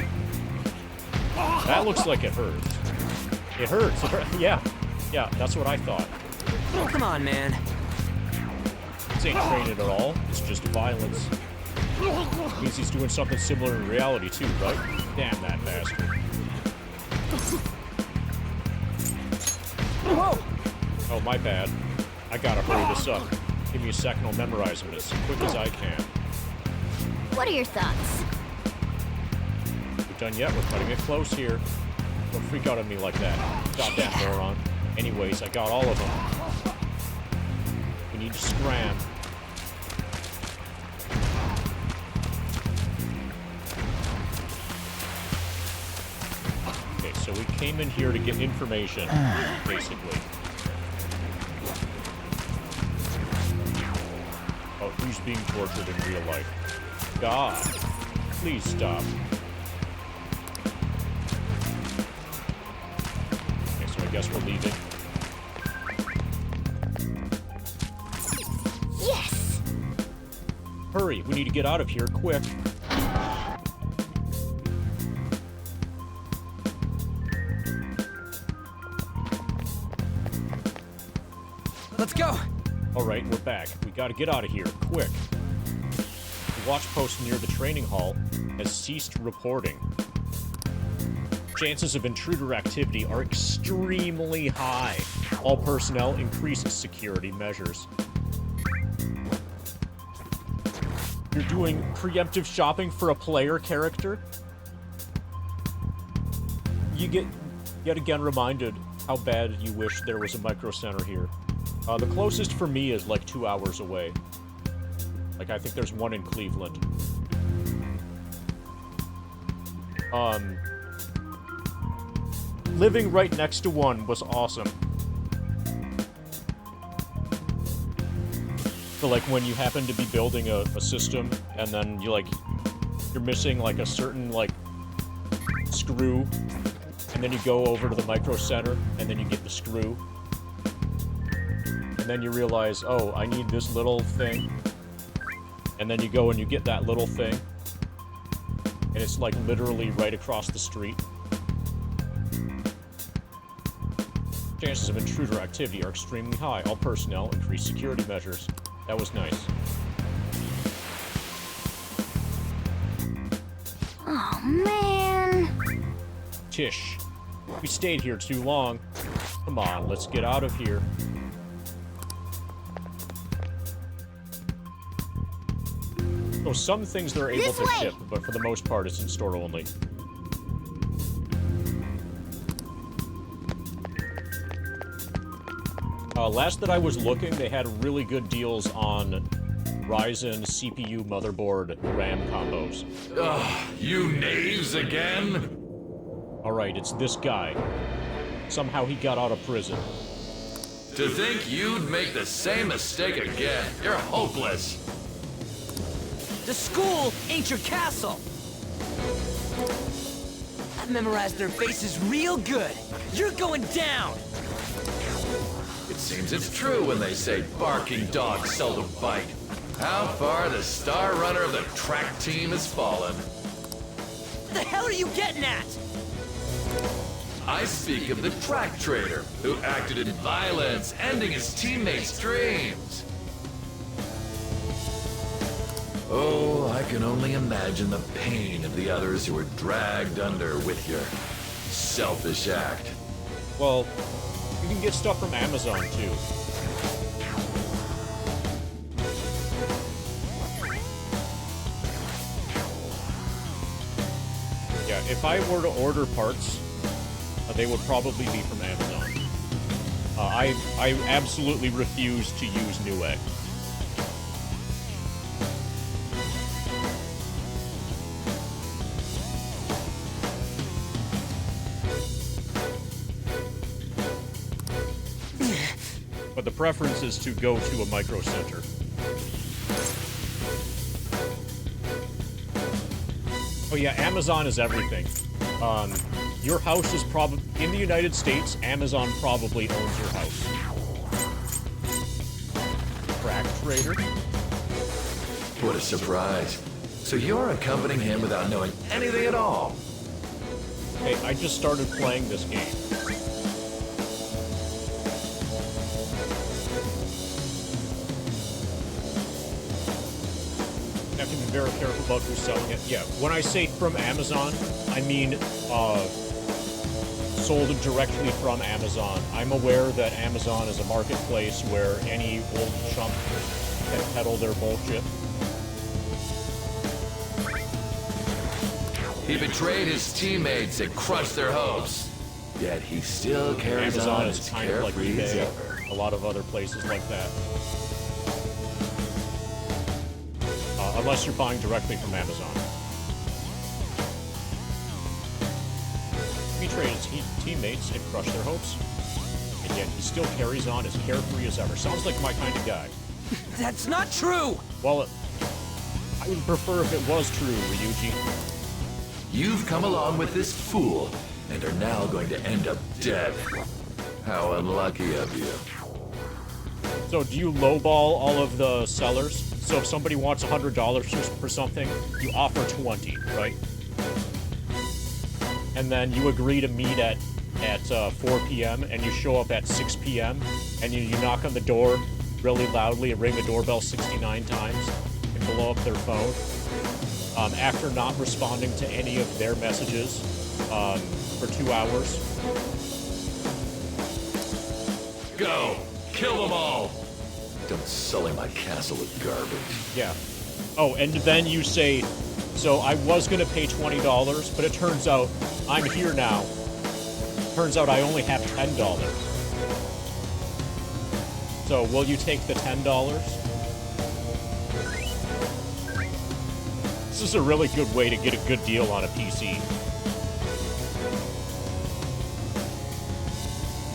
That looks like it hurts. It hurts. Yeah, that's what I thought. Oh, come on, man. This ain't training at all. It's just violence. Means he's doing something similar in reality too, right? Damn that bastard. Whoa! Oh, my bad. I gotta hurry this up. Give me a second, I'll memorize them as quick as I can. What are your thoughts? We're done yet, we're cutting it close here. Don't freak out on me like that. Goddamn moron. Anyways, I got all of them. We need to scram. Okay, so we came in here to get information, basically. About who's being tortured in real life. God, please stop. Okay, so I guess we're leaving. Yes! Hurry, we need to get out of here, quick. Let's go! Alright, we're back. We gotta get out of here, quick. The watch post near the training hall has ceased reporting. Chances of intruder activity are extremely high. All personnel increase security measures. You're doing preemptive shopping for a player character? You get yet again reminded how bad you wish there was a Micro Center here. The closest for me is like 2 hours away. Like, I think there's one in Cleveland. Living right next to one was awesome. So, like, when you happen to be building a system, and then you're missing, like, a certain, like, screw, and then you go over to the Micro Center, and then you get the screw. And then you realize, oh, I need this little thing. And then you go and you get that little thing. And it's, like, literally right across the street. Chances of intruder activity are extremely high. All personnel increase security measures. That was nice. Oh, man. Tish, we stayed here too long. Come on, let's get out of here. So some things they're able to ship, but for the most part, it's in store only. Last that I was looking, they had really good deals on Ryzen CPU motherboard RAM combos. Ugh, you knaves again? Alright, it's this guy. Somehow he got out of prison. To think you'd make the same mistake again. You're hopeless. The school ain't your castle. I've memorized their faces real good. You're going down. It seems it's true when they say barking dogs seldom bite. How far the star runner of the track team has fallen. What the hell are you getting at? I speak of the track trader who acted in violence, ending his teammates' dreams. Oh, I can only imagine the pain of the others who were dragged under with your selfish act. Well, you can get stuff from Amazon, too. Yeah, if I were to order parts, they would probably be from Amazon. I absolutely refuse to use Newegg. But the preference is to go to a Micro Center. Oh yeah, Amazon is everything. Your house is probably... In the United States, Amazon probably owns your house. Crack trader? What a surprise. So you're accompanying him without knowing anything at all? Hey, I just started playing this game. You have to be very careful about who's selling it. Yeah, when I say from Amazon, I mean, sold directly from Amazon. I'm aware that Amazon is a marketplace where any old chump can peddle their bullshit. He betrayed his teammates and crushed their hopes. Yet he still carries Amazon on is as kind of like carefree as eBay, ever. a lot of other places like that. Unless you're buying directly from Amazon. He betrayed his teammates and crushed their hopes. And yet he still carries on as carefree as ever. Sounds like my kind of guy. That's not true! Well, I would prefer if it was true, Ryuji. You've come along with this fool, and are now going to end up dead. How unlucky of you. So do you lowball all of the sellers? So if somebody wants $100 for something, you offer 20, right? And then you agree to meet at 4 p.m. and you show up at 6 p.m. and you knock on the door really loudly and ring the doorbell 69 times and blow up their phone. After not responding to any of their messages, for 2 hours. Go! Kill them all! Don't sully my castle with garbage. Yeah. Oh, and then you say, so I was gonna pay $20, but it turns out I'm here now. Turns out I only have $10. So, will you take the $10? This is a really good way to get a good deal on a PC.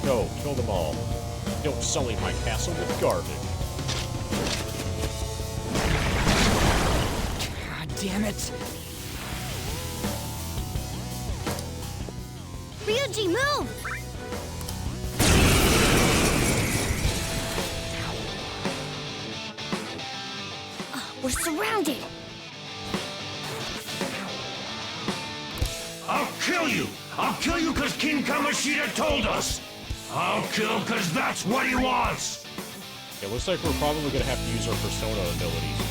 Go, kill them all. Don't sully my castle with garbage. God damn it. Ryuji, move! We're surrounded! I'll kill you! I'll kill you because King Kamoshida told us! I'll kill because that's what he wants! It looks like we're probably gonna have to use our persona abilities.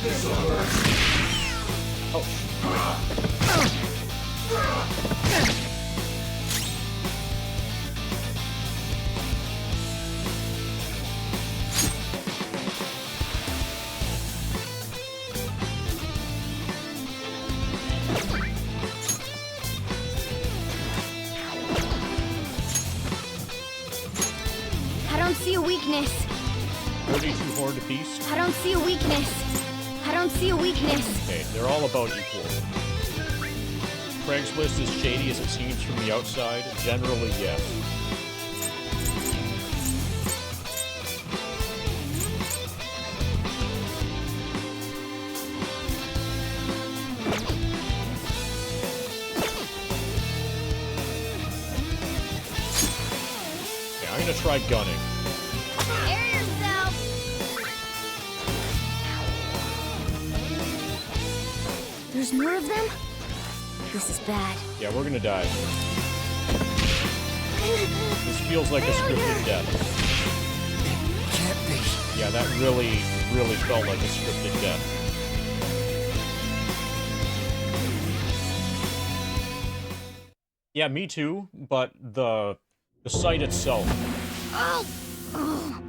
This'll hurt. Oh. I don't see a weakness. 32 Horde apiece. I don't see a weakness. I don't see a weakness. Okay, they're all about equal. Craigslist is shady as it seems from the outside? Generally, yes. Okay, I'm gonna try gunning. Air yourself! There's more of them? This is bad. Yeah, we're gonna die. This feels like a scripted death. Can't be. Yeah, that really, really felt like a scripted death. Yeah, me too, but the site itself. Oh! Oh!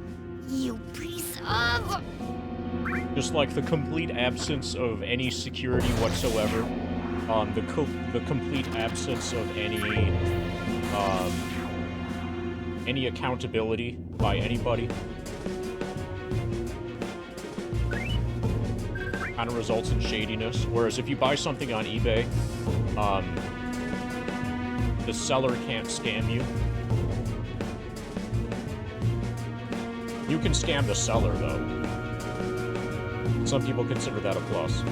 You piece of... Just like the complete absence of any security whatsoever. The complete absence of any accountability by anybody. Kind of results in shadiness. Whereas if you buy something on eBay, the seller can't scam you. You can scam the seller, though. Some people consider that a plus.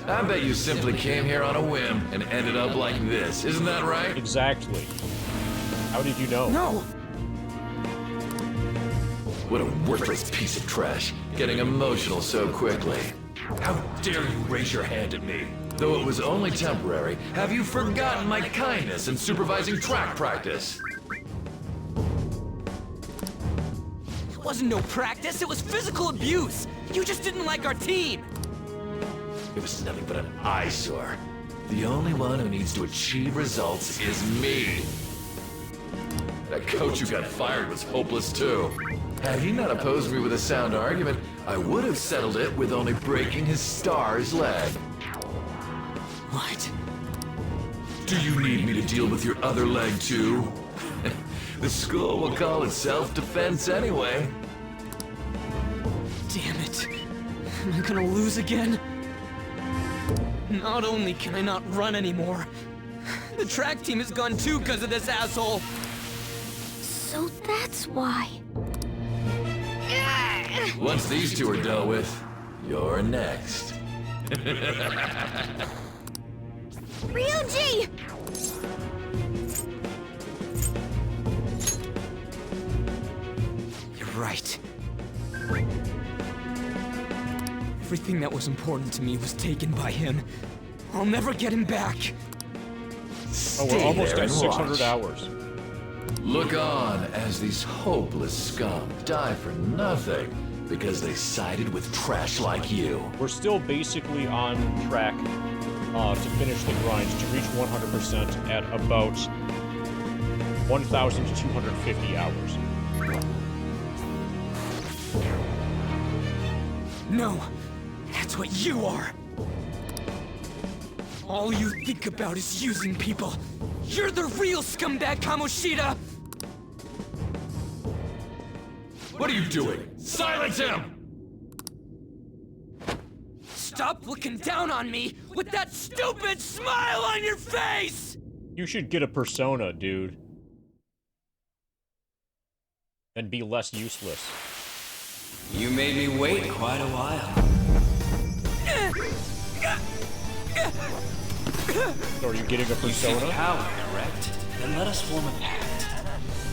I bet you simply came here on a whim and ended up like this. Isn't that right? Exactly. How did you know? No! What a worthless piece of trash. Getting emotional so quickly. How dare you raise your hand at me? Though it was only temporary, have you forgotten my kindness in supervising track practice? It wasn't no practice, it was physical abuse! You just didn't like our team! It was nothing but an eyesore. The only one who needs to achieve results is me. That coach who got fired was hopeless too. Had he not opposed me with a sound argument, I would have settled it with only breaking his star's leg. What? Do you need me to deal with your other leg too? The school will call it self-defense anyway. Damn it. Am I gonna lose again? Not only can I not run anymore, the track team is gone too because of this asshole. So that's why. Once these two are dealt with, you're next. Ryuji! You're right. Everything that was important to me was taken by him. I'll never get him back. Oh, we're almost at 600 hours. Look on as these hopeless scum die for nothing. Because they sided with trash like you. We're still basically on track to finish the grind to reach 100% at about 1,250 hours. No, that's what you are. All you think about is using people. You're the real scumbag, Kamoshida! What are you doing? Silence him! Stop looking down on me with that stupid smile on your face! You should get a persona, dude. And be less useless. You made me wait quite a while. So are you getting a persona? You seek power, correct? Then let us form a pact.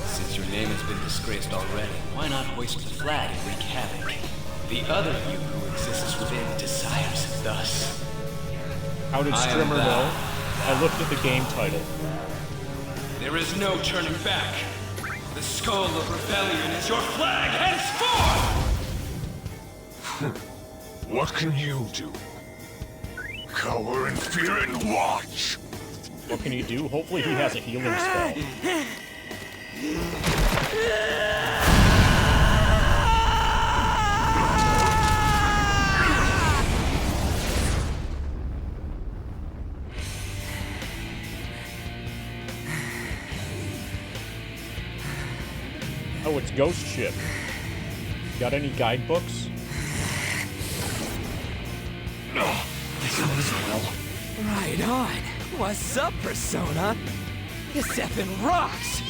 Since your name has been disgraced already, why not hoist the flag and wreak havoc? The other you who exists within desires it thus. How did Strimmer know? I looked at the game title. There is no turning back. The skull of rebellion is your flag henceforth! What can you do? Cower in fear and watch! What can he do? Hopefully he has a healing spell. Oh, it's Ghost Ship. Got any guidebooks? This goes well. Right on. What's up, Persona? This effing rocks!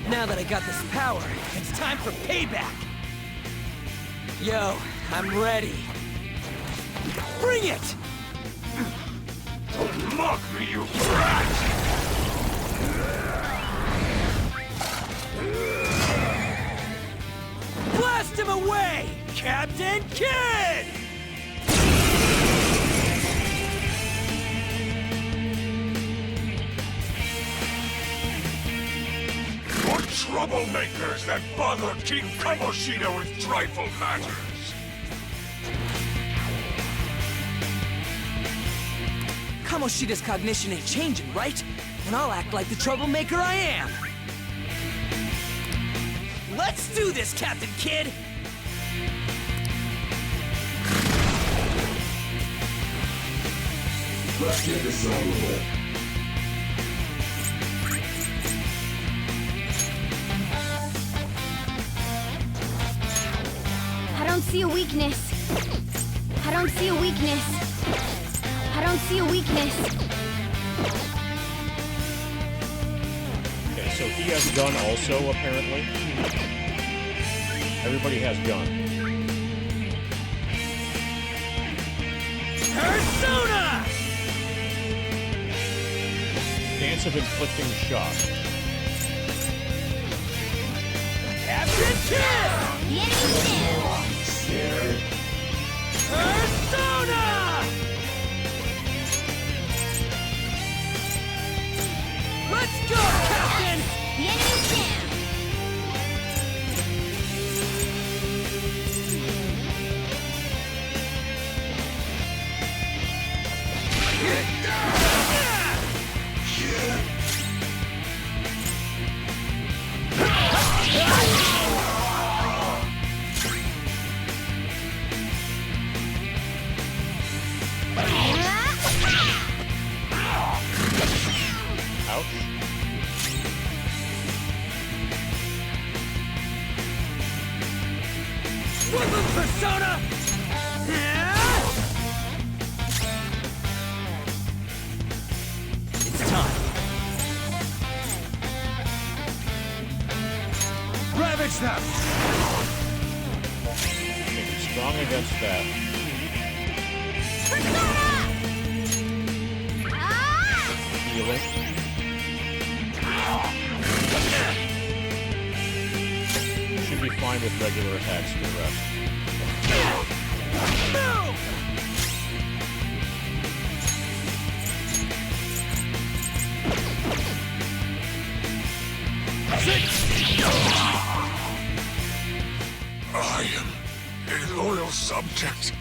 Now that I got this power, it's time for payback! Yo, I'm ready. Bring it! Don't mock me, you brat! Blast him away, Captain Kidd! You're troublemakers that bother King Kamoshida with trifle matters. Kamoshida's cognition ain't changing, right? And I'll act like the troublemaker I am. Let's do this, Captain Kidd! Let's get this over with. I don't see a weakness. I don't see a weakness. I don't see a weakness. Okay, so he has gun also, apparently. Everybody has gun. Persona! Dance of inflicting shock. Captain Kidd! Scared? Persona! Let's go, Captain! The enemy's down! Ouch. Woodland Persona! It's time. Ravage them! Okay, strong against that. Healing. Should be fine with regular attacks for the rest. I am A loyal subject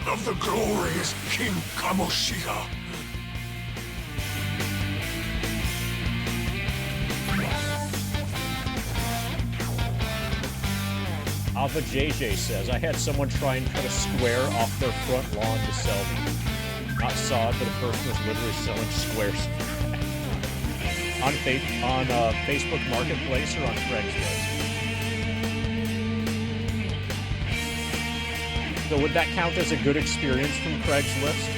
of the glorious King Kamoshida. Ava JJ says, I had someone try and cut a square off their front lawn to sell me. Not saw it, but a person was literally selling squares. on Facebook Marketplace or on Craigslist. So would that count as a good experience from Craigslist?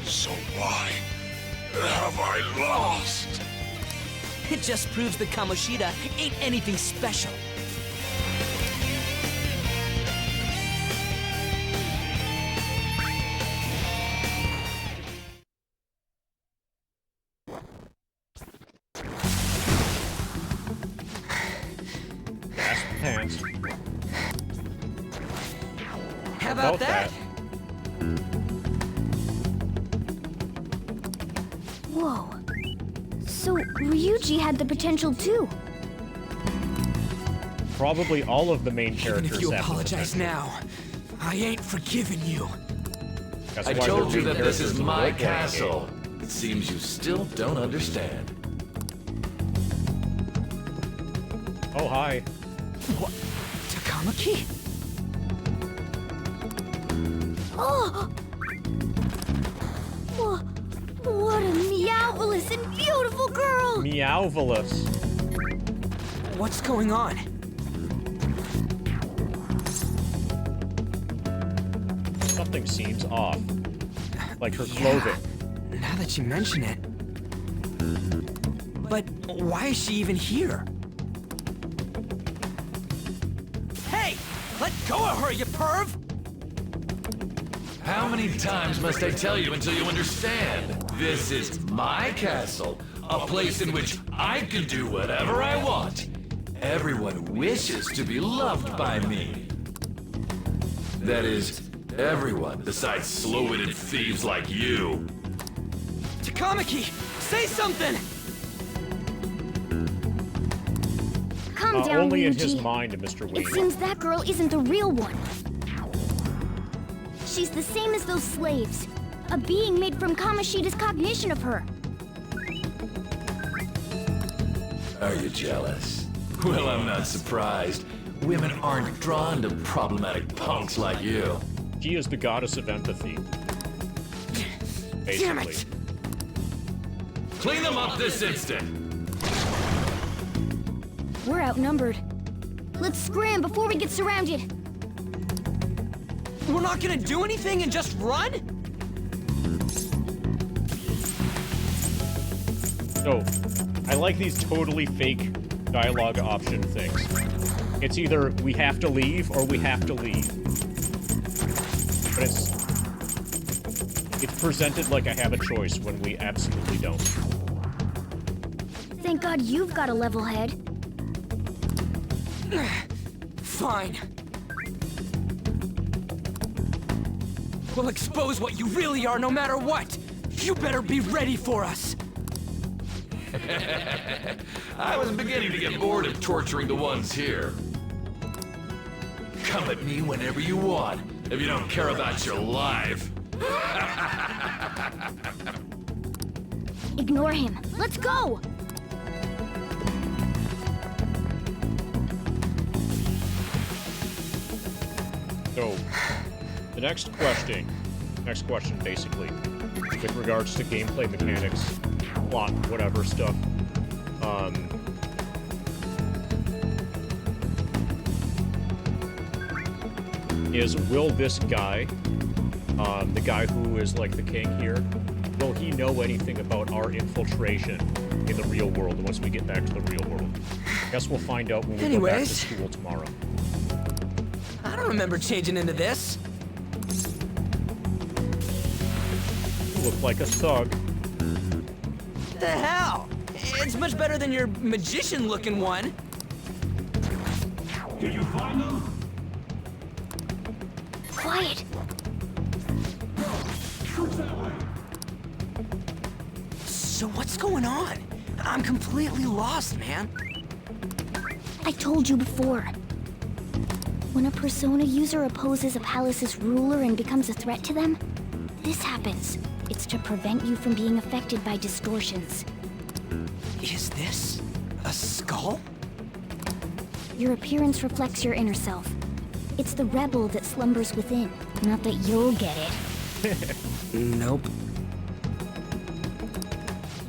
So why have I lost? It just proves that Kamoshida ain't anything special. Gas pants. How about that? Whoa. So Ryuji had the potential too. Probably all of the main characters. Even if you have the apologize potential. now, I ain't forgiving you. That's I why told they're you main that this is characters in the my role-playing castle. game. It seems you still don't understand. Oh, hi. What? Takamaki? Oh! What a meowvelous and beautiful girl! Meowvelous. What's going on? Something seems off. Like her clothing. Now that you mention it. But why is she even here? Hey! Let go of her, you perv! How many times must I tell you until you understand? This is my castle, a place in which I can do whatever I want. Everyone wishes to be loved by me. That is, everyone besides slow-witted thieves like you. Takamaki! Say something! Calm down, only in Ryuji. his mind, Mr. It Wiener. seems that girl isn't the real one. She's the same as those slaves. A being made from Kamoshida's cognition of her. Are you jealous? Well, I'm not surprised. Women aren't drawn to problematic punks like you. She is the goddess of empathy. Basically. Damn it! Clean them up this instant! We're outnumbered. Let's scram before we get surrounded. We're not gonna do anything and just run? So, I like these totally fake dialogue option things. It's either we have to leave or we have to leave. But it's presented like I have a choice when we absolutely don't. Thank God you've got a level head. Fine. We'll expose what you really are no matter what. You better be ready for us. I was beginning to get bored of torturing the ones here. Come at me whenever you want, if you don't care about your life. Ignore him. Let's go! So, the next question basically, with regards to gameplay mechanics, plot, whatever stuff, is will this guy, the guy who is like the king here, will he know anything about our infiltration in the real world once we get back to the real world? Guess we'll find out when we go back to school tomorrow. I don't remember changing into this. You look like a thug. The hell? It's much better than your magician-looking one. Did you find them? Quiet. So what's going on? I'm completely lost, man. I told you before. When a Persona user opposes a palace's ruler and becomes a threat to them, this happens. It's to prevent you from being affected by distortions. Is this a skull? Your appearance reflects your inner self. It's the rebel that slumbers within. Not that you'll get it. Nope.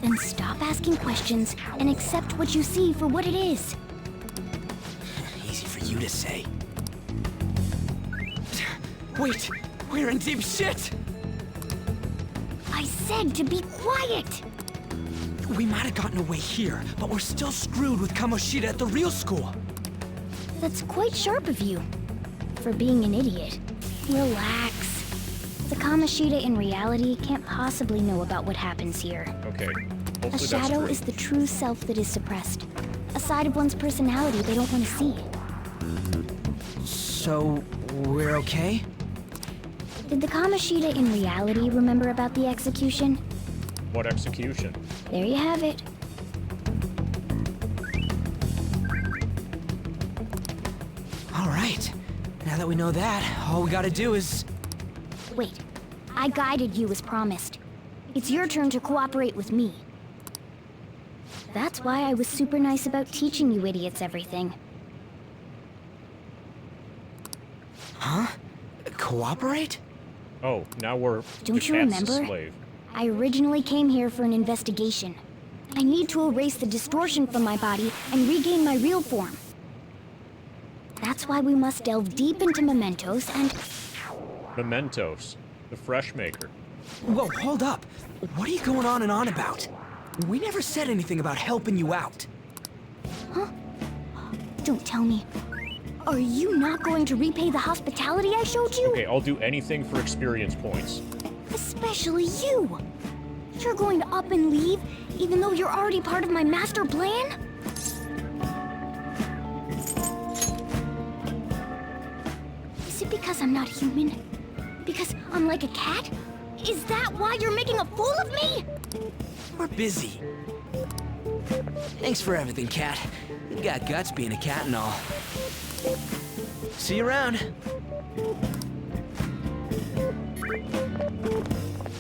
Then stop asking questions and accept what you see for what it is. Easy for you to say. Wait, we're in deep shit! I said to be quiet! We might have gotten away here, but we're still screwed with Kamoshida at the real school. That's quite sharp of you. For being an idiot. Relax. The Kamoshida in reality can't possibly know about what happens here. Okay. Hopefully A shadow that's is the true self that is suppressed. A side of one's personality they don't want to see. So, we're okay? Did the Kamoshida in reality remember about the execution? What execution? There you have it. All right. Now that we know that, all we gotta do is... Wait. I guided you as promised. It's your turn to cooperate with me. That's why I was super nice about teaching you idiots everything. Huh? Cooperate? Oh, now we're Don't you the cat's remember? slave. I originally came here for an investigation. I need to erase the distortion from my body and regain my real form. That's why we must delve deep into mementos and... Mementos, the fresh maker. Whoa, hold up. What are you going on and on about? We never said anything about helping you out. Huh? Don't tell me. Are you not going to repay the hospitality I showed you? Okay, I'll do anything for experience points. Especially you! You're going to up and leave, even though you're already part of my master plan? Is it because I'm not human? Because I'm like a cat? Is that why you're making a fool of me? We're busy. Thanks for everything, Cat. You got guts being a cat and all. See you around.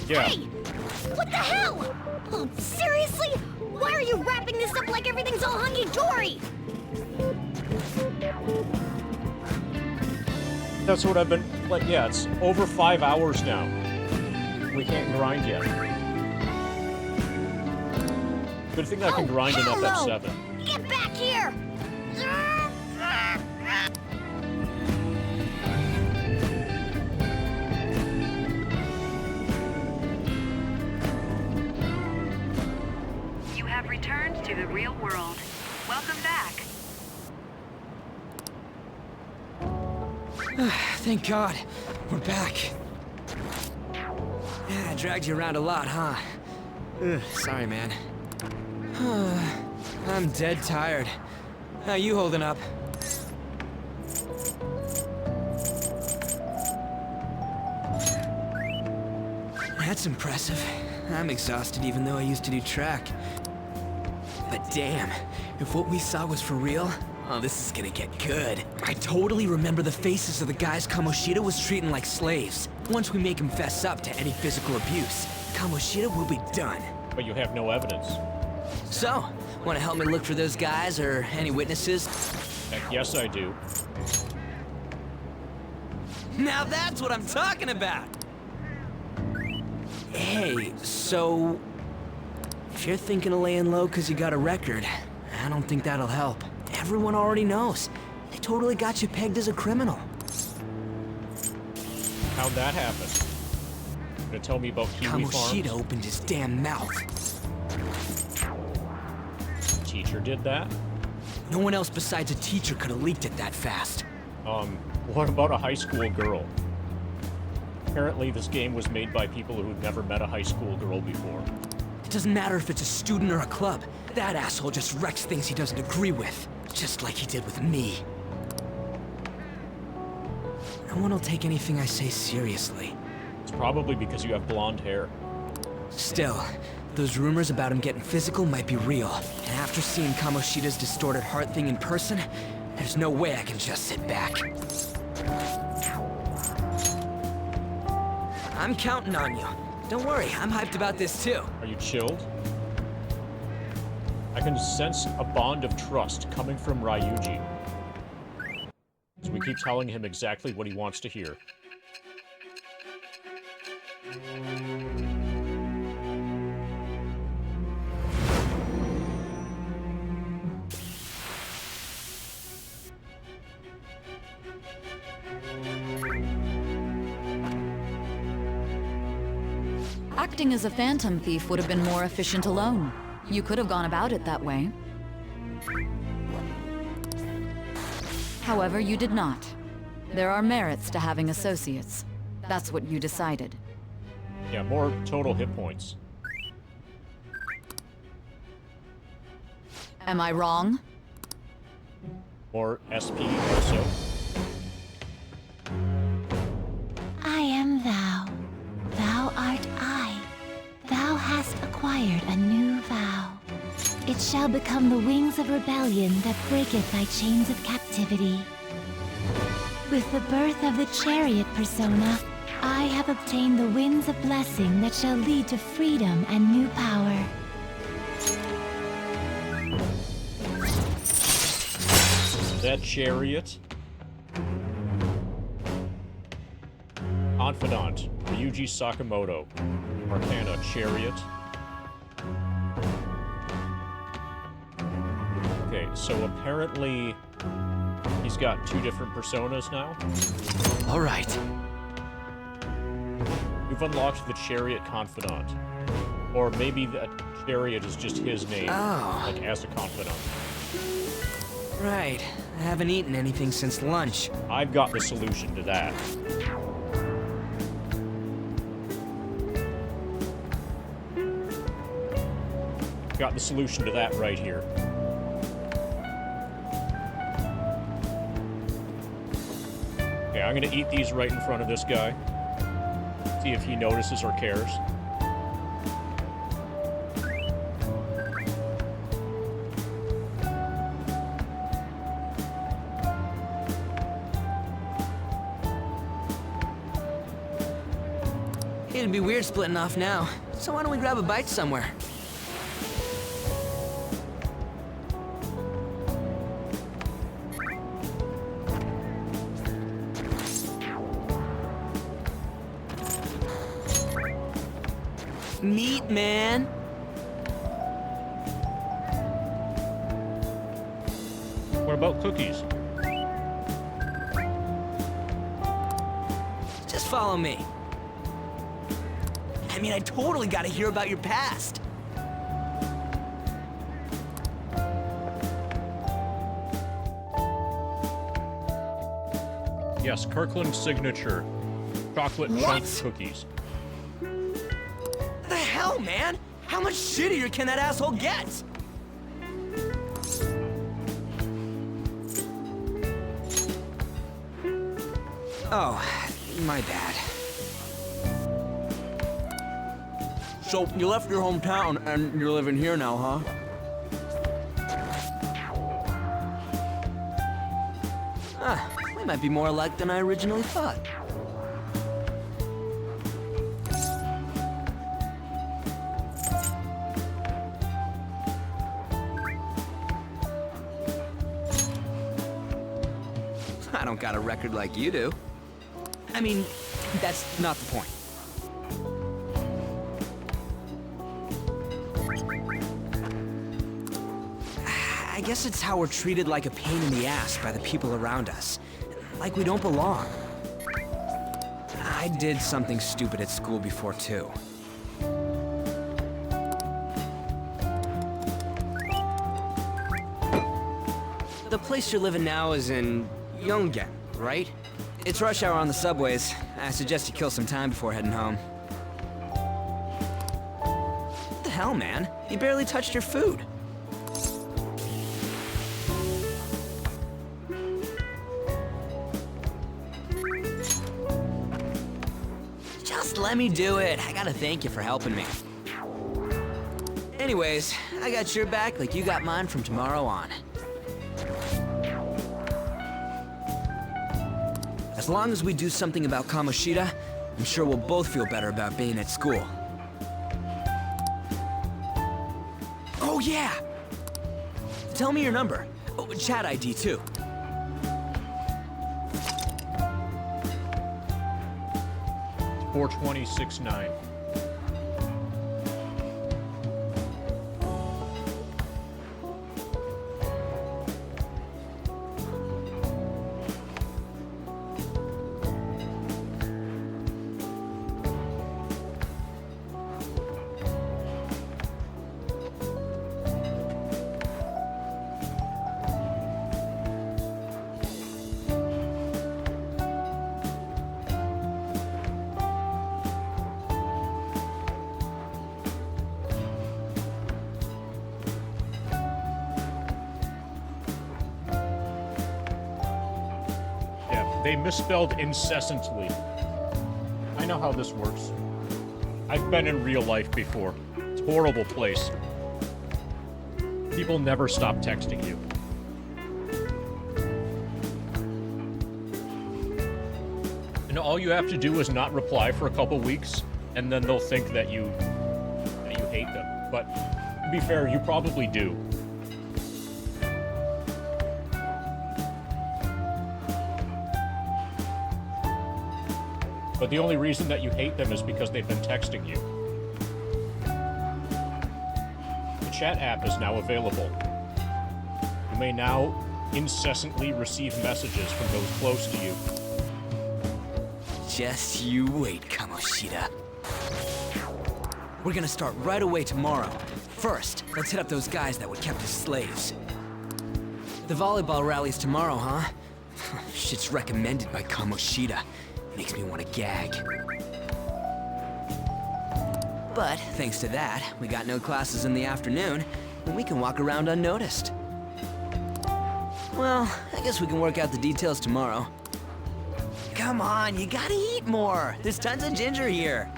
Yeah. Hey! What the hell? Oh, seriously? Why are you wrapping this up like everything's all hunky-dory? That's what I've been... Like, yeah, it's over 5 hours now. We can't grind yet. Good thing I can grind enough F7. Get back here! You have returned to the real world. Welcome back. Thank God. We're back. Yeah, I dragged you around a lot, huh? Sorry, man. I'm dead tired. How you holding up? That's impressive. I'm exhausted even though I used to do track. But damn, if what we saw was for real, oh, this is gonna get good. I totally remember the faces of the guys Kamoshida was treating like slaves. Once we make him fess up to any physical abuse, Kamoshida will be done. But you have no evidence. So, want to help me look for those guys or any witnesses? Heck, yes, I do. Now that's what I'm talking about! Hey, so... if you're thinking of laying low because you got a record, I don't think that'll help. Everyone already knows. They totally got you pegged as a criminal. How'd that happen? Gonna tell me about Kiwi Kamoshida Farms? opened his damn mouth. Teacher did that? No one else besides a teacher could have leaked it that fast. What about a high school girl? Apparently this game was made by people who'd never met a high school girl before. It doesn't matter if it's a student or a club. That asshole just wrecks things he doesn't agree with. Just like he did with me. No one will take anything I say seriously. It's probably because you have blonde hair. Still, Those rumors about him getting physical might be real. And after seeing Kamoshida's distorted heart thing in person, there's no way I can just sit back. I'm counting on you. Don't worry, I'm hyped about this too. Are you chilled? I can sense a bond of trust coming from Ryuji. So we keep telling him exactly what he wants to hear. Acting as a phantom thief would have been more efficient alone. You could have gone about it that way. However, you did not. There are merits to having associates. That's what you decided. Yeah, more total hit points. Am I wrong? More SP also. I am thou. Thou art I. Thou hast acquired a new vow. It shall become the wings of rebellion that breaketh thy chains of captivity. With the birth of the chariot persona, I have obtained the winds of blessing that shall lead to freedom and new power. That chariot. Confidant, Ryuji Sakamoto. Arcana, Chariot. Okay, so apparently he's got two different personas now. Alright. We've unlocked the Chariot Confidant. Or maybe that Chariot is just his name, like as a confidant. Right. I haven't eaten anything since lunch. I've got the solution to that. Got the solution to that right here. Okay, I'm gonna eat these right in front of this guy. See if he notices or cares. It'd be weird splitting off now, so why don't we grab a bite somewhere? Meat, man. What about cookies? Just follow me. I mean, I totally gotta hear about your past. Yes, Kirkland's signature. Chocolate chunk cookies. What the hell, man? How much shittier can that asshole get? Oh, my bad. So, you left your hometown and you're living here now, huh? We might be more alike than I originally thought. I don't got a record like you do. I mean, that's not the point. I guess it's how we're treated like a pain in the ass by the people around us. Like we don't belong. I did something stupid at school before, too. The place you're living now is in Yongen, right? It's rush hour on the subways. I suggest you kill some time before heading home. What the hell, man? You barely touched your food. Just let me do it. I gotta thank you for helping me. Anyways, I got your back like you got mine from tomorrow on. As long as we do something about Kamoshida, I'm sure we'll both feel better about being at school. Oh yeah! Tell me your number. Oh, chat ID too. It's 42069. They misspelled incessantly. I know how this works. I've been in real life before. It's a horrible place. People never stop texting you. And all you have to do is not reply for a couple weeks, and then they'll think that you hate them. But to be fair, you probably do. But the only reason that you hate them is because they've been texting you. The chat app is now available. You may now incessantly receive messages from those close to you. Just you wait, Kamoshida. We're gonna start right away tomorrow. First, let's hit up those guys that were kept as slaves. The volleyball rally's tomorrow, huh? Shit's recommended by Kamoshida. Makes me want to gag. But thanks to that, we got no classes in the afternoon, and we can walk around unnoticed. Well, I guess we can work out the details tomorrow. Come on, you gotta eat more. There's tons of ginger here.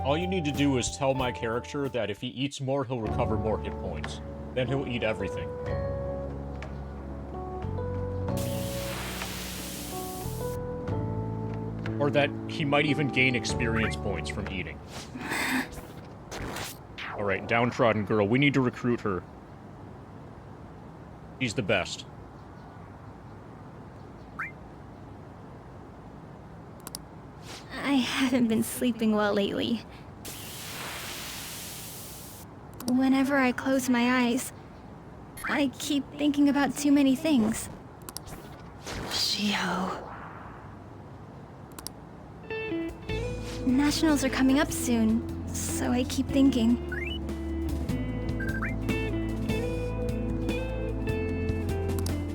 All you need to do is tell my character that if he eats more, he'll recover more hit points. Then he'll eat everything. Or that he might even gain experience points from eating. Alright, downtrodden girl. We need to recruit her. She's the best. I haven't been sleeping well lately. Whenever I close my eyes, I keep thinking about too many things. Shiho. Nationals are coming up soon, so I keep thinking.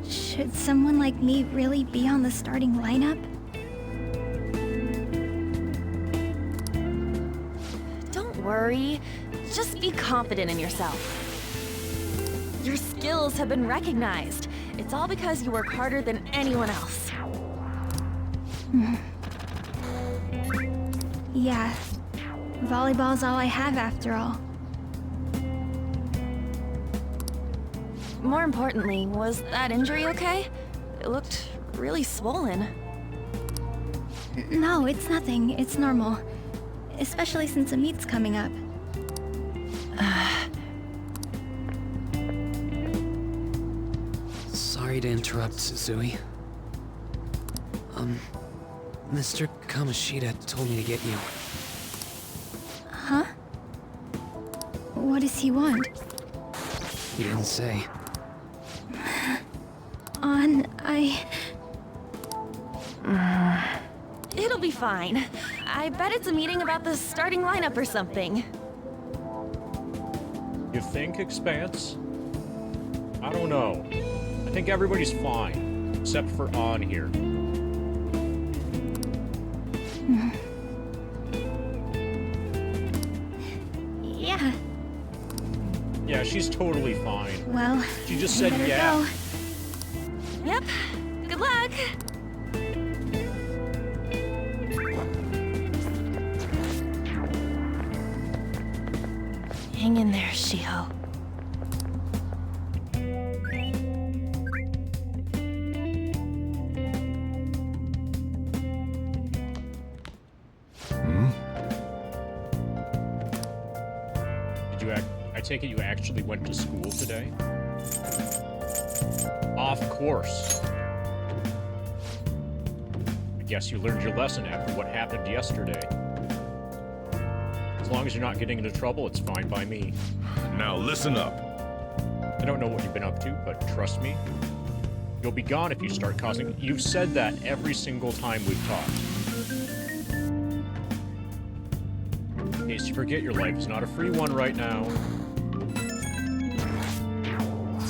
Should someone like me really be on the starting lineup? Don't worry. Just be confident in yourself. Your skills have been recognized. It's all because you work harder than anyone else. Yeah, volleyball's all I have after all. More importantly, was that injury okay? It looked really swollen. No, it's nothing. It's normal. Especially since a meet's coming up. Sorry to interrupt, Suzui. Mr. Kamoshida told me to get you. Huh? What does he want? He didn't say. It'll be fine. I bet it's a meeting about the starting lineup or something. You think, Expanse? I don't know. I think everybody's fine, except for On here. Yeah. Yeah, she's totally fine. Well, she just I said better yeah. go. Yep. Good luck. Hang in there, Shiho. I take it you actually went to school today? Of course. I guess you learned your lesson after what happened yesterday. As long as you're not getting into trouble, it's fine by me. Now listen up. I don't know what you've been up to, but trust me, you'll be gone if you start causing... You've said that every single time we've talked. In case you forget, your life is not a free one right now.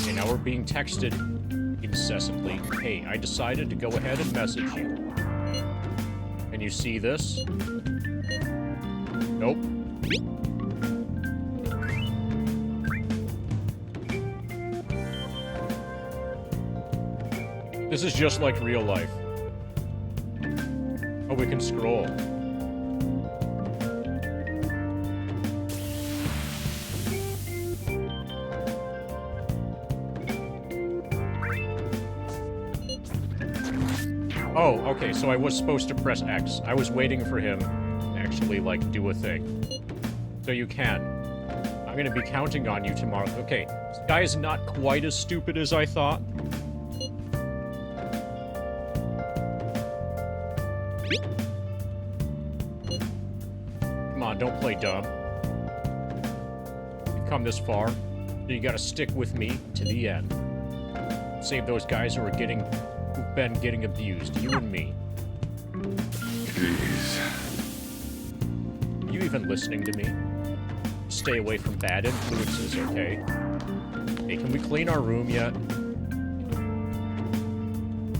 Okay, now we're being texted incessantly. Hey, I decided to go ahead and message you. Can you see this? Nope. This is just like real life. Oh, we can scroll. Oh, okay, so I was supposed to press X. I was waiting for him to actually, like, do a thing. So you can. I'm gonna be counting on you tomorrow. Okay, this guy is not quite as stupid as I thought. Come on, don't play dumb. You've come this far, so you gotta stick with me to the end. Save those guys who've been getting abused, you and me. Jeez. Are you even listening to me? Stay away from bad influences, okay? Hey, can we clean our room yet?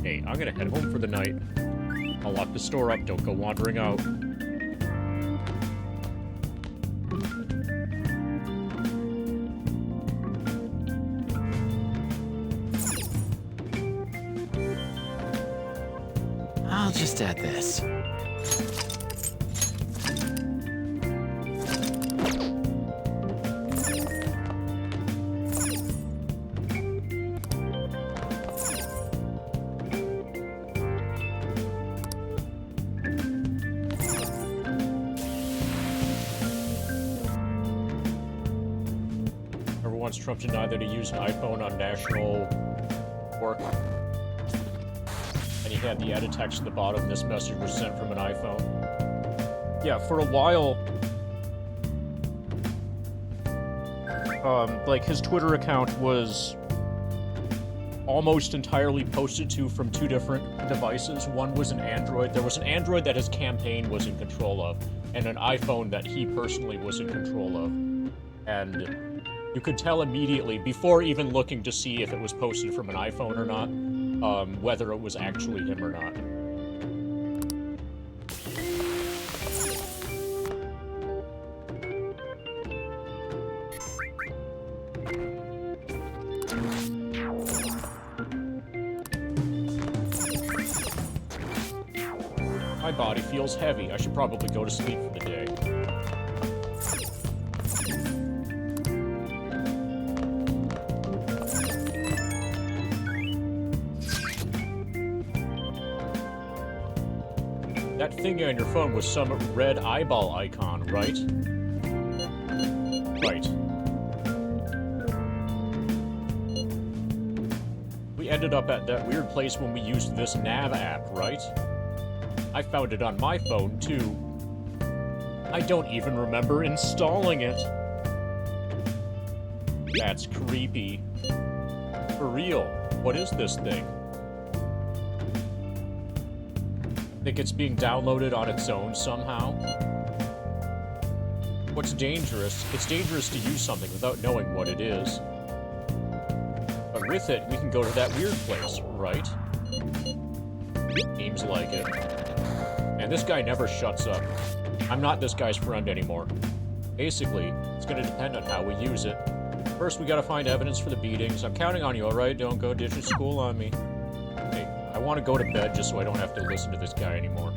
Hey, I'm gonna head home for the night. I'll lock the store up, don't go wandering out. I'll just add this. Remember once Trump denied that he used an iPhone on national work? And he had the added text at the bottom, this message was sent from an iPhone. Yeah, for a while, like, his Twitter account was almost entirely posted to from two different devices. One was an Android. There was an Android that his campaign was in control of, and an iPhone that he personally was in control of. And you could tell immediately, before even looking to see if it was posted from an iPhone or not, whether it was actually him or not. My body feels heavy. I should probably go to sleep for the day. That thing on your phone was some red eyeball icon, right? Right. We ended up at that weird place when we used this nav app, right? I found it on my phone, too. I don't even remember installing it. That's creepy. For real, what is this thing? Think it's being downloaded on its own somehow? What's dangerous? It's dangerous to use something without knowing what it is. But with it, we can go to that weird place, right? Seems like it. And this guy never shuts up. I'm not this guy's friend anymore. Basically, it's gonna depend on how we use it. First, we gotta find evidence for the beatings. I'm counting on you, alright? Don't go ditching school on me. Hey, I want to go to bed just so I don't have to listen to this guy anymore.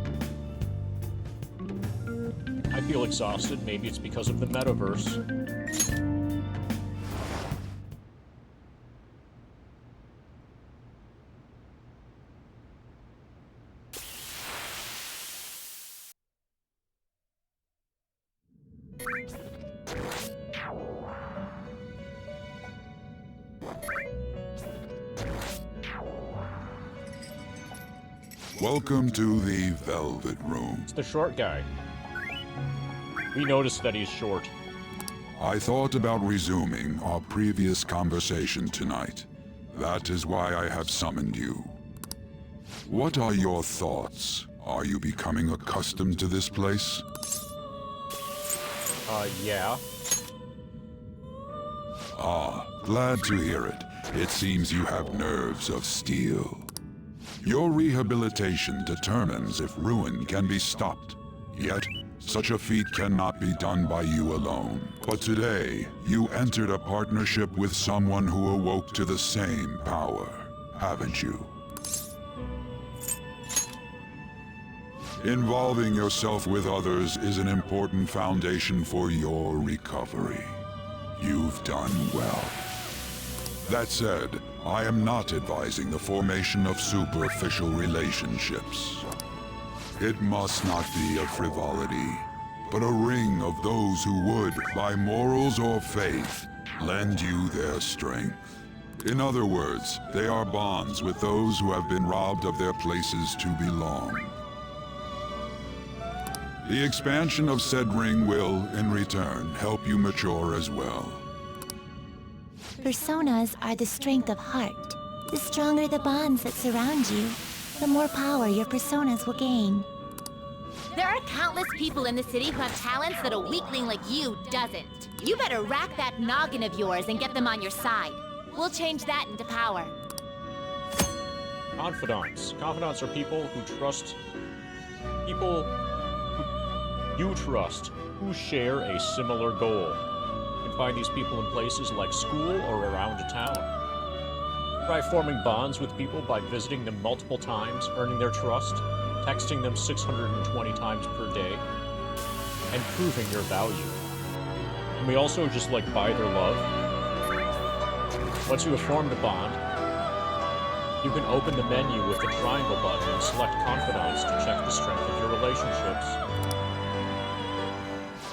I feel exhausted. Maybe it's because of the metaverse. Welcome to the Velvet Room. It's the short guy. We noticed that he's short. I thought about resuming our previous conversation tonight. That is why I have summoned you. What are your thoughts? Are you becoming accustomed to this place? Yeah. Ah, glad to hear it. It seems you have nerves of steel. Your rehabilitation determines if ruin can be stopped. Yet, such a feat cannot be done by you alone. But today, you entered a partnership with someone who awoke to the same power, haven't you? Involving yourself with others is an important foundation for your recovery. You've done well. That said, I am not advising the formation of superficial relationships. It must not be a frivolity, but a ring of those who would, by morals or faith, lend you their strength. In other words, they are bonds with those who have been robbed of their places to belong. The expansion of said ring will, in return, help you mature as well. Personas are the strength of heart. The stronger the bonds that surround you, the more power your personas will gain. There are countless people in the city who have talents that a weakling like you doesn't. You better rack that noggin of yours and get them on your side. We'll change that into power. Confidants. Confidants are people who trust... people who you trust, who share a similar goal. You can find these people in places like school or around town. Try forming bonds with people by visiting them multiple times, earning their trust, texting them 620 times per day, and proving your value. And we also just, like, buy their love. Once you have formed a bond, you can open the menu with the triangle button and select Confidants to check the strength of your relationships.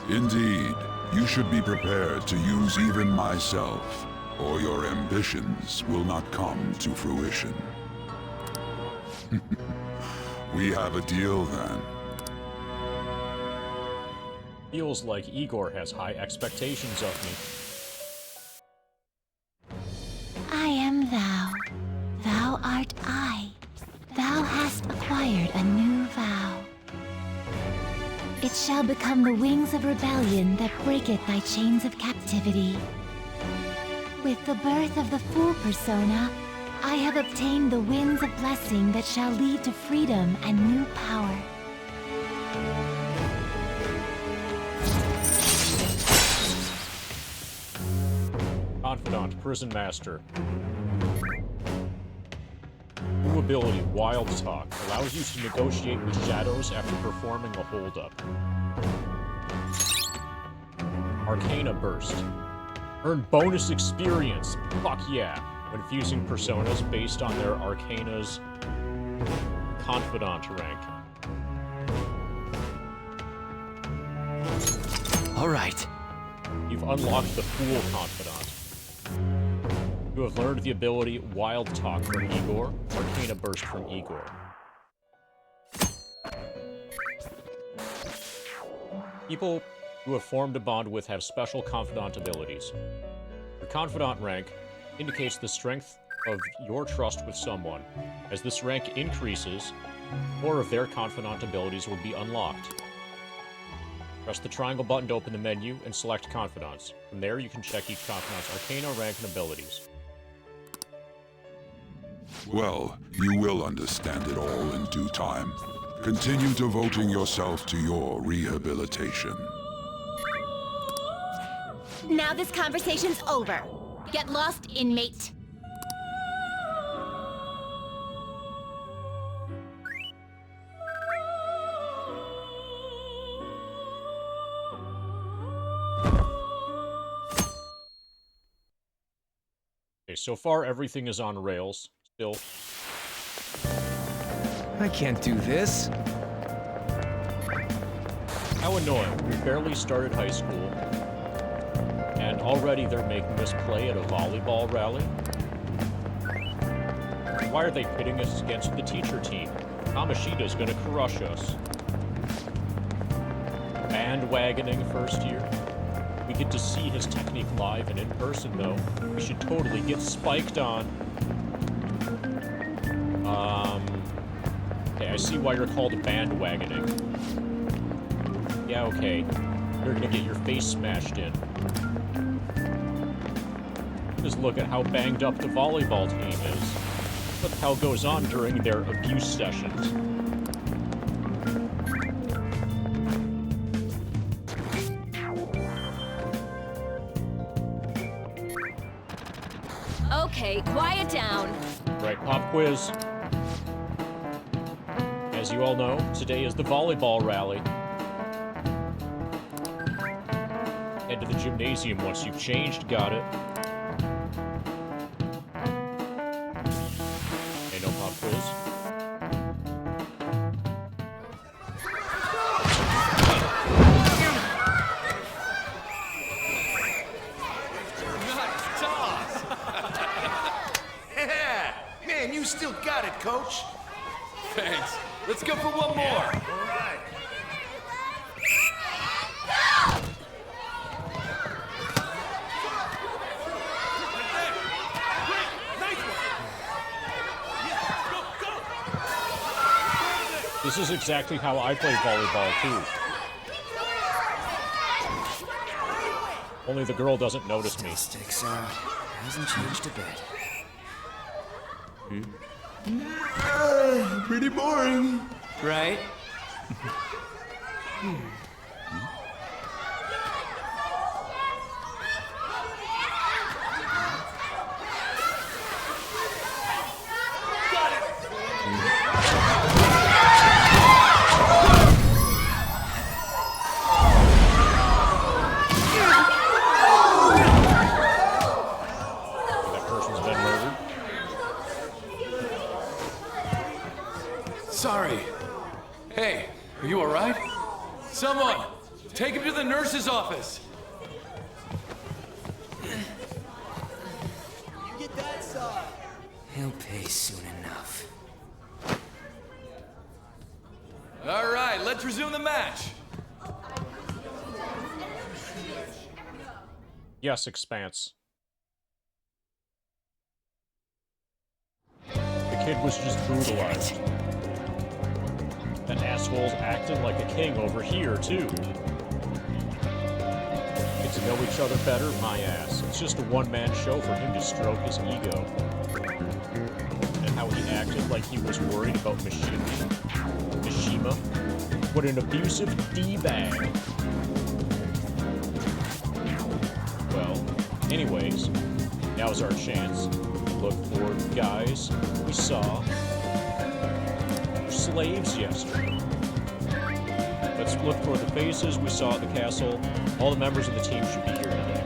Indeed, you should be prepared to use even myself, or your ambitions will not come to fruition. We have a deal then. Feels like Igor has high expectations of me. I am thou. Thou art I. Thou hast acquired a new vow. It shall become the wings of rebellion that breaketh thy chains of captivity. With the birth of the Fool persona, I have obtained the winds of blessing that shall lead to freedom and new power. Confidant, Prison Master. New ability, Wild Talk, allows you to negotiate with shadows after performing a holdup. Arcana Burst. Earn bonus experience, fuck yeah, when fusing personas based on their Arcana's Confidant rank. Alright. You've unlocked the Fool Confidant. You have learned the ability Wild Talk from Igor, Arcana Burst from Igor. People who have formed a bond with have special Confidant abilities. Your Confidant rank indicates the strength of your trust with someone. As this rank increases, more of their Confidant abilities will be unlocked. Press the triangle button to open the menu and select Confidants. From there, you can check each Confidant's Arcana rank and abilities. Well, you will understand it all in due time. Continue devoting yourself to your rehabilitation. Now this conversation's over. Get lost, inmate. Okay, so far everything is on rails. Still. I can't do this. How annoying. We barely started high school, and already they're making us play at a volleyball rally. Why are they pitting us against the teacher team? Kamoshida's gonna crush us. Bandwagoning first year. We get to see his technique live and in person, though. We should totally get spiked on. Okay, I see why you're called bandwagoning. Yeah, okay. You're gonna get your face smashed in. Just look at how banged up the volleyball team is. Look how it goes on during their abuse sessions. Okay, quiet down. Right, pop quiz. As you all know, today is the volleyball rally. Head to the gymnasium once you've changed, got it. Okay, no pop quiz. Nice toss! Yeah! Man, you still got it, coach. Thanks. Let's go for one more. All right. This is exactly how I play volleyball, too. Only the girl doesn't notice me. Sticks out. Hasn't changed a bit. Pretty boring. Right? That person's been murdered. Sorry. Hey, are you alright? Someone, take him to the nurse's office. He'll pay soon enough. Alright, let's resume the match. Yes, Expanse. The kid was just brutalized. That asshole's acting like a king over here, too. Get to know each other better? My ass. It's just a one-man show for him to stroke his ego. And how he acted like he was worried about Mishima. What an abusive D-bag. Well, anyways, now's our chance. Look for guys we saw slaves yesterday. Let's look for the faces we saw at the castle. All the members of the team should be here today.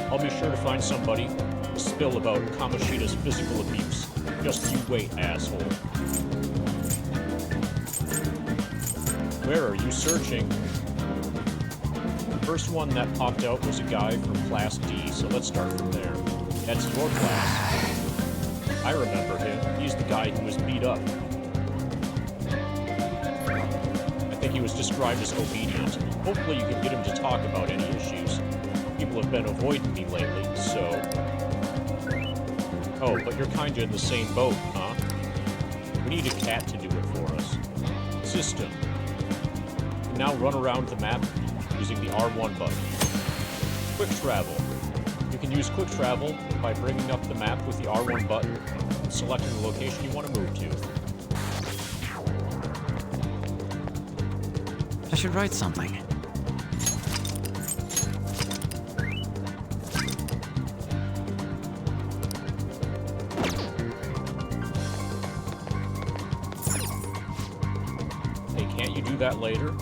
I'll be sure to find somebody to spill about Kamoshida's physical abuse. Just you wait, asshole. Where are you searching? The first one that popped out was a guy from Class D, so let's start from there. That's your class. I remember him. He's the guy who was beat up. I think he was described as obedient. Hopefully you can get him to talk about any issues. People have been avoiding me lately, so... Oh, but you're kinda in the same boat, huh? We need a cat to do it for us. System. You can now run around the map using the R1 button. Quick travel. You can use quick travel by bringing up the map with the R1 button and selecting the location you want to move to. I should write something. Hey, can't you do that later?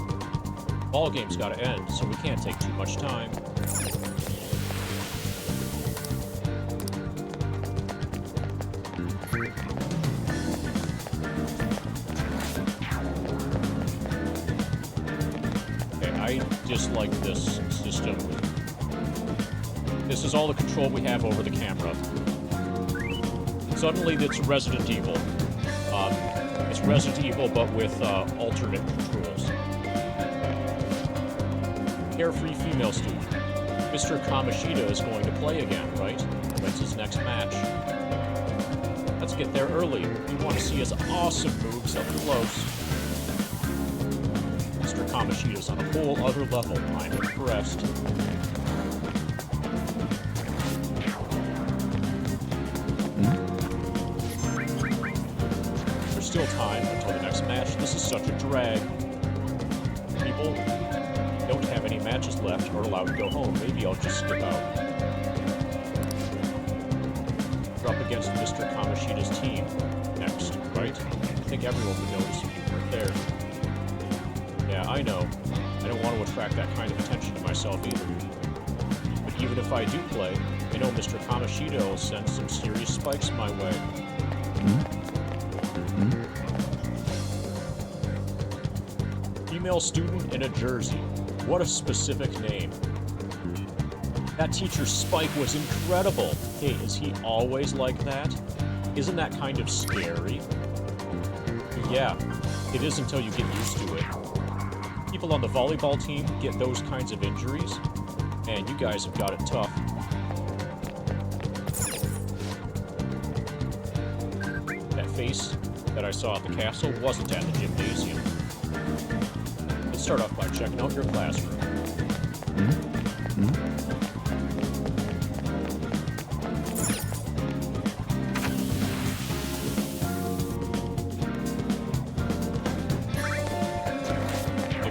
Ball game's gotta end, so we can't take too much time. I dislike this system. This is all the control we have over the camera. Suddenly, it's Resident Evil. It's Resident Evil, but with alternate controls. Carefree female student. Mr. Kamishita is going to play again, right? When's his next match? Let's get there early. We want to see his awesome moves up close. Mr. Kamishita's on a whole other level. I'm impressed. There's still time until the next match. This is such a drag. People don't have any matches left or allowed to go home. Maybe I'll just skip out. You're up against Mr. Kamishita's team next, right? I think everyone would notice if you weren't there. Yeah, I know. I don't want to attract that kind of attention to myself either. But even if I do play, I know Mr. Kamishita will send some serious spikes my way. Female student in a jersey. What a specific name. That teacher's spike was incredible. Hey, is he always like that? Isn't that kind of scary? Yeah, it is until you get used to it. People on the volleyball team get those kinds of injuries, and you guys have got it tough. That face that I saw at the castle wasn't at the gymnasium. Let's start off by checking out your classroom.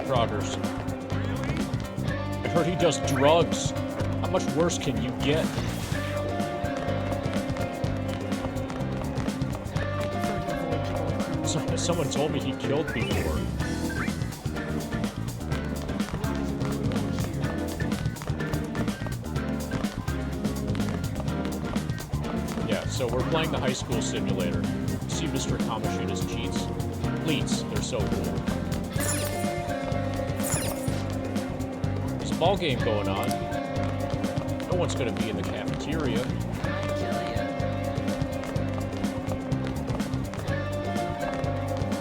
Progress. I heard he does drugs. How much worse can you get? Someone told me he killed before. Yeah, so we're playing the high school simulator. See Mr. Kamishita's cheats? Cleats, they're so cool. Ball game going on. No one's going to be in the cafeteria.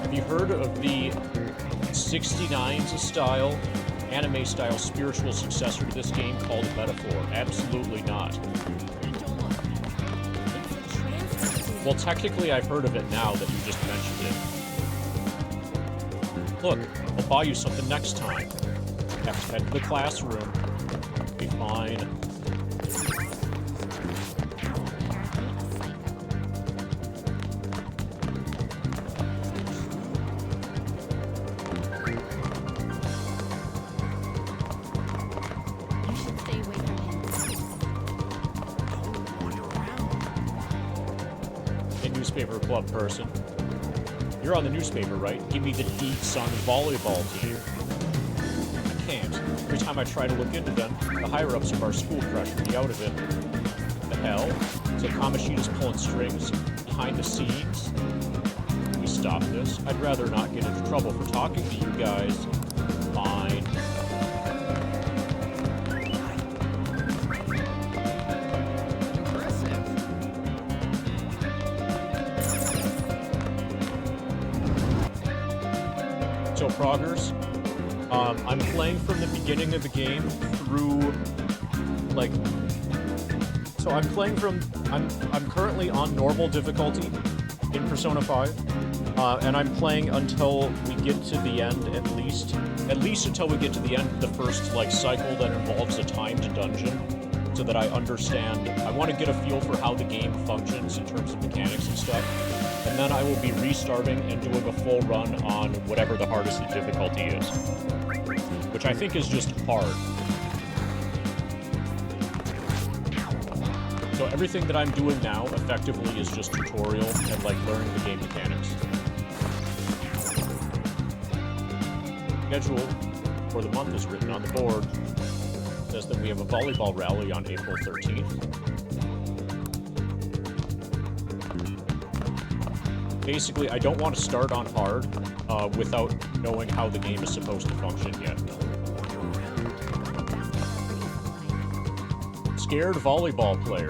Have you heard of the 69's style, anime style spiritual successor to this game called Metaphor? Absolutely not. Well, technically I've heard of it now that you just mentioned it. Look, I'll buy you something next time. Have to head to the classroom. Be fine. You should stay away from him. Hey, newspaper club person. You're on the newspaper, right? Give me the deets on the volleyball team. Can't. Every time I try to look into them, the higher-ups of our school pressure me out of it. The hell? So Kamishita's pulling strings behind the scenes? Can we stop this? I'd rather not get into trouble for talking to you guys. Fine. So, Proggers, I'm playing from the beginning of the game through, like, so I'm playing from, I'm currently on normal difficulty in Persona 5, and I'm playing until we get to the end, at least until we get to the end of the first, like, cycle that involves a timed dungeon, so that I understand, I want to get a feel for how the game functions in terms of mechanics and stuff, and then I will be restarting and doing a full run on whatever the hardest difficulty is. Which I think is just hard. So everything that I'm doing now, effectively, is just tutorial and, like, learning the game mechanics. Schedule for the month is written on the board. It says that we have a volleyball rally on April 13th. Basically, I don't want to start on hard without knowing how the game is supposed to function yet. scared volleyball player.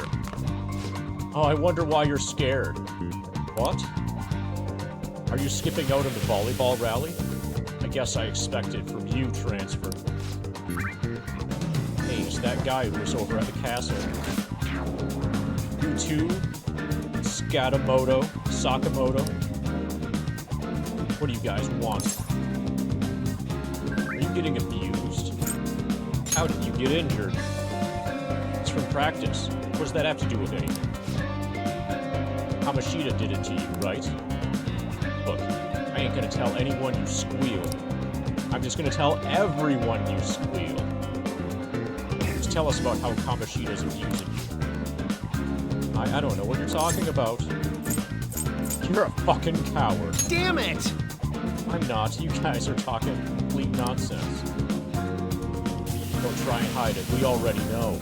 Oh, I wonder why you're scared. What? Are you skipping out on the volleyball rally? I guess I expected from you, Transfer. Hey, it's that guy who was over at the castle. You too? Sakamoto? What do you guys want? Are you getting abused? How did you get injured? It's from practice. What does that have to do with anything? Kamishita did it to you, right? Look, I ain't gonna tell anyone you squealed. I'm just gonna tell everyone you squealed. Just tell us about how Kamishita's abusing you. I don't know what you're talking about. You're a fucking coward. Damn it! I'm not. You guys are talking complete nonsense. Don't try and hide it. We already know.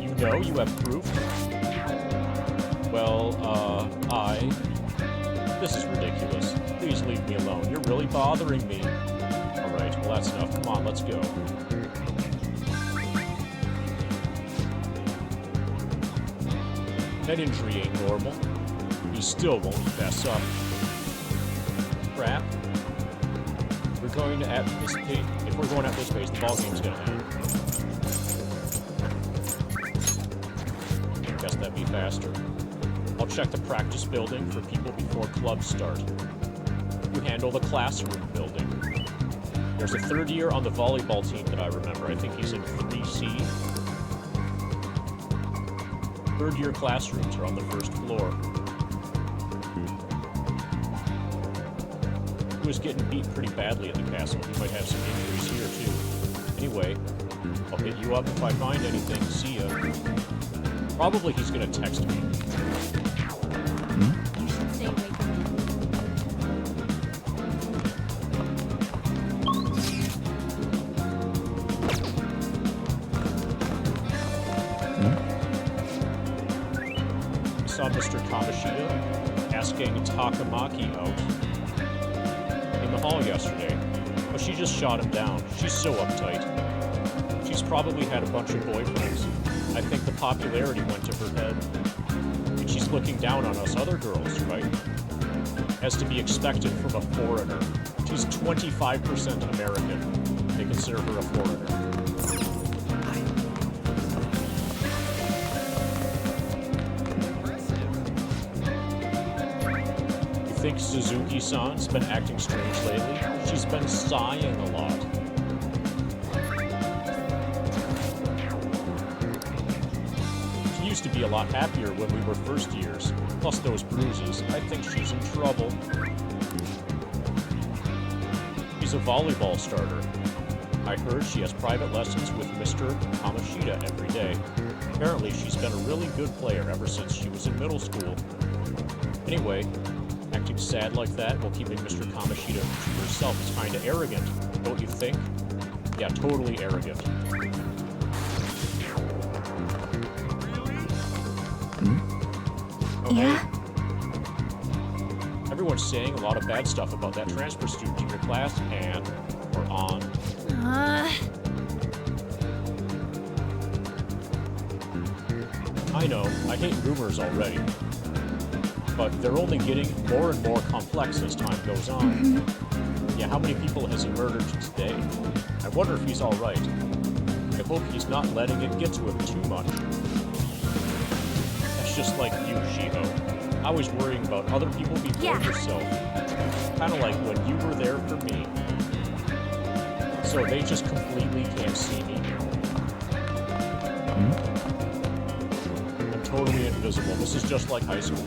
You know? You have proof? Well, This is ridiculous. Please leave me alone. You're really bothering me. Alright, well that's enough. Come on, let's go. That injury ain't normal. He still won't fess up. Crap. We're going to at this pace. If we're going at this pace, the ball game's gonna end. Guess that'd be faster. I'll check the practice building for people before clubs start. You handle the classroom building. There's a third year on the volleyball team that I remember. I think he's in 3C. Third year classrooms are on the first floor. He was getting beat pretty badly at the castle. He might have some injuries here too. Anyway, I'll hit you up if I find anything. See ya. Probably he's gonna text me. You should stay away from him. I saw Mr. Kamishita asking Takamaki out in the hall yesterday, but she just shot him down. She's so uptight. She's probably had a bunch of boyfriends. I think the popularity went to her head. And she's looking down on us other girls, right? As to be expected from a foreigner. She's 25% American. They consider her a foreigner. You think Suzuki-san's been acting strange lately? She's been sighing a lot. Used to be a lot happier when we were first years. Plus those bruises. I think she's in trouble. She's a volleyball starter. I heard she has private lessons with Mr. Kamishita every day. Apparently she's been a really good player ever since she was in middle school. Anyway, acting sad like that while keeping Mr. Kamishita to herself is kinda arrogant, don't you think? Yeah, totally arrogant. Yeah? Everyone's saying a lot of bad stuff about that transfer student in your class, and or on. I know, I hate rumors already. But they're only getting more and more complex as time goes on. Yeah, how many people has he murdered today? I wonder if he's alright. I hope he's not letting it get to him too much. Just like you, Shiho. Always worrying about other people before yourself. Kinda like when you were there for me. So they just completely can't see me. I'm totally invisible. This is just like high school.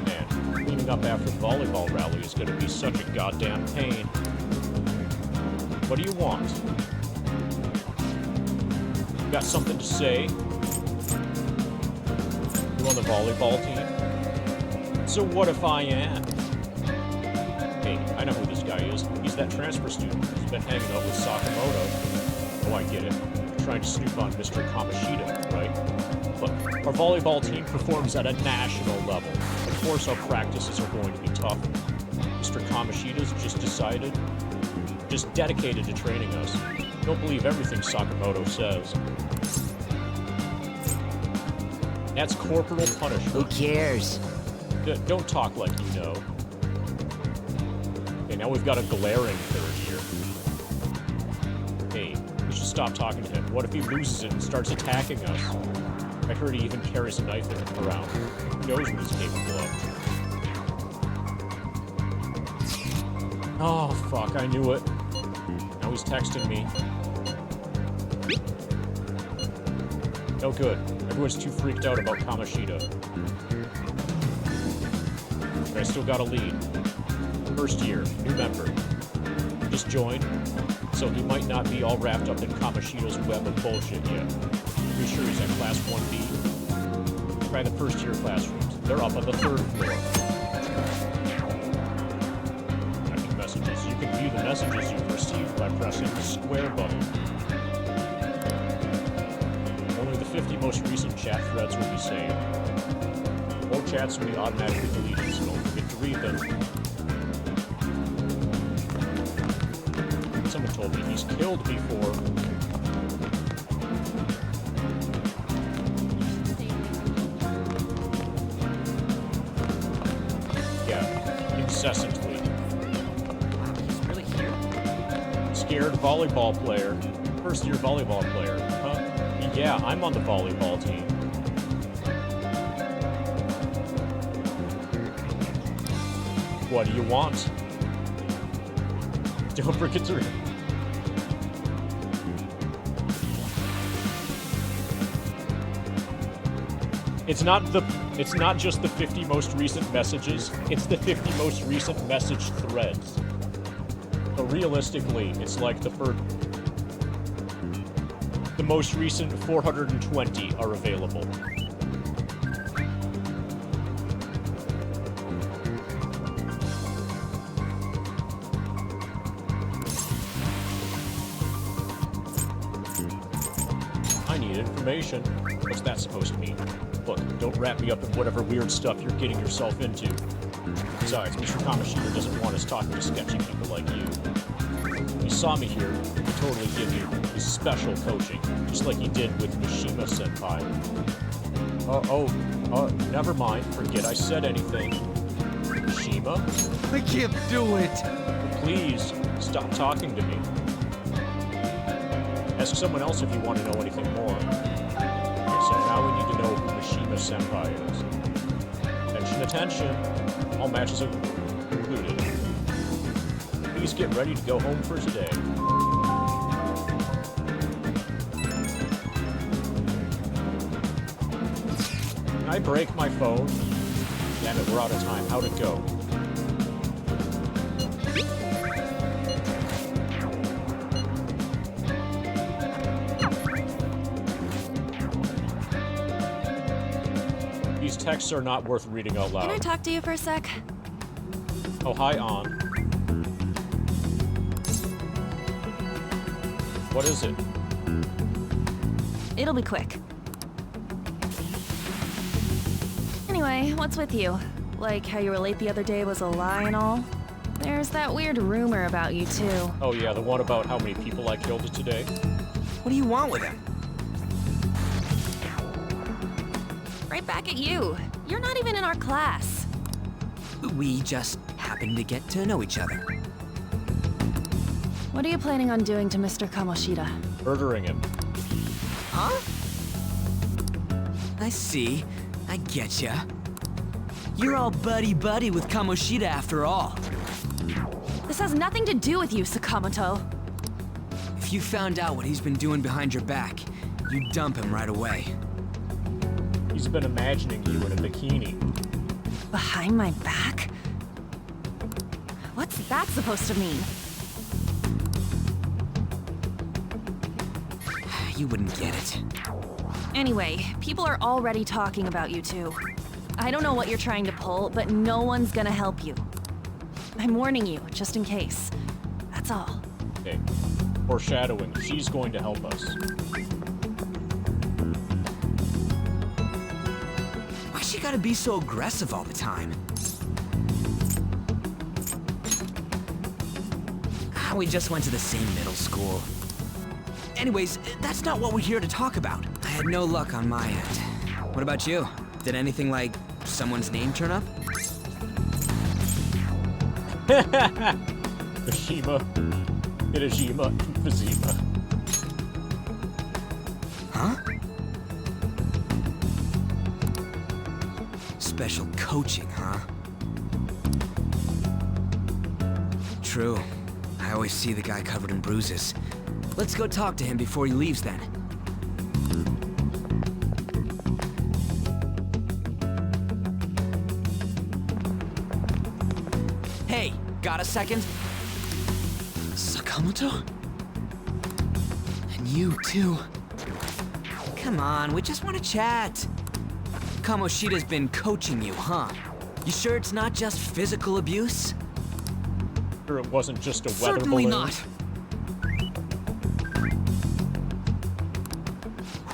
Man, cleaning up after the volleyball rally is gonna be such a goddamn pain. What do you want? You got something to say? On the volleyball team? So what if I am? Hey, I know who this guy is. He's that transfer student who's been hanging out with Sakamoto. Oh, I get it. Trying to snoop on Mr. Kamishita, right? Look, our volleyball team performs at a national level. Of course our practices are going to be tough. Mr. Kamishita's just dedicated to training us. Don't believe everything Sakamoto says. That's corporal punishment. Who cares? Don't talk like you know. Okay, now we've got a glaring third year. Hey, we should stop talking to him. What if he loses it and starts attacking us? I heard he even carries a knife around. Who knows what he's capable of? Oh, fuck, I knew it. Now he's texting me. No good. Everyone's too freaked out about Kamoshida. But I still got a lead. First year, new member. Just joined, so he might not be all wrapped up in Kamoshida's web of bullshit yet. Pretty sure he's at Class 1B. Try the first year classrooms. They're up on the 3rd floor. Checking messages. You can view the messages you've received by pressing the square button. Only the 50 most recent chat threads will be saved. All chats will be automatically deleted, so don't forget to read them. Someone told me he's killed before. Yeah, incessantly. He's really here? Scared volleyball player. First year volleyball player. Huh? Yeah, I'm on the volleyball team. What do you want? Don't forget to read. It's not just the 50 most recent messages, it's the 50 most recent message threads. So realistically, it's like the most recent 420 are available. I need information. What's that supposed to mean? Look, don't wrap me up in whatever weird stuff you're getting yourself into. Besides, Mr. Kamoshida doesn't want us talking to sketchy people like you. If you saw me here, he'd totally give you his special coaching, just like he did with Mishima-senpai. Never mind. Forget I said anything. Mishima? I can't do it! Please, stop talking to me. Ask someone else if you want to know anything more. Okay, so now we need to know who Mishima-senpai is. Attention. All matches are concluded. Please get ready to go home for today. Can I break my phone? Damn it, we're out of time. How'd it go? These texts are not worth reading out loud. Can I talk to you for a sec? Oh, hi, An. What is it? It'll be quick. Anyway, what's with you? Like how you were late the other day was a lie and all? There's that weird rumor about you, too. Oh yeah, the one about how many people I killed today? What do you want with him? Right back at you. You're not even in our class. We just happened to get to know each other. What are you planning on doing to Mr. Kamoshida? Murdering him. Huh? I see. I getcha. You're all buddy-buddy with Kamoshida after all. This has nothing to do with you, Sakamoto. If you found out what he's been doing behind your back, you'd dump him right away. He's been imagining you in a bikini. Behind my back? What's that supposed to mean? You wouldn't get it. Anyway, people are already talking about you two. I don't know what you're trying to pull, but no one's gonna help you. I'm warning you, just in case. That's all. Okay. Foreshadowing. She's going to help us. Why's she gotta be so aggressive all the time? We just went to the same middle school. Anyways, that's not what we're here to talk about. I had no luck on my end. What about you? Did anything like someone's name turn up? Mishima, Hiroshima, Fuzima. Huh? Special coaching, huh? True. I always see the guy covered in bruises. Let's go talk to him before he leaves then. Hey, got a second? Sakamoto? And you too. Come on, we just want to chat. Kamoshida's been coaching you, huh? You sure it's not just physical abuse? Sure it wasn't just a weather Certainly balloon? not.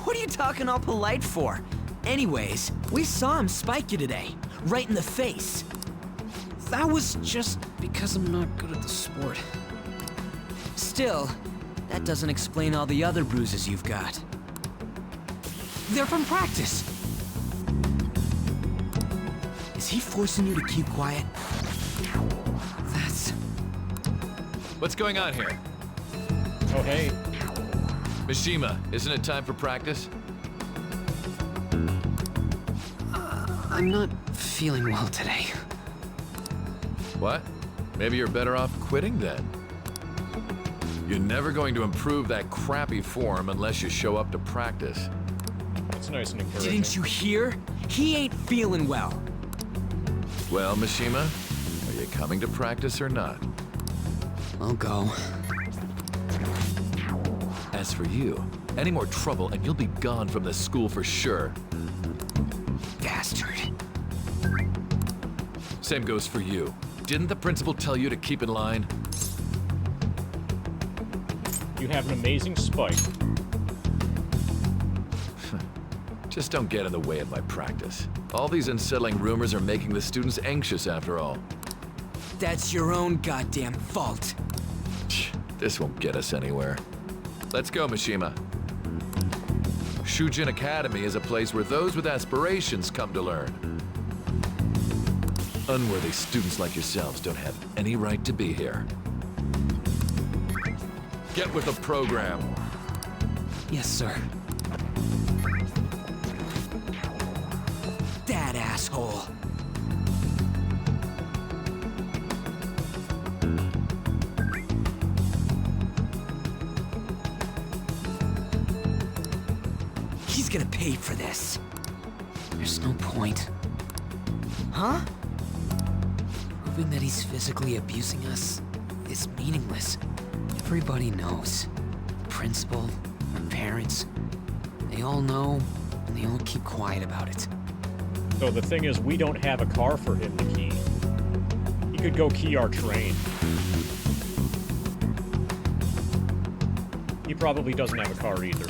What are you talking all polite for? Anyways, we saw him spike you today, right in the face. That was just because I'm not good at the sport. Still, that doesn't explain all the other bruises you've got. They're from practice. Is he forcing you to keep quiet? That's... What's going on here? Oh, hey. Mishima, isn't it time for practice? I'm not feeling well today. What? Maybe you're better off quitting then. You're never going to improve that crappy form unless you show up to practice. That's nice and encouraging. Didn't you hear? He ain't feeling well. Well, Mishima, are you coming to practice or not? I'll go. As for you, any more trouble and you'll be gone from this school for sure. Bastard. Same goes for you. Didn't the principal tell you to keep in line? You have an amazing spike. Just don't get in the way of my practice. All these unsettling rumors are making the students anxious after all. That's your own goddamn fault. This won't get us anywhere. Let's go, Mishima. Shujin Academy is a place where those with aspirations come to learn. Unworthy students like yourselves don't have any right to be here. Get with the program. Yes, sir. That asshole. He's gonna pay for this. There's no point. Huh? Proving that he's physically abusing us is meaningless. Everybody knows. The principal, our parents, they all know, and they all keep quiet about it. So the thing is, we don't have a car for him to key. He could go key our train. He probably doesn't have a car either.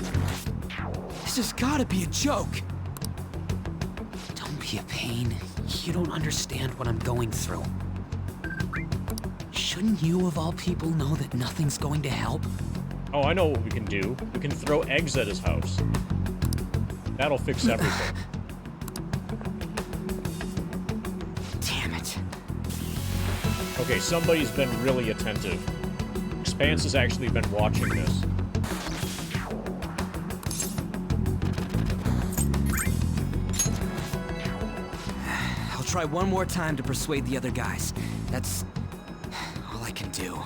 This has gotta be a joke. Don't be a pain. You don't understand what I'm going through. Shouldn't you, of all people, know that nothing's going to help? Oh, I know what we can do. We can throw eggs at his house. That'll fix everything. Damn it. Okay, somebody's been really attentive. Expanse has actually been watching this. I'll try one more time to persuade the other guys. That's all I can do.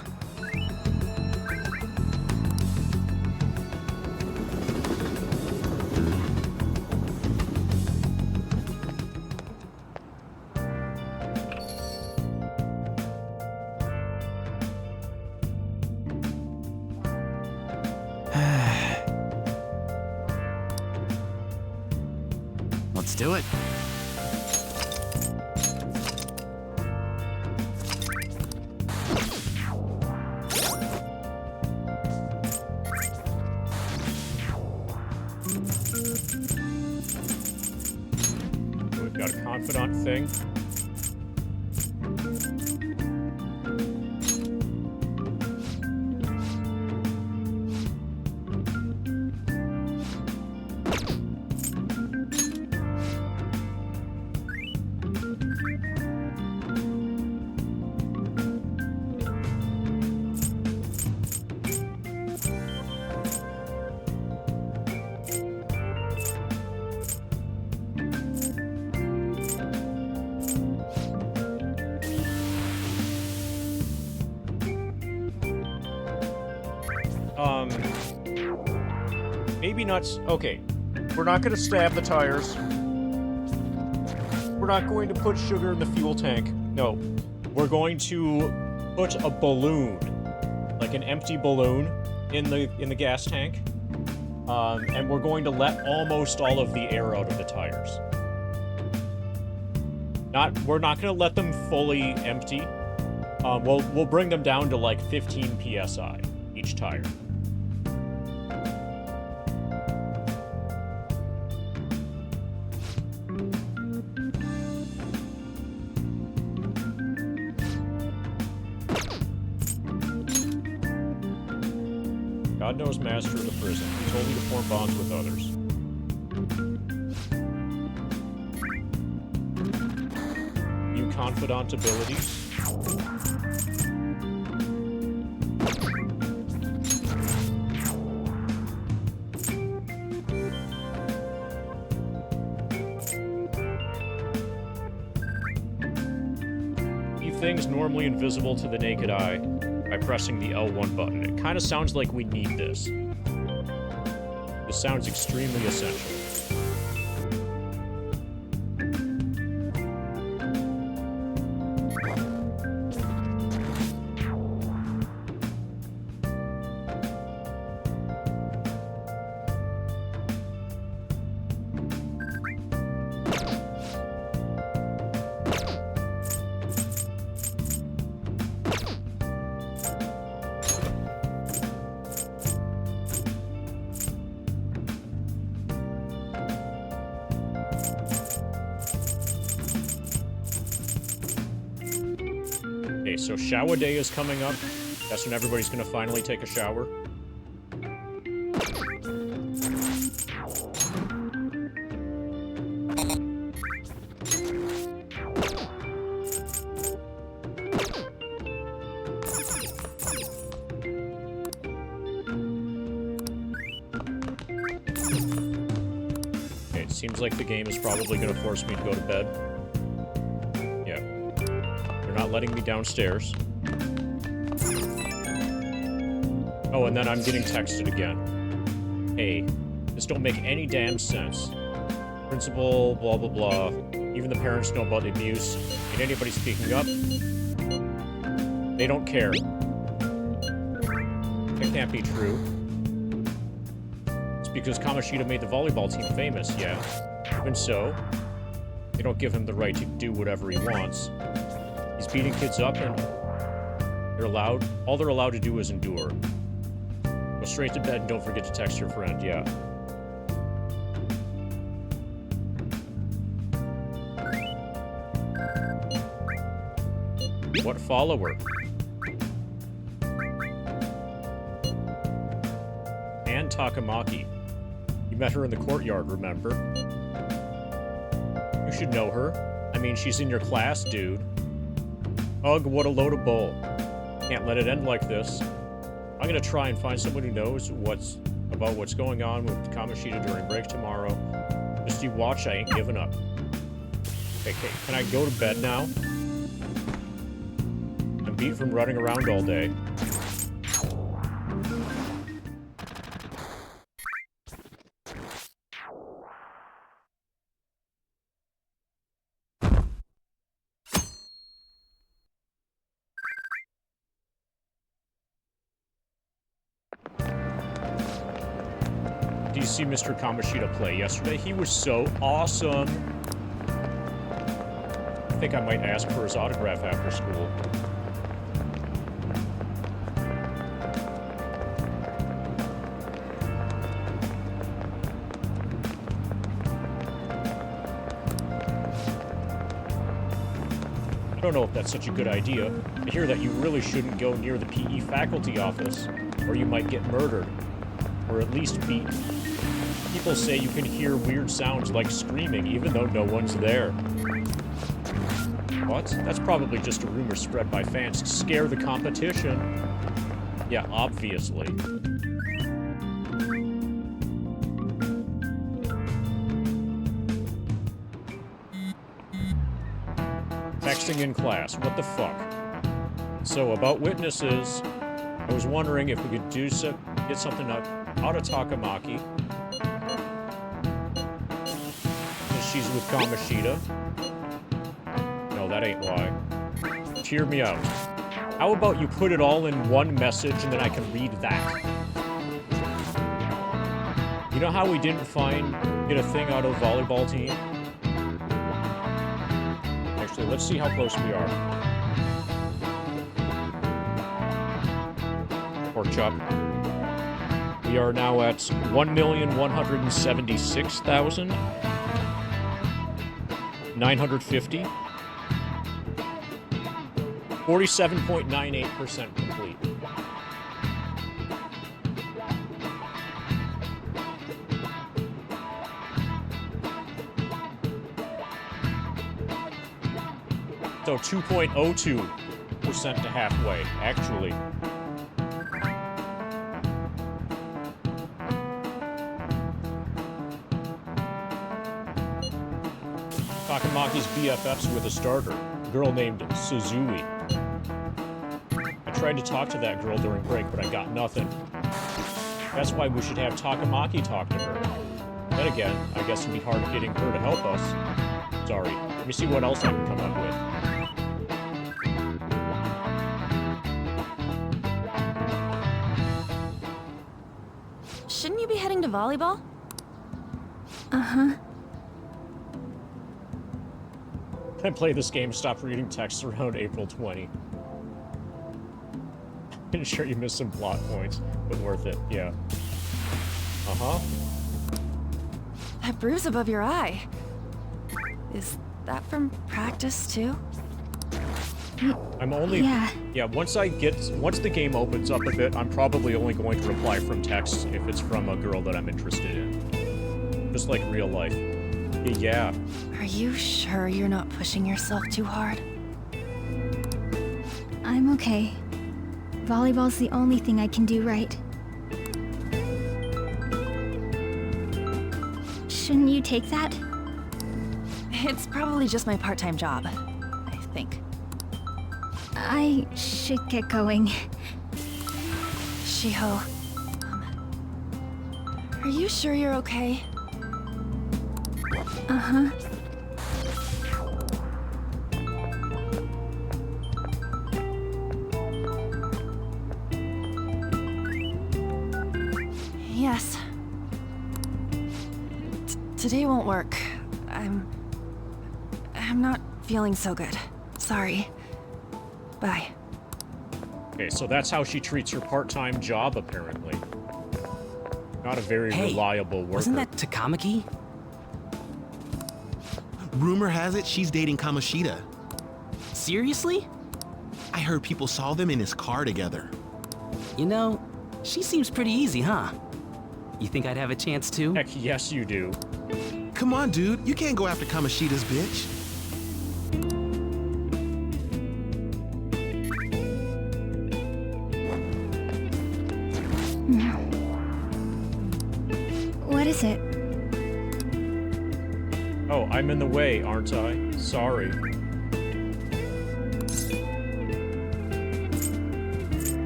Let's do it. We've got a confidant thing. maybe not... Okay, we're not gonna stab the tires. We're not going to put sugar in the fuel tank. No. We're going to put a balloon, like an empty balloon, in the gas tank. And we're going to let almost all of the air out of the tires. We're not gonna let them fully empty. We'll bring them down to like 15 PSI each tire. God knows master of the prison. He told me to form bonds with others. New confidant abilities. Things normally invisible to the naked eye by pressing the L1 button. It kind of sounds like we need this. This sounds extremely essential. Okay, so shower day is coming up. That's when everybody's gonna finally take a shower. Okay, it seems like the game is probably gonna force me to go to bed. Not letting me downstairs. Oh, and then I'm getting texted again. Hey, this don't make any damn sense. Principal, blah, blah, blah. Even the parents know about the abuse. Ain't anybody speaking up? They don't care. That can't be true. It's because Kamoshida made the volleyball team famous, yeah. Even so, they don't give him the right to do whatever he wants. He's beating kids up, and all they're allowed to do is endure. Go straight to bed and don't forget to text your friend, yeah. What follower? Ann Takamaki. You met her in the courtyard, remember? You should know her. I mean, she's in your class, dude. Ugh, what a load of bull. Can't let it end like this. I'm gonna try and find someone who knows what's going on with Kamoshida during break tomorrow. Just you watch, I ain't giving up. Okay, can I go to bed now? I'm beat from running around all day. Did you see Mr. Kamoshida play yesterday? He was so awesome. I think I might ask for his autograph after school. I don't know if that's such a good idea. I hear that you really shouldn't go near the PE faculty office, or you might get murdered. Or at least beaten. People say you can hear weird sounds like screaming even though no one's there. What? That's probably just a rumor spread by fans to scare the competition. Yeah, obviously. Texting in class, what the fuck? So, about witnesses, I was wondering if we could do so... Get something out of Takamaki. And she's with Kamoshida. No, that ain't why. Hear me out. How about you put it all in one message and then I can read that? You know how we didn't get a thing out of volleyball team? Actually, let's see how close we are. Pork chop. We are now at 1,176,950. 47.98% complete. So 2.02% to halfway, actually. Takamaki's BFFs with a starter, a girl named Suzui. I tried to talk to that girl during break, but I got nothing. That's why we should have Takamaki talk to her. Then again, I guess it'd be hard getting her to help us. Sorry. Let me see what else I can come up with. Shouldn't you be heading to volleyball? Uh-huh. I play this game, stop reading texts around April 20. I'm sure you missed some plot points, but worth it, yeah. Uh-huh. That bruise above your eye. Is that from practice, too? I'm only... Yeah, once the game opens up a bit, I'm probably only going to reply from text if it's from a girl that I'm interested in. Just like real life. Yeah. Are you sure you're not pushing yourself too hard? I'm okay. Volleyball's the only thing I can do right. Shouldn't you take that? It's probably just my part-time job, I think. I should get going. Shiho, are you sure you're okay? Uh-huh. Yes. Today won't work. I'm not feeling so good. Sorry. Bye. Okay, so that's how she treats her part-time job, apparently. Not a very reliable worker. Wasn't that Takamaki? Rumor has it she's dating Kamoshida. Seriously? I heard people saw them in his car together. You know, she seems pretty easy, huh? You think I'd have a chance too? Heck, yes you do. Come on, dude. You can't go after Kamoshida's bitch. What is it? Oh, I'm in the way, aren't I? Sorry.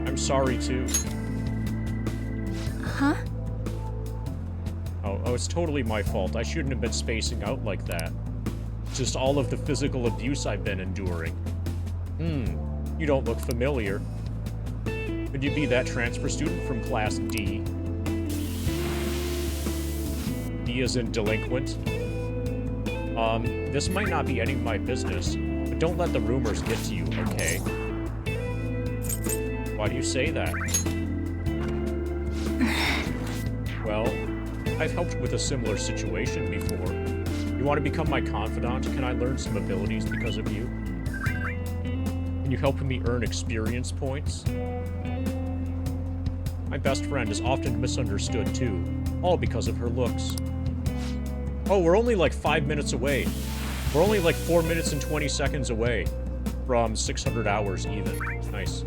I'm sorry, too. Huh? Oh, it's totally my fault. I shouldn't have been spacing out like that. It's just all of the physical abuse I've been enduring. You don't look familiar. Could you be that transfer student from Class D? D as in delinquent? This might not be any of my business, but don't let the rumors get to you, okay? Why do you say that? Well, I've helped with a similar situation before. You want to become my confidant? Can I learn some abilities because of you? Can you help me earn experience points? My best friend is often misunderstood too, all because of her looks. Oh, we're only like 5 minutes away. We're only like 4 minutes and 20 seconds away from 600 hours even. Nice.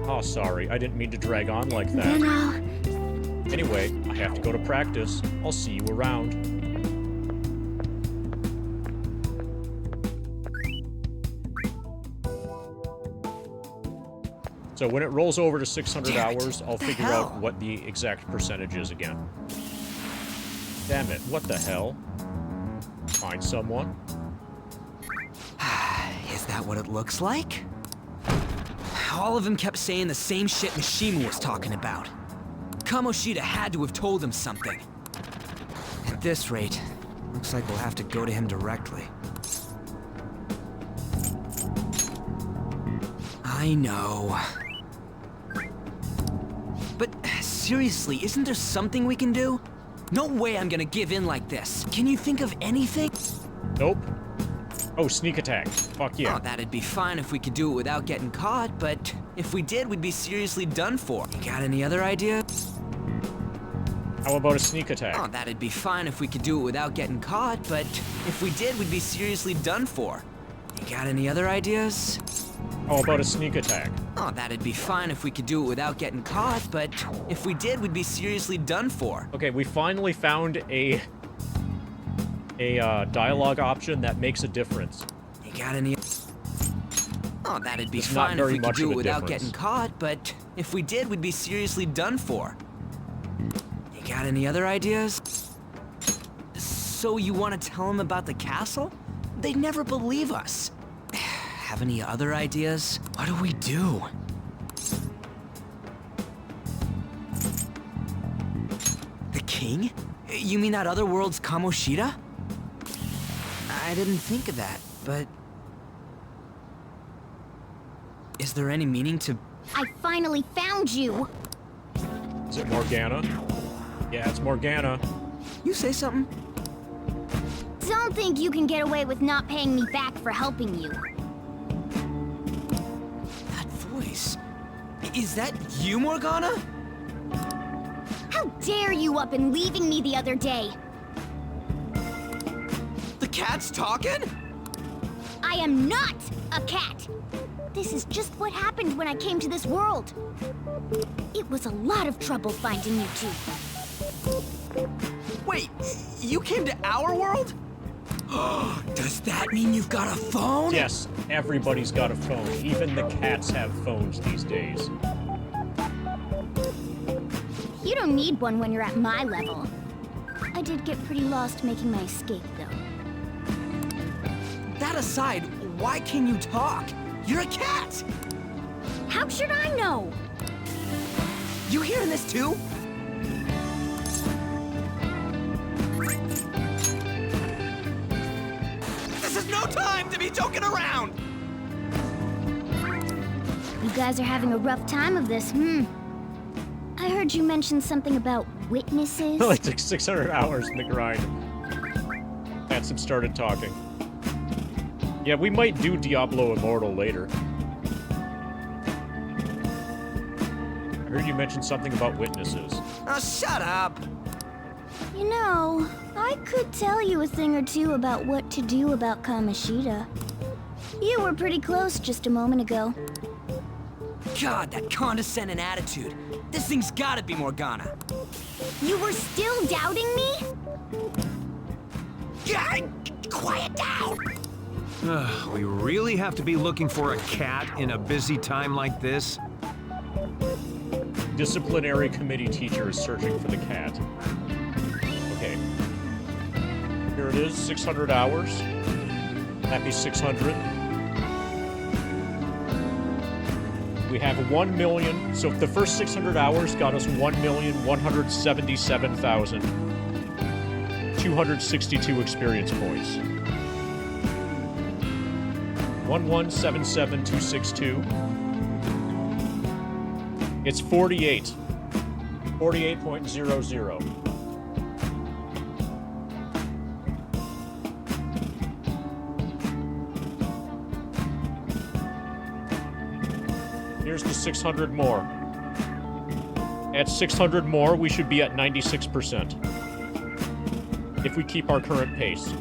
Oh, sorry. I didn't mean to drag on like that. Then I'll... Anyway, I have to go to practice. I'll see you around. So when it rolls over to 600 Damn it. hours, I'll What the figure hell? out what the exact percentage is again. Damn it, what the hell? Find someone. Is that what it looks like? All of them kept saying the same shit Mishima was talking about. Kamoshida had to have told him something. At this rate, looks like we'll have to go to him directly. I know. But seriously, isn't there something we can do? No way I'm gonna give in like this. Can you think of anything? Nope. Oh, sneak attack. Fuck yeah. Oh, that'd be fine if we could do it without getting caught, but if we did, we'd be seriously done for. You got any other ideas? How about a sneak attack? Oh, that'd be fine if we could do it without getting caught, but if we did, we'd be seriously done for. You got any other ideas? How about a sneak attack? Oh, that'd be fine if we could do it without getting caught, but if we did, we'd be seriously done for. Okay, we finally found a dialogue option that makes a difference. You got any? Oh, that'd be It's not fine if very we could much do of it a without difference. getting caught, but if we did, we'd be seriously done for. You got any other ideas? So you want to tell them about the castle? They'd never believe us. Have any other ideas? What do we do? The king? You mean that other world's Kamoshida? I didn't think of that, but... Is there any meaning to... I finally found you! Is it Morgana? Yeah, it's Morgana. You say something? Don't think you can get away with not paying me back for helping you. That voice... Is that you, Morgana? How dare you up and leaving me the other day? The cat's talking? I am not a cat! This is just what happened when I came to this world. It was a lot of trouble finding you two. Wait, you came to our world? Does that mean you've got a phone? Yes, everybody's got a phone. Even the cats have phones these days. You don't need one when you're at my level. I did get pretty lost making my escape, though. That aside, why can you talk? You're a cat! How should I know? You hearing this too? This is no time to be joking around! You guys are having a rough time of this, I heard you mention something about witnesses. It took 600 hours in the grind. Cats have started talking. Yeah, we might do Diablo Immortal later. I heard you mention something about witnesses. Oh, shut up! You know, I could tell you a thing or two about what to do about Kamoshida. You were pretty close just a moment ago. God, that condescending attitude. This thing's gotta be Morgana. You were still doubting me? Yeah, quiet down! We really have to be looking for a cat in a busy time like this? Disciplinary committee teacher is searching for the cat. Okay. Here it is, 600 hours. Happy 600. We have 1 million, so the first 600 hours got us 1,177,262 experience points. 1177262. It's 48. 48.00. Here's the 600 more. At 600 more, we should be at 96%. If we keep our current pace.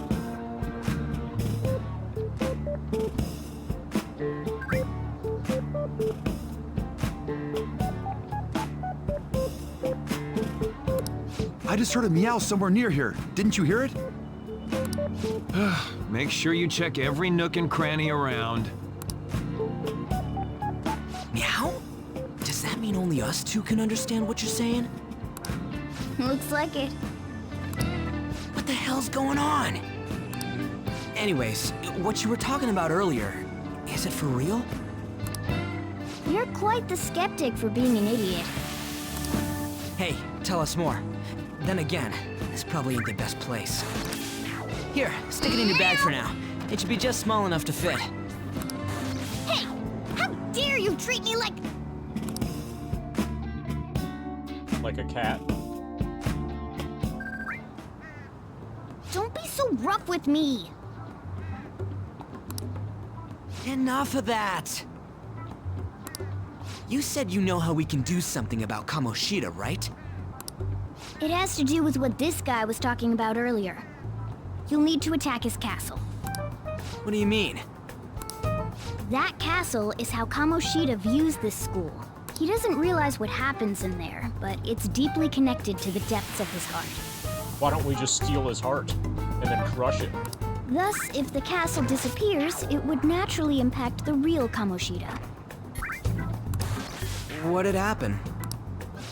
I just heard a meow somewhere near here. Didn't you hear it? Make sure you check every nook and cranny around. Meow? mean only us two can understand what you're saying? Looks like it. What the hell's going on? Anyways, what you were talking about earlier, is it for real? You're quite the skeptic for being an idiot. Hey, tell us more. Then again, this probably ain't the best place. Here, stick it in your bag for now. It should be just small enough to fit. Hey! How dare you treat me like... Like a cat? Don't be so rough with me! Enough of that! You said you know how we can do something about Kamoshida, right? It has to do with what this guy was talking about earlier. You'll need to attack his castle. What do you mean? That castle is how Kamoshida views this school. He doesn't realize what happens in there, but it's deeply connected to the depths of his heart. Why don't we just steal his heart and then crush it? Thus, if the castle disappears, it would naturally impact the real Kamoshida. What'd happen?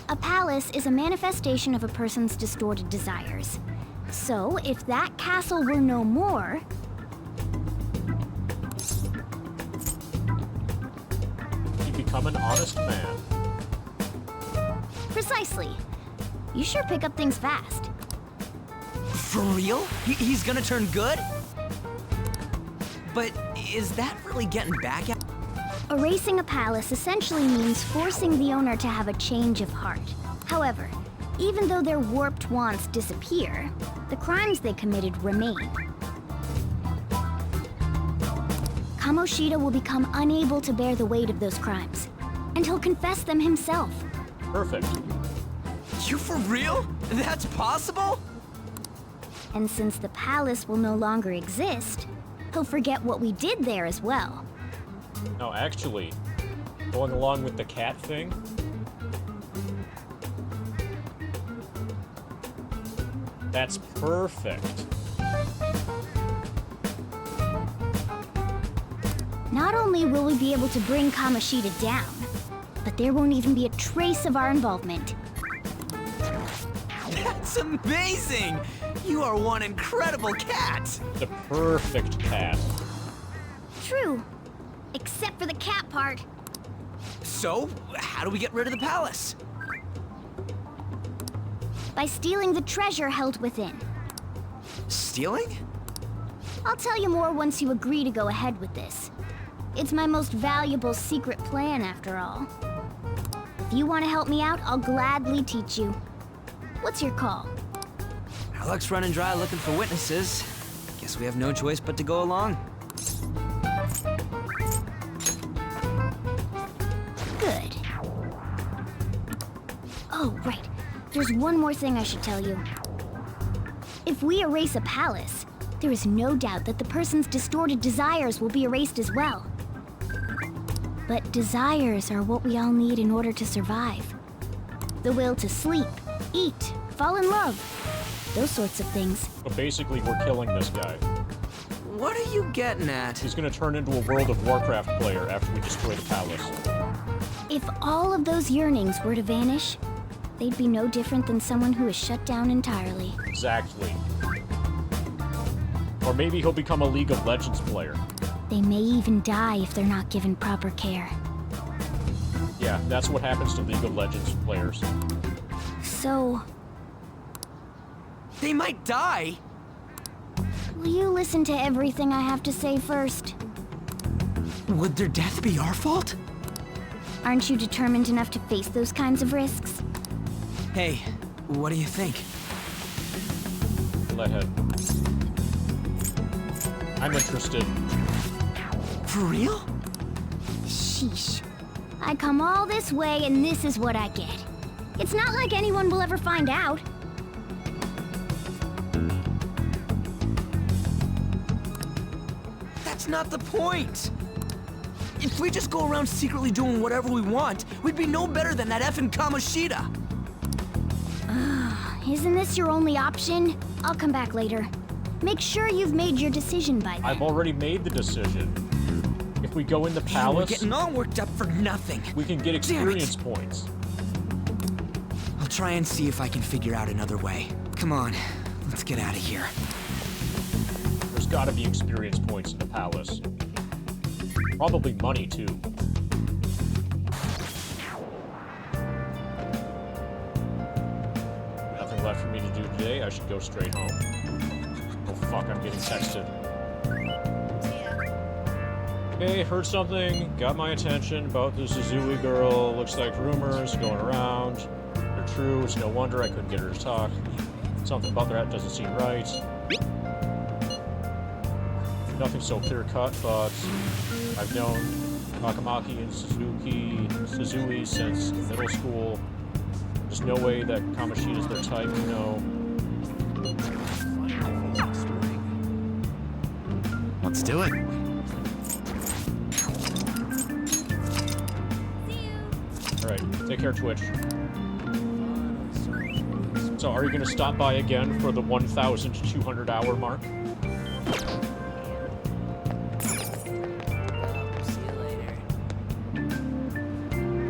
A palace is a manifestation of a person's distorted desires. So, if that castle were no more... You become an honest man. Precisely. You sure pick up things fast. For real? He's gonna turn good? But is that really getting back at... Erasing a palace essentially means forcing the owner to have a change of heart. However, even though their warped wants disappear, the crimes they committed remain. Kamoshida will become unable to bear the weight of those crimes, and he'll confess them himself. Perfect. You for real? That's possible? And since the palace will no longer exist, he'll forget what we did there as well. No, actually, going along with the cat thing, that's perfect. Not only will we be able to bring Kamoshida down, but there won't even be a trace of our involvement. That's amazing! You are one incredible cat! The perfect cat. True. Except for the cat part. So, how do we get rid of the palace? By stealing the treasure held within. Stealing? I'll tell you more once you agree to go ahead with this. It's my most valuable secret plan, after all. If you want to help me out, I'll gladly teach you. What's your call? Our luck's running dry looking for witnesses. Guess we have no choice but to go along. Good. Oh, right. There's one more thing I should tell you. If we erase a palace, there is no doubt that the person's distorted desires will be erased as well. But desires are what we all need in order to survive. The will to sleep, eat, fall in love. Those sorts of things. But basically, we're killing this guy. What are you getting at? He's gonna turn into a World of Warcraft player after we destroy the palace. If all of those yearnings were to vanish, they'd be no different than someone who is shut down entirely. Exactly. Or maybe he'll become a League of Legends player. They may even die if they're not given proper care. Yeah, that's what happens to League of Legends players. So... They might die! Will you listen to everything I have to say first? Would their death be our fault? Aren't you determined enough to face those kinds of risks? Hey, what do you think? Let him. I'm interested. For real? Sheesh. I come all this way and this is what I get. It's not like anyone will ever find out. That's not the point! If we just go around secretly doing whatever we want, we'd be no better than that effing Kamoshida! Isn't this your only option? I'll come back later. Make sure you've made your decision by then. I've already made the decision. If we go in the Man, palace, we're getting all worked up for nothing. we can get experience points. I'll try and see if I can figure out another way. Come on, let's get out of here. There's gotta be experience points in the palace. Probably money, too. Nothing left for me to do today. I should go straight home. Oh fuck, I'm getting texted. Hey, heard something, got my attention about the Suzui girl. Looks like rumors going around. They're true, it's no wonder I couldn't get her to talk. Something about that doesn't seem right. Nothing so clear-cut, but I've known Takamaki and Suzui since middle school. There's no way that Kamoshida's their type, you know. Let's do it. Alright, take care, Twitch. So, are you gonna stop by again for the 1,200 hour mark?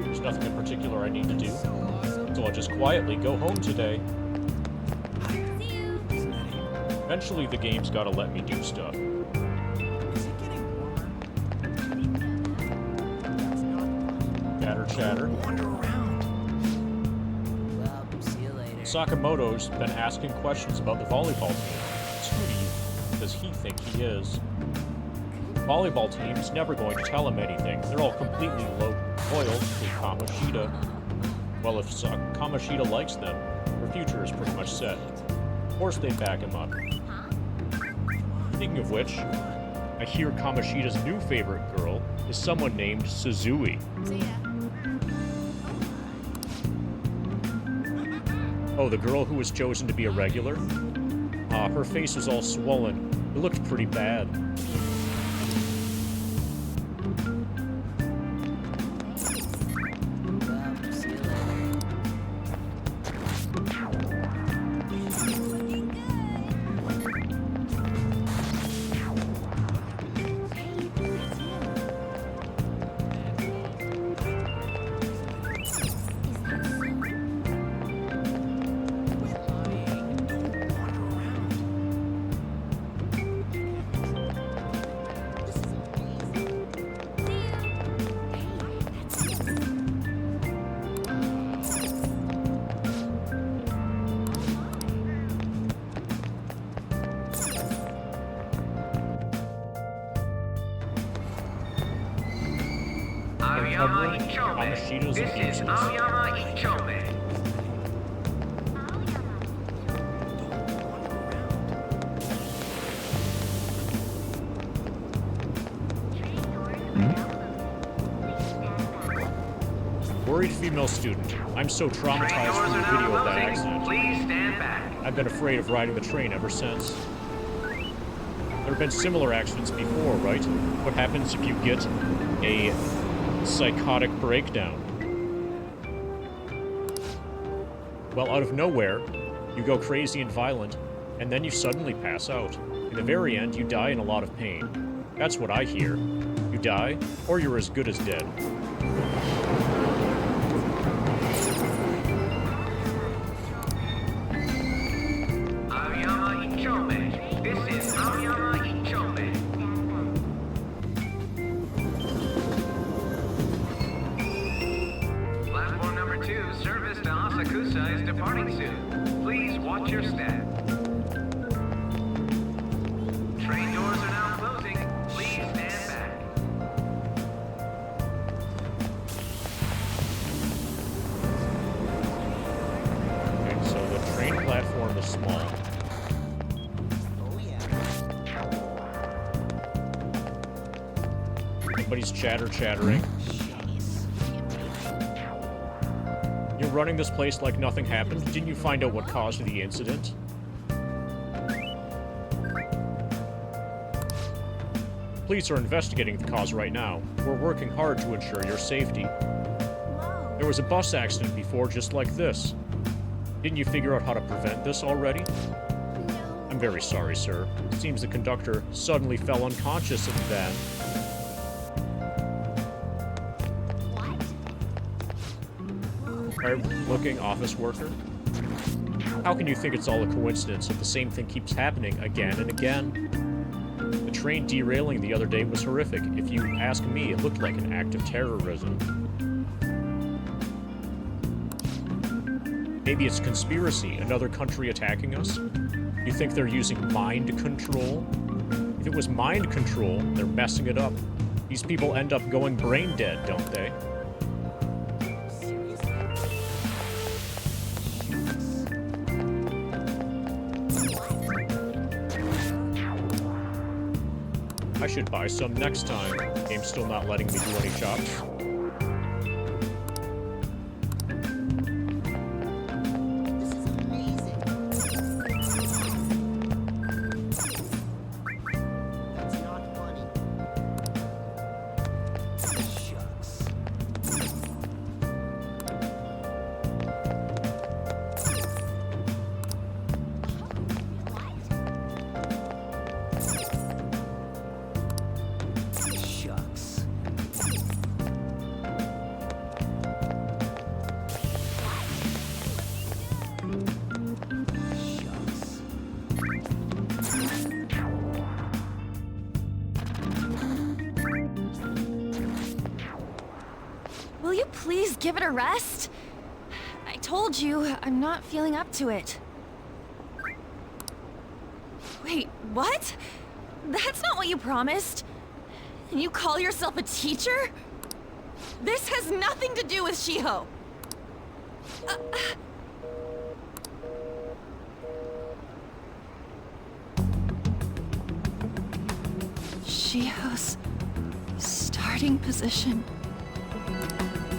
There's nothing in particular I need to do, so I'll just quietly go home today. Eventually, the game's gotta let me do stuff. Chatter. Sakamoto's been asking questions about the volleyball team. Who does he think he is? The volleyball team's never going to tell him anything. They're all completely loyal to Kamoshida. Well, if Kamoshida likes them, their future is pretty much set. Of course they back him up. Speaking of which, I hear Kamoshida's new favorite girl is someone named Suzui. Oh, the girl who was chosen to be a regular? Her face was all swollen. It looked pretty bad. This is Aoyama Ichome. Worried female student. I'm so traumatized from the video of that accident. Please stand back. I've been afraid of riding the train ever since. There have been similar accidents before, right? What happens if you get a psychotic breakdown? Well, out of nowhere, you go crazy and violent, and then you suddenly pass out. In the very end, you die in a lot of pain. That's what I hear. You die, or you're as good as dead. Aoyama Ichome. This is Aoyama Ichome. Platform number 2, service to Asakusa is departing soon. Please watch your step. Train doors are now closing. Please stand back. Okay, so the train platform is small. Everybody's chattering. You're running this place like nothing happened? Didn't you find out what caused the incident? Police are investigating the cause right now. We're working hard to ensure your safety. There was a bus accident before just like this. Didn't you figure out how to prevent this already? I'm very sorry, sir. It seems the conductor suddenly fell unconscious and then... Looking office worker? How can you think it's all a coincidence if the same thing keeps happening again and again? The train derailing the other day was horrific. If you ask me, it looked like an act of terrorism. Maybe it's conspiracy, another country attacking us? You think they're using mind control? If it was mind control, they're messing it up. These people end up going brain dead, don't they? I should buy some next time. Game's still not letting me do any shops. Will you please give it a rest? I told you, I'm not feeling up to it. Wait, what? That's not what you promised. And you call yourself a teacher? This has nothing to do with Shiho. Shiho's starting position.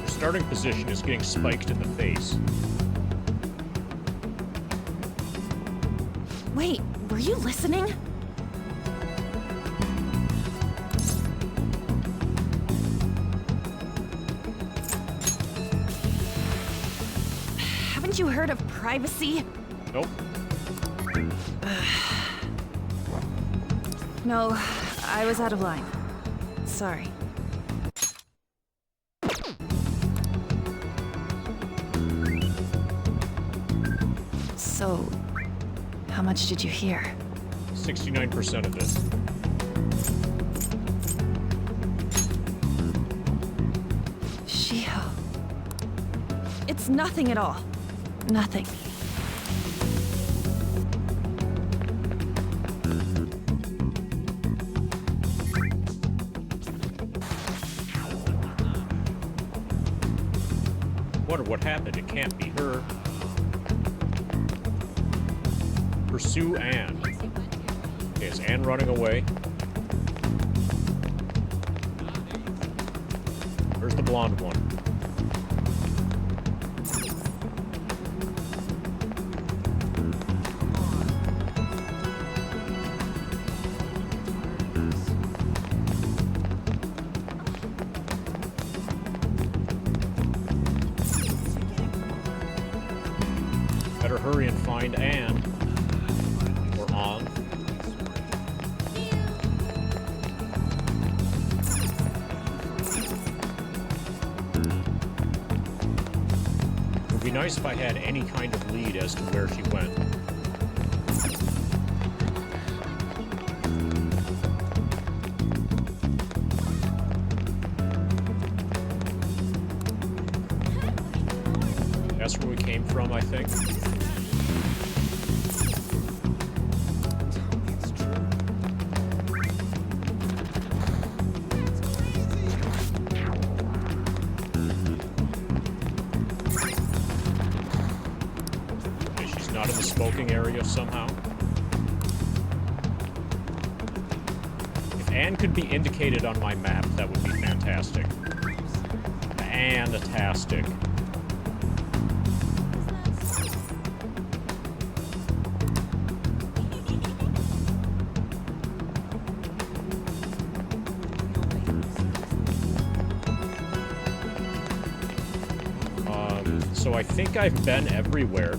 Starting position is getting spiked in the face. Wait, were you listening? Haven't you heard of privacy? Nope. No, I was out of line. Sorry. So, how much did you hear? 69% of it. Shiho. It's nothing at all. Nothing. Wonder what happened. It can't be her. Pursue Anne. Okay, is Anne running away? Where's the blonde one? Better hurry and find Anne. On. It would be nice if I had any kind of lead as to where she went. That's where we came from, I think. Not in the smoking area somehow. If Anne could be indicated on my map, that would be fantastic. Fantastic. So I think I've been everywhere.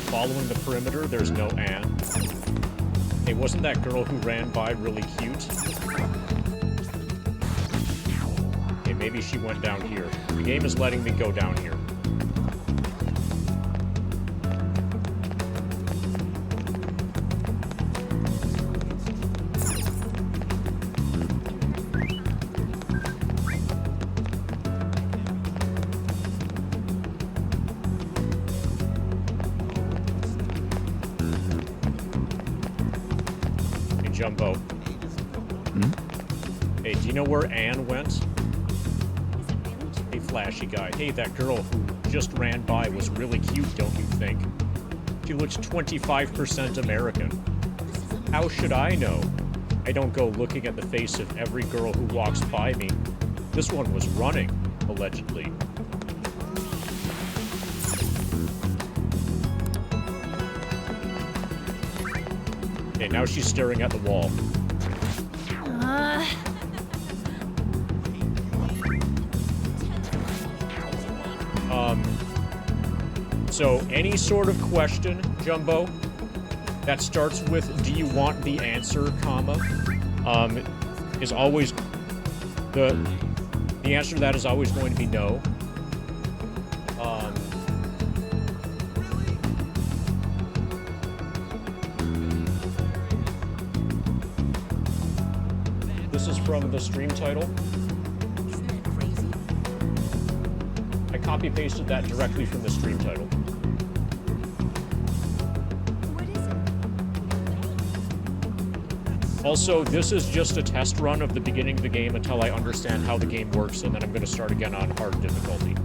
following the perimeter, there's no Anne. Hey, wasn't that girl who ran by really cute? Okay, maybe she went down here. The game is letting me go down here. Jumbo. Hey, do you know where Anne went? Hey, flashy guy. Hey, that girl who just ran by was really cute, don't you think? She looks 25% American. How should I know? I don't go looking at the face of every girl who walks by me. This one was running, allegedly. Okay, now she's staring at the wall. So any sort of question, Jumbo, that starts with "Do you want the answer?" comma, is always the answer to that is always going to be no. This is from the stream title. I copy-pasted that directly from the stream title. Also, this is just a test run of the beginning of the game until I understand how the game works, and then I'm going to start again on hard difficulty.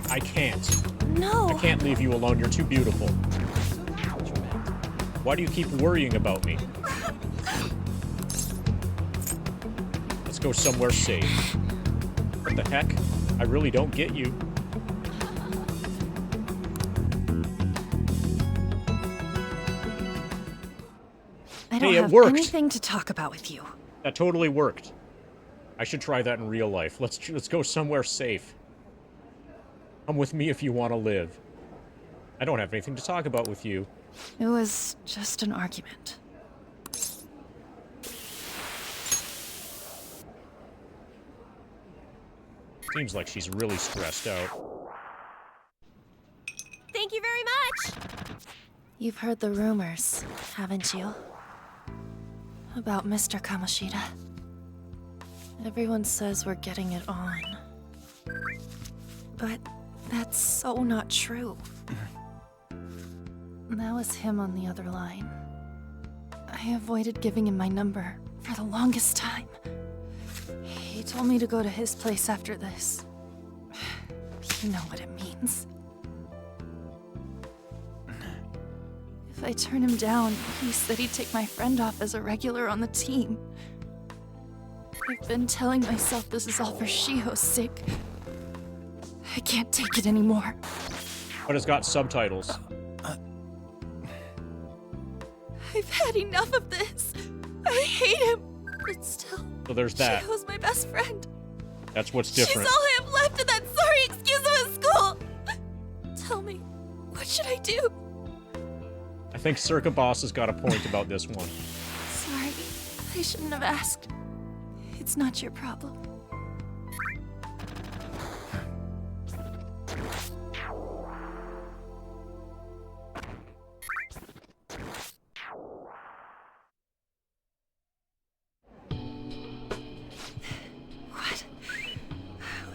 I can't. No! I can't leave you alone, you're too beautiful. Why do you keep worrying about me? Let's go somewhere safe. What the heck? I really don't get you. I don't Hey, it have worked. anything to talk about with you. That totally worked. I should try that in real life. Let's go somewhere safe. Come with me if you want to live. I don't have anything to talk about with you. It was just an argument. Seems like she's really stressed out. Thank you very much! You've heard the rumors, haven't you? About Mr. Kamoshida. Everyone says we're getting it on. But that's so not true. That was him on the other line. I avoided giving him my number for the longest time. He told me to go to his place after this. You know what it means. If I turn him down, he said he'd take my friend off as a regular on the team. I've been telling myself this is all for Shiho's sake. I can't take it anymore. But it's got subtitles. I've had enough of this. I hate him. But still, So there's that. Shiho's my best friend. That's what's different. She's all I have left of that sorry excuse of a school. Tell me, what should I do? I think Circa Boss has got a point about this one. Sorry, I shouldn't have asked. It's not your problem.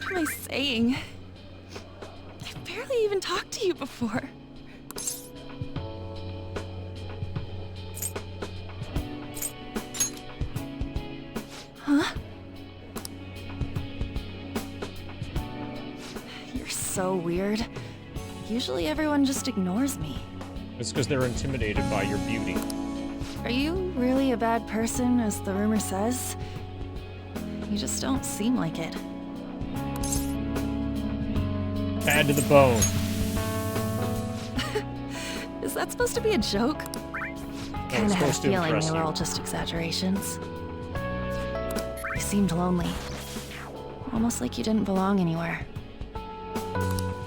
What am I saying? I've barely even talked to you before. Huh? You're so weird. Usually everyone just ignores me. It's because they're intimidated by your beauty. Are you really a bad person, as the rumor says? You just don't seem like it. Bad to the bone. Is that supposed to be a joke? Kinda had a feeling they were all just exaggerations. You seemed lonely. Almost like you didn't belong anywhere.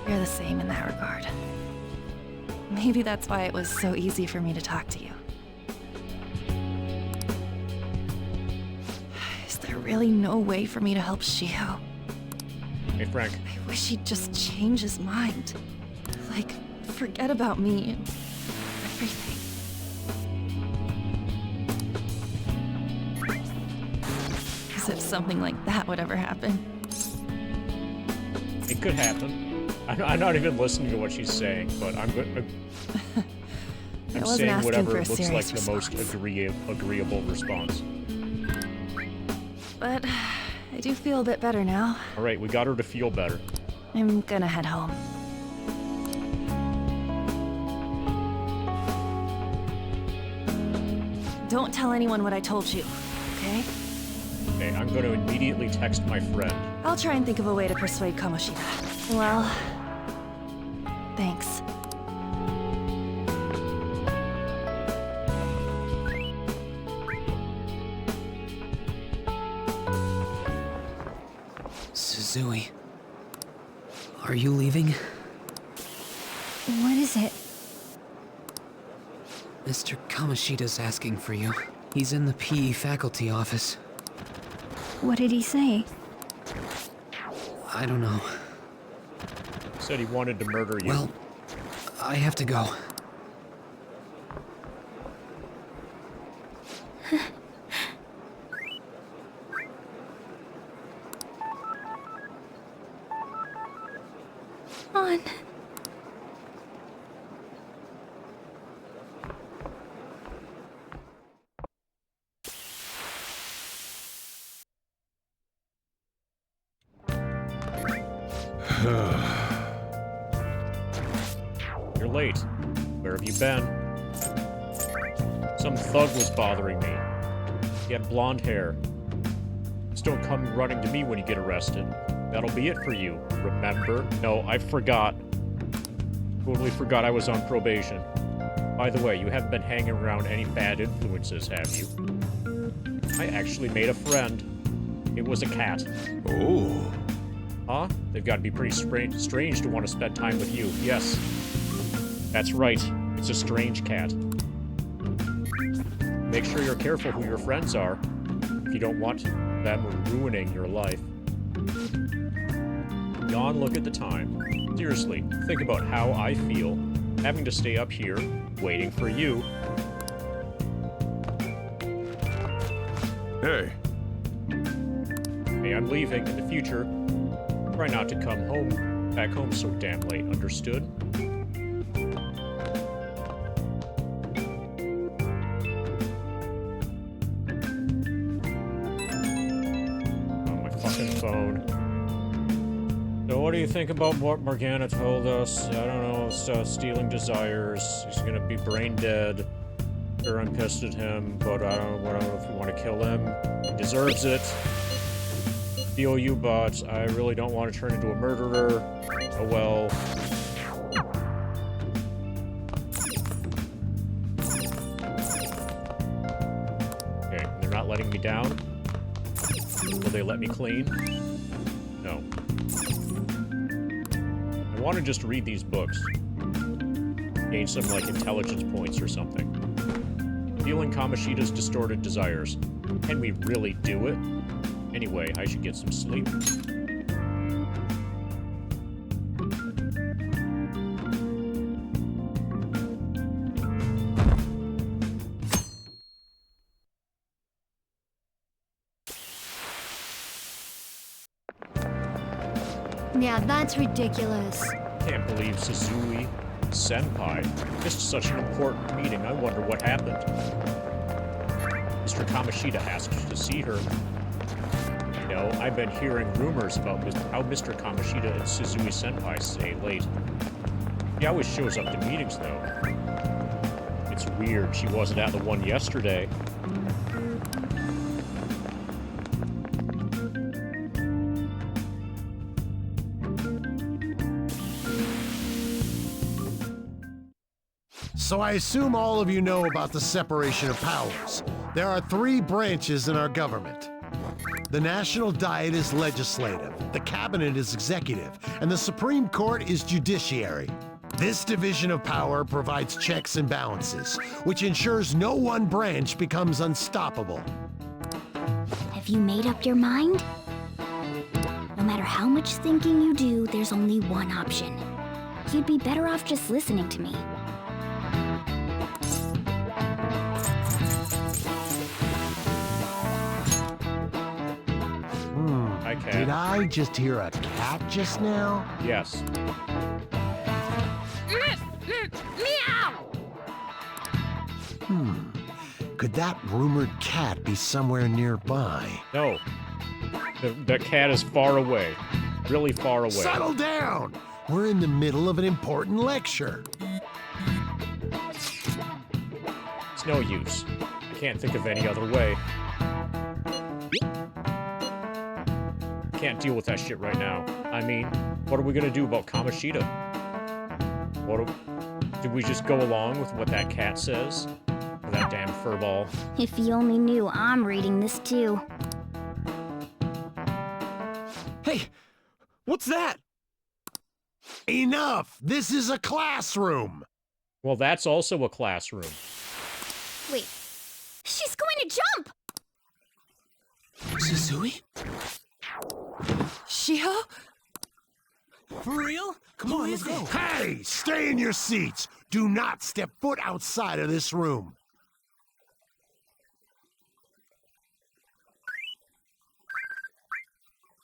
You're the same in that regard. Maybe that's why it was so easy for me to talk to you. Is there really no way for me to help Shiho? Hey, Frank. I wish he'd just change his mind. Like, forget about me and everything. As if something like that would ever happen. It could happen. I'm not even listening to what she's saying, but I'm saying whatever looks like the most agreeable response. But I do feel a bit better now. All right, we got her to feel better. I'm gonna head home. Don't tell anyone what I told you, okay? Okay, I'm going to immediately text my friend. I'll try and think of a way to persuade Kamoshida. Well, thanks. Suzui, are you leaving? What is it? Mr. Kamoshida's asking for you. He's in the PE faculty office. What did he say? I don't know. Said he wanted to murder you. Well, I have to go. On. You're late. Where have you been? Some thug was bothering me. He had blonde hair. Just don't come running to me when you get arrested. That'll be it for you, remember? No, I forgot. Totally forgot I was on probation. By the way, you haven't been hanging around any bad influences, have you? I actually made a friend. It was a cat. Oh. Huh? They've got to be pretty strange to want to spend time with you. Yes. That's right. It's a strange cat. Make sure you're careful who your friends are, if you don't want them ruining your life. Yawn, look at the time. Seriously, think about how I feel, having to stay up here, waiting for you. Hey. Hey, I'm leaving in the future. Try not to come back home so damn late, understood? Oh, my fucking phone. So what do you think about what Morgana told us? I don't know, stealing desires. He's gonna be brain dead. Sure, I'm pissed at him, but I don't know if you want to kill him. He deserves it. Feel you, but I really don't want to turn into a murderer. Oh well. Okay, they're not letting me down. Will they let me clean? No. I want to just read these books. Gain some, like, intelligence points or something. Feeling Kamoshida's distorted desires. Can we really do it? Anyway, I should get some sleep. Now that's ridiculous. Can't believe Suzui Senpai missed such an important meeting. I wonder what happened. Mr. Kamoshida asked to see her. You know, I've been hearing rumors about how Mr. Kamoshida and Suzui Senpai stay late. He always shows up to meetings, though. It's weird she wasn't at the one yesterday. So I assume all of you know about the separation of powers. There are 3 branches in our government. The National Diet is legislative, the Cabinet is executive, and the Supreme Court is judiciary. This division of power provides checks and balances, which ensures no one branch becomes unstoppable. Have you made up your mind? No matter how much thinking you do, there's only one option. You'd be better off just listening to me. Hi, cat. Did I just hear a cat just now? Yes. Meow! Could that rumored cat be somewhere nearby? No. The cat is far away. Really far away. Settle down! We're in the middle of an important lecture. It's no use. I can't think of any other way. Can't deal with that shit right now. I mean, what are we gonna do about Kamoshida? Do we just go along with what that cat says? Or that damn furball? If you only knew I'm reading this too. Hey, what's that? Enough! This is a classroom! Well, that's also a classroom. Wait, she's going to jump! Suzui? Shiho? For real? Come on, let's go. Hey! Stay in your seats! Do not step foot outside of this room!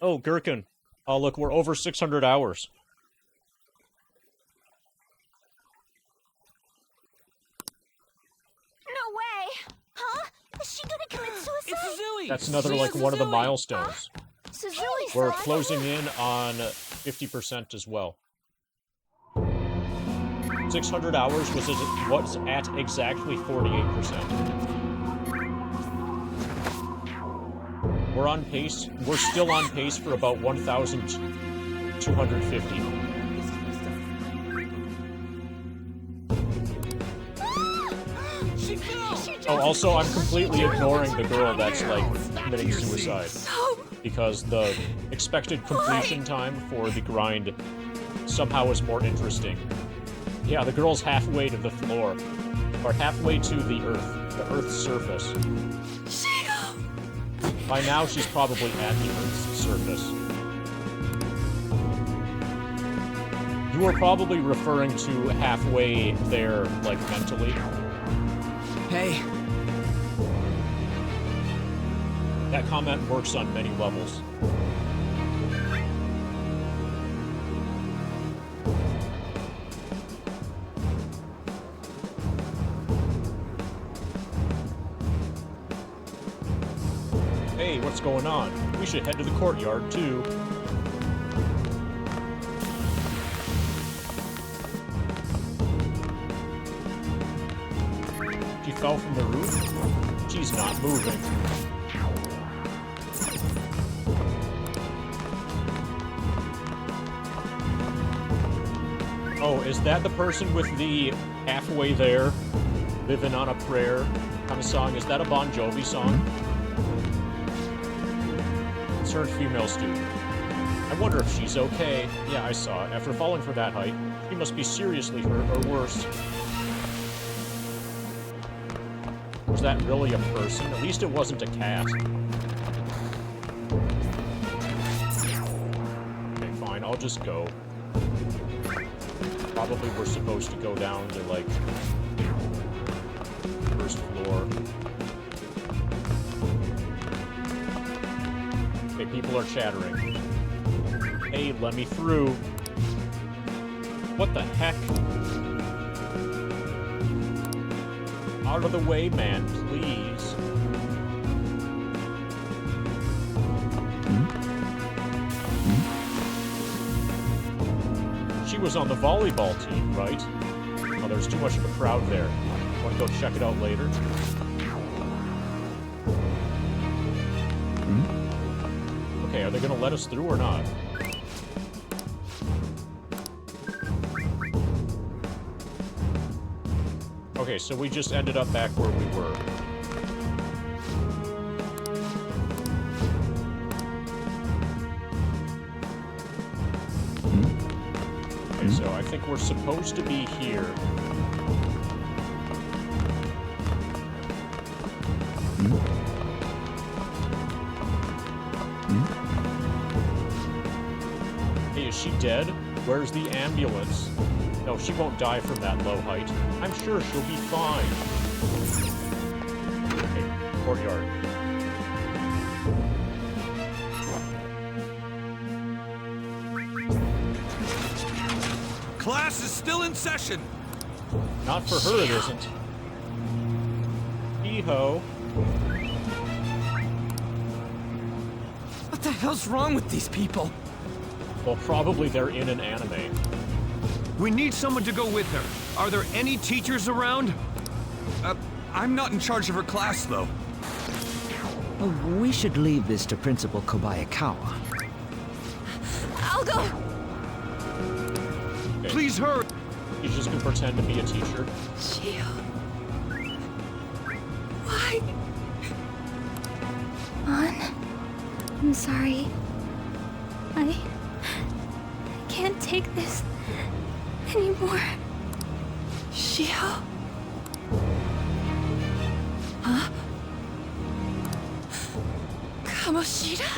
Oh, Gherkin. Oh, look, we're over 600 hours. No way! Huh? Is she gonna commit suicide? It's Suzui! That's another, like, one of the milestones. Suzui, We're closing in on 50% as well. 600 hours was at exactly 48%. We're on pace. We're still on pace for about 1,250. Oh, also, I'm completely ignoring the girl that's, like, committing suicide. Because the expected completion time for the grind somehow is more interesting. Yeah, the girl's halfway to the floor. Or halfway to the Earth's surface. By now, she's probably at the Earth's surface. You were probably referring to halfway there, like, mentally. Hey. That comment works on many levels. Hey, what's going on? We should head to the courtyard, too. She fell from the roof? She's not moving. Oh, is that the person with the halfway there, living on a prayer kind of song? Is that a Bon Jovi song? Third female student. I wonder if she's okay. Yeah, I saw it. After falling from that height, she must be seriously hurt, or worse. Was that really a person? At least it wasn't a cat. Okay, fine, I'll just go. Probably we're supposed to go down to, like, first floor. Okay, people are chattering. Hey, let me through. What the heck? Out of the way, man, please. She was on the volleyball team, right? Oh, there's too much of a crowd there. Want to go check it out later? Okay, are they gonna let us through or not? Okay, so we just ended up back where we were. So I think we're supposed to be here. Hey, is she dead? Where's the ambulance? No, she won't die from that low height. I'm sure she'll be fine. Okay, courtyard. Class is still in session. Not for her, it isn't. Hee-ho. What the hell's wrong with these people? Well, probably they're in an anime. We need someone to go with her. Are there any teachers around? I'm not in charge of her class, though. Oh, we should leave this to Principal Kobayakawa. I'll go! Okay. Please hurry! You just can pretend to be a teacher. Shio. Why? On. I'm sorry. I can't take this anymore. Shio? Huh? Kamoshida?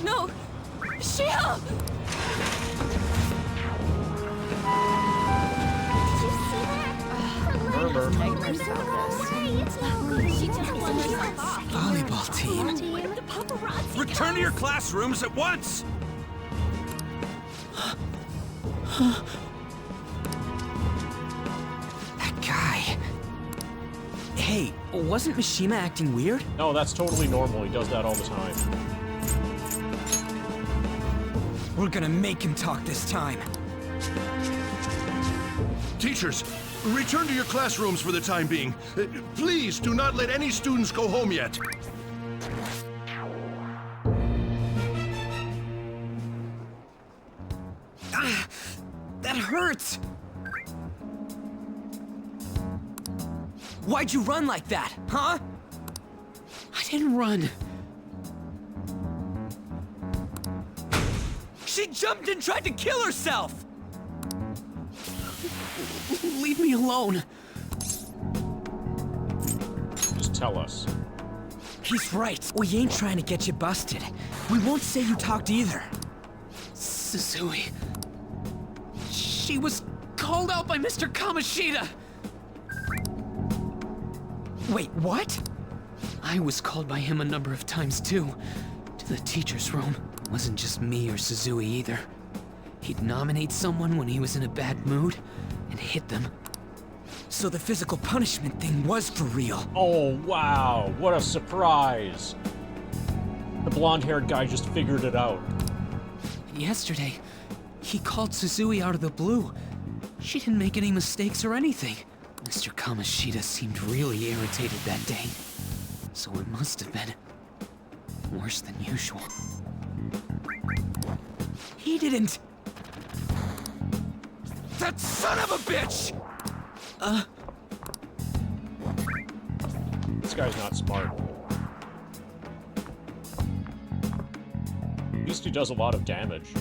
No! Shio! Murmur. Volleyball team. Return to your classrooms at once! That guy. Hey, wasn't Mishima acting weird? No, that's totally normal. He does that all the time. We're gonna make him talk this time. Teachers, return to your classrooms for the time being. Please do not let any students go home yet. Ah, that hurts! Why'd you run like that, huh? I didn't run. She jumped and tried to kill herself! Leave me alone. Just tell us. He's right. We ain't trying to get you busted. We won't say you talked either. Suzui. She was called out by Mr. Kamoshida. Wait, what? I was called by him a number of times too. To the teacher's room. Wasn't just me or Suzui either. He'd nominate someone when he was in a bad mood and hit them. So the physical punishment thing was for real. Oh, wow. What a surprise. The blonde-haired guy just figured it out. Yesterday, he called Suzui out of the blue. She didn't make any mistakes or anything. Mr. Kamoshida seemed really irritated that day. So it must have been worse than usual. He didn't... That son of a bitch! This guy's not smart. At least he does a lot of damage.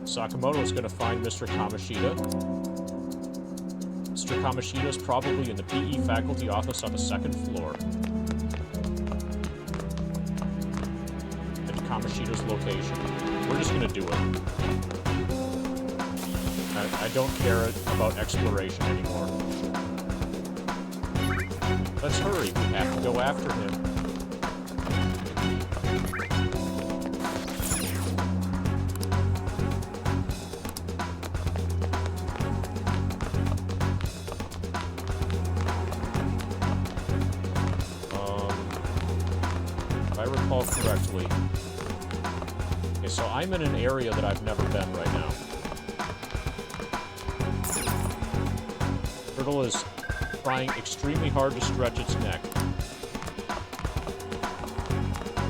Sakamoto's gonna find Mr. Kamoshida. Mr. Kamoshida's probably in the PE faculty office on the 2nd floor. And Kamoshida's location. We're just gonna do it. I don't care about exploration anymore. Let's hurry, we have to go after him. If I recall correctly. Okay, so I'm in an area that I've never been right now. Turtle is trying extremely hard to stretch its neck.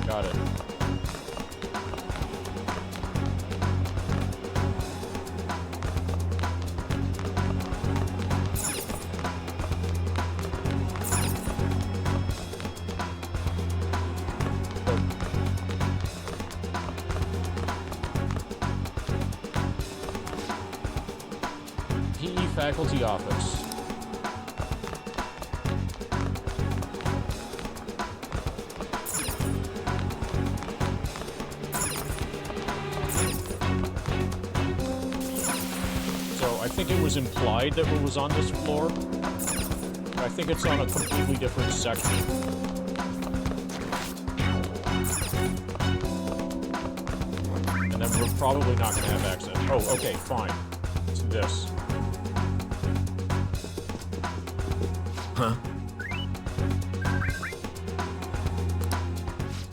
Got it. faculty office. So I think it was implied that it was on this floor. I think it's on a completely different section. And then we're probably not going to have access. Oh, okay, fine. It's this. Huh?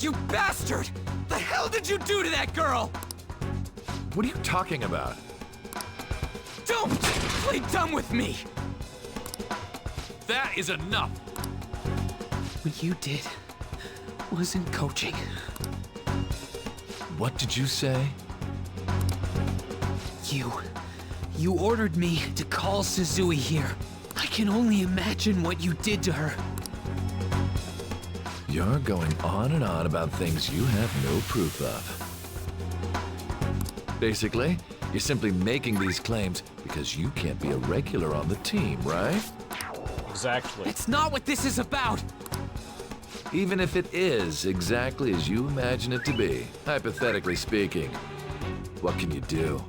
You bastard! The hell did you do to that girl? What are you talking about? Don't play dumb with me! That is enough! What you did wasn't coaching. What did you say? You ordered me to call Suzui here. I can only imagine what you did to her. You're going on and on about things you have no proof of. Basically, you're simply making these claims because you can't be a regular on the team, right? Exactly. It's not what this is about! Even if it is exactly as you imagine it to be, hypothetically speaking, what can you do?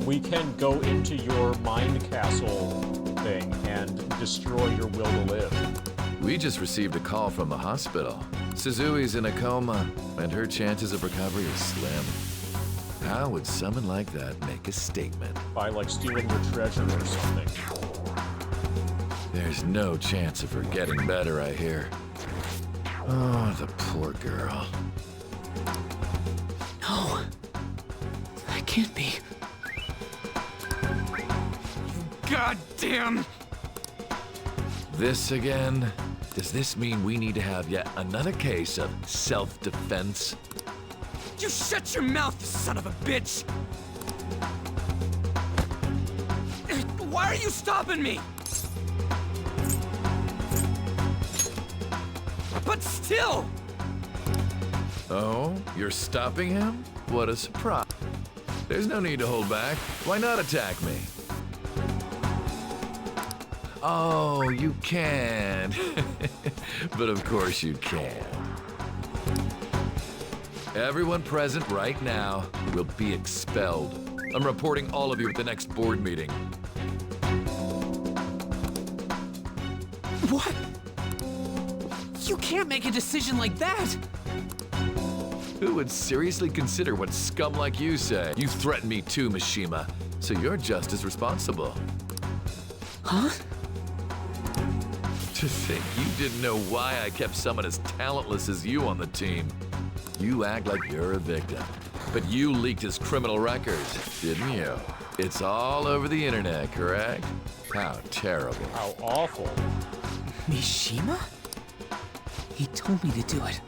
We can go into your mind castle thing and destroy your will to live. We just received a call from the hospital. Suzui's in a coma, and her chances of recovery are slim. How would someone like that make a statement? By, like, stealing your treasure or something. There's no chance of her getting better, I hear. Oh, the poor girl. No. That can't be. Goddamn! This again? Does this mean we need to have yet another case of self-defense? You shut your mouth, you son of a bitch! Why are you stopping me? But still! Oh, you're stopping him? What a surprise. There's no need to hold back. Why not attack me? Oh, you can. But of course you can. Everyone present right now will be expelled. I'm reporting all of you at the next board meeting. What? You can't make a decision like that! Who would seriously consider what scum like you say? You threatened me too, Mishima, so you're just as responsible. Huh? To think you didn't know why I kept someone as talentless as you on the team. You act like you're a victim, but you leaked his criminal records, didn't you? It's all over the internet, correct? How terrible. How awful. Mishima? He told me to do it.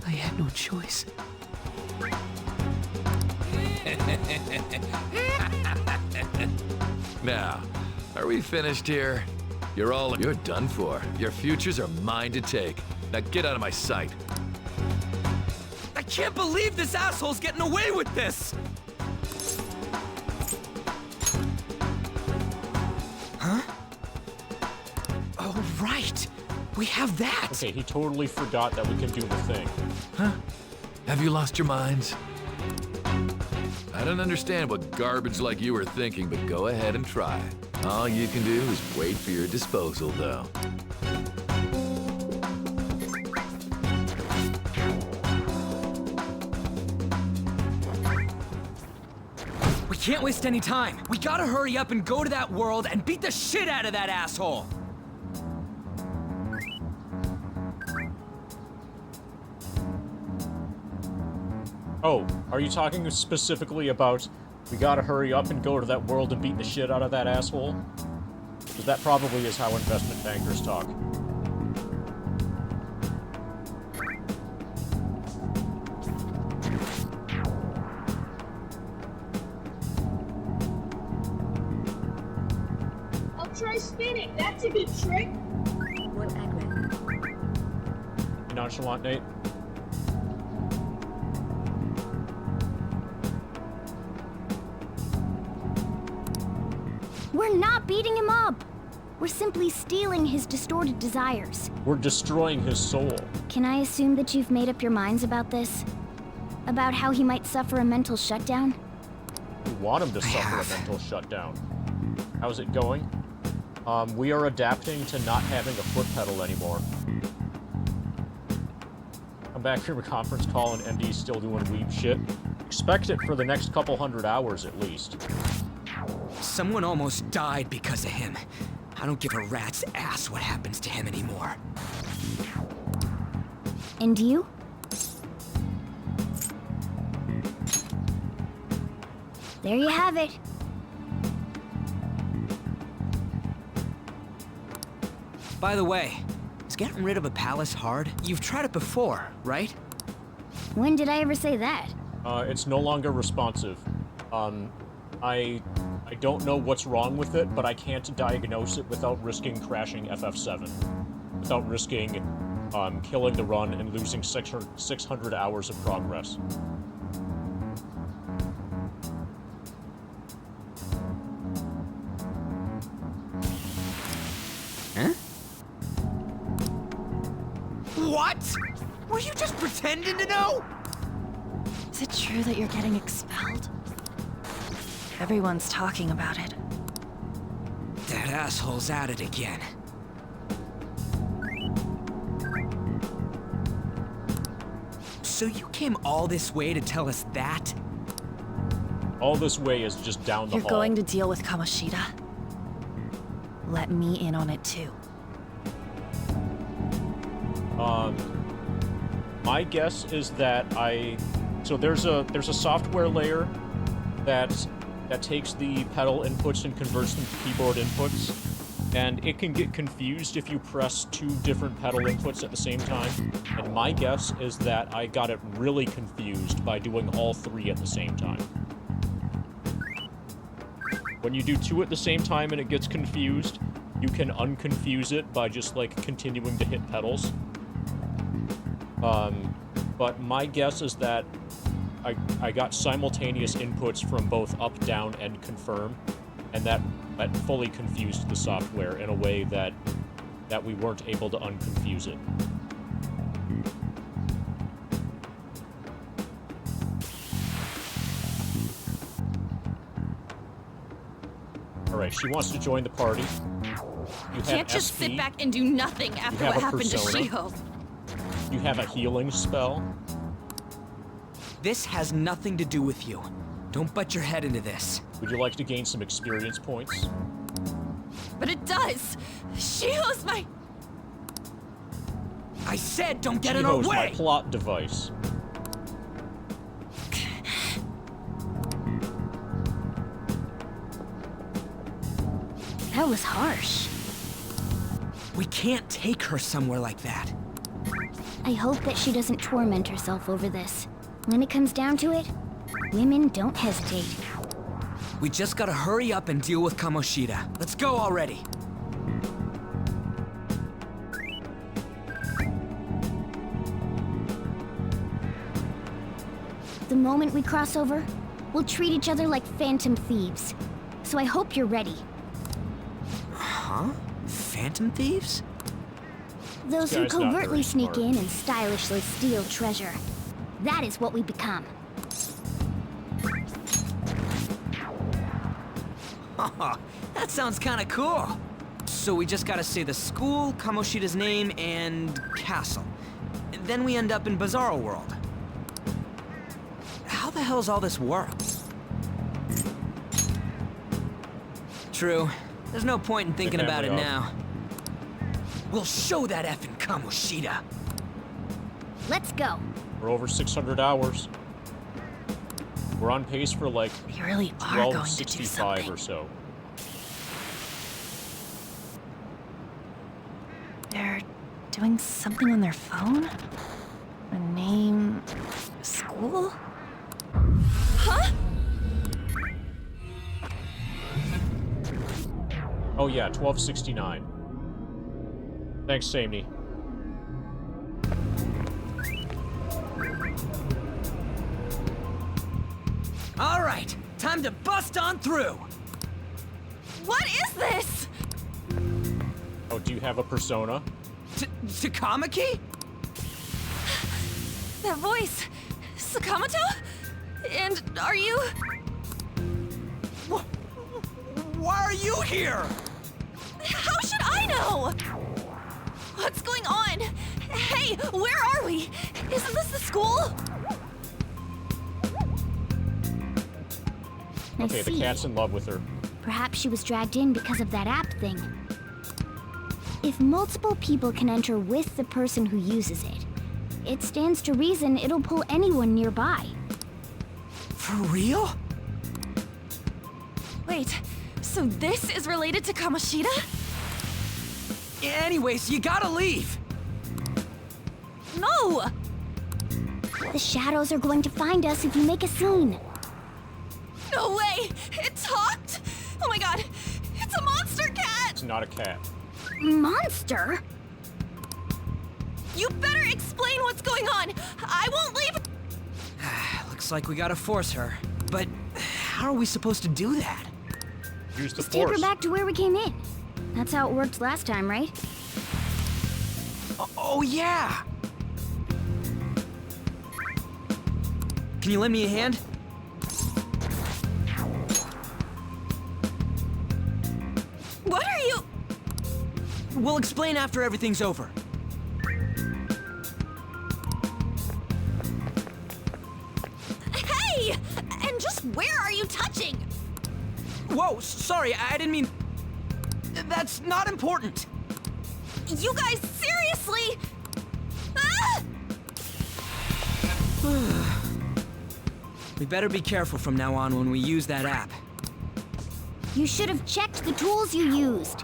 I had no choice. Now, are we finished here? You're done for. Your futures are mine to take. Now get out of my sight. I can't believe this asshole's getting away with this! Huh? Oh, right! We have that! Okay, he totally forgot that we can do the thing. Huh? Have you lost your minds? I don't understand what garbage like you are thinking, but go ahead and try. All you can do is wait for your disposal, though. We can't waste any time. We gotta hurry up and go to that world and beat the shit out of that asshole! Oh, are you talking specifically about we gotta hurry up and go to that world and beat the shit out of that asshole? Because that probably is how investment bankers talk. I'll try spinning. That's a good trick. What aggro? Nonchalant, Nate. We're not beating him up. We're simply stealing his distorted desires. We're destroying his soul. Can I assume that you've made up your minds about this? About how he might suffer a mental shutdown? We want him to suffer a mental shutdown. How's it going? We are adapting to not having a foot pedal anymore. I'm back from a conference call and MD's still doing weeb shit. Expect it for the next couple 100 hours at least. Someone almost died because of him. I don't give a rat's ass what happens to him anymore. And you? There you have it. By the way, is getting rid of a palace hard? You've tried it before, right? When did I ever say that? It's no longer responsive. I don't know what's wrong with it, but I can't diagnose it without risking crashing FF7. Without risking, killing the run and losing 600 hours of progress. Huh? What? Were you just pretending to know? Is it true that you're getting expelled? Everyone's talking about it. That asshole's at it again. So you came all this way to tell us that? All this way is just down the hall. You're going to deal with Kamoshida? Let me in on it too. My guess is that so there's a software layer that takes the pedal inputs and converts them to keyboard inputs, and it can get confused if you press 2 different pedal inputs at the same time. And my guess is that I got it really confused by doing all 3 at the same time. When you do 2 at the same time and it gets confused, you can unconfuse it by just, like, continuing to hit pedals. But my guess is that I got simultaneous inputs from both up, down, and confirm, and that fully confused the software in a way that we weren't able to unconfuse it. Alright, she wants to join the party. You Can't just sit back and do nothing after what happened to Shiho. You have a healing spell. This has nothing to do with you. Don't butt your head into this. Would you like to gain some experience points? But it does! Shiho's my... I said don't get in our way! Shiho's my plot device. That was harsh. We can't take her somewhere like that. I hope that she doesn't torment herself over this. When it comes down to it, women don't hesitate. We just gotta hurry up and deal with Kamoshida. Let's go already. The moment we cross over, we'll treat each other like phantom thieves. So I hope you're ready. Huh? Phantom thieves? Those who covertly sneak in and stylishly steal treasure. That is what we become. That sounds kinda cool. So we just gotta say the school, Kamoshida's name, and castle. Then we end up in Bizarro World. How the hell's all this work? True. There's no point in thinking about it now. We'll show that effing Kamoshida. Let's go. We're over 600 hours. We're on pace for like you really are going to do 1265 or so. They're doing something on their phone? A name... school? Huh? Oh yeah, 1269. Thanks, Samey. All right, time to bust on through. What is this? Oh, do you have a persona? Takamaki? That voice. Sakamoto? And are you... Why are you here? How should I know? What's going on? Hey, where are we? Isn't this the school? Okay, the cat's in love with her. Perhaps she was dragged in because of that app thing. If multiple people can enter with the person who uses it, it stands to reason it'll pull anyone nearby. For real? Wait, so this is related to Kamoshida? Anyways, you gotta leave! No! The shadows are going to find us if you make a scene. No way! It talked? Oh my god, it's a monster cat! It's not a cat. Monster? You better explain what's going on! I won't leave! Looks like we gotta force her. But how are we supposed to do that? Use the Just take her force. back to where we came in. That's how it worked last time, right? Oh yeah! Can you lend me a hand? What are you... We'll explain after everything's over. Hey! And just where are you touching? Whoa, sorry, I didn't mean... That's not important. You guys, seriously? Ah! We better be careful from now on when we use that app. You should have checked the tools you used.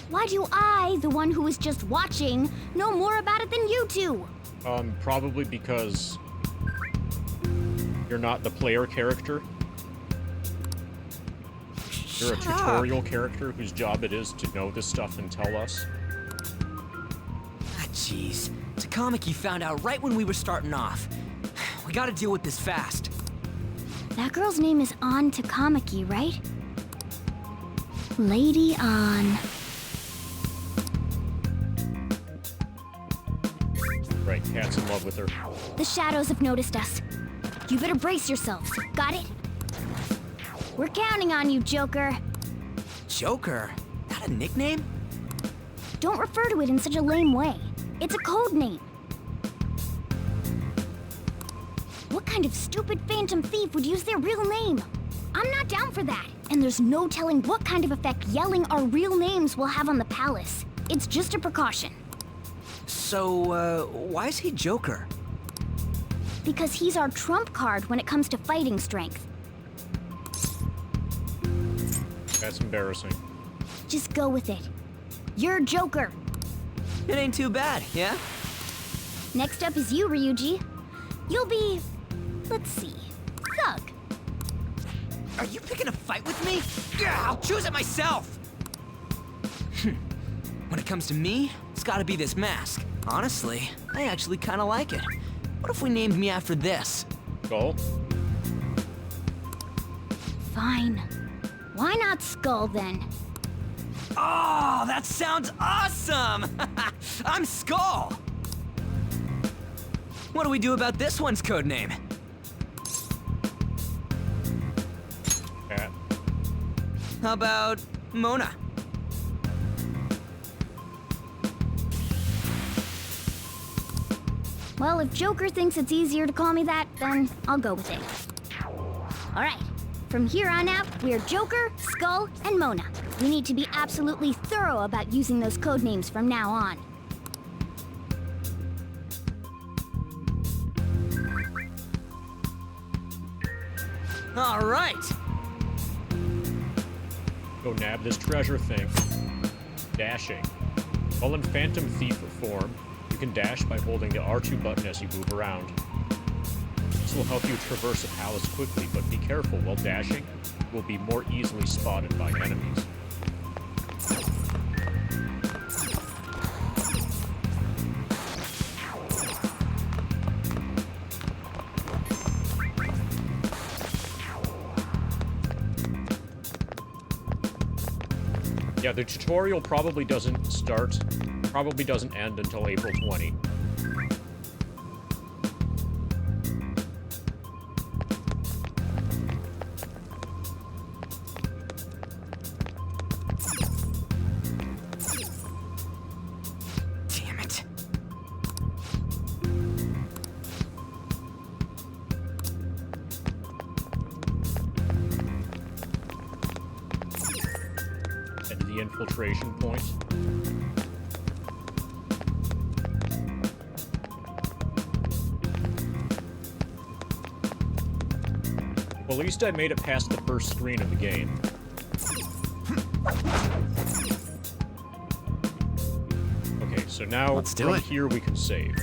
Why do I, the one who was just watching, know more about it than you two? Probably because you're not the player character. You're a tutorial character whose job it is to know this stuff and tell us. Ah, jeez. Takamaki found out right when we were starting off. We gotta deal with this fast. That girl's name is An Takamaki, right? Lady An. Right, cat's in love with her. The shadows have noticed us. You better brace yourselves. Got it? We're counting on you, Joker. Joker? That a nickname? Don't refer to it in such a lame way. It's a code name. What kind of stupid phantom thief would use their real name? I'm not down for that. And there's no telling what kind of effect yelling our real names will have on the palace. It's just a precaution. So, why is he Joker? Because he's our trump card when it comes to fighting strength. That's embarrassing. Just go with it. You're Joker. It ain't too bad, yeah? Next up is you, Ryuji. You'll be... let's see... Thug. Are you picking a fight with me? Yeah, I'll choose it myself! When it comes to me, it's gotta be this mask. Honestly, I actually kinda like it. What if we named me after this? Skull? Fine. Why not Skull, then? Oh, that sounds awesome! I'm Skull! What do we do about this one's codename? Cat. How about Mona? Well, if Joker thinks it's easier to call me that, then I'll go with it. Alright, from here on out, we're Joker, Skull, and Mona. We need to be absolutely thorough about using those code names from now on. All right. Go nab this treasure thing. Dashing. While in Phantom Thief form, you can dash by holding the R2 button as you move around. This will help you traverse a palace quickly, but be careful while dashing. You will be more easily spotted by enemies. Yeah, the tutorial probably doesn't end until April 20. Damn it. And the infiltration point. Well, at least I made it past the first screen of the game. Okay, so now from here we can save.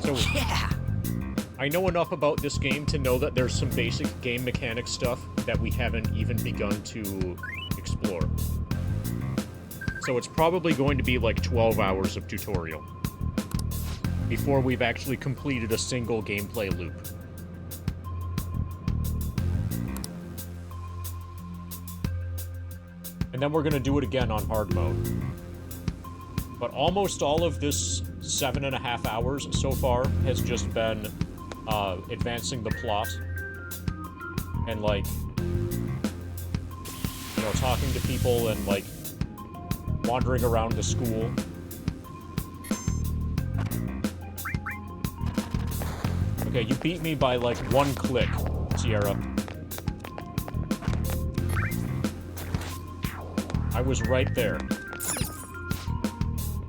So, yeah. I know enough about this game to know that there's some basic game mechanic stuff that we haven't even begun to explore. So it's probably going to be like 12 hours of tutorial before we've actually completed a single gameplay loop. And then we're going to do it again on hard mode. But almost all of this 7.5 hours so far has just been advancing the plot and, like, you know, talking to people and, like, wandering around the school. Okay, you beat me by, like, 1 click, Sierra. I was right there.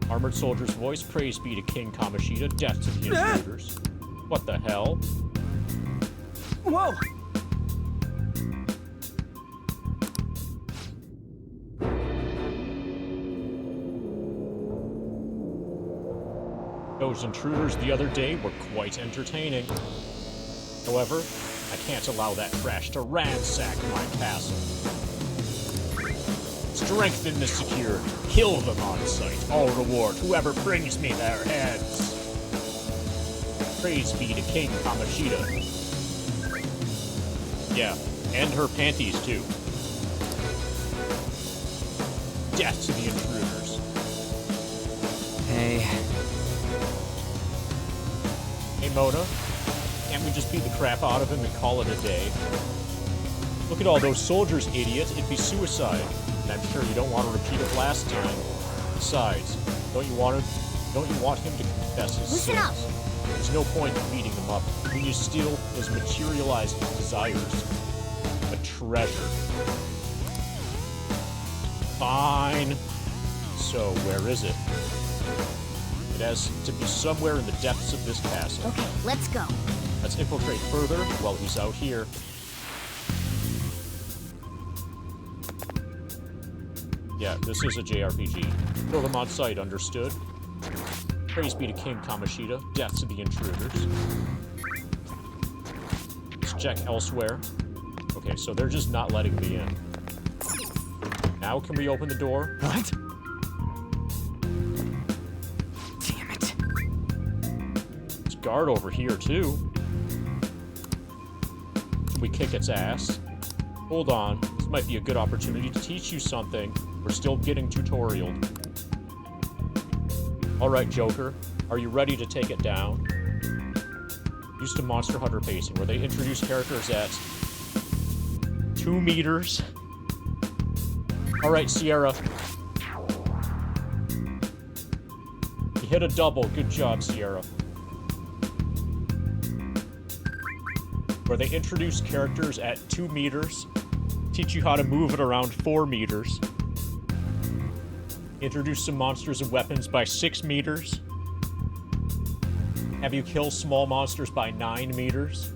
Armored soldier's voice, praise be to King Kamoshida, death to the intruders. What the hell? Whoa! Those intruders the other day were quite entertaining. However, I can't allow that trash to ransack my castle. Strengthen the security. Kill them on sight. I'll reward whoever brings me their heads. Praise be to King Kamoshida. Yeah, and her panties too. Death to the intruders. Hey. Hey, Mona. Can't we just beat the crap out of him and call it a day? Look at all those soldiers, idiot. It'd be suicide. And I'm sure you don't want to repeat it last time. Besides, don't you want him to confess his Listen sins? up. There's no point in beating him up when you steal his materialized desires. A treasure. Fine. So, where is it? It has to be somewhere in the depths of this castle. Okay, let's go. Let's infiltrate further while he's out here. Yeah, this is a JRPG. Kill them on sight, understood? Praise be to King Kamoshida, death to the intruders. Let's check elsewhere. Okay, so they're just not letting me in. Now can we open the door? What? Damn it. There's a guard over here, too. Can we kick its ass? Hold on, this might be a good opportunity to teach you something. We're still getting tutorialed. Alright, Joker. Are you ready to take it down? Used to Monster Hunter pacing, where they introduce characters at 2 meters. Alright, Sierra. You hit a double. Good job, Sierra. Where they introduce characters at 2 meters, teach you how to move it around 4 meters. Introduce some monsters and weapons by 6 meters. Have you kill small monsters by 9 meters.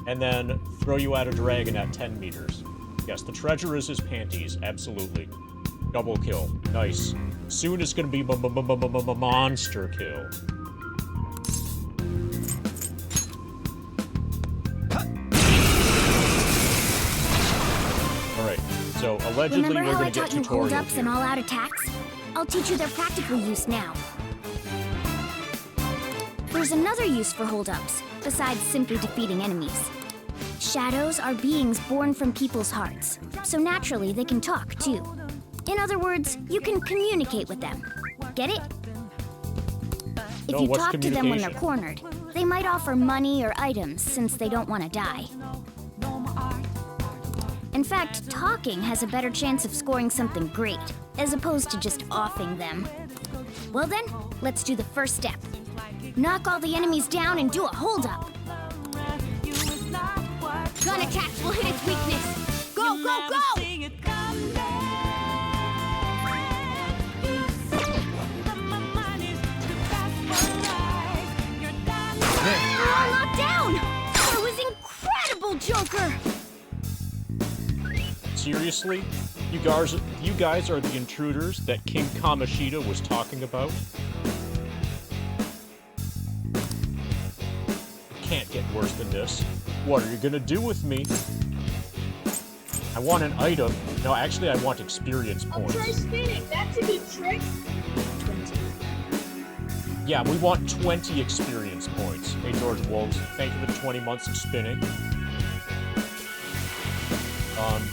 And then throw you at a dragon at 10 meters. Yes, the treasure is his panties, absolutely. Double kill. Nice. Soon it's gonna be monster kill. Alright, so allegedly Remember we're how I gonna get taught you tutorial hold-ups here. and all-out attacks? I'll teach you their practical use now. There's There's another use for holdups, besides simply defeating enemies. Shadows are beings born from people's hearts, so naturally they can talk too. In other words, you can communicate with them. Get it? If you talk to them when they're cornered, they might offer money or items since they don't want to die. In fact, talking has a better chance of scoring something great, as opposed to just offing them. Well then, let's do the first step. Knock all the enemies down and do a hold-up. Gun attacks will hit its weakness. Go, go, go! You're all locked down! That was incredible, Joker! Seriously? You guys are the intruders that King Kamoshida was talking about? It can't get worse than this. What are you gonna do with me? I want an item. No, actually I want experience points. I'll try spinning. That's a good trick. 20. Yeah, we want 20 experience points. Hey, George Wolves, thank you for the 20 months of spinning.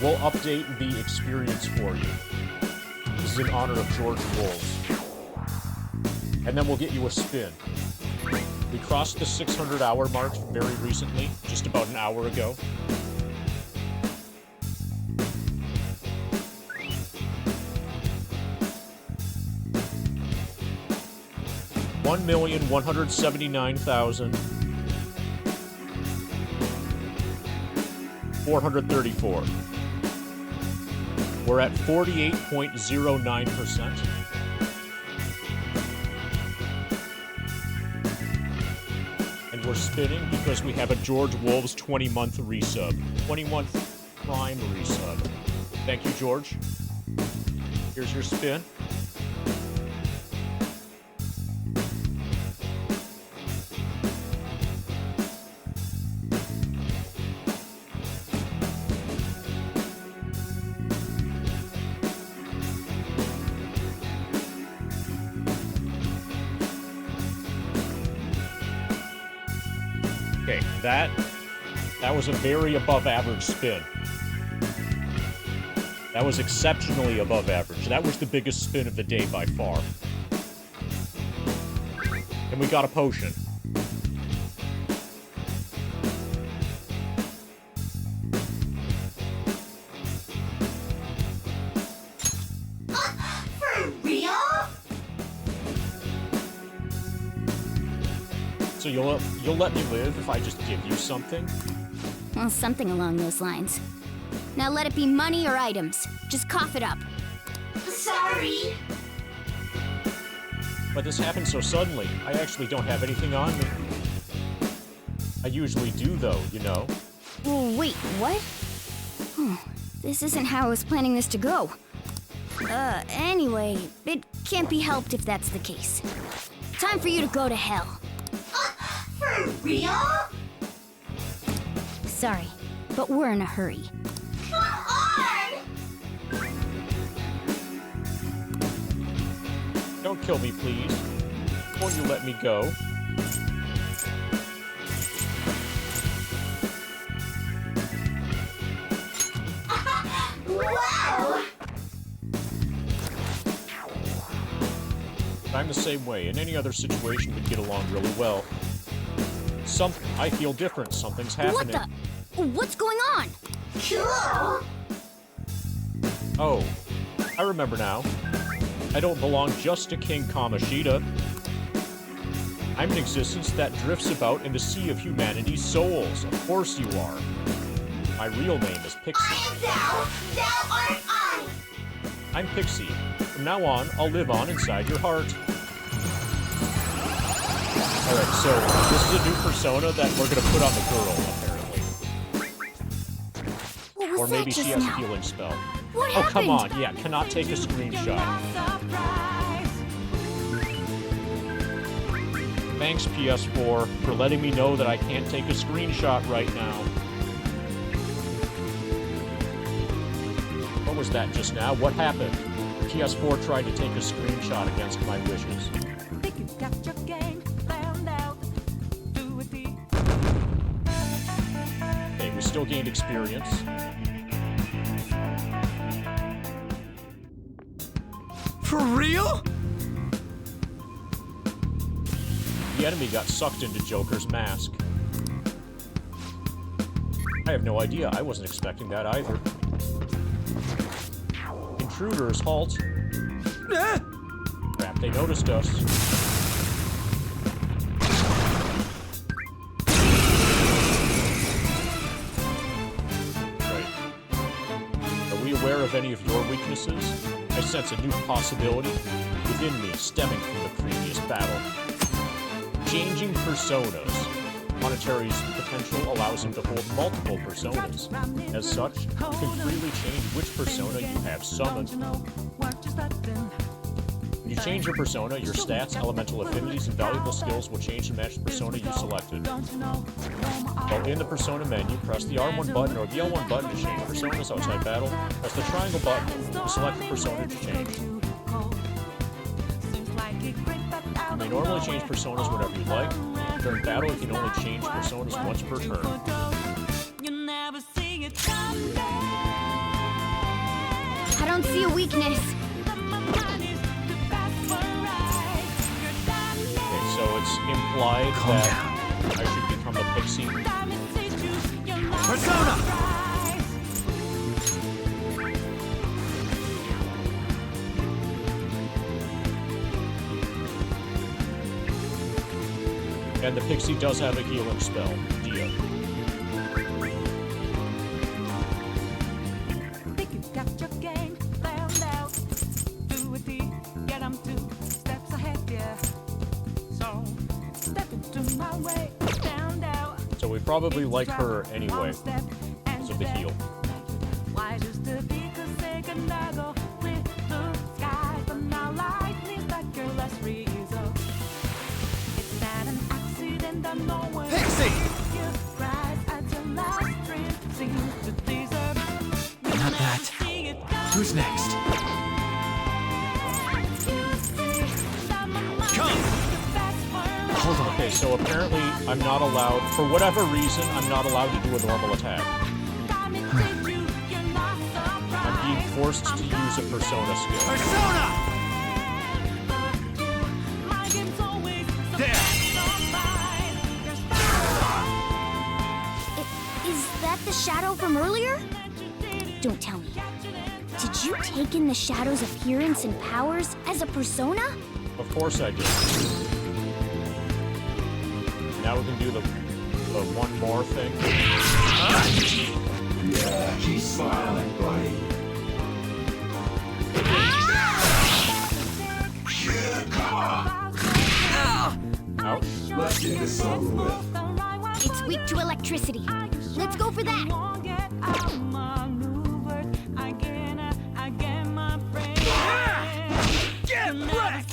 We'll update the experience for you. This is in honor of George Wolves. And then we'll get you a spin. We crossed the 600-hour mark very recently, just about an hour ago. $1,179,434. We're at 48.09%. And we're spinning because we have a George Wolves 20-month resub. 20-month Prime resub. Thank you, George. Here's your spin. Okay, that was a very above average spin. That was exceptionally above average. That was the biggest spin of the day by far. And we got a potion. For real? So you'll let me live if I just give you something? Well, something along those lines. Now let it be money or items. Just cough it up. Sorry. But this happened so suddenly. I actually don't have anything on me. I usually do, though, you know. Wait, what? This isn't how I was planning this to go. Anyway, it can't be helped if that's the case. Time for you to go to hell. For real? Sorry, but we're in a hurry. Come on! Don't kill me, please. Won't you let me go? Wow! I'm the same way. In any other situation, we'd get along really well. I feel different. Something's happening. What the? What's going on? Cool! Oh, I remember now. I don't belong just to King Kamoshida. I'm an existence that drifts about in the sea of humanity's souls. Of course you are. My real name is Pixie. I am thou art I! I'm Pixie. From now on, I'll live on inside your heart. Alright, so this is a new persona that we're gonna put on the girl, apparently. Or maybe she has a healing spell. What happened? Come on, yeah, cannot take a screenshot. Thanks, PS4, for letting me know that I can't take a screenshot right now. What was that just now? What happened? PS4 tried to take a screenshot against my wishes. still gained experience. For real? The enemy got sucked into Joker's mask. I have no idea. I wasn't expecting that either. Intruders, halt. Crap, they noticed us. Right. Are we aware of any of your weaknesses? I sense a new possibility within me stemming from the previous battle. Changing personas. Monetary's potential allows him to hold multiple personas. As such, you can freely change which persona you have summoned. When you change your persona, your stats, elemental affinities, and valuable skills will change to match the persona you selected. While in the persona menu, press the R1 button or the L1 button to change personas outside battle. Press the triangle button to select the persona to change. You may normally change personas whenever you like. During battle, you can only change personas once per turn. I don't see a weakness. Okay, so it's implied that I should become a pixie. Persona! And the pixie does have a healing spell, Dia. So we probably like her anyway, because of the heal. Pixie! Not that. Who's next? Come! Hold on. Okay, so apparently I'm not allowed, for whatever reason, I'm not allowed to do a normal attack. I'm being forced to use a persona skill. Persona! There! Is that the shadow from earlier? Don't tell me. Did you take in the shadow's appearance and powers as a persona? Of course I did. Now we can do the one more thing. Yeah, keep smiling, buddy. Yeah, come on. Ouch. Let's get this over with. It's weak to electricity. Let's go for that. Get wrecked!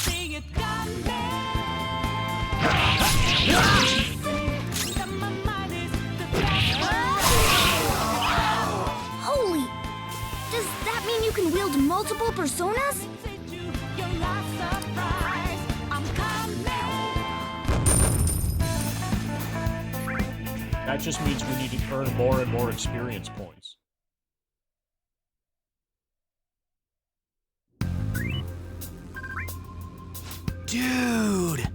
Holy! Does that mean you can wield multiple personas? That just means we need to earn more and more experience points. Dude!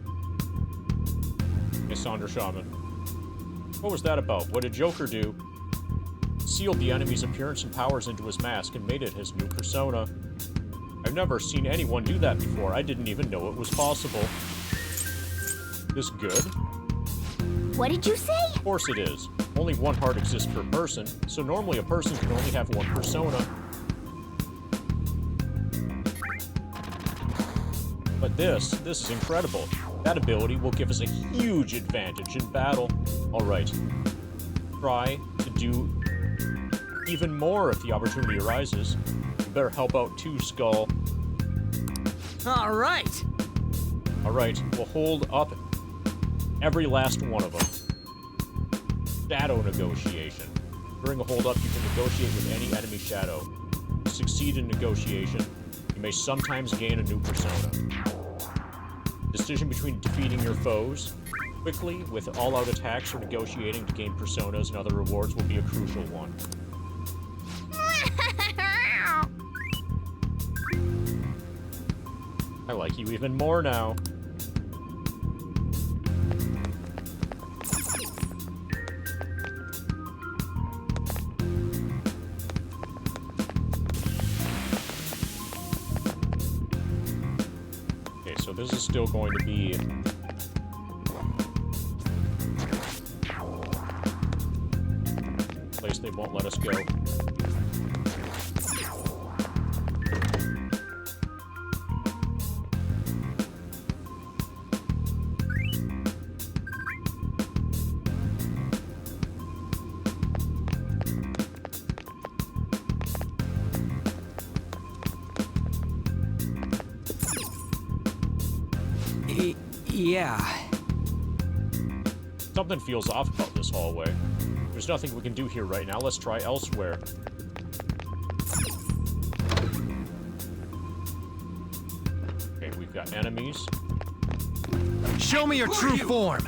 Cassandra Shaman. What was that about? What did Joker do? Sealed the enemy's appearance and powers into his mask and made it his new persona. I've never seen anyone do that before. I didn't even know it was possible. This good? What did you say? Of course it is. Only one heart exists per person, so normally a person can only have one persona. But this is incredible. That ability will give us a huge advantage in battle. Alright. Try to do even more if the opportunity arises. You better help out too, Skull. Alright! Alright, we'll hold up every last one of them. Shadow negotiation. During a hold-up, you can negotiate with any enemy shadow. To succeed in negotiation, you may sometimes gain a new persona. Decision between defeating your foes, quickly with all-out attacks or negotiating to gain personas and other rewards will be a crucial one. I like you even more now. Okay, so this is still going to be a place they won't let us go. Yeah. Something feels off about this hallway. There's nothing we can do here right now. Let's try elsewhere. Okay, we've got enemies. Show me your true form!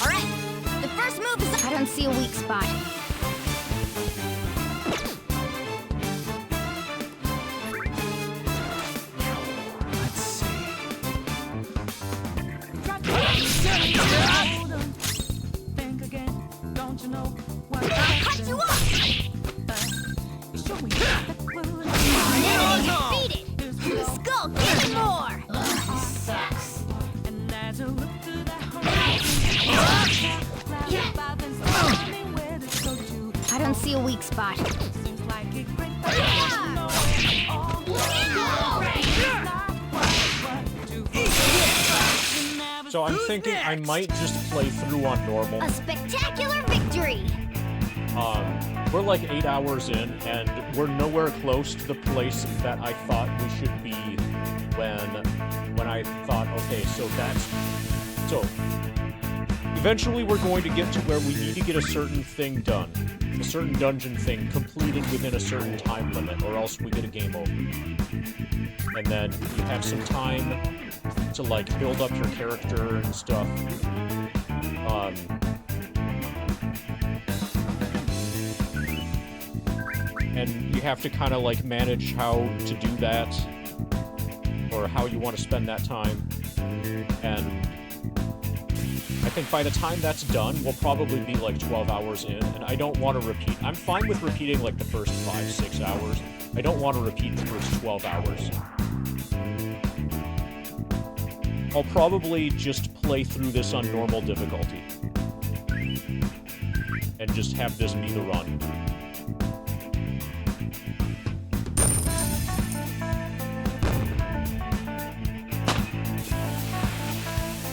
Alright, the first move is... I don't see a weak spot. I don't see a weak spot. So I'm thinking I might just play through on normal. A spectacular victory! We're like 8 hours in, and we're nowhere close to the place that I thought we should be when I thought, okay, so eventually we're going to get to where we need to get a certain thing done. A certain dungeon thing completed within a certain time limit, or else we get a game over. And then you have some time to, like, build up your character and stuff. And you have to kind of, like, manage how to do that, or how you want to spend that time. And I think by the time that's done, we'll probably be like 12 hours in, and I don't want to repeat. I'm fine with repeating like the first 5-6 hours. I don't want to repeat the first 12 hours. I'll probably just play through this on normal difficulty. And just have this be the run.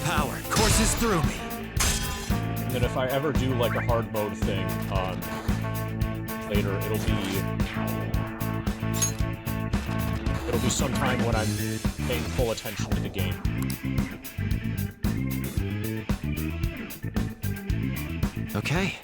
Power courses through me. And then if I ever do like a hard mode thing, later, it'll be sometime when I'm paying full attention to the game. Okay.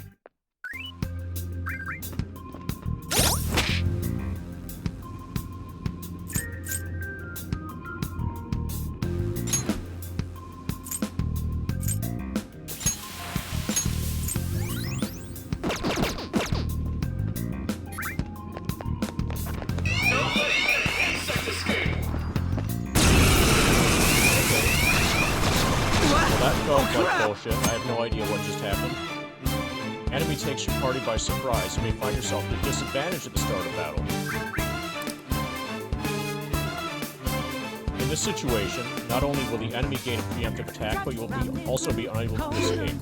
Bullshit. I have no idea what just happened. Enemy takes your party by surprise. You may find yourself at a disadvantage at the start of battle. In this situation, not only will the enemy gain a preemptive attack, but you will also be unable to escape.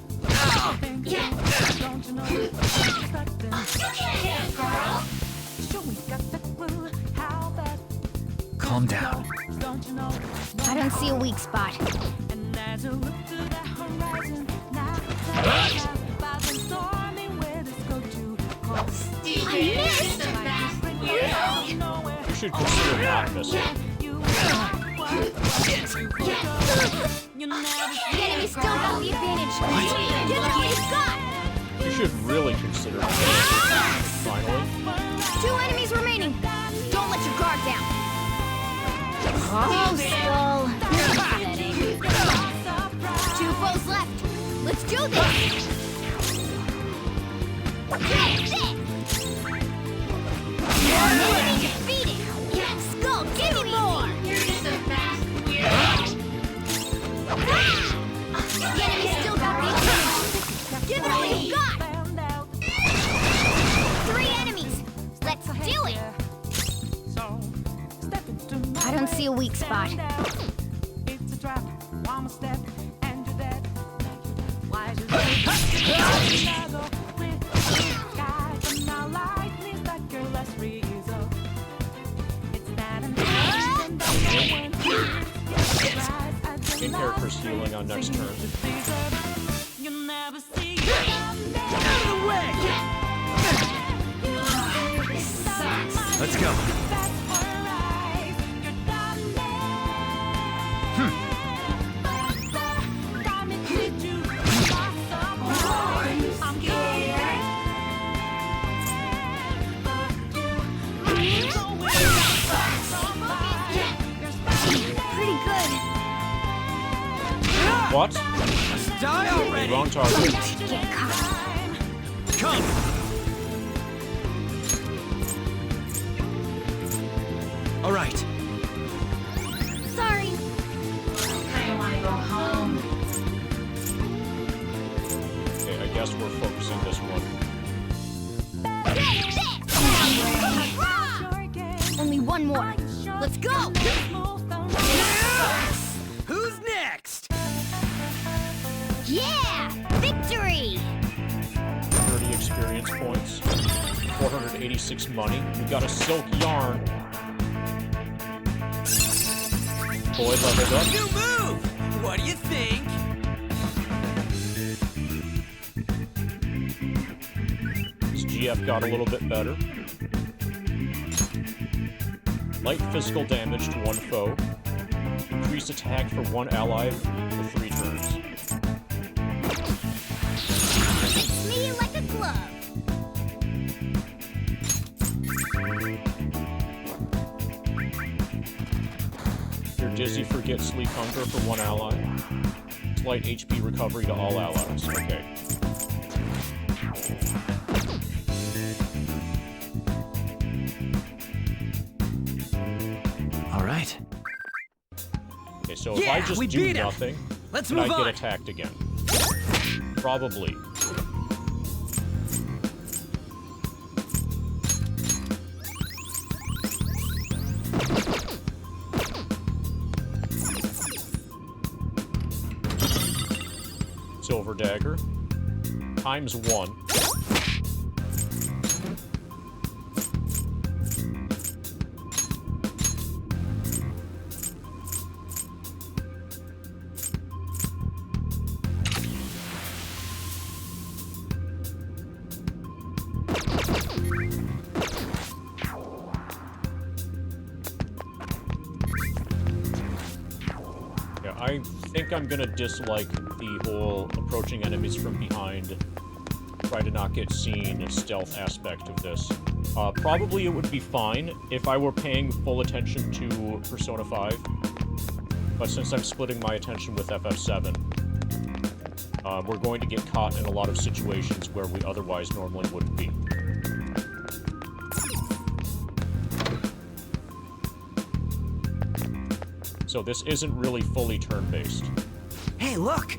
Calm down. I don't see a weak spot. You should consider not missing. The enemy still got the advantage. Give it all you've got! You should really consider missing. Finally. 2 enemies remaining. Don't let your guard down. Oh, Skull. Two foes left. Let's do this. Enemy defeated. Skull, give me more. You're just a fast weirdo. The enemy still got me. Give it all you got. 3 enemies. Let's do it. I don't see a weak spot. Main character's healing on next turn. Let's go. Pretty good. What? Die already! Wrong target. Get caught. Come! All right. Sorry. I want to go home. Okay, I guess we're focusing this one. Only one more. Let's go. Who's next? Yeah! Victory! 30 experience points. 486 money. We got a silk yarn. Boy leveled up. New move! What do you think? His GF got a little bit better. Light physical damage to one foe. Increased attack for one ally for 3 turns. Fits me like a glove. You're dizzy, forget sleep hunger for one ally. Slight HP recovery to all allies. Okay. All right. Okay, so if I just do nothing, Let's then I move get on. attacked again. Probably. Silver dagger. ×1. Yeah, I think I'm gonna dislike the whole approaching enemies from behind, try to not get seen stealth aspect of this. Probably it would be fine if I were paying full attention to Persona 5, but since I'm splitting my attention with FF7, we're going to get caught in a lot of situations where we otherwise normally wouldn't be. So this isn't really fully turn-based. Hey, look!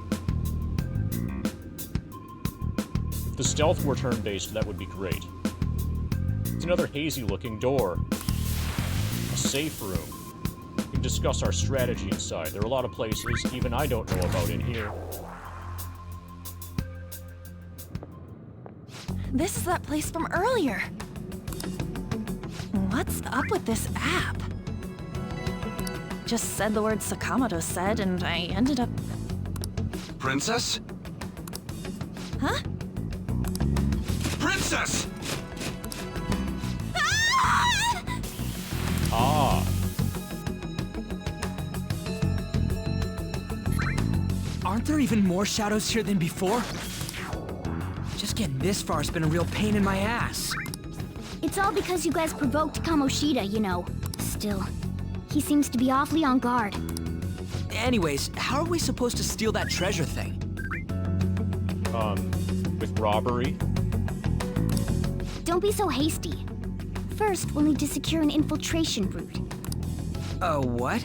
If the stealth were turn-based, that would be great. It's another hazy-looking door. A safe room. We can discuss our strategy inside. There are a lot of places even I don't know about in here. This is that place from earlier. What's up with this app? Just said the word Sakamoto said, and I ended up... Princess? Huh? Princess! Ah! Aren't there even more shadows here than before? Just getting this far has been a real pain in my ass. It's all because you guys provoked Kamoshida, you know. Still, He seems to be awfully on guard. Anyways, how are we supposed to steal that treasure thing? With robbery? Don't be so hasty. First, we'll need to secure an infiltration route. What?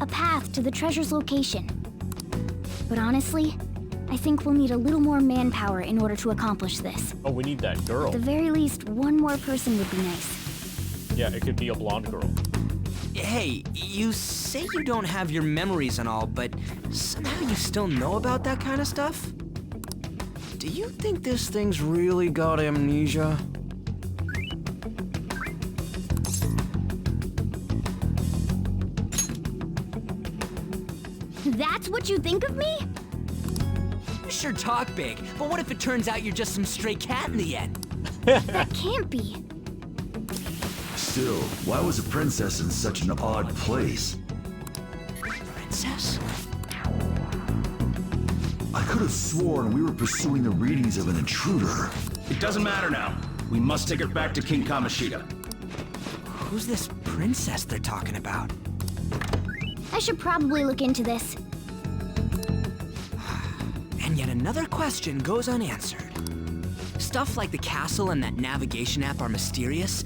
A path to the treasure's location. But honestly, I think we'll need a little more manpower in order to accomplish this. Oh, we need that girl. At the very least, one more person would be nice. Yeah, it could be a blonde girl. Hey, you say you don't have your memories and all, but somehow you still know about that kind of stuff? Do you think this thing's really got amnesia? That's what you think of me? You sure talk big, but what if it turns out you're just some stray cat in the end? That can't be. Still, why was a princess in such an odd place? Princess? I could have sworn we were pursuing the readings of an intruder. It doesn't matter now. We must take her back to King Kamoshida. Who's this princess they're talking about? I should probably look into this. And yet another question goes unanswered. Stuff like the castle and that navigation app are mysterious,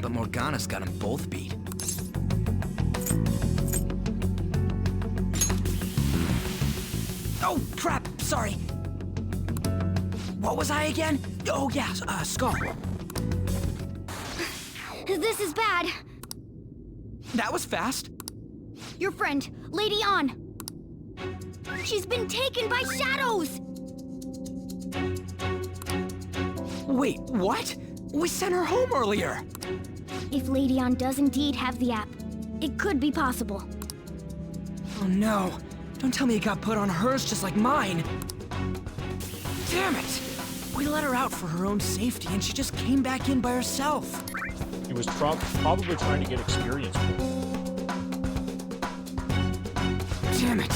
but Morgana's got them both beat. Oh, crap, sorry. What was I again? Oh, yeah, Skull. This is bad. That was fast. Your friend, Lady An. She's been taken by shadows! Wait, what? We sent her home earlier. If Lady An does indeed have the app, it could be possible. Oh no. Don't tell me it got put on hers just like mine. Damn it! We let her out for her own safety and she just came back in by herself. He was probably trying to get experience. Damn it!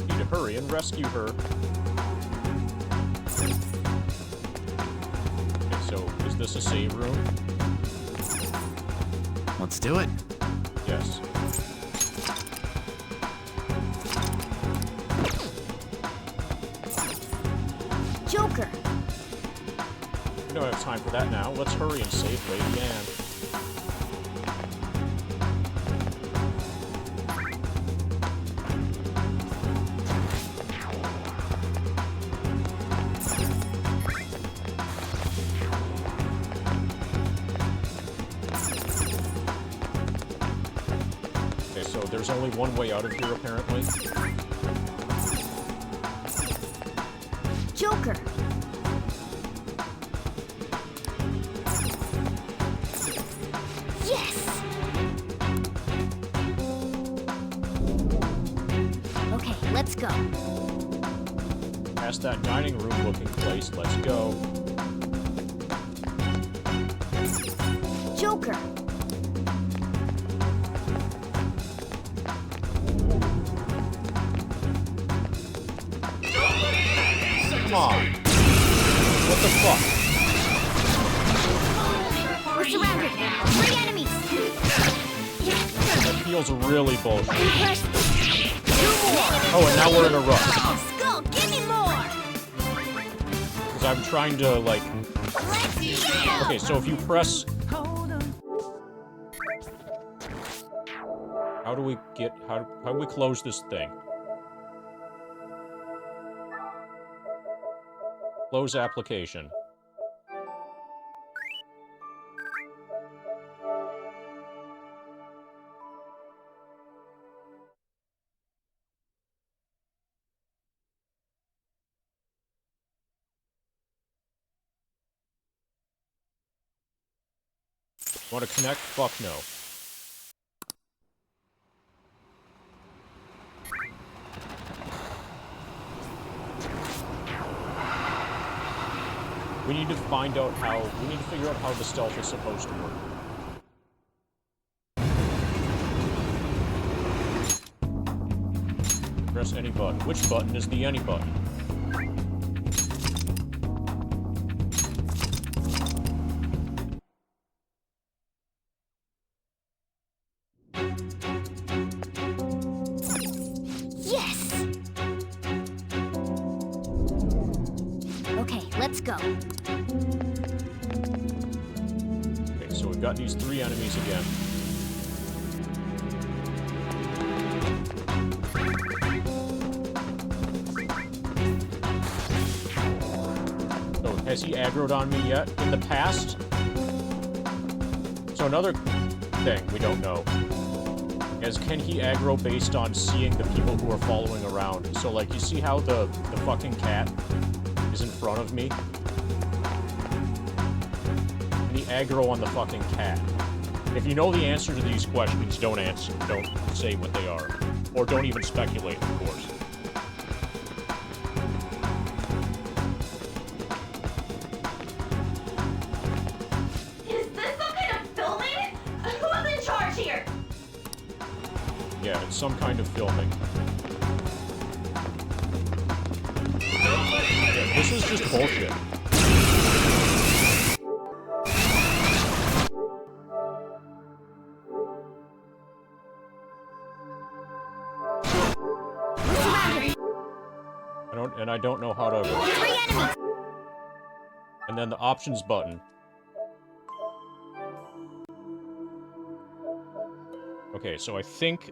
Need to hurry and rescue her. Okay, so is this a save room? Let's do it. Yes. Joker! We don't have time for that now. Let's hurry and save Lady Anne. Okay, so there's only one way out of here, apparently. Joker! Yes! Okay, let's go. Past that dining room looking place, let's go. Joker! Come on. What the fuck? We're surrounded! 3 enemies! That feels really bullshit. Press 2 more! Oh, and now we're in a rush. Skull, give me more! Because I'm trying to, like... Okay, so if you press... How do we get... How do we close this thing? Close application. Want to connect? Fuck no. We need to find out how... We need to figure out how the stealth is supposed to work. Press any button. Which button is the any button? let's go. Okay, so we've got these 3 enemies again. So, has he aggroed on me yet? In the past? So another thing we don't know is, can he aggro based on seeing the people who are following around? So, like, you see how the fucking cat is in front of me? Can he aggro on the fucking cat? If you know the answer to these questions, don't answer. Don't say what they are. Or don't even speculate, of course. Is this some kind of filming? Who's in charge here? Yeah, it's some kind of filming. Yeah, this is just bullshit. I don't know how to... 3 enemies! And then the options button. Okay, so I think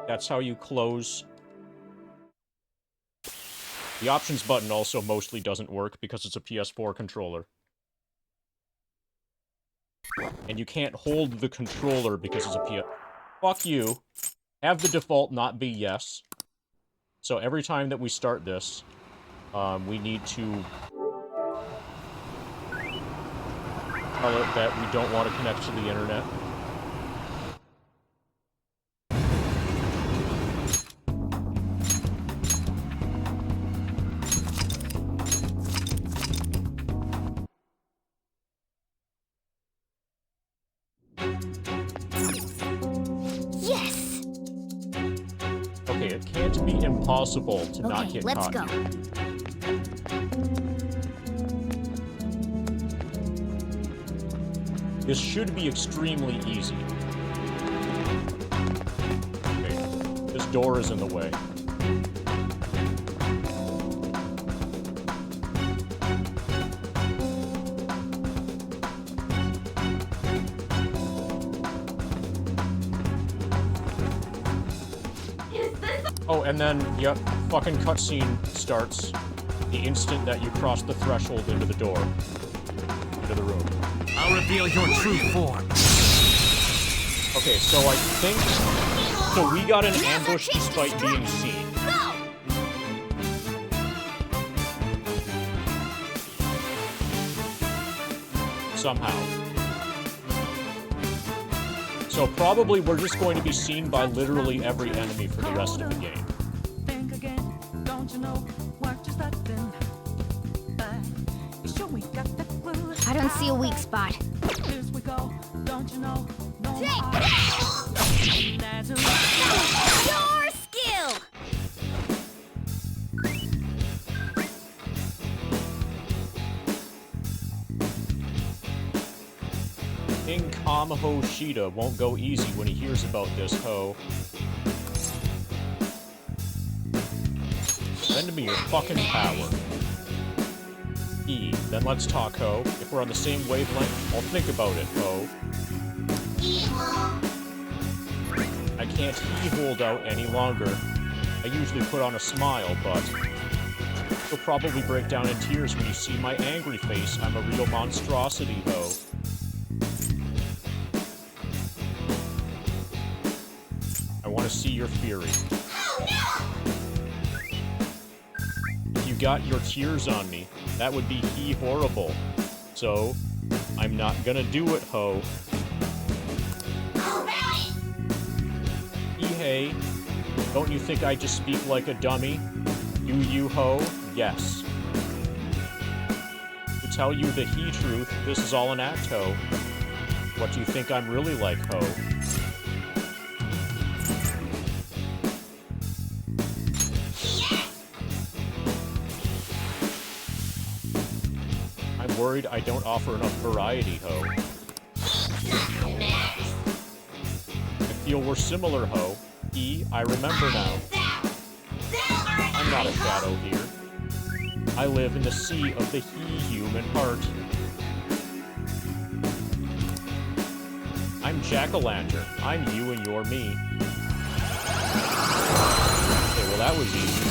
that's how you close. The options button also mostly doesn't work because it's a PS4 controller. And you can't hold the controller because it's a PS... Fuck you. Have the default not be yes. So every time that we start this, we need to tell it that we don't want to connect to the internet. Yes! Okay, it can't be impossible to not Okay, get let's caught go. here. This should be extremely easy. Okay, this door is in the way. Oh, and then, yep, fucking cutscene starts the instant that you cross the threshold into the door. Into the room. I'll reveal your true form. Okay, so I think... So we got an ambush despite being seen. Somehow. So probably we're just going to be seen by literally every enemy for the rest of the game. I don't see a weak spot. Your skill! King Kamaho Shida won't go easy when he hears about this, ho. Send me your fucking power. E, then let's talk, ho. If we're on the same wavelength, I'll think about it, ho. I can't hold out any longer. I usually put on a smile, but you'll probably break down in tears when you see my angry face. I'm a real monstrosity, ho. I want to see your fury. If you got your tears on me, that would be horrible. So, I'm not gonna do it, ho. Hey, don't you think I just speak like a dummy? Do you, ho? Yes. To tell you the truth, this is all an act, ho. What do you think I'm really like, ho? I'm worried I don't offer enough variety, ho. I feel we're similar, ho. E, I remember now. I'm not a shadow here. I live in the sea of the human heart. I'm Jack-o'-lantern. I'm you and you're me. Okay, well that was easy.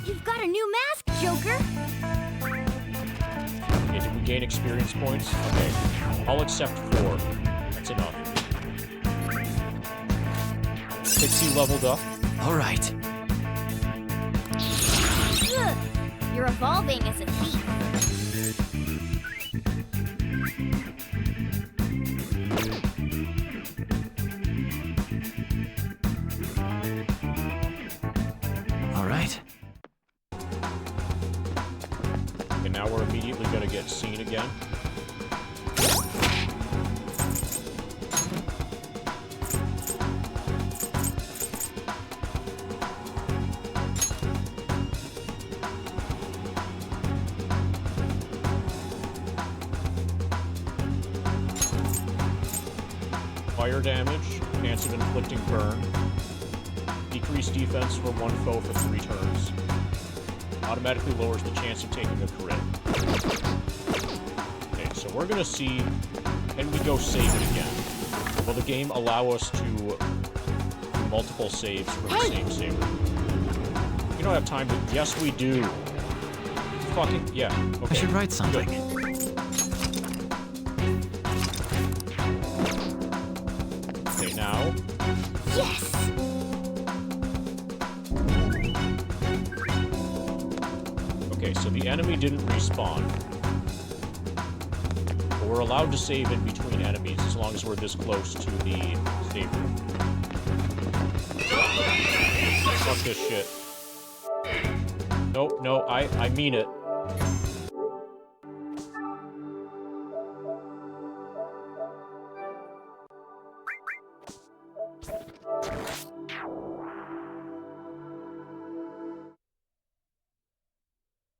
You've got a new mask, Joker! Okay, did we gain experience points? Okay. I'll accept 4. That's enough. Pixie leveled up. Alright. Ugh, you're evolving as a thief. Alright. And now we're immediately gonna get seen again. Fire damage, chance of inflicting burn. Decreased defense for 1 foe for 3 turns. Automatically lowers the chance of taking a crit. Okay, so we're gonna see, can we go save it again? Will the game allow us to do multiple saves from the same saber? You don't have time to, yes we do. Fucking, yeah, okay. I should write something. Good. Okay, now. Yes! Okay, so the enemy didn't respawn. But we're allowed to save in between enemies as long as we're this close to the save room. Fuck this shit. Nope, no, I mean it.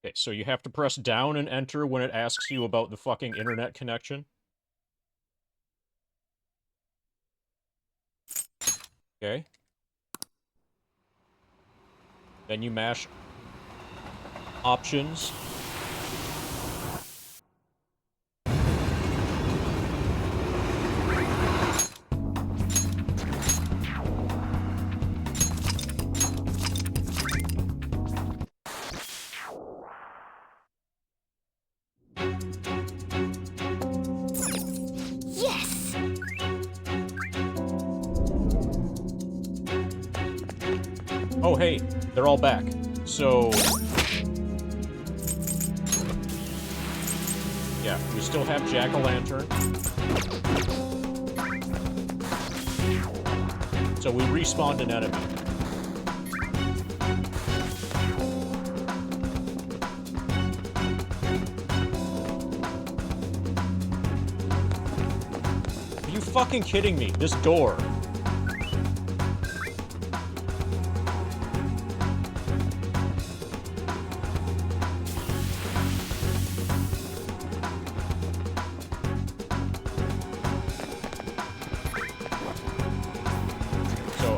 Okay, so you have to press down and enter when it asks you about the fucking internet connection. Okay. Then you mash options. Yes! Oh, hey, they're all back. So... yeah, we still have Jack-o'-lantern. So we respawned an enemy. Are you fucking kidding me? This door.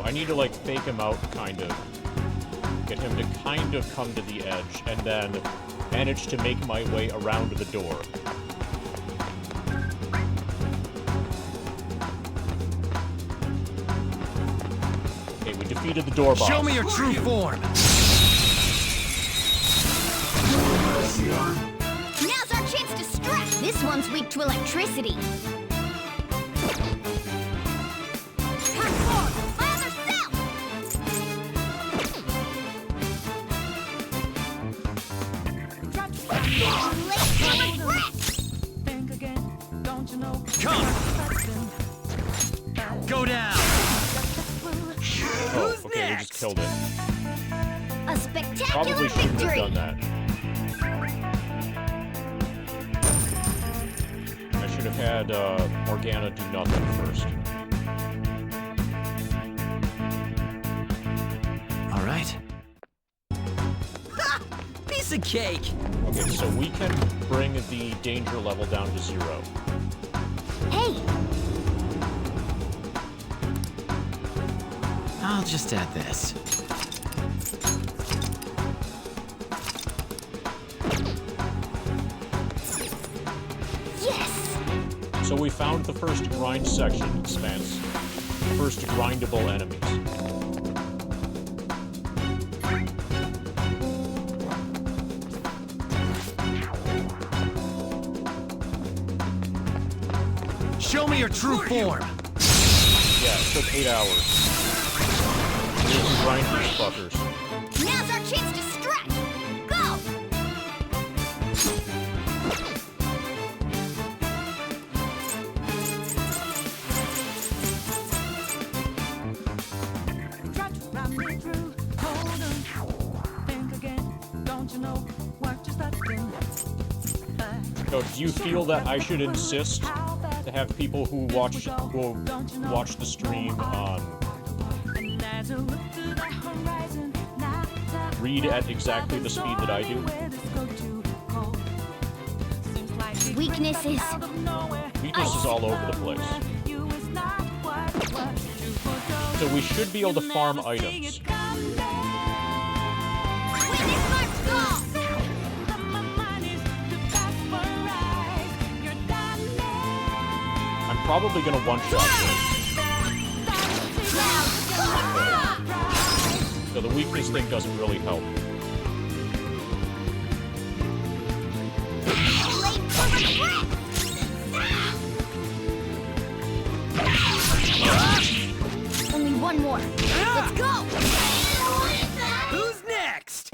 I need to, like, fake him out, kind of. Get him to kind of come to the edge, and then manage to make my way around the door. Okay, we defeated the door boss. Show me your true form! Now's our chance to strike! This one's weak to electricity. Go down! Oh, okay, we just killed it. A spectacular Probably shouldn't victory! have done that. I should have had Morgana do nothing first. Alright. Piece of cake! Okay, so we can bring the danger level down to 0. Hey! I'll just add this. So we found the first grind section, Spence. First grindable enemies. Show me your true form! Yeah, it took 8 hours. We can grind these fuckers. Now's our chance to stretch! Go! So, do you feel that I should insist to have people who watch the stream read at exactly the speed that I do? Weaknesses. Weakness is all over the place. So we should be able to farm items. I'm probably gonna one-shot this. So the weakness thing doesn't really help. Only one more. Let's go! Who's next?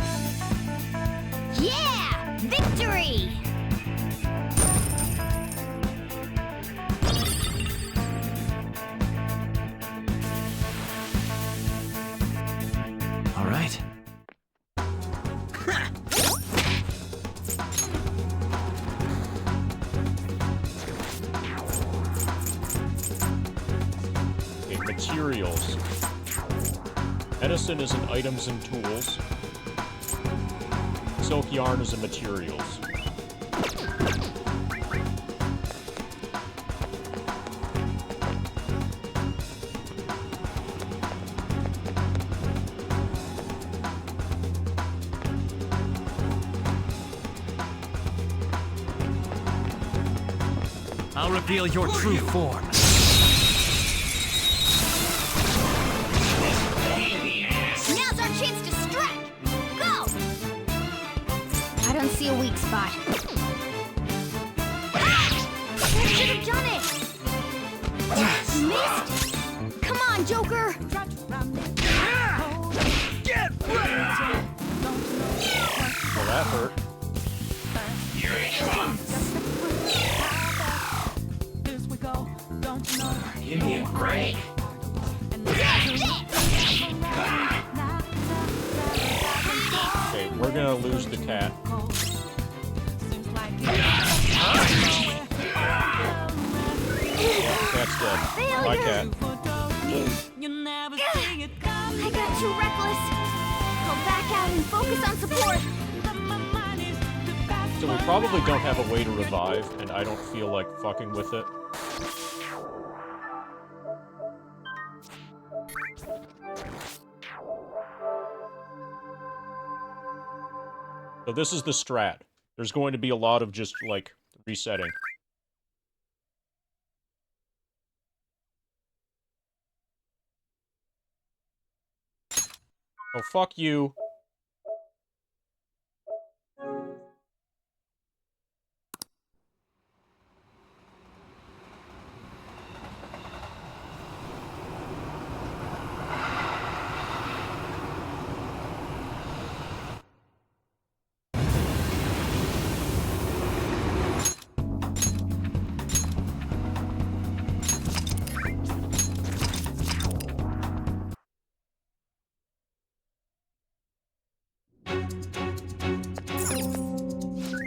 Yeah! Victory! All right. Okay, materials. Medicine is in items and tools. Silk yarn is in materials. I'll reveal your true form. Now's our chance to strike! Go! I don't see a weak spot. That should have done it! Missed! Come on, Joker! Get ready! Well, that hurt. Here it comes! Give me a break! Okay, we're gonna lose the cat. Yeah, cat's dead. My cat. I got too reckless. I'll back out and focus on support. So we probably don't have a way to revive, and I don't feel like fucking with it. So this is the strat. There's going to be a lot of just, like, resetting. Oh, fuck you.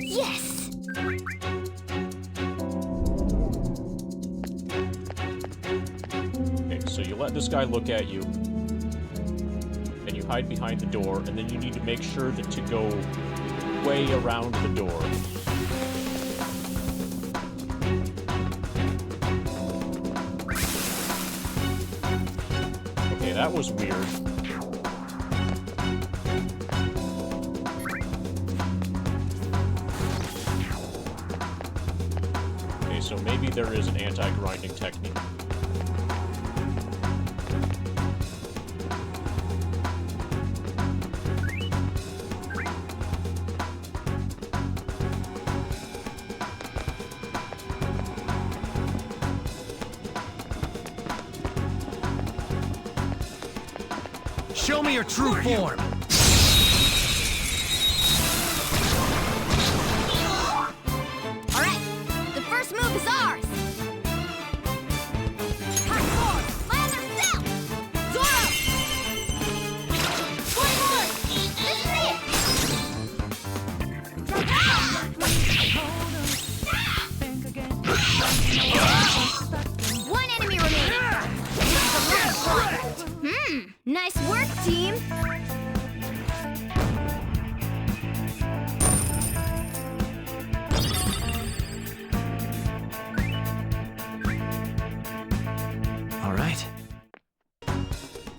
Yes! Okay, so you let this guy look at you. And you hide behind the door, and then you need to make sure that to go way around the door. Okay, that was weird. so maybe there is an anti-grinding technique. Show me your true form! Alright, the first move is ours! Hot form! My other self! Zoro! One more! This is it! One enemy remaining! Nice work, team! All right.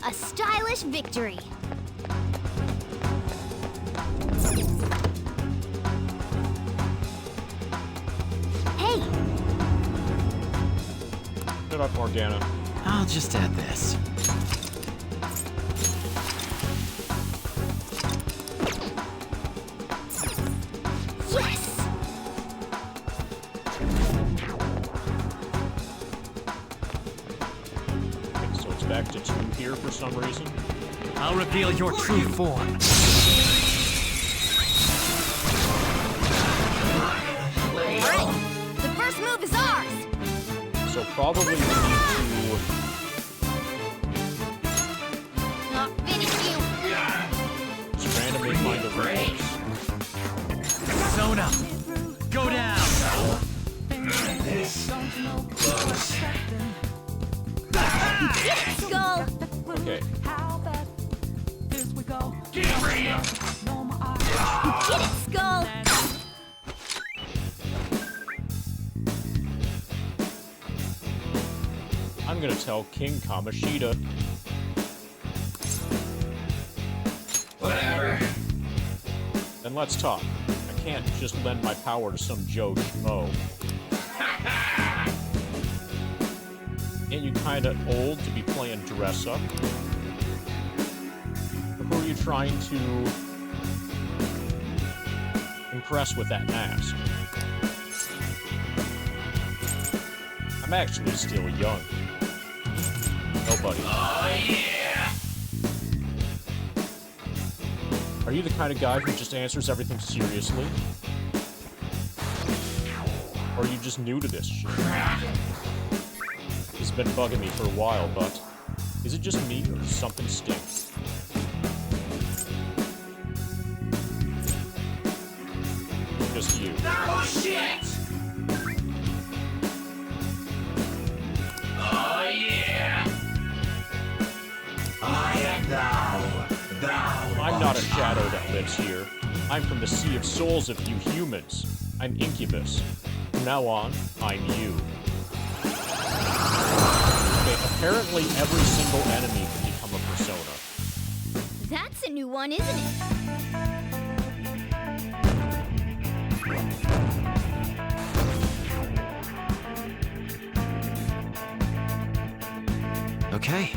A stylish victory. Hey! Shut up, Morgana. I'll just add this. Yes! Okay, so it's back to 2 here for some reason. I'll reveal your true form. Alright, the first move is ours! So probably we need to I'll finish you! just randomly find a range. Sona, go down! Get it, Skull! Okay. Get it, Skull! I'm gonna tell King Kamoshida. Whatever. Then let's talk. I can't just lend my power to some Joe Schmo. Ain't you kinda old to be playing dress up? Or who are you trying to impress with that mask? I'm actually still young. Nobody. Oh, yeah! Are you the kind of guy who just answers everything seriously? Or are you just new to this shit? It's been bugging me for a while, but is it just me or does something stink? Just you. Oh, shit! Oh, yeah! I am thou. I'm not a shadow that lives here. I'm from the sea of souls of you humans. I'm Incubus. From now on, I'm you. Okay, apparently every single enemy can become a persona. That's a new one, isn't it? Okay.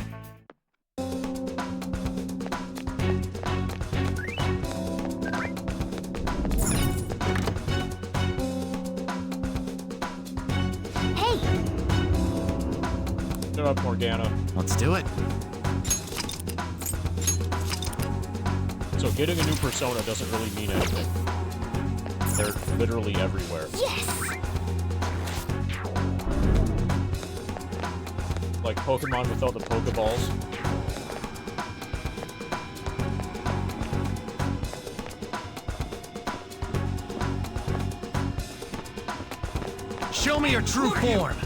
Hey! Shut up, Morgana. Let's do it. So getting a new persona doesn't really mean anything. They're literally everywhere. Yes! Like Pokemon without the Pokeballs. Show me your true form!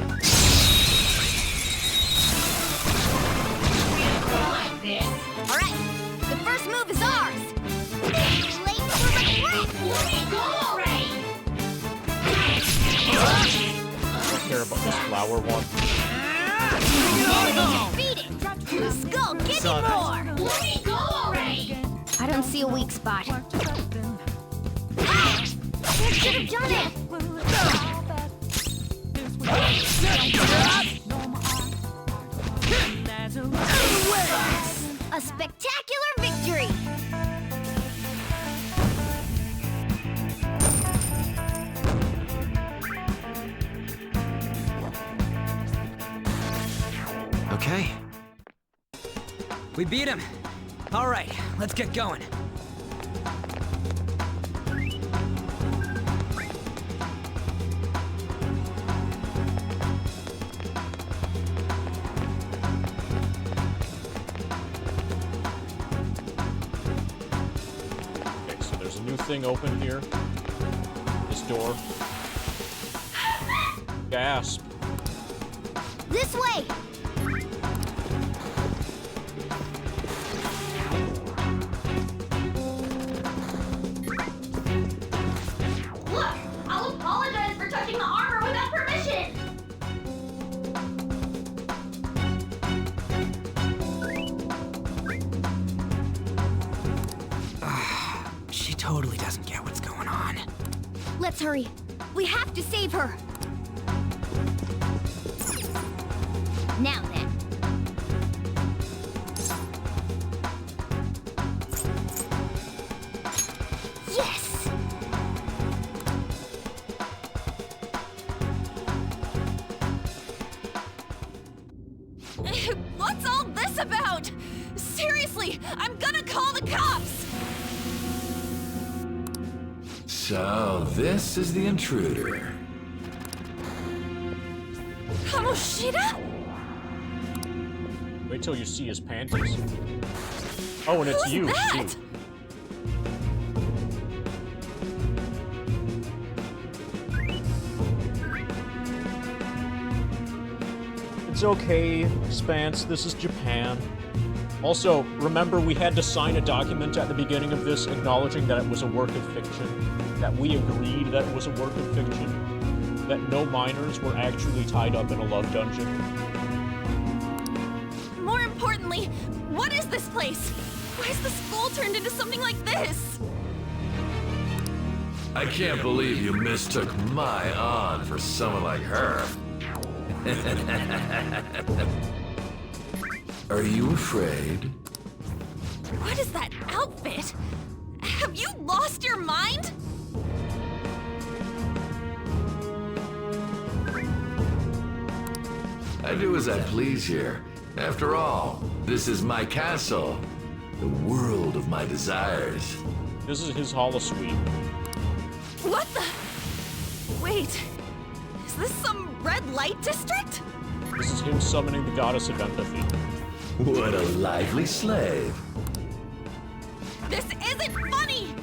Alright, the first move is ours! Late for the threat! I don't care about this flower one. Beat it! Skull, give me more! I don't see a weak spot. Ah! I should have done it! A spectacular victory! Okay. We beat him. All right, let's get going. Okay, so there's a new thing open here. This door. Gasp. This way! Look! I'll apologize for touching the armor without permission! She totally doesn't get what's going on. Let's hurry. We have to save her. Now then. Yes! What's all this about? Seriously, I'm gonna call the cops! So, this is the intruder. Kamoshida? Wait till you see his panties. Oh, and it's Who's you, that? too. It's okay, Spance. This is Japan. Also, remember we had to sign a document at the beginning of this acknowledging that it was a work of fiction. That we agreed that it was a work of fiction. That no minors were actually tied up in a love dungeon. More importantly, what is this place? Why is the school turned into something like this? I can't believe you mistook my aunt for someone like her. Are you afraid? What is that outfit? Have you lost your mind? I do as I please here. After all, this is my castle. The world of my desires. This is his holosuite. What the? Wait, is this some red light district? This is him summoning the goddess of empathy. What a lively slave. This isn't funny!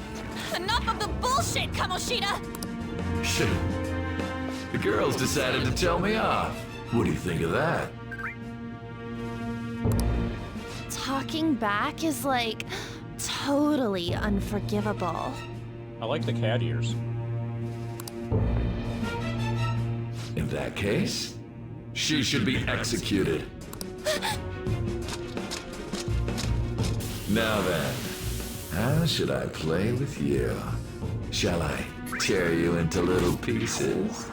Enough of the bullshit, Kamoshida! Shit. The girls decided to tell me off. What do you think of that? Talking back is like totally unforgivable. I like the cat ears. In that case, she should be executed. Now then, how should I play with you? Shall I tear you into little pieces?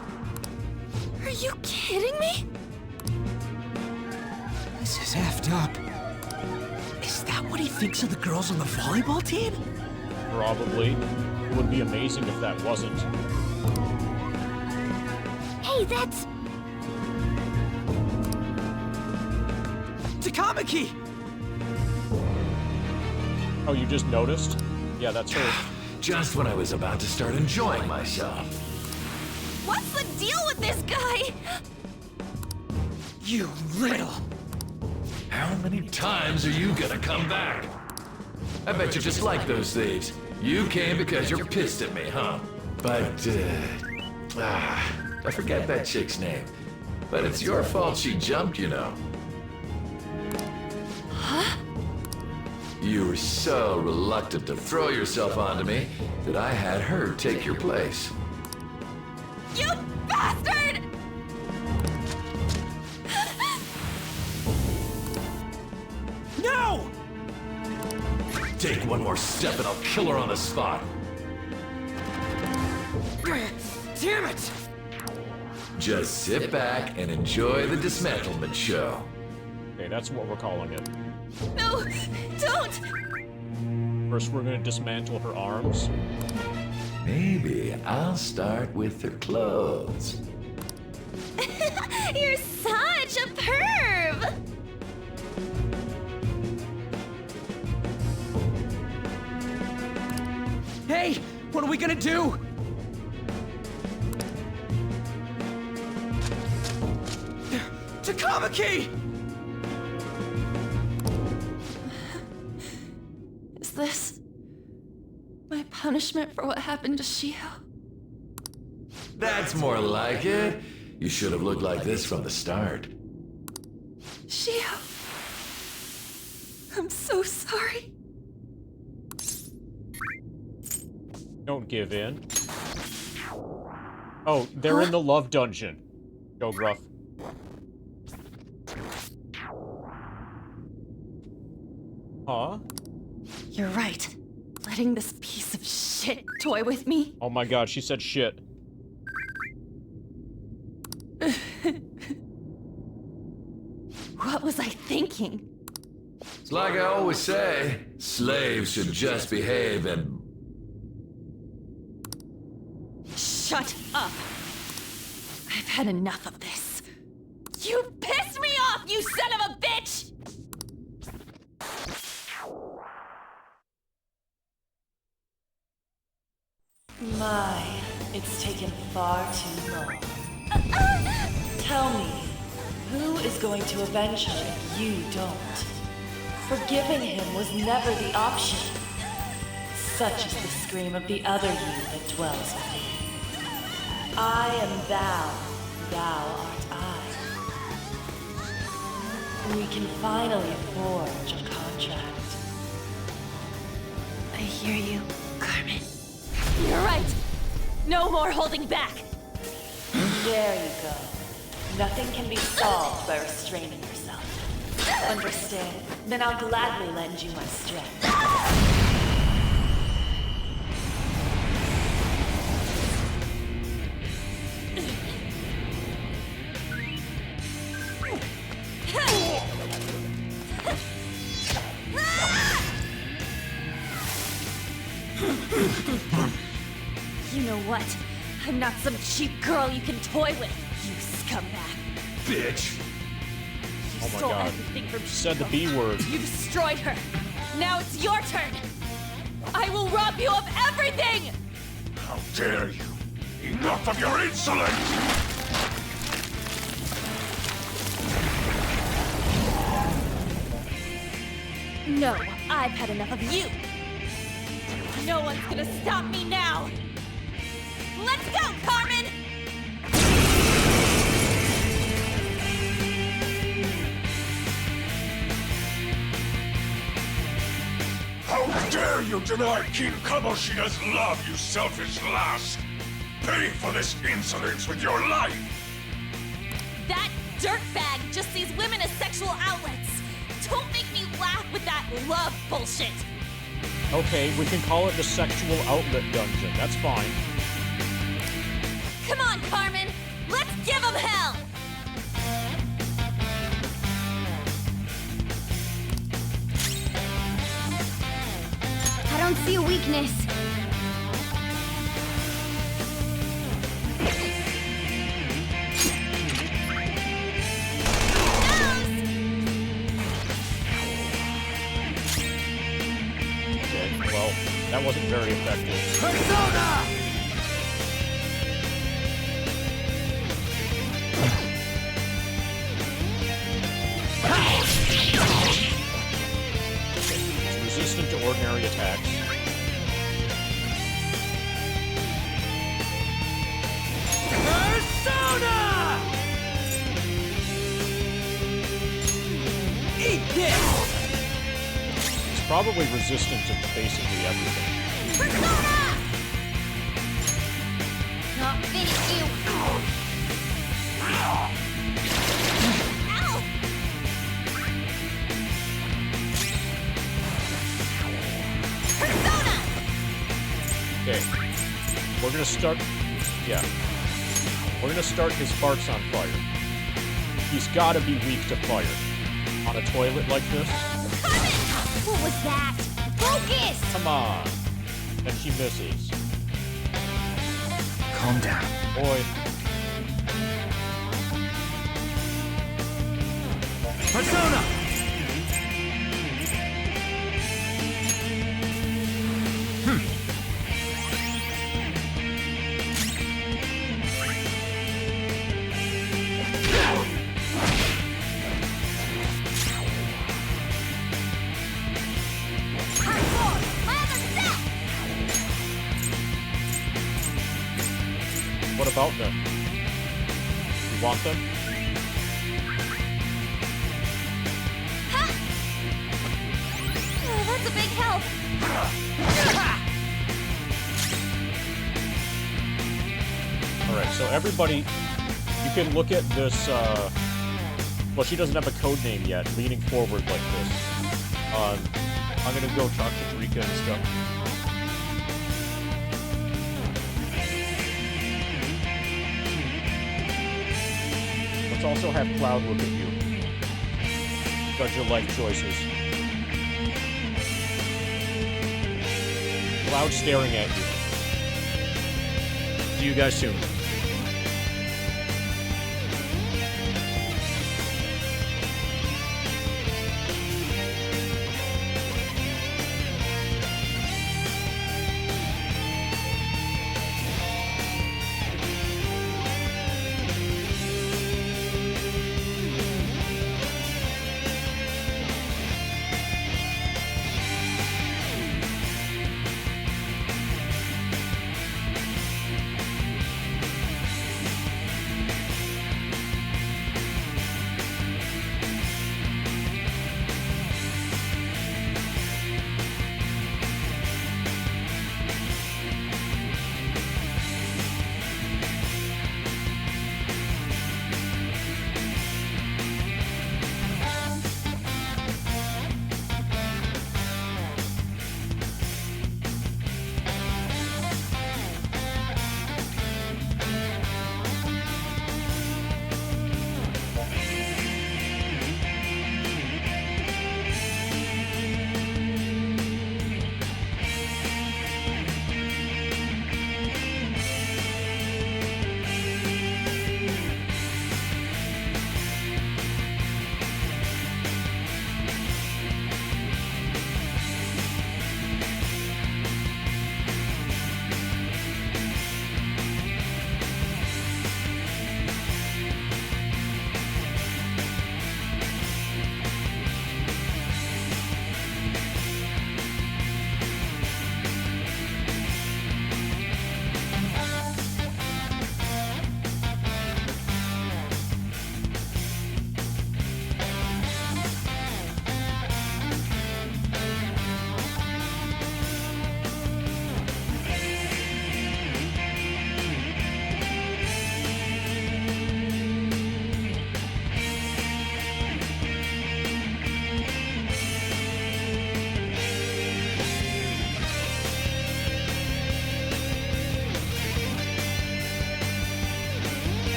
Are you kidding me? This is effed up. Is that what he thinks of the girls on the volleyball team? Probably. It would be amazing if that wasn't. Hey, that's... Takamaki! Oh, you just noticed? Yeah, that's her. Just when I was about to start enjoying myself. What's the deal with this guy? You little... How many times are you gonna come back? I bet you just like those thieves. You came because you're pissed at me, huh? But, I forget that chick's name. But it's your fault she jumped, you know. Huh? You were so reluctant to throw yourself onto me that I had her take your place. You bastard! No! Take one more step and I'll kill her on the spot. Damn it! Just sit back and enjoy the dismantlement show. Okay, that's what we're calling it. No, don't! First, we're gonna dismantle her arms. Maybe I'll start with her clothes. You're such a perv! Hey, what are we gonna do? Takamaki! Is this my punishment for what happened to Shio? That's more like it. You should have looked like this from the start. Shio, I'm so sorry. Don't give in. Oh, they're in the love dungeon. Go, Gruff. Huh? You're right. Letting this piece of shit toy with me. Oh my god, she said shit. What was I thinking? It's like I always say, slaves should just behave and... Shut up! I've had enough of this. You pissed me off, you son of a bitch! My, it's taken far too long. Tell me, who is going to avenge her if you don't? Forgiving him was never the option. Such is the scream of the other you that dwells within. I am thou, thou art I. We can finally forge a contract. I hear you, Carmen. You're right! No more holding back! There you go. Nothing can be solved by restraining yourself. Understand? Then I'll gladly lend you my strength. You know what? I'm not some cheap girl you can toy with, you scumbag. Bitch! You Oh my stole god. everything from Said the Shiko. B word. You destroyed her. Now it's your turn. I will rob you of everything! How dare you! Enough of your insolence! No, I've had enough of you. No one's gonna stop me now. Let's go, Carmen! How dare you deny King Kamoshida's love, you selfish lass! Pay for this insolence with your life! That dirtbag just sees women as sexual outlets. Don't make me laugh with that love bullshit. Okay, we can call it the sexual outlet dungeon. That's fine. Come on, Carmen. Let's give them hell. I don't see a weakness. Okay, well, that wasn't very effective. Persona! It's resistant to ordinary attacks. Persona! Eat this! It's probably resistant to basically everything. Persona! Not finish you. Ow! Okay. We're gonna start... Yeah. We're gonna start his farts on fire. He's gotta be weak to fire. On a toilet like this? What was that? Focus! Come on. And she misses. Calm down. Boy. Persona! What about them? You want them? Oh, that's a big help. Alright, so everybody, you can look at this, well, she doesn't have a code name yet, leaning forward like this. I'm gonna go talk to Drika and stuff. Let's also have Cloud look at you. Judge your life choices. Cloud staring at you. See you guys soon.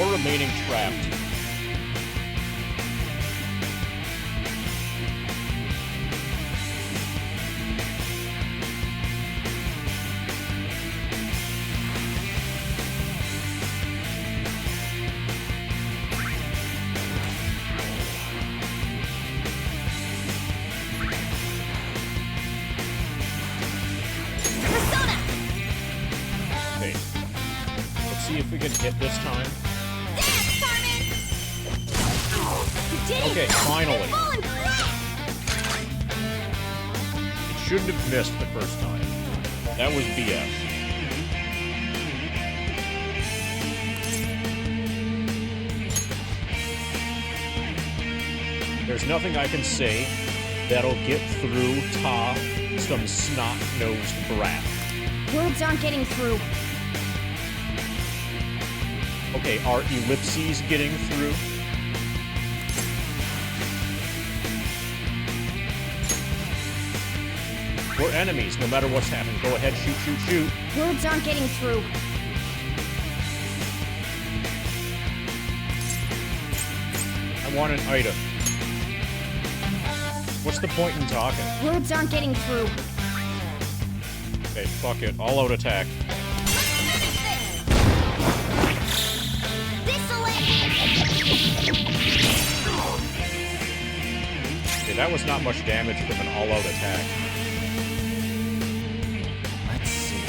More remaining trapped. Okay. Let's see if we can hit this time. Okay, finally. It shouldn't have missed the first time. That was BS. There's nothing I can say that'll get through Ta, some snot-nosed brat. Words aren't getting through. Okay, are ellipses getting through? We're enemies, no matter what's happening. Go ahead, shoot, shoot, shoot. Words aren't getting through. I want an item. What's the point in talking? Words aren't getting through. Okay, fuck it. All-out attack. Okay, that was not much damage from an all-out attack. Let's see.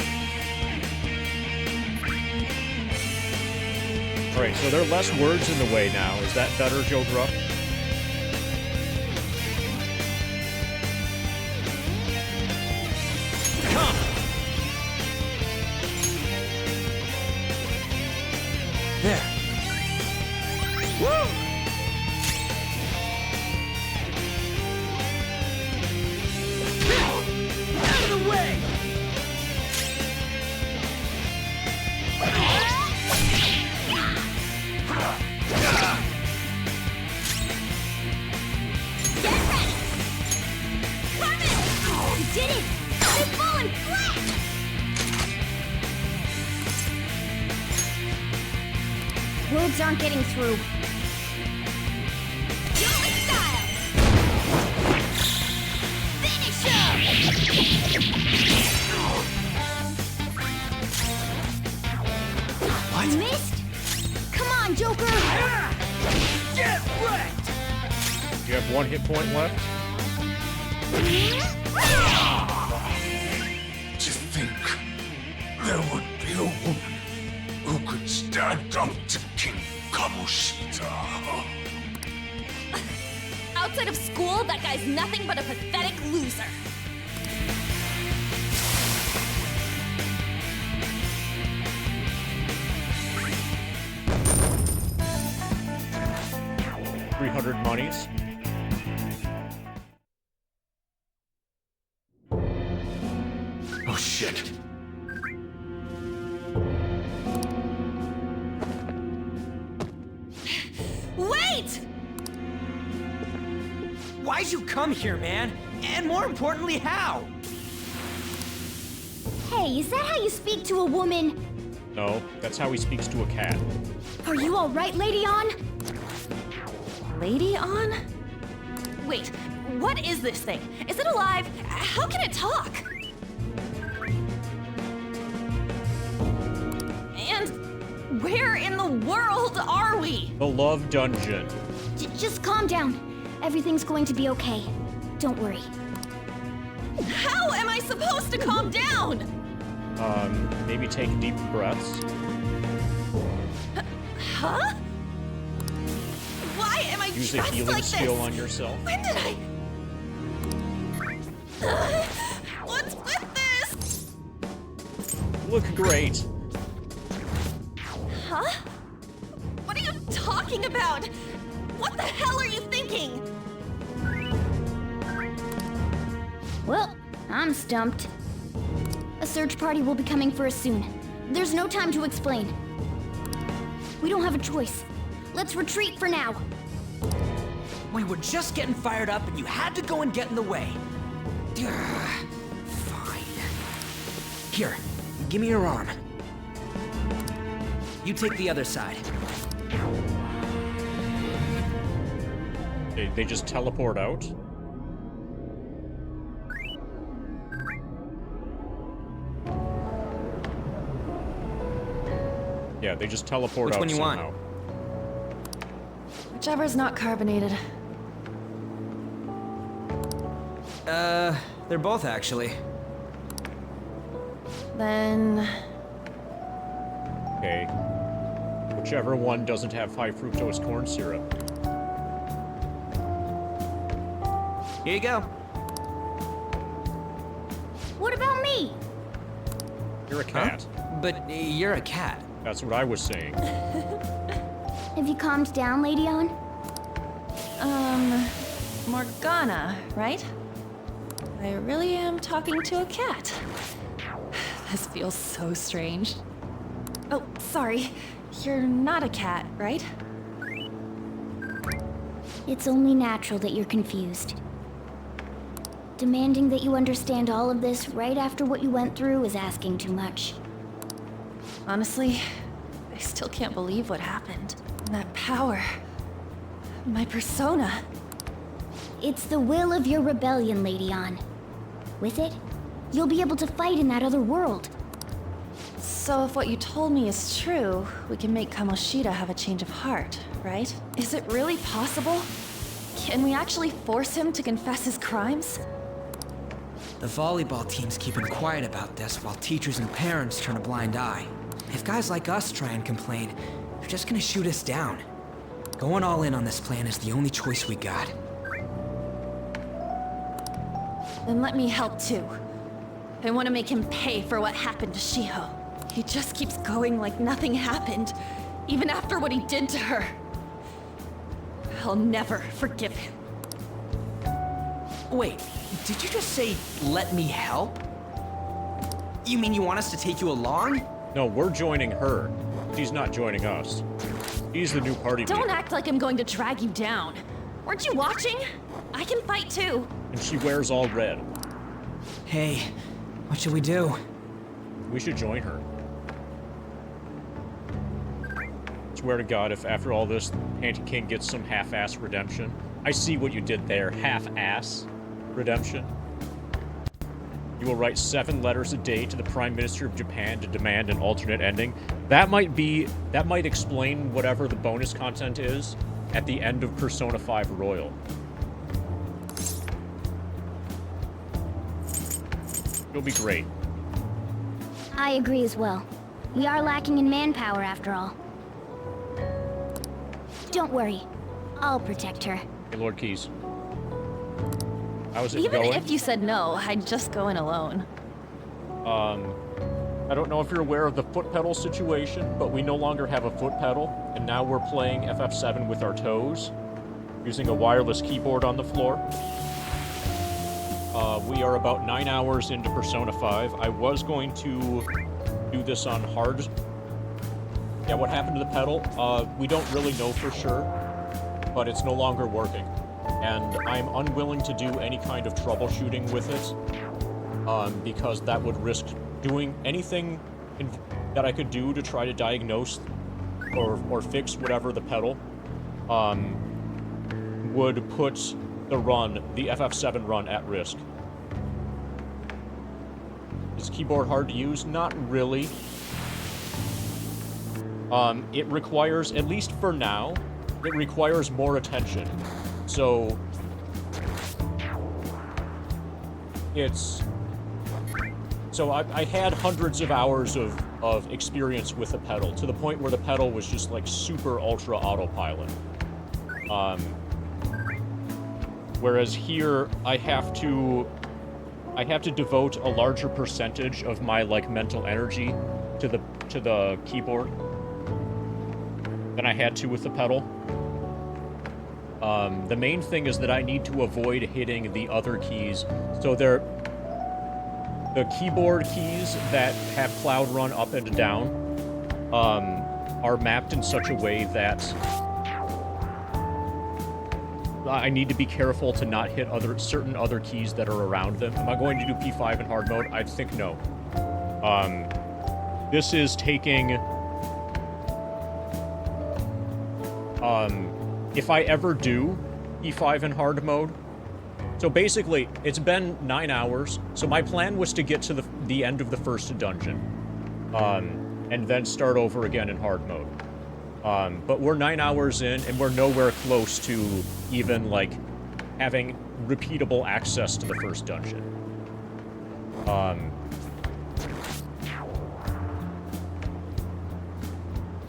Alright, so there are less words in the way now. Is that better, Joe Gruff? Come! There. Woo! Out of the way! You did it! They've fallen flat! Words aren't getting through. What? Missed? Come on, Joker! Get wrecked! You have one hit point left? To think there would be a woman who could stand up to King Kamoshida. Outside of school, that guy's nothing but a pathetic loser. $300 monies. Oh shit. Wait! Why'd you come here, man? And more importantly, how? Hey, is that how you speak to a woman? No, that's how he speaks to a cat. Are you alright, Lady On? Lady On? Wait, what is this thing? Is it alive? How can it talk? And where in the world are we? The Love Dungeon. Just calm down. Everything's going to be okay. Don't worry. How am I supposed to calm down? Maybe take deep breaths. Huh? Why am I Use a dressed healing like skill this? on yourself. When did I? What's with this? Look great. Huh? What are you talking about? What the hell are you thinking? Well, I'm stumped. A search party will be coming for us soon. There's no time to explain. We don't have a choice. Let's retreat for now. We were just getting fired up and you had to go and get in the way. Fine. Here, give me your arm. You take the other side. They just teleport out? Yeah, they just teleport Which out one you somehow. want? Whichever's not carbonated. They're both actually. Then... Okay. Whichever one doesn't have high fructose corn syrup. Here you go. What about me? You're a cat. Huh? But you're a cat. That's what I was saying. Have you calmed down, Lady On? Morgana, right? I really am talking to a cat. This feels so strange. Oh, sorry. You're not a cat, right? It's only natural that you're confused. Demanding that you understand all of this right after what you went through is asking too much. Honestly, I still can't believe what happened. That power. My persona. It's the will of your rebellion, Lady On. With it, you'll be able to fight in that other world. So if what you told me is true, we can make Kamoshida have a change of heart, right? Is it really possible? Can we actually force him to confess his crimes? The volleyball team's keeping quiet about this while teachers and parents turn a blind eye. If guys like us try and complain, they're just gonna shoot us down. Going all in on this plan is the only choice we got. Then let me help too. I want to make him pay for what happened to Shiho. He just keeps going like nothing happened, even after what he did to her. I'll never forgive him. Wait, did you just say, let me help? You mean you want us to take you along? No, we're joining her. She's not joining us. She's the new party Don't leader. act like I'm going to drag you down. Weren't you watching? I can fight too. And she wears all red. Hey, what should we do? We should join her. Swear to God, if after all this, Panty King gets some half-ass redemption. I see what you did there. Half-ass redemption. You will write 7 letters a day to the Prime Minister of Japan to demand an alternate ending. That might explain whatever the bonus content is at the end of Persona 5 Royal. It'll be great. I agree as well. We are lacking in manpower after all. Don't worry. I'll protect her. Hey, Lord Keys. How's it Even going? if you said no, I'd just go in alone. I don't know if you're aware of the foot pedal situation, but we no longer have a foot pedal, and now we're playing FF7 with our toes, using a wireless keyboard on the floor. We are about 9 hours into Persona 5. I was going to do this on hard. Yeah, what happened to the pedal? We don't really know for sure, but it's no longer working. And I'm unwilling to do any kind of troubleshooting with it, because that would risk doing anything that I could do to try to diagnose or fix whatever the pedal would put the FF7 run at risk. Is keyboard hard to use? Not really. It requires, at least for now, it requires more attention. So I had hundreds of hours of experience with the pedal, to the point where the pedal was just like super ultra autopilot. Whereas here I have to devote a larger percentage of my like mental energy to the keyboard than I had to with the pedal. The main thing is that I need to avoid hitting the other keys. So the keyboard keys that have Cloud Run up and down are mapped in such a way that I need to be careful to not hit certain other keys that are around them. Am I going to do P5 in hard mode? I think no. This is taking... if I ever do, E5 in hard mode. So basically, it's been 9 hours. So my plan was to get to the end of the first dungeon. And then start over again in hard mode. But we're 9 hours in, and we're nowhere close to even, like, having repeatable access to the first dungeon.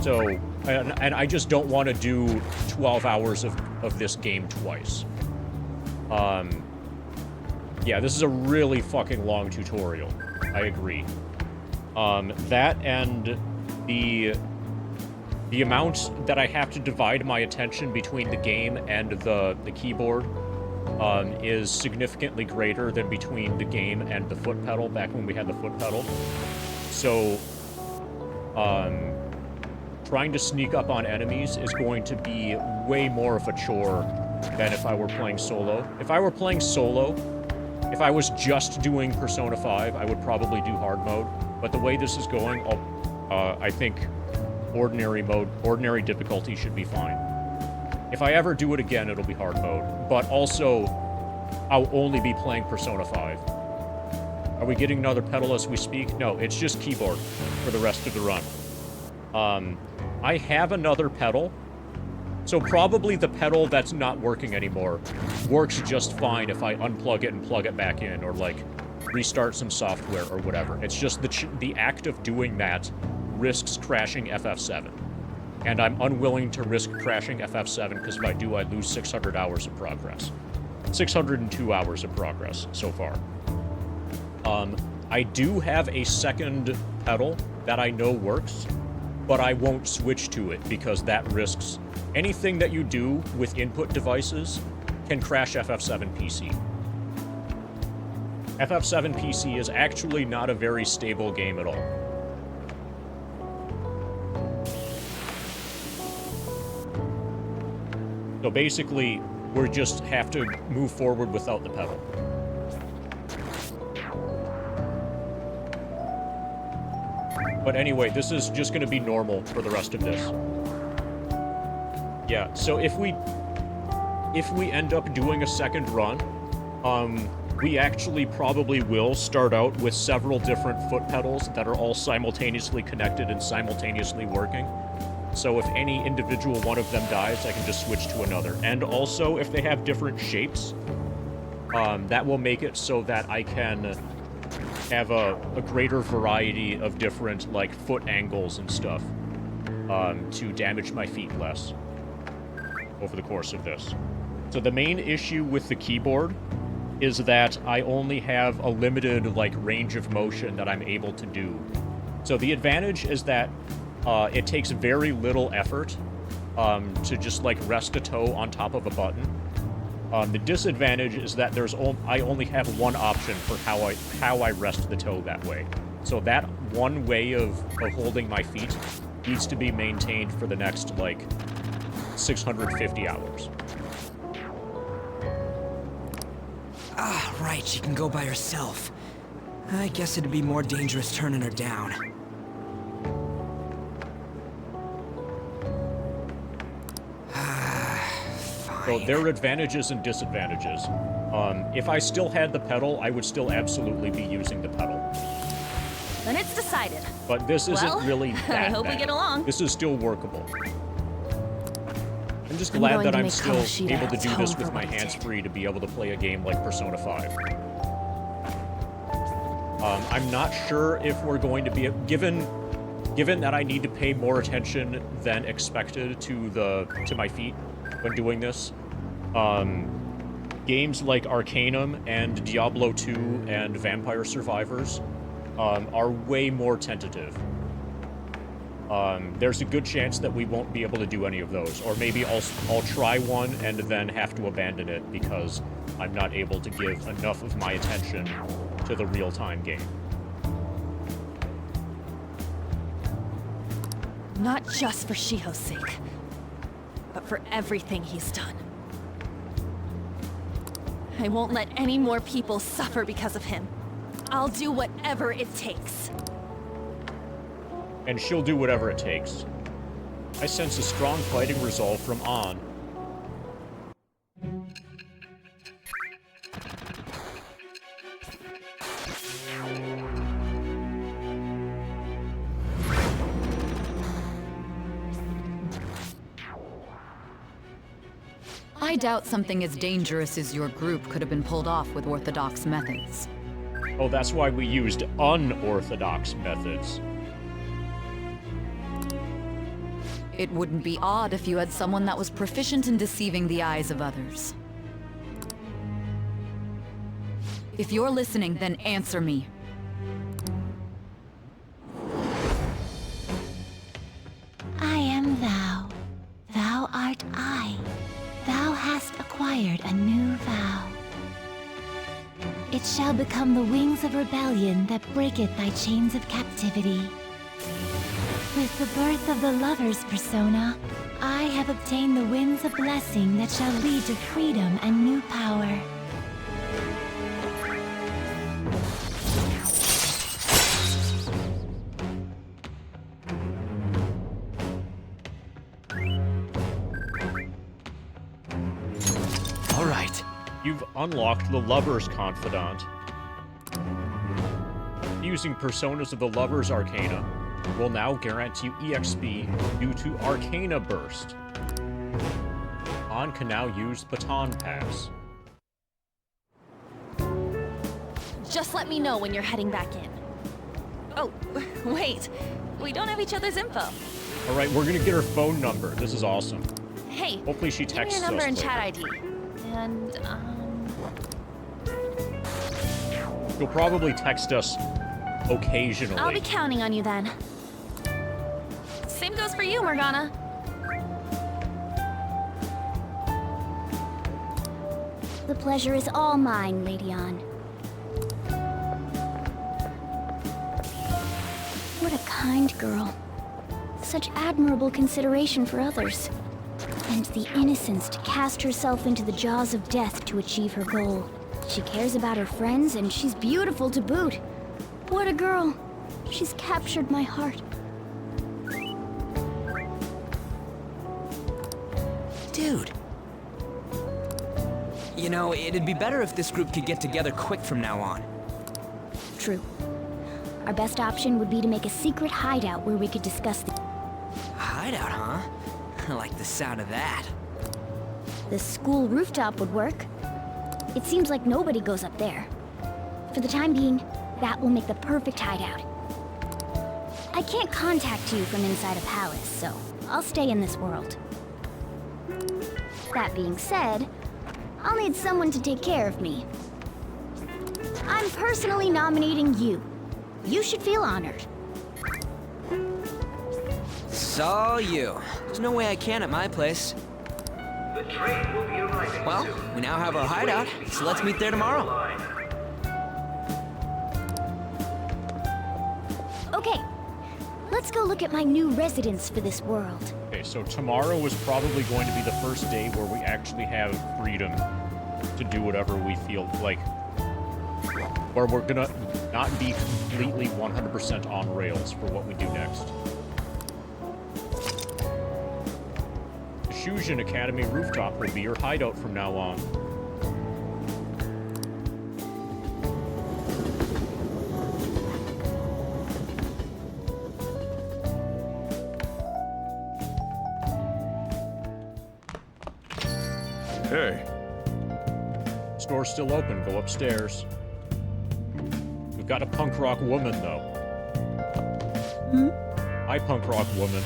So, and I just don't want to do 12 hours of this game twice. Yeah, this is a really fucking long tutorial. I agree. That and the amount that I have to divide my attention between the game and the keyboard is significantly greater than between the game and the foot pedal back when we had the foot pedal. So, trying to sneak up on enemies is going to be way more of a chore than if I were playing solo. If I were playing solo, if I was just doing Persona 5, I would probably do hard mode. But the way this is going, I think ordinary difficulty should be fine. If I ever do it again, it'll be hard mode. But also, I'll only be playing Persona 5. Are we getting another pedal as we speak? No, it's just keyboard for the rest of the run. I have another pedal, so probably the pedal that's not working anymore works just fine if I unplug it and plug it back in, or like restart some software or whatever. It's just the act of doing that risks crashing FF7. And I'm unwilling to risk crashing FF7 because if I do, I lose 600 hours of progress. 602 hours of progress so far. I do have a second pedal that I know works, but I won't switch to it because that risks anything that you do with input devices can crash FF7 PC. FF7 PC is actually not a very stable game at all. So basically, we just have to move forward without the pedal. But anyway, this is just going to be normal for the rest of this. Yeah, so if we end up doing a second run, we actually probably will start out with several different foot pedals that are all simultaneously connected and simultaneously working. So if any individual one of them dies, I can just switch to another. And also, if they have different shapes, that will make it so that I can have a greater variety of different, like, foot angles and stuff to damage my feet less over the course of this. So the main issue with the keyboard is that I only have a limited, like, range of motion that I'm able to do. So the advantage is that it takes very little effort to just, like, rest a toe on top of a button. The disadvantage is that I only have one option for how I rest the toe that way. So that one way of holding my feet needs to be maintained for the next, like, 650 hours. Ah, right, she can go by herself. I guess it'd be more dangerous turning her down. So there are advantages and disadvantages. If I still had the pedal, I would still absolutely be using the pedal. Then it's decided. But this isn't really that I hope bad. we get along. This is still workable. I'm just glad that I'm still able to do this with my hands free to be able to play a game like Persona 5. I'm not sure if we're going to be given that I need to pay more attention than expected to my feet when doing this. Games like Arcanum and Diablo 2 and Vampire Survivors are way more tentative. There's a good chance that we won't be able to do any of those, or maybe I'll try one and then have to abandon it because I'm not able to give enough of my attention to the real-time game. Not just for Shiho's sake, but for everything he's done. I won't let any more people suffer because of him. I'll do whatever it takes. And she'll do whatever it takes. I sense a strong fighting resolve from An. I doubt something as dangerous as your group could have been pulled off with orthodox methods. Oh, that's why we used unorthodox methods. It wouldn't be odd if you had someone that was proficient in deceiving the eyes of others. If you're listening, then answer me. I am thou. Thou art I. Thou hast acquired a new vow. It shall become the wings of rebellion that breaketh thy chains of captivity. With the birth of the lover's persona, I have obtained the winds of blessing that shall lead to freedom and new power. All right. You've unlocked the Lover's Confidant. Using personas of the Lover's Arcana will now grant you EXP due to Arcana Burst. On can now use Baton Pass. Just let me know when you're heading back in. Oh, wait. We don't have each other's info. All right, we're gonna get her phone number. This is awesome. Hey, hopefully she give me texts your number us and later. chat ID. And, She'll probably text us occasionally. I'll be counting on you then. Same goes for you, Morgana. The pleasure is all mine, Lady Ann. What a kind girl. Such admirable consideration for others. And the innocence to cast herself into the jaws of death to achieve her goal. She cares about her friends, and she's beautiful to boot. What a girl. She's captured my heart. Dude. You know, it'd be better if this group could get together quick from now on. True. Our best option would be to make a secret hideout where we could discuss the... Hideout, huh? I like the sound of that. The school rooftop would work. It seems like nobody goes up there. For the time being, that will make the perfect hideout. I can't contact you from inside a palace, so I'll stay in this world. That being said, I'll need someone to take care of me. I'm personally nominating you. You should feel honored. So you. There's no way I can at my place. The train will be arriving Well, soon. we now have our hideout, so let's meet there tomorrow. Okay, let's go look at my new residence for this world. Okay, so tomorrow is probably going to be the first day where we actually have freedom to do whatever we feel like. Where we're gonna not be completely 100% on rails for what we do next. The Shujin Academy rooftop will be your hideout from now on. Hey. Store's still open. Go upstairs. We've got a punk rock woman, though. Hi, punk rock woman.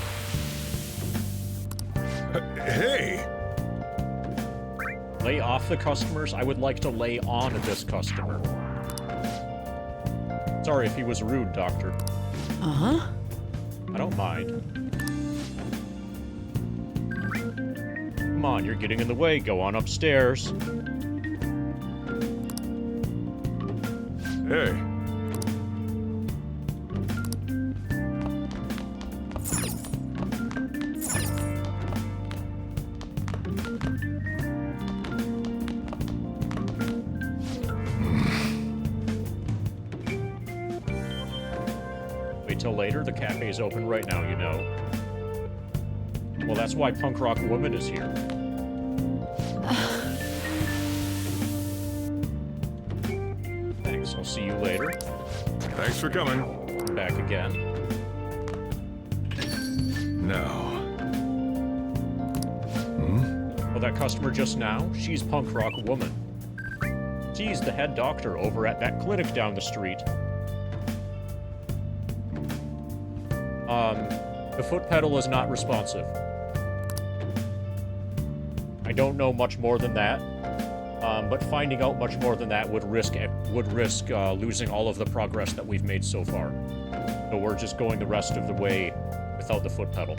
Hey! Lay off the customers. I would like to lay on this customer. Sorry if he was rude, Doctor. Uh-huh. I don't mind. Come on, you're getting in the way. Go on upstairs. Hey. Wait till later. The cafe is open right now, you know. Well, that's why Punk Rock Woman is here. Thanks. I'll see you later. Thanks for coming. I'm back again. No. Oh, that customer just now? She's punk rock woman. She's the head doctor over at that clinic down the street. The foot pedal is not responsive. I don't know much more than that, but finding out much more than that would risk losing all of the progress that we've made so far. So we're just going the rest of the way without the foot pedal.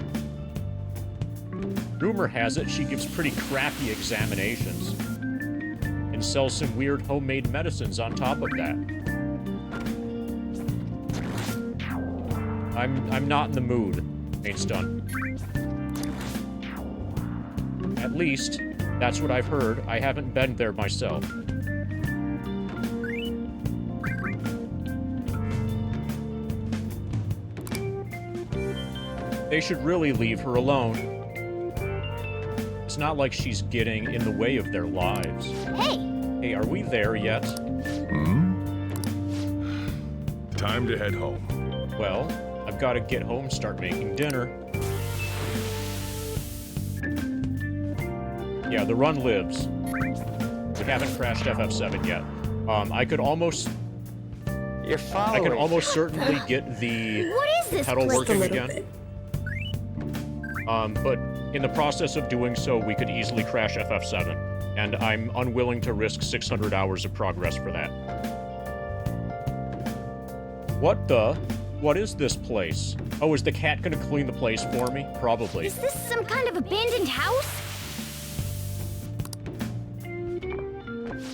Rumor has it she gives pretty crappy examinations and sells some weird homemade medicines on top of that. I'm not in the mood, Nate's done. At least, that's what I've heard. I haven't been there myself. They should really leave her alone. It's not like she's getting in the way of their lives. Hey! Hey, are we there yet? Time to head home. Well, I've got to get home, start making dinner. Yeah, the run lives. We haven't crashed FF7 yet. I could almost... You're following. I can almost certainly get the What is this pedal place? working again. But in the process of doing so, we could easily crash FF7. And I'm unwilling to risk 600 hours of progress for that. What is this place? Oh, is the cat gonna clean the place for me? Probably. Is this some kind of abandoned house?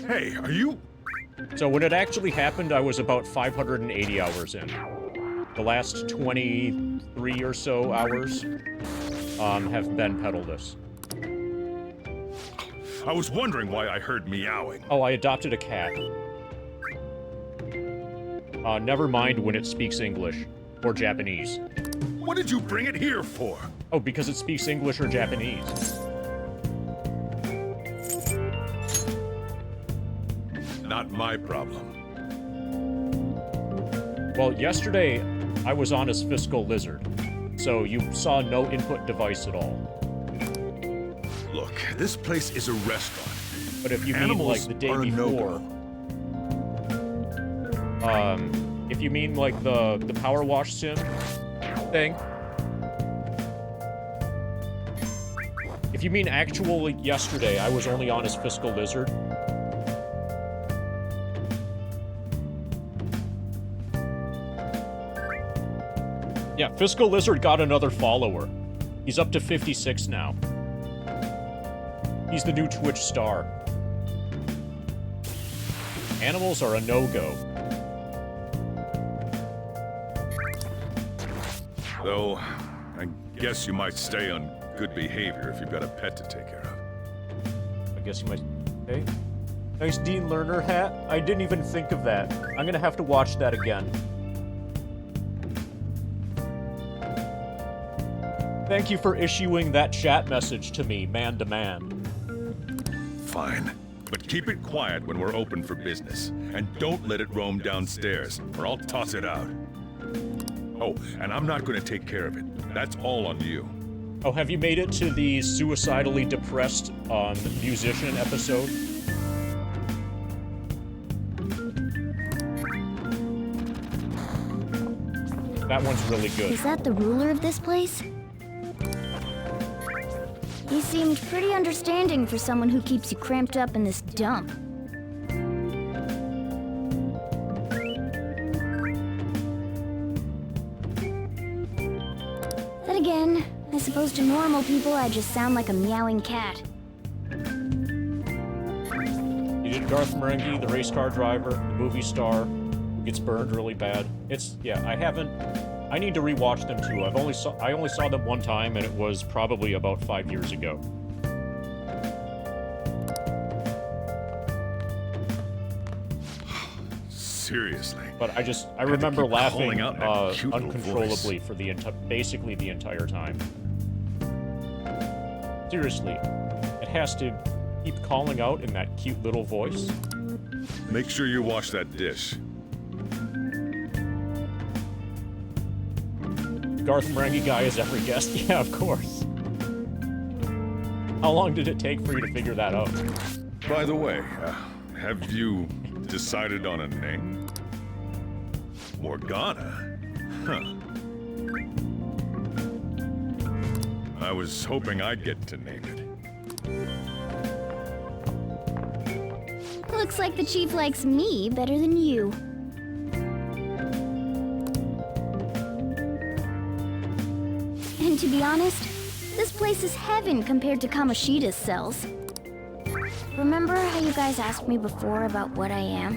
Hey, are you... So when it actually happened, I was about 580 hours in. The last 23 or so hours have been pedalless. I was wondering why I heard meowing. Oh, I adopted a cat. Never mind when it speaks English. Or Japanese. What did you bring it here for? Oh, because it speaks English or Japanese. Not my problem. Well, yesterday, I was on as Fiscal Lizard. So you saw no input device at all. Look, this place is a restaurant. But if you mean like the day before... if you mean like the power wash sim thing. If you mean actually yesterday, I was only on as Fiscal Lizard. Yeah, Fiscal Lizard got another follower. He's up to 56 now. He's the new Twitch star. Animals are a no-go. Though, I guess you might stay on good behavior if you've got a pet to take care of. I guess you might... Hey? Nice Dean Lerner hat. I didn't even think of that. I'm gonna have to watch that again. Thank you for issuing that chat message to me, man to man. Fine. But keep it quiet when we're open for business. And don't let it roam downstairs, or I'll toss it out. Oh, and I'm not going to take care of it. That's all on you. Oh, have you made it to the suicidally depressed musician episode? That one's really good. Is that the ruler of this place? He seemed pretty understanding for someone who keeps you cramped up in this dump. Then again, I suppose to normal people I just sound like a meowing cat. You did Garth Marenghi, the race car driver, the movie star, who gets burned really bad. I need to rewatch them too. I only saw them one time, and it was probably about 5 years ago. Seriously. But I remember laughing uncontrollably for basically the entire time. Seriously, it has to keep calling out in that cute little voice. Make sure you wash that dish. Garth Marenghi guy is every guest. Yeah, of course. How long did it take for you to figure that out? By the way, have you decided on a name? Morgana? Huh. I was hoping I'd get to name it. Looks like the chief likes me better than you. And to be honest, this place is heaven compared to Kamoshida's cells. Remember how you guys asked me before about what I am?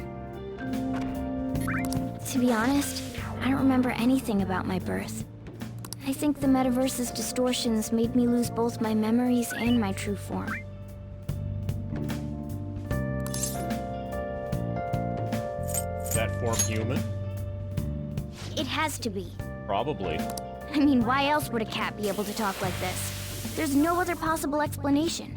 To be honest, I don't remember anything about my birth. I think the metaverse's distortions made me lose both my memories and my true form. That form human? It has to be. Probably. I mean, why else would a cat be able to talk like this? There's no other possible explanation.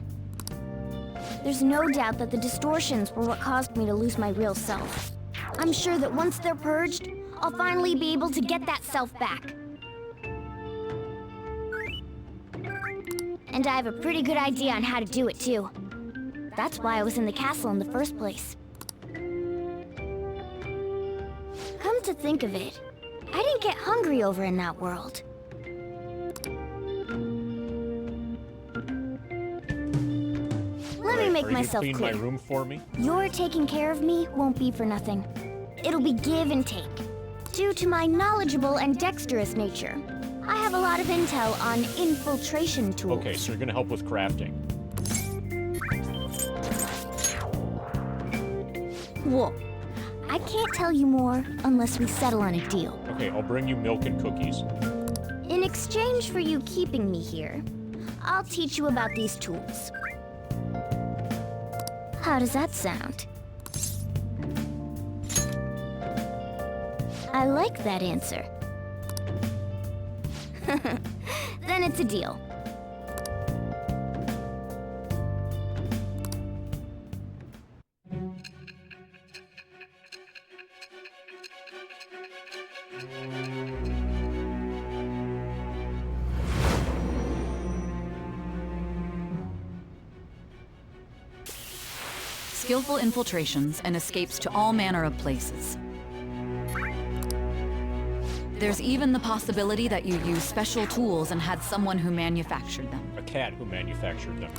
There's no doubt that the distortions were what caused me to lose my real self. I'm sure that once they're purged, I'll finally be able to get that self back. And I have a pretty good idea on how to do it, too. That's why I was in the castle in the first place. Come to think of it, I didn't get hungry over in that world. Let me make myself clean clear. my room for me? Your taking care of me won't be for nothing. It'll be give and take. Due to my knowledgeable and dexterous nature, I have a lot of intel on infiltration tools. Okay, so you're gonna help with crafting. Whoa. I can't tell you more unless we settle on a deal. Okay, I'll bring you milk and cookies. In exchange for you keeping me here, I'll teach you about these tools. How does that sound? I like that answer. Then it's a deal. Skillful infiltrations and escapes to all manner of places. There's even the possibility that you used special tools and had someone who manufactured them. A cat who manufactured them.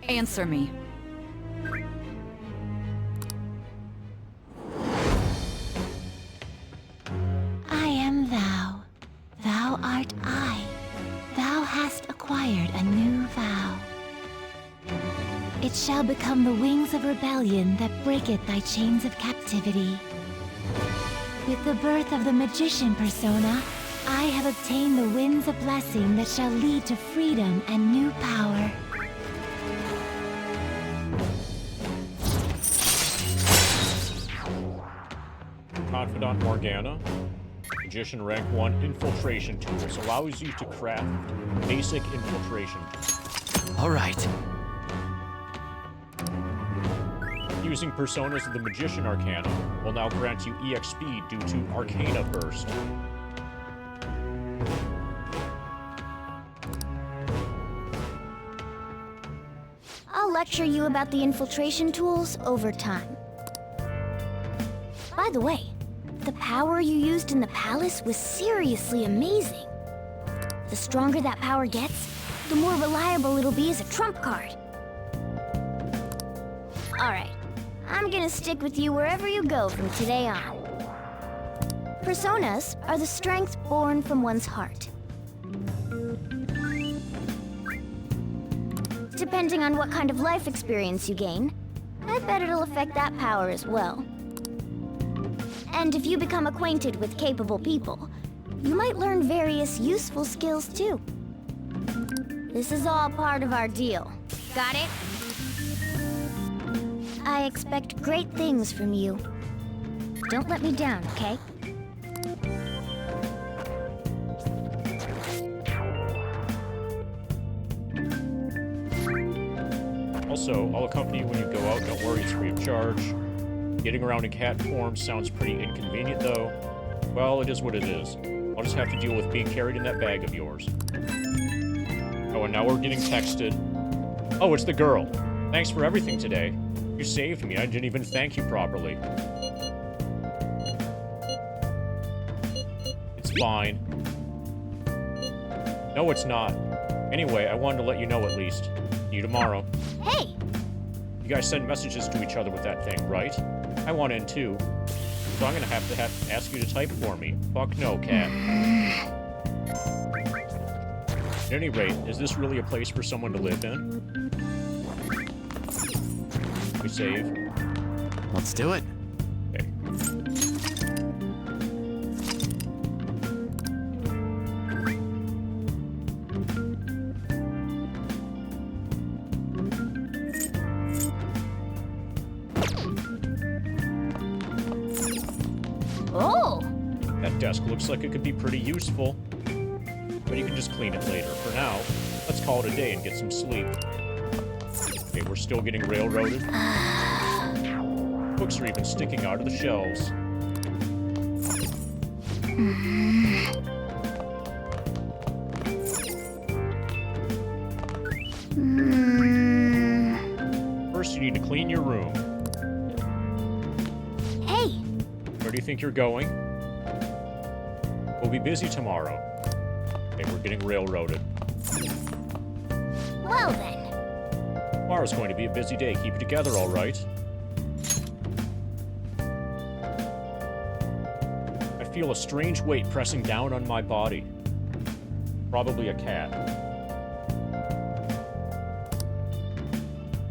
Answer me. I am thou. Thou art I. Thou hast acquired a new vow. It shall become the wings of rebellion that breaketh thy chains of captivity. With the birth of the magician persona, I have obtained the winds of blessing that shall lead to freedom and new power. Confidant Morgana. Magician rank 1 infiltration tools allows you to craft basic infiltration tools. All right. Using personas of the Magician Arcana will now grant you EXP due to Arcana Burst. I'll lecture you about the infiltration tools over time. By the way, the power you used in the palace was seriously amazing. The stronger that power gets, the more reliable it'll be as a trump card. Alright, I'm gonna stick with you wherever you go from today on. Personas are the strength born from one's heart. Depending on what kind of life experience you gain, I bet it'll affect that power as well. And if you become acquainted with capable people, you might learn various useful skills too. This is all part of our deal. Got it? I expect great things from you. Don't let me down, okay? Also, I'll accompany you when you go out. Don't worry, it's free of charge. Getting around in cat form sounds pretty inconvenient, though. Well, it is what it is. I'll just have to deal with being carried in that bag of yours. Oh, and now we're getting texted. Oh, it's the girl. Thanks for everything today. You saved me. I didn't even thank you properly. It's fine. No, it's not. Anyway, I wanted to let you know at least. See you tomorrow. Hey! You guys send messages to each other with that thing, right? I want in too. So I'm gonna have to ask you to type for me. Fuck no, cat. At any rate, is this really a place for someone to live in? We save. Let's do it. Okay. Oh! That desk looks like it could be pretty useful. But you can just clean it later. For now, let's call it a day and get some sleep. Okay, we're still getting railroaded. Books are even sticking out of the shelves. First, you need to clean your room. Hey! Where do you think you're going? We'll be busy tomorrow. Okay, we're getting railroaded. Well then. Tomorrow's going to be a busy day. Keep it together, all right? I feel a strange weight pressing down on my body. Probably a cat.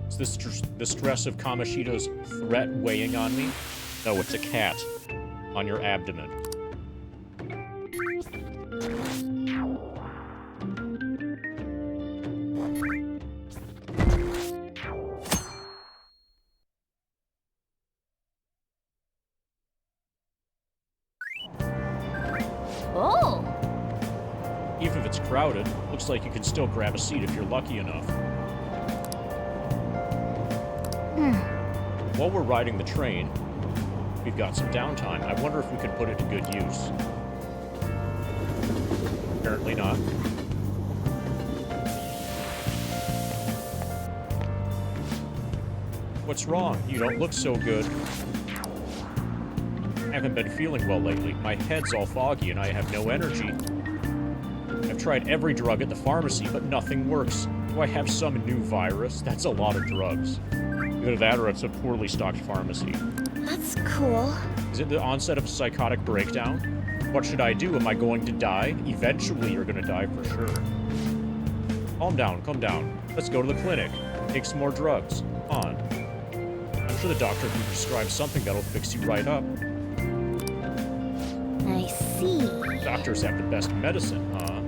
Is the stress of Kamoshida's threat weighing on me? No, it's a cat on your abdomen. Oh! Even if it's crowded, looks like you can still grab a seat if you're lucky enough. While we're riding the train, we've got some downtime. I wonder if we could put it to good use. Apparently not. What's wrong? You don't look so good. I haven't been feeling well lately. My head's all foggy and I have no energy. I've tried every drug at the pharmacy, but nothing works. Do I have some new virus? That's a lot of drugs. Either that or it's a poorly stocked pharmacy. That's cool. Is it the onset of a psychotic breakdown? What should I do? Am I going to die? Eventually you're gonna die for sure. Calm down, calm down. Let's go to the clinic. Take some more drugs. Come on. I'm sure the doctor can prescribe something that'll fix you right up. I see. Doctors have the best medicine, huh?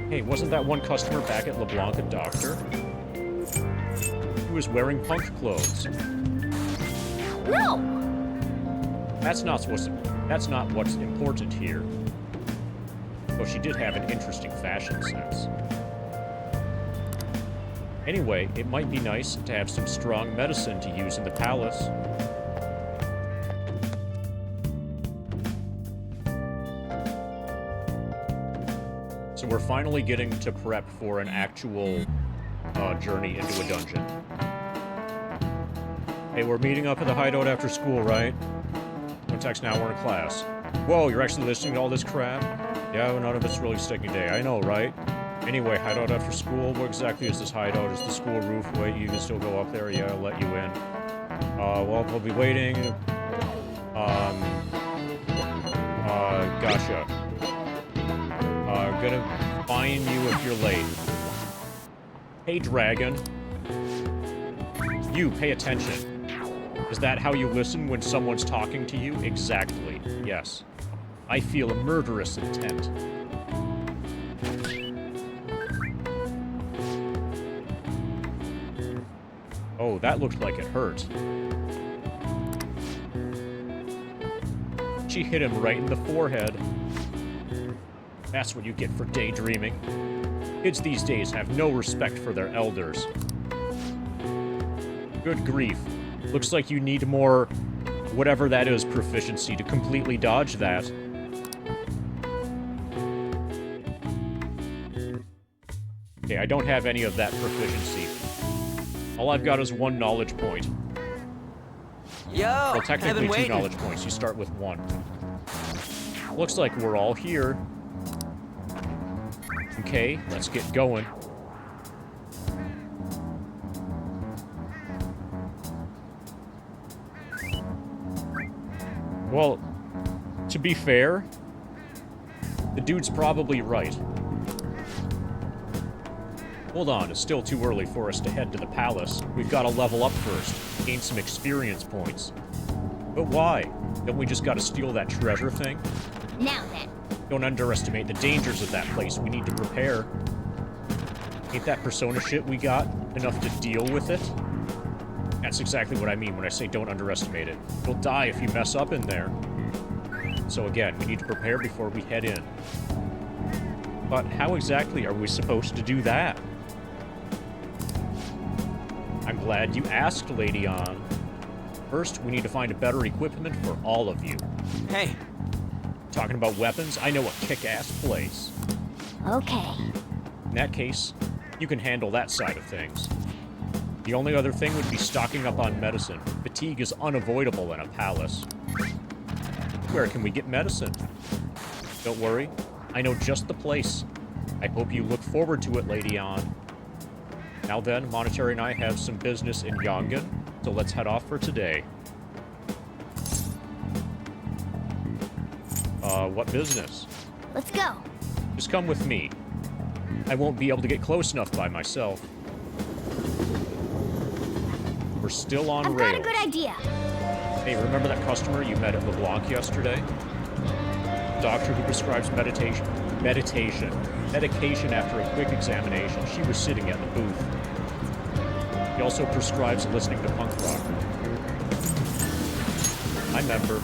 Hey, wasn't that one customer back at LeBlanc a doctor? He was wearing punk clothes. No! That's not what's important here. Though she did have an interesting fashion sense. Anyway, it might be nice to have some strong medicine to use in the palace. So we're finally getting to prep for an actual journey into a dungeon. Hey, we're meeting up at the hideout after school, right? Don't text now, we're in class. Whoa, you're actually listening to all this crap? Yeah, well, none of it's really sticking today. I know, right? Anyway, hideout after school? What exactly is this hideout? Is the school roof? Wait, you can still go up there? Yeah, I'll let you in. Well, we'll be waiting. Gotcha. I'm gonna fine you if you're late. Hey, dragon. You, pay attention. Is that how you listen when someone's talking to you? Exactly. Yes. I feel a murderous intent. Oh, that looked like it hurt. She hit him right in the forehead. That's what you get for daydreaming. Kids these days have no respect for their elders. Good grief. Looks like you need more, whatever that is, proficiency to completely dodge that. Okay, I don't have any of that proficiency. All I've got is 1 knowledge point. Yo, Well, technically I've been 2 knowledge points. You start with 1. Looks like we're all here. Okay, let's get going. Well, to be fair, the dude's probably right. Hold on, it's still too early for us to head to the palace. We've got to level up first, gain some experience points. But why? Don't we just gotta steal that treasure thing? Now then. Don't underestimate the dangers of that place. We need to prepare. Ain't that persona shit we got enough to deal with it? That's exactly what I mean when I say don't underestimate it. You'll die if you mess up in there. So again, we need to prepare before we head in. But how exactly are we supposed to do that? I'm glad you asked, Lady On. First, we need to find a better equipment for all of you. Hey. Talking about weapons, I know a kick-ass place. Okay. In that case, you can handle that side of things. The only other thing would be stocking up on medicine. Fatigue is unavoidable in a palace. Where can we get medicine? Don't worry, I know just the place. I hope you look forward to it, Lady On. Now then, Monetary and I have some business in Yongan, so let's head off for today. What business? Let's go. Just come with me. I won't be able to get close enough by myself. We're still on rails. I've got a good idea. Hey, remember that customer you met at LeBlanc yesterday? Doctor who prescribes medication after a quick examination. She was sitting at the booth. He also prescribes listening to punk rock. I remember.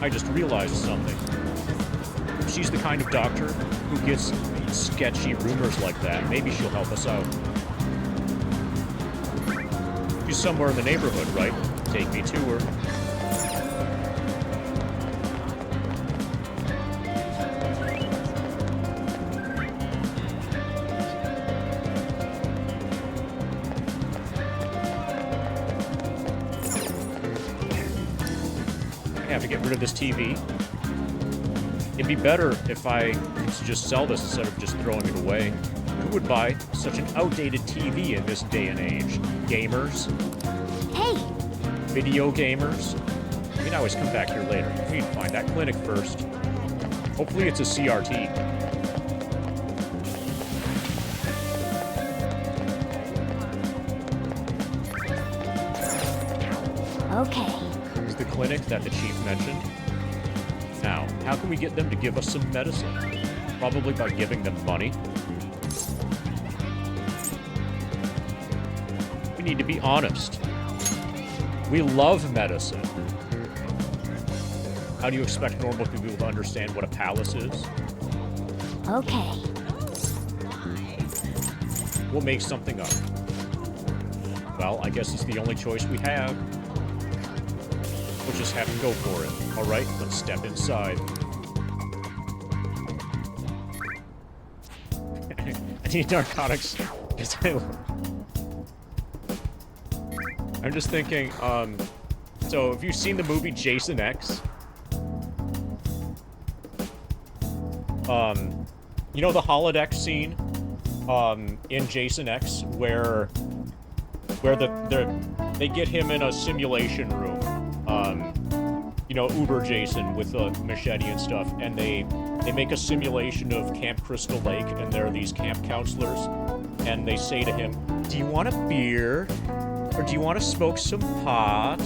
I just realized something. She's the kind of doctor who gets sketchy rumors like that. Maybe she'll help us out. She's somewhere in the neighborhood, right? Take me to her. I have to get rid of this TV. It'd be better if I could just sell this instead of just throwing it away. Who would buy such an outdated TV in this day and age? Gamers? Hey! Video gamers? You can always come back here later. We need to find that clinic first. Hopefully it's a CRT. Okay. This is the clinic that the chief mentioned. Now, how can we get them to give us some medicine? Probably by giving them money. We need to be honest. We love medicine. How do you expect normal people to understand what a palace is? Okay. We'll make something up. Well, I guess it's the only choice we have. We'll just have to go for it. Alright, let's step inside. I need narcotics. I'm just thinking, so have you seen the movie Jason X? You know the holodeck scene, in Jason X, where they get him in a simulation room, you know, Uber Jason with a machete and stuff, and they make a simulation of Camp Crystal Lake, and there are these camp counselors, and they say to him, "Do you want a beer? Or do you want to smoke some pot?"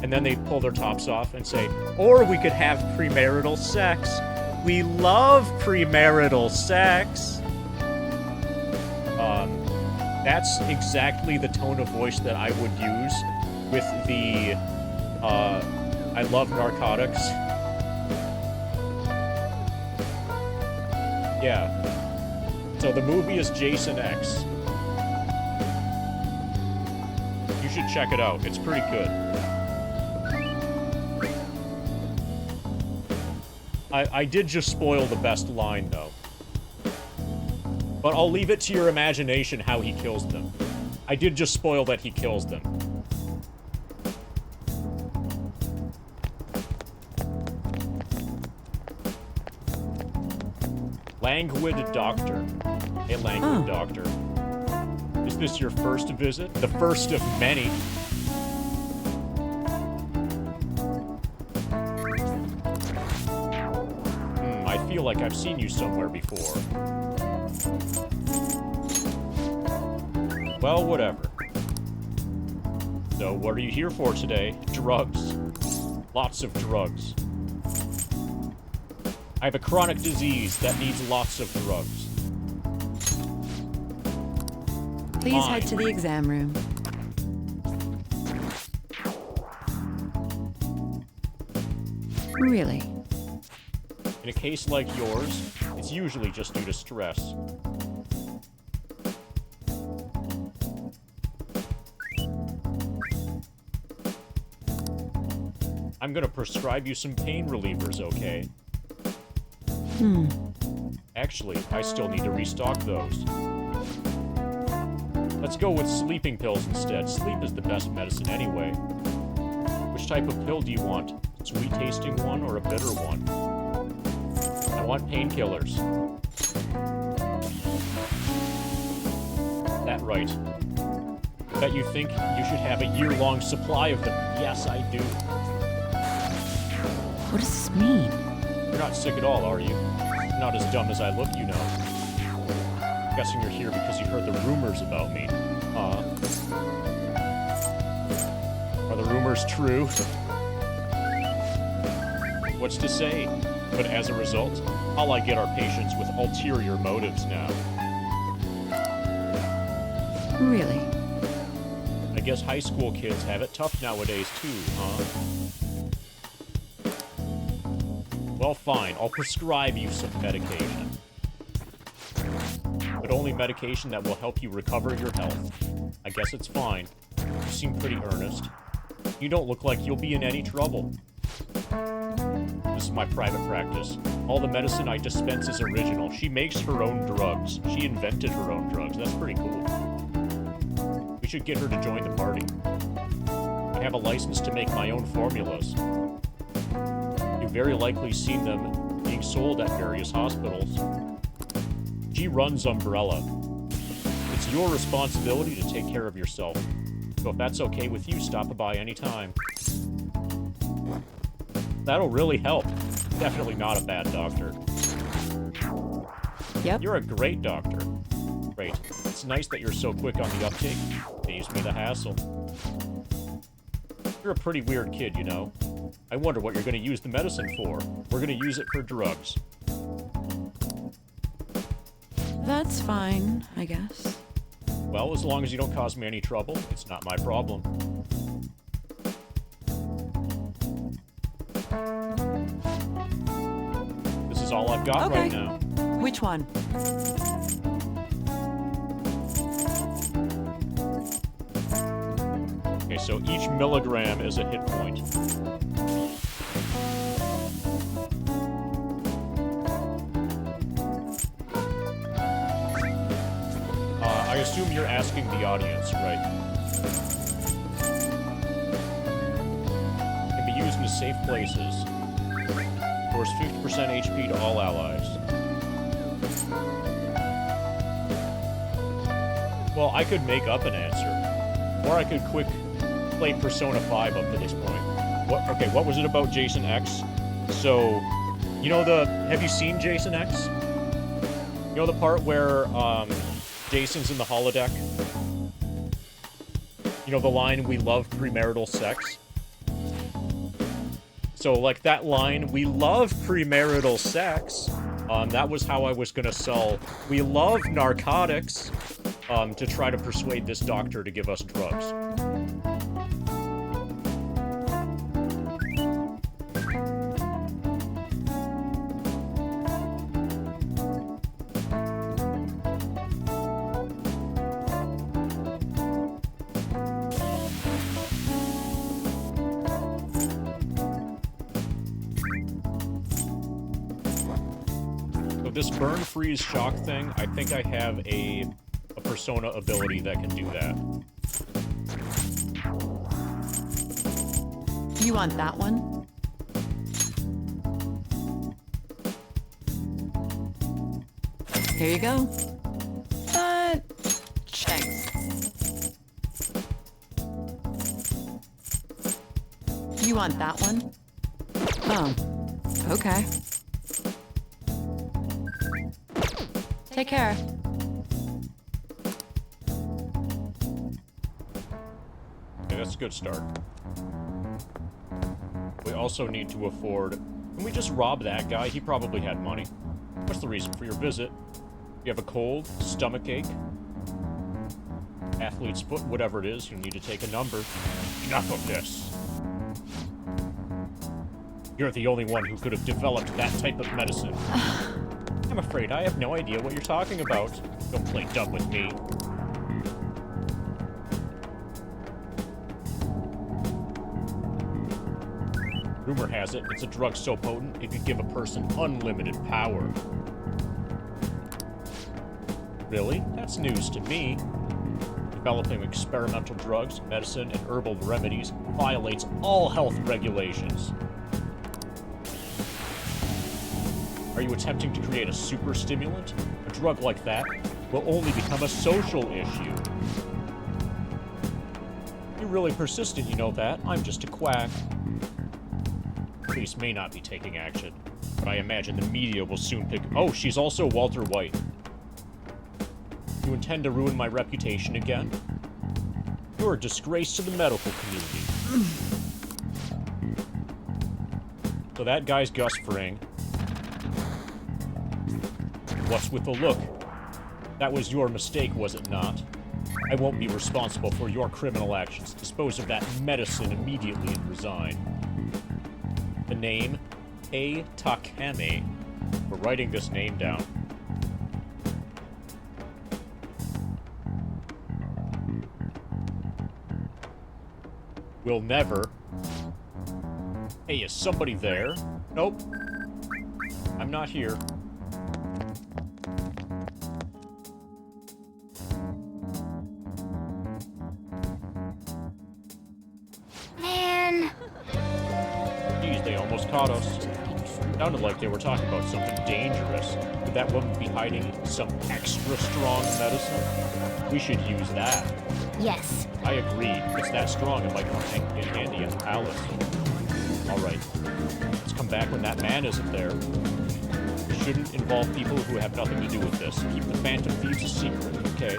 And then they pull their tops off and say, "Or we could have premarital sex. We love premarital sex." That's exactly the tone of voice that I would use with the, I love narcotics. Yeah. So the movie is Jason X. You should check it out. It's pretty good. I did just spoil the best line, though. But I'll leave it to your imagination how he kills them. I did just spoil that he kills them. Languid Doctor. Hey, Languid Doctor. Is this your first visit? The first of many. I feel like I've seen you somewhere before. Well, whatever. So, what are you here for today? Drugs. Lots of drugs. I have a chronic disease that needs lots of drugs. Please head to the exam room. Really? In a case like yours, it's usually just due to stress. I'm gonna prescribe you some pain relievers, okay? Actually, I still need to restock those. Let's go with sleeping pills instead. Sleep is the best medicine anyway. Which type of pill do you want? Sweet-tasting one or a bitter one? I want painkillers. That right. Bet you think you should have a year-long supply of them. Yes, I do. What does this mean? You're not sick at all, are you? Not as dumb as I look, you know. Guessing you're here because you heard the rumors about me. Are the rumors true? What's to say? But as a result, all I get are patients with ulterior motives now. Really? I guess high school kids have it tough nowadays too, huh? Well, fine. I'll prescribe you some medication. But only medication that will help you recover your health. I guess it's fine. You seem pretty earnest. You don't look like you'll be in any trouble. This is my private practice. All the medicine I dispense is original. She makes her own drugs. She invented her own drugs. That's pretty cool. We should get her to join the party. I have a license to make my own formulas. You've very likely seen them being sold at various hospitals. She runs Umbrella. It's your responsibility to take care of yourself. So if that's okay with you, stop by anytime. That'll really help. Definitely not a bad doctor. Yep. You're a great doctor. Great. It's nice that you're so quick on the uptake. Saves me the hassle. You're a pretty weird kid, you know. I wonder what you're going to use the medicine for. We're going to use it for drugs. That's fine, I guess. Well, as long as you don't cause me any trouble, it's not my problem. This is all I've got right now. Which one? Okay, so each milligram is a hit point. I assume you're asking the audience, right? Can be used in safe places. Restores 50% HP to all allies. Well, I could make up an answer. Or I could quick play Persona 5 up to this point. What was it about Jason X? So, you know have you seen Jason X? You know the part where, Jason's in the holodeck? You know the line, "We love premarital sex"? So, like, that line, "We love premarital sex," that was how I was gonna sell "We love narcotics," to try to persuade this doctor to give us drugs. With this burn, freeze, shock thing, I think I have a persona ability that can do that. You want that one? Here you go. Thanks. You want that one? Oh, okay. Take care. Okay, that's a good start. We also need to afford... Can we just rob that guy? He probably had money. What's the reason for your visit? You have a cold, stomach ache, athlete's foot, whatever it is, you need to take a number. Enough of this. You're the only one who could have developed that type of medicine. I'm afraid I have no idea what you're talking about. Don't play dumb with me. Rumor has it, it's a drug so potent, it could give a person unlimited power. Really? That's news to me. Developing experimental drugs, medicine, and herbal remedies violates all health regulations. Are you attempting to create a super stimulant? A drug like that will only become a social issue. You're really persistent, you know that. I'm just a quack. Police may not be taking action, but I imagine the media will soon pick... Oh, she's also Walter White. You intend to ruin my reputation again? You're a disgrace to the medical community. So that guy's Gus Fring. What's with the look? That was your mistake, was it not? I won't be responsible for your criminal actions. Dispose of that medicine immediately and resign. The name? A. Takame. We're writing this name down. We'll never... Hey, is somebody there? Nope. I'm not here. Man. Geez, they almost caught us. Sounded like they were talking about something dangerous. Could that woman be hiding some extra strong medicine? We should use that. Yes. I agree. It's that strong, it might come in handy in the palace. Alright. Let's come back when that man isn't there. It shouldn't involve people who have nothing to do with this. Keep the Phantom Thieves a secret, okay?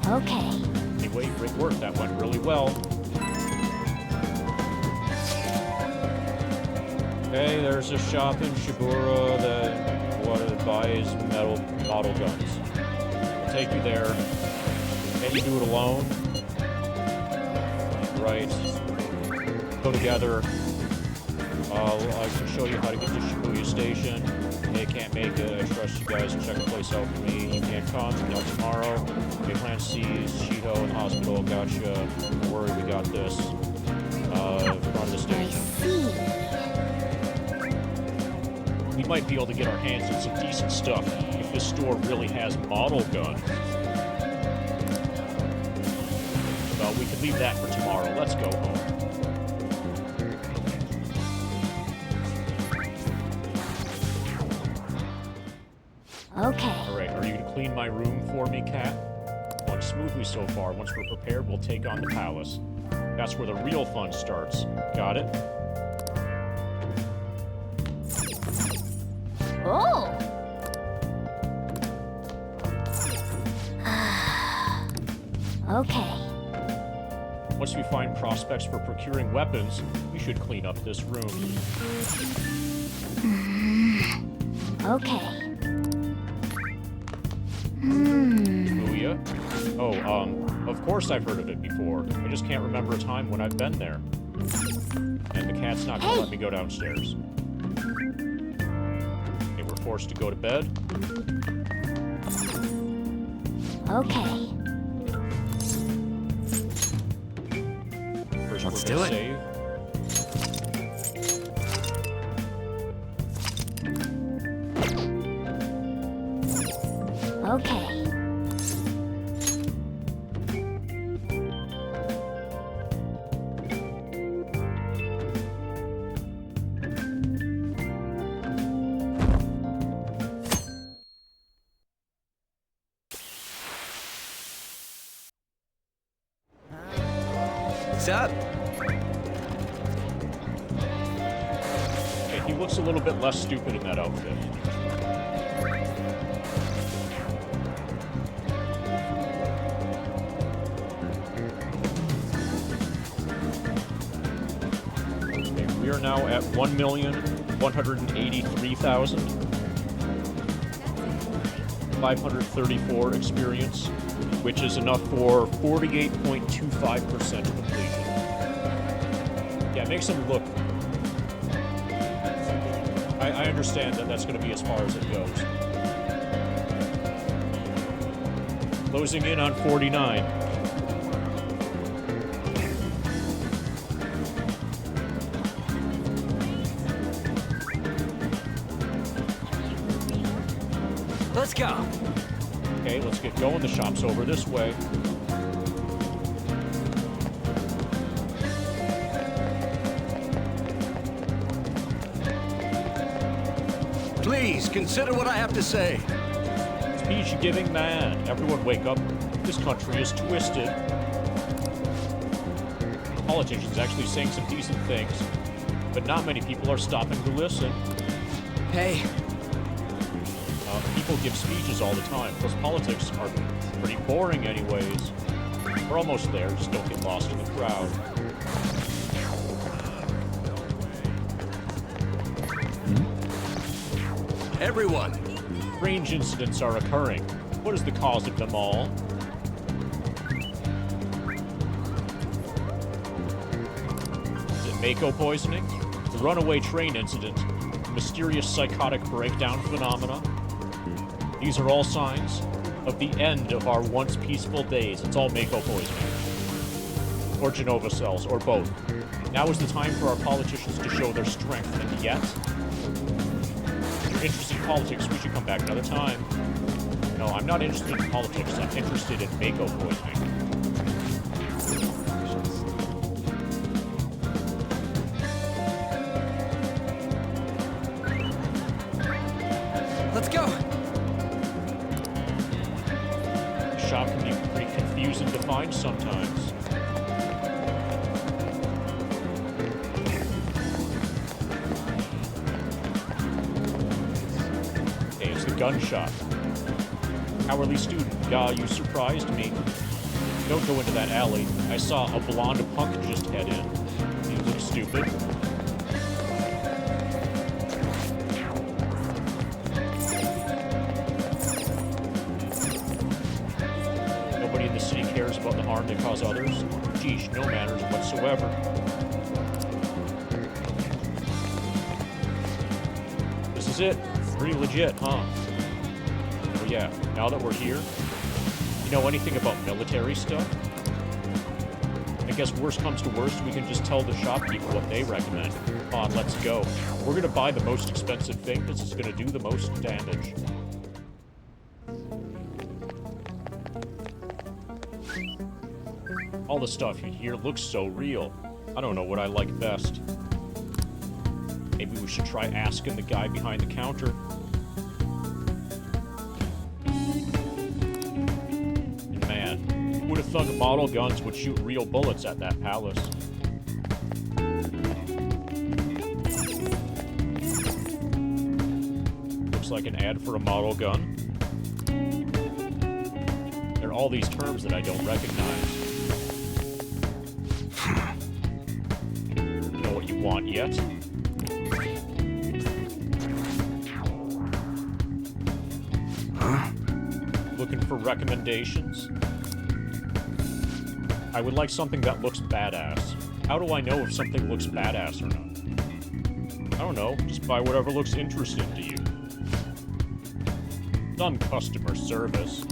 Okay. Anyway, great work. That went really well. Okay, there's a shop in Shibura that buys model guns. I'll take you there. Can you do it alone? Right. Go together. I can show you how to get to Shibuya Station. They can't make it. I trust you guys to check the place out for me. You can't come. Not tomorrow. Okay, Plan C's, Shido in the hospital. Gotcha. Don't worry, we got this. Front of the station. We might be able to get our hands on some decent stuff if this store really has model guns. Well, we could leave that for tomorrow. Let's go home. Okay. Alright, are you gonna clean my room for me, Cat? Going smoothly so far. Once we're prepared, we'll take on the palace. That's where the real fun starts. Got it? Oh! Okay. Once we find prospects for procuring weapons, we should clean up this room. Okay. Booyah? Oh, of course I've heard of it before. I just can't remember a time when I've been there. And the cat's not gonna let me go downstairs. Okay, we're forced to go to bed. Okay. First, Let's we're do gonna it. save. Okay. What's up? Okay, he looks a little bit less stupid in that outfit. Okay, we are now at 1,183,534 experience, which is enough for 48.25% completion. Yeah, it makes him look... I understand that that's going to be as far as it goes. Closing in on 49. Let's go. Okay, let's get going. The shop's over this way. Please, consider what I have to say. Speech-giving man. Everyone wake up. This country is twisted. Politicians actually saying some decent things, but not many people are stopping to listen. Hey. People give speeches all the time, plus politics are pretty boring anyways. We're almost there, just don't get lost in the crowd. Everyone! Strange incidents are occurring. What is the cause of them all? Is it Mako poisoning? The runaway train incident? The mysterious psychotic breakdown phenomena? These are all signs of the end of our once peaceful days. It's all Mako poisoning. Or Genova cells, or both. Now is the time for our politicians to show their strength, and yet... If you're interested in politics, we should come back another time. No, I'm not interested in politics, I'm interested in Mako poisoning. Let's go! The shop can be pretty confusing to find sometimes. Okay, it's the gun shop. Cowardly student, yeah, you surprised me. Don't go into that alley. I saw a blonde punk just head in. You look stupid. Nobody in the city cares about the harm they cause others. Geesh, no manners whatsoever. This is it. Pretty legit, huh? Oh yeah, now that we're here, you know anything about military stuff? I guess worst comes to worst, we can just tell the shopkeeper what they recommend. Come on, let's go. We're gonna buy the most expensive thing because it's gonna do the most damage. All the stuff here looks so real. I don't know what I like best. Maybe we should try asking the guy behind the counter. And man, who would have thought model guns would shoot real bullets at that palace? Looks like an ad for a model gun. There are all these terms that I don't recognize. You know what you want yet? Looking for recommendations? I would like something that looks badass. How do I know if something looks badass or not? I don't know, just buy whatever looks interesting to you. Some customer service.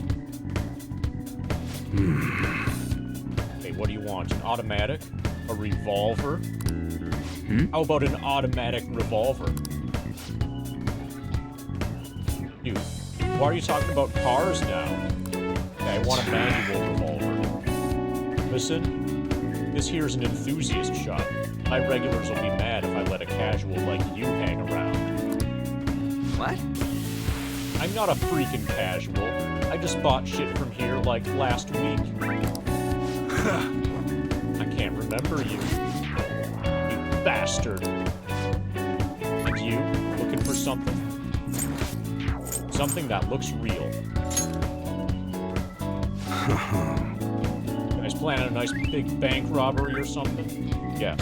Okay, what do you want? An automatic? A revolver? How about an automatic revolver? Dude, Why are you talking about cars now? Okay, I want a manual revolver. Listen, this here's an enthusiast shop. My regulars will be mad if I let a casual like you hang around. What? I'm not a freaking casual. I just bought shit from here like last week. I can't remember you. You bastard. And you, looking for something? Something that looks real. You guys planning a nice big bank robbery or something? Yes.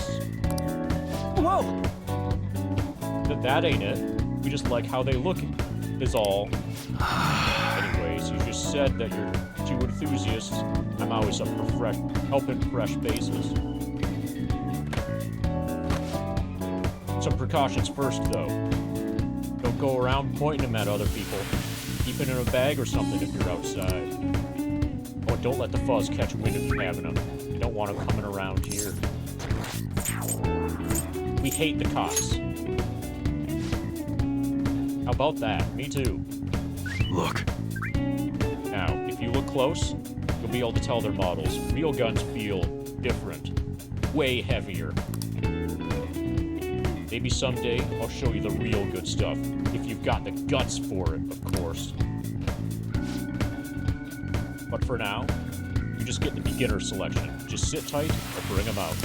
Whoa! That ain't it. We just like how they look, is all. Anyways, you just said that you're two enthusiasts. I'm always up for helping fresh faces. Some precautions first, though. Don't go around pointing them at other people. Keep it in a bag or something if you're outside. Oh, don't let the fuzz catch wind of you having them. You don't want them coming around here. We hate the cops. How about that? Me too. Look. Now, if you look close, you'll be able to tell their models. Real guns feel different. Way heavier. Maybe someday I'll show you the real good stuff. If you've got the guts for it, of course. But for now, you just get the beginner selection. Just sit tight or bring them out.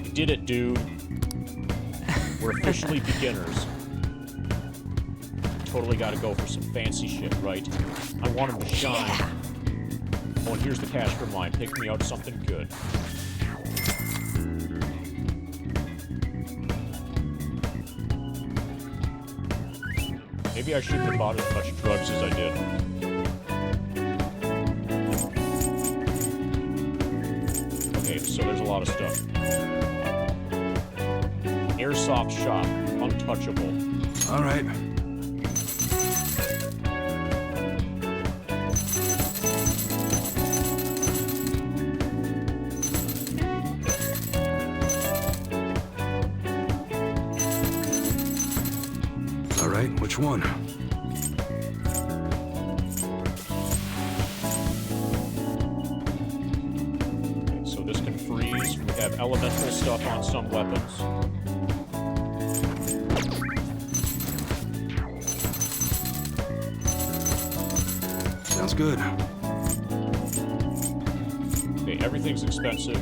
You did it, dude. We're officially beginners. Totally gotta go for some fancy shit, right? I want them to shine. Yeah. Oh, and here's the cash from mine. Pick me out something good. Maybe I shouldn't have bought as much drugs as I did. Okay, so there's a lot of stuff. Airsoft shop. Untouchable. All right. Which one? Okay, so this can freeze. We have elemental stuff on some weapons. Sounds good. Okay, everything's expensive.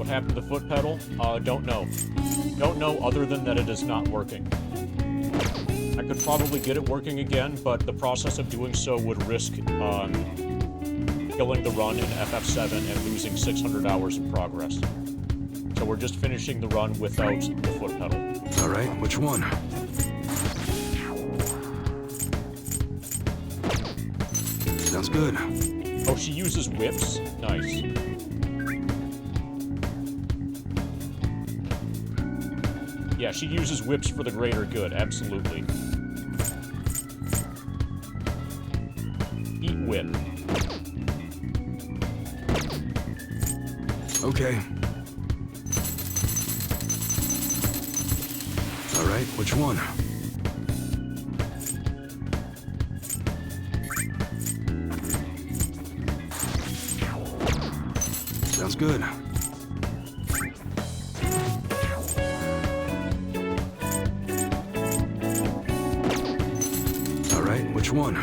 Happened to the foot pedal? Don't know. Don't know other than that it is not working. I could probably get it working again, but the process of doing so would risk killing the run in FF7 and losing 600 hours of progress. So we're just finishing the run without the foot pedal. All right, which one? Sounds good. Oh, she uses whips? Nice. Yeah, she uses whips for the greater good, absolutely. Eat whip. Okay. All right, which one? Sounds good. Which one?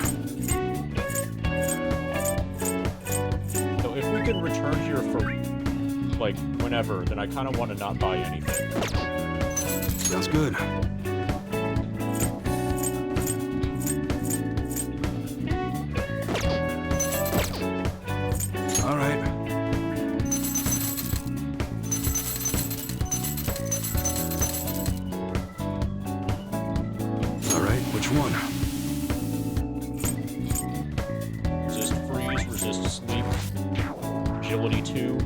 So if we can return here for, like, whenever, then I kind of want to not buy anything. Sounds good. All right. All right, which one? Sleep, agility 2.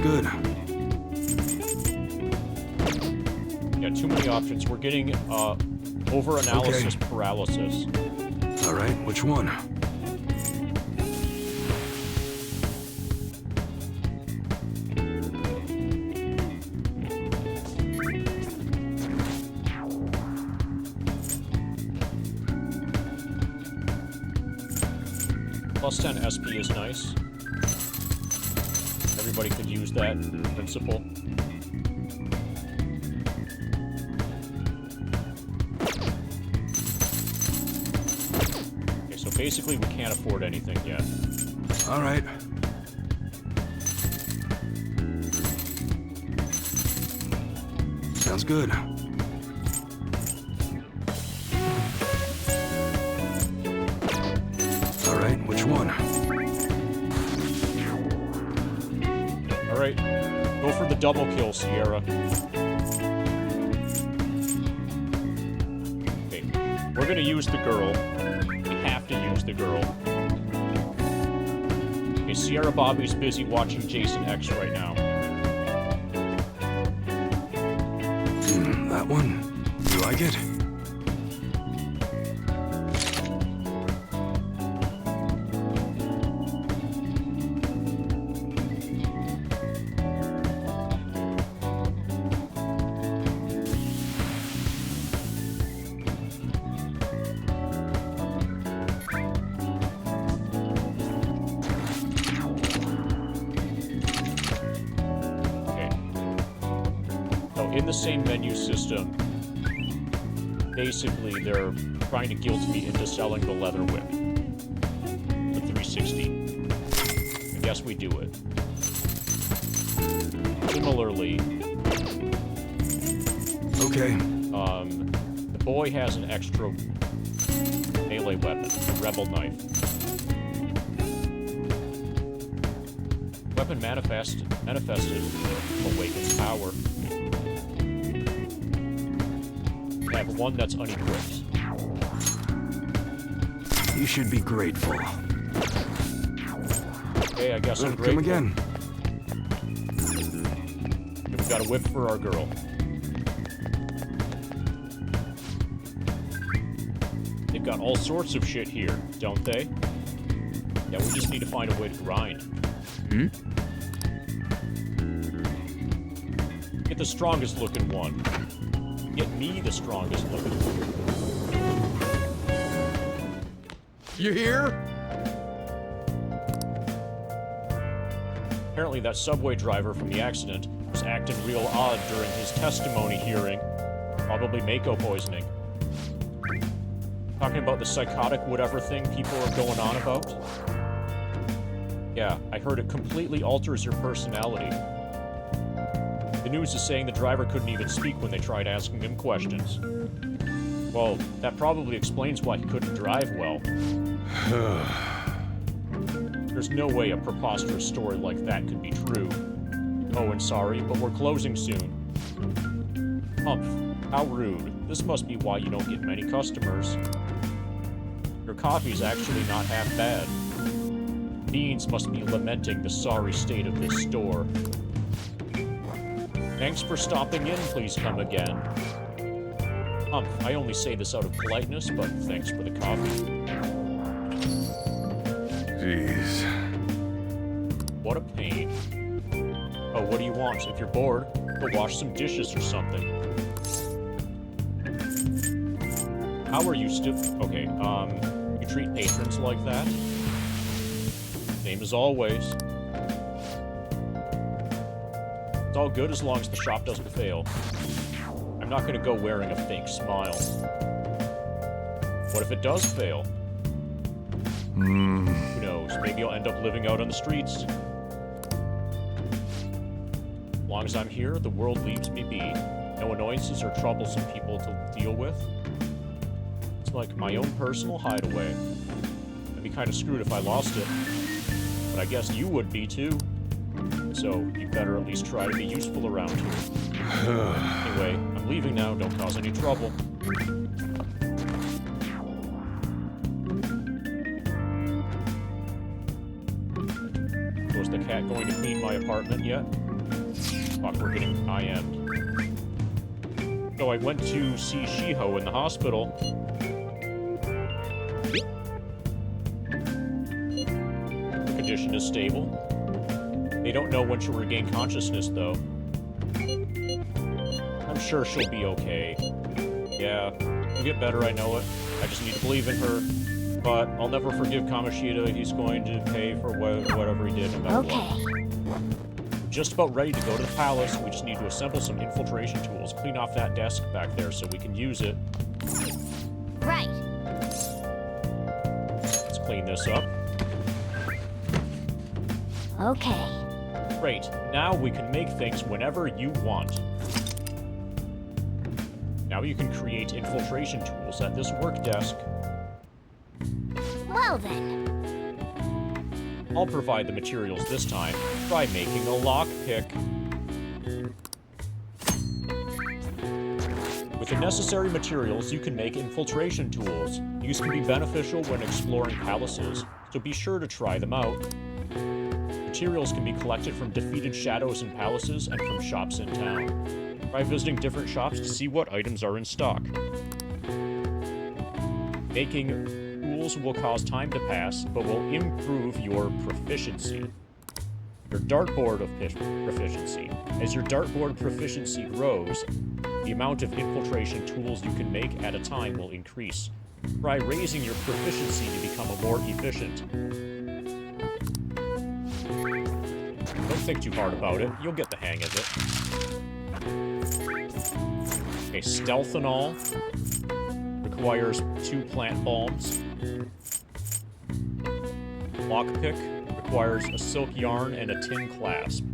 good. Yeah, too many options. We're getting over-analysis paralysis. All right, which one? Plus 10 SP is nice. Everybody could use that principle. Okay, so basically we can't afford anything yet. All right. Sounds good. All right, which one? All right, go for the double kill, Sierra. Okay, we're gonna use the girl. We have to use the girl. Okay, Sierra Bobby's busy watching Jason X right now. That one. You like it? In the same menu system, basically they're trying to guilt me into selling the leather whip. The 360. And yes, we do it. Similarly, okay. The boy has an extra melee weapon, a rebel knife. Weapon manifested awakens power. I have one that's unequipped. You should be grateful. Okay, I guess I'm grateful. Come again. We've got a whip for our girl. They've got all sorts of shit here, don't they? Yeah, we just need to find a way to grind. Get the strongest looking one. Get me the strongest looking one. You here? Apparently that subway driver from the accident was acting real odd during his testimony hearing. Probably Mako poisoning. Talking about the psychotic whatever thing people are going on about. Yeah, I heard it completely alters your personality. The news is saying the driver couldn't even speak when they tried asking him questions. Well, that probably explains why he couldn't drive well. There's no way a preposterous story like that could be true. Oh, and sorry, but we're closing soon. Humph, how rude. This must be why you don't get many customers. Your coffee's actually not half bad. Beans must be lamenting the sorry state of this store. Thanks for stopping in, please come again. Humph, I only say this out of politeness, but thanks for the coffee. Jeez. What a pain. Oh, what do you want? If you're bored, go wash some dishes or something. How are you still... Okay, you treat patrons like that? Same as always. It's all good as long as the shop doesn't fail. I'm not gonna go wearing a fake smile. What if it does fail? Who knows? Maybe I'll end up living out on the streets. As long as I'm here, the world leaves me be. No annoyances or troublesome people to deal with. It's like my own personal hideaway. I'd be kind of screwed if I lost it. But I guess you would be too. So, you better at least try to be useful around here. Anyway, I'm leaving now, don't cause any trouble. Was the cat going to clean my apartment yet? Fuck, we're getting IM'd. So I went to see Shiho in the hospital. Her condition is stable. They don't know when she'll regain consciousness, though. I'm sure she'll be okay. Yeah, she'll get better, I know it. I just need to believe in her. But I'll never forgive Kamoshida. He's going to pay for whatever he did no matter what. Just about ready to go to the palace. We just need to assemble some infiltration tools. Clean off that desk back there so we can use it. Right. Let's clean this up. Okay. Great. Now we can make things whenever you want. Now you can create infiltration tools at this work desk. Well then. I'll provide the materials this time. Try making a lockpick. With the necessary materials, you can make infiltration tools. These can be beneficial when exploring palaces, so be sure to try them out. Materials can be collected from defeated shadows in palaces and from shops in town. Try visiting different shops to see what items are in stock. Making tools will cause time to pass, but will improve your proficiency. Your dartboard of proficiency. As your dartboard proficiency grows, the amount of infiltration tools you can make at a time will increase. Try raising your proficiency to become more efficient. Don't think too hard about it. You'll get the hang of it. Okay, stealthanol requires 2 plant bombs. Lockpick requires a silk yarn and a tin clasp.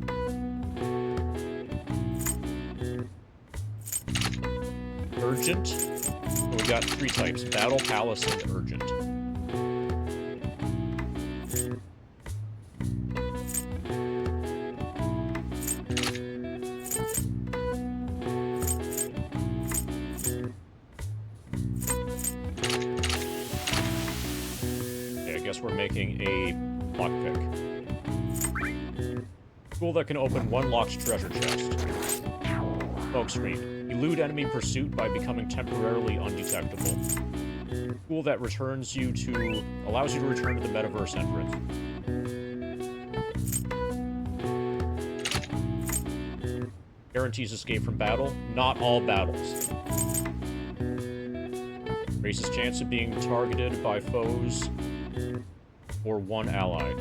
Urgent. So we got 3 types: battle, palace, and urgent. We're making a lockpick. Tool that can open one locked treasure chest. Smokescreen. Elude enemy pursuit by becoming temporarily undetectable. Tool that allows you to return to the metaverse entrance. Guarantees escape from battle. Not all battles. Raises chance of being targeted by foes or one ally.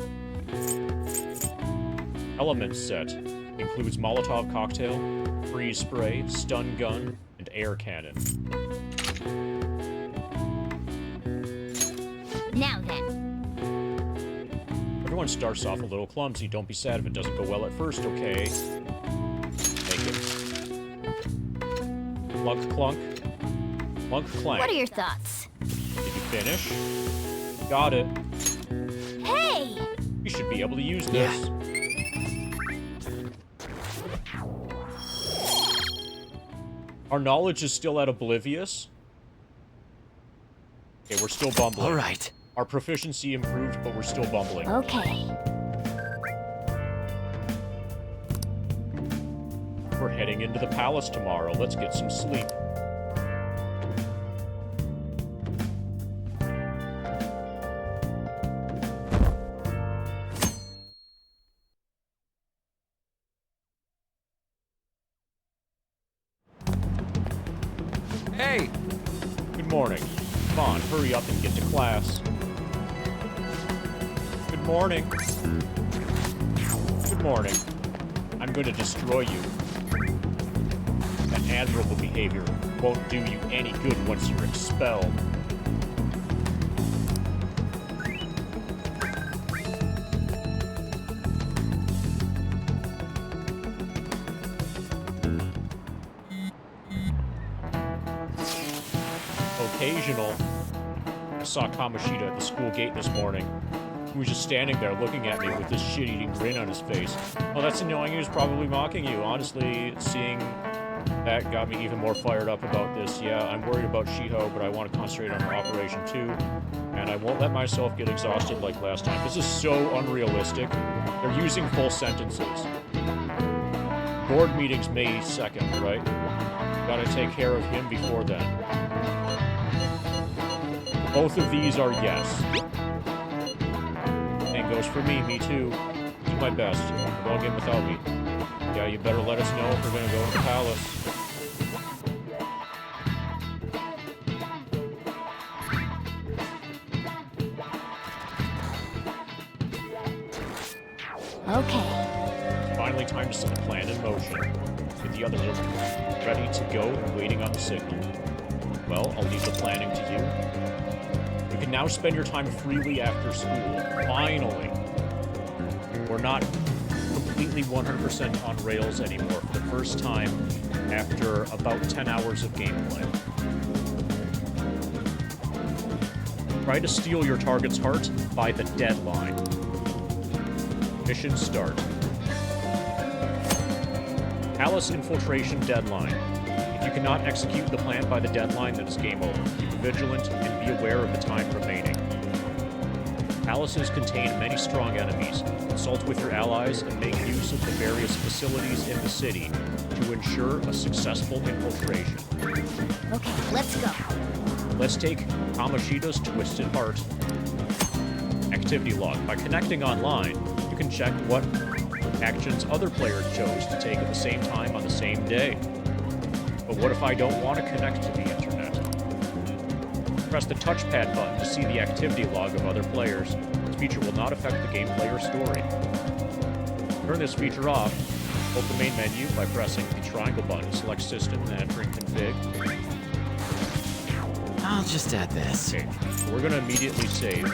Element set includes Molotov cocktail, freeze spray, stun gun, and air cannon. Now then. Everyone starts off a little clumsy. Don't be sad if it doesn't go well at first, okay? Make it. Clunk clunk. Clunk clank. What are your thoughts? Did you finish? Got it. Hey! We should be able to use this. Yeah. Our knowledge is still at oblivious. Okay, we're still bumbling. All right. Our proficiency improved, but we're still bumbling. Okay. We're heading into the palace tomorrow. Let's get some sleep. Hey! Good morning. Come on, hurry up and get to class. Good morning. Good morning. I'm going to destroy you. That admirable behavior won't do you any good once you're expelled. Occasional. I saw Kamoshida at the school gate this morning. He was just standing there looking at me with this shit-eating grin on his face. Oh, that's annoying. He was probably mocking you. Honestly, seeing that got me even more fired up about this. Yeah, I'm worried about Shiho, but I want to concentrate on her operation too. And I won't let myself get exhausted like last time. This is so unrealistic. They're using full sentences. board meeting's May 2nd, right? Gotta take care of him before then. Both of these are yes. Same goes for me too. Do my best. Log in without me. Yeah, you better let us know if we're gonna go to the palace. Okay. Finally time to set the plan in motion. With the others ready to go and waiting on the signal. Well, I'll leave the planning to you. You can now spend your time freely after school. Finally! We're not completely 100% on rails anymore for the first time after about 10 hours of gameplay. Try to steal your target's heart by the deadline. Mission start. Palace infiltration deadline. If you cannot execute the plan by the deadline, then it's game over. Keep vigilant and be aware of the time remaining. Palaces contain many strong enemies. Consult with your allies and make use of the various facilities in the city to ensure a successful infiltration. Okay, let's go. Let's take Kamoshida's Twisted Heart. Activity log. By connecting online, you can check what actions other players chose to take at the same time on the same day. But what if I don't want to connect to the internet? Press the touchpad button to see the activity log of other players. This feature will not affect the gameplay or story. Turn this feature off. Open the main menu by pressing the triangle button. Select System and entering Config. I'll just add this. Okay, so we're gonna immediately save.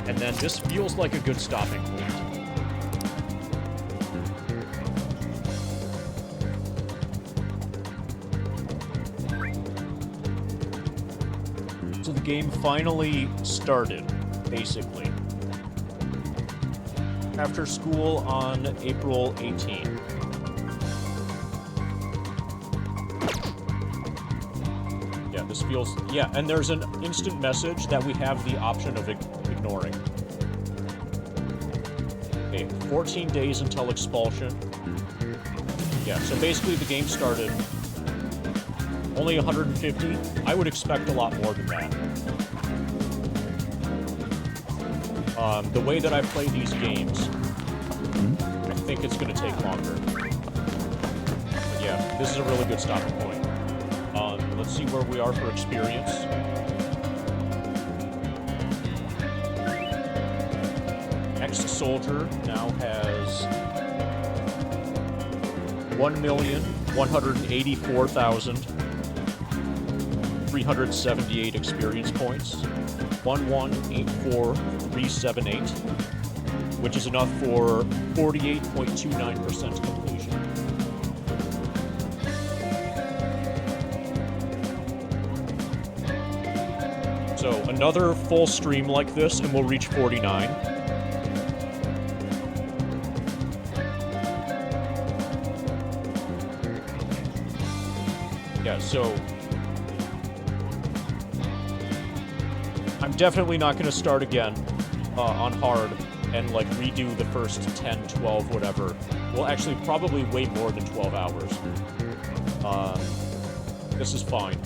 And then this feels like a good stopping point. So the game finally started, basically. After school on April 18th. Yeah, this feels... Yeah, and there's an instant message that we have the option of ignoring. Okay, 14 days until expulsion. Yeah, so basically the game started... Only 150? I would expect a lot more than that. The way that I play these games, I think it's going to take longer. But yeah, this is a really good stopping point. Let's see where we are for experience. Ex-Soldier now has 1,184,378 experience points. 1184378, which is enough for 48.29% completion. So another full stream like this and we'll reach 49. Yeah, so I'm definitely not going to start again on hard and like redo the first 10, 12, whatever. Well, actually, probably way more than 12 hours. This is fine.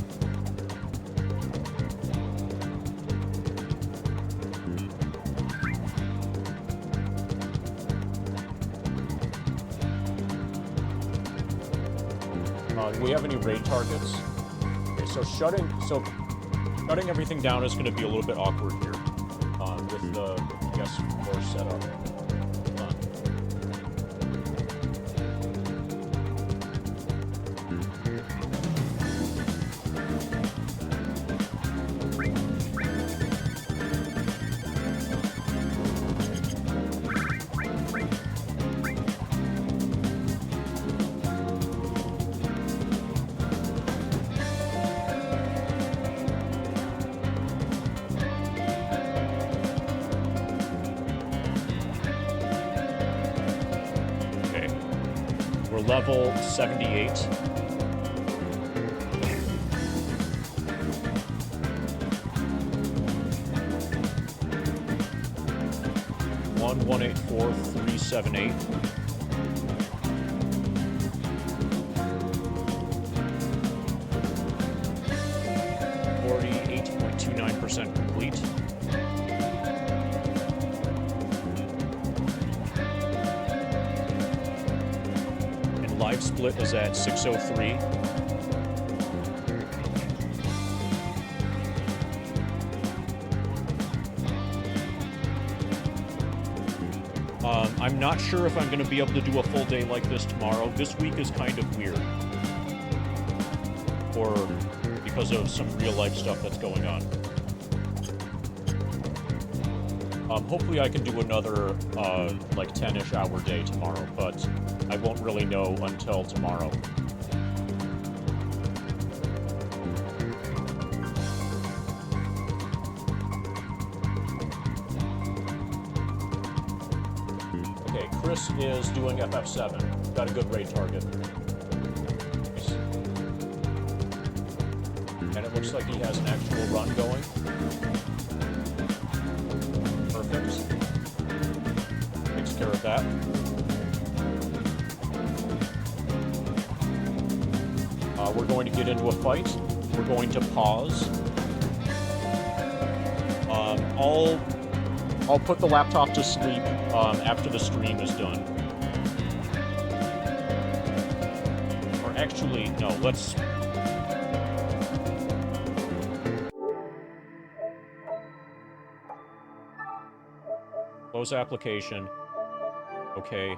Do we have any raid targets? Okay, so shutting everything down is going to be a little bit awkward here with the PS4 setup. Level 78. electronic split is at 6:03. I'm not sure if I'm going to be able to do a full day like this tomorrow. This week is kind of weird. Because of some real-life stuff that's going on. Hopefully I can do another, like, 10-ish hour day tomorrow, but I won't really know until tomorrow. Okay, Chris is doing FF7. Got a good raid target. Nice. And it looks like he has an actual run going. Perfect. Takes care of that. We're going to get into a fight. We're going to pause. I'll put the laptop to sleep after the stream is done. Or actually, no, let's... Close application. Okay.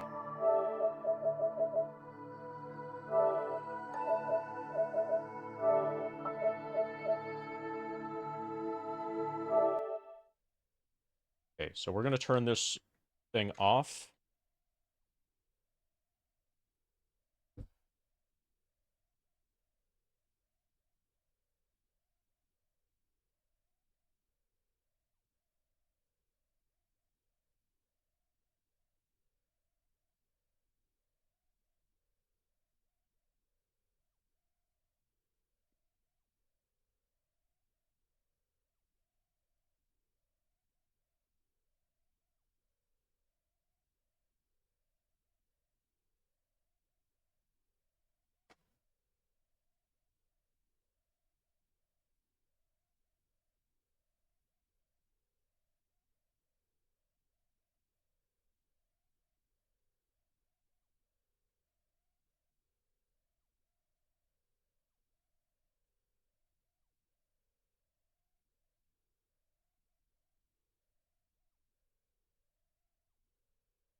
Okay, so we're going to turn this thing off.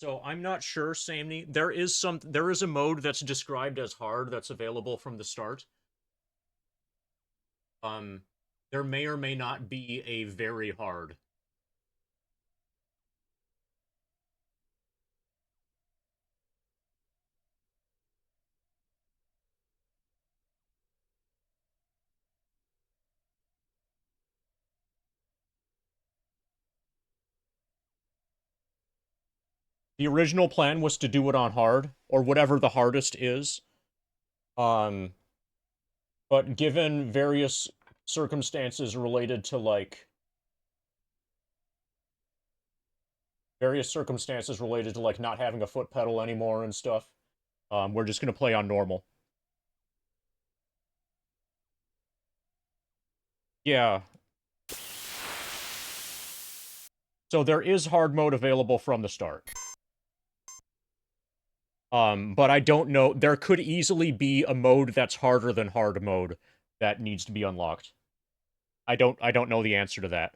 So I'm not sure, Samney. There is a mode that's described as hard that's available from the start. There may or may not be a very hard. The original plan was to do it on hard, or whatever the hardest is. But given various circumstances related to, like... not having a foot pedal anymore and stuff, we're just gonna play on normal. Yeah. So there is hard mode available from the start. But I don't know. There could easily be a mode that's harder than hard mode that needs to be unlocked. I don't know the answer to that.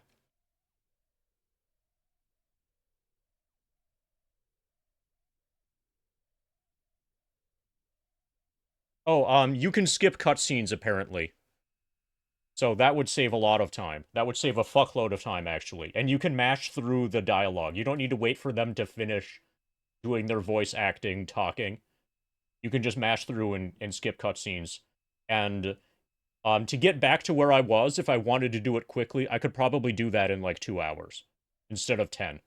Oh, you can skip cutscenes, apparently. So that would save a lot of time. That would save a fuckload of time, actually. And you can mash through the dialogue. You don't need to wait for them to finish doing their voice acting, talking. You can just mash through and skip cutscenes. And to get back to where I was, if I wanted to do it quickly, I could probably do that in like 2 hours instead of 10.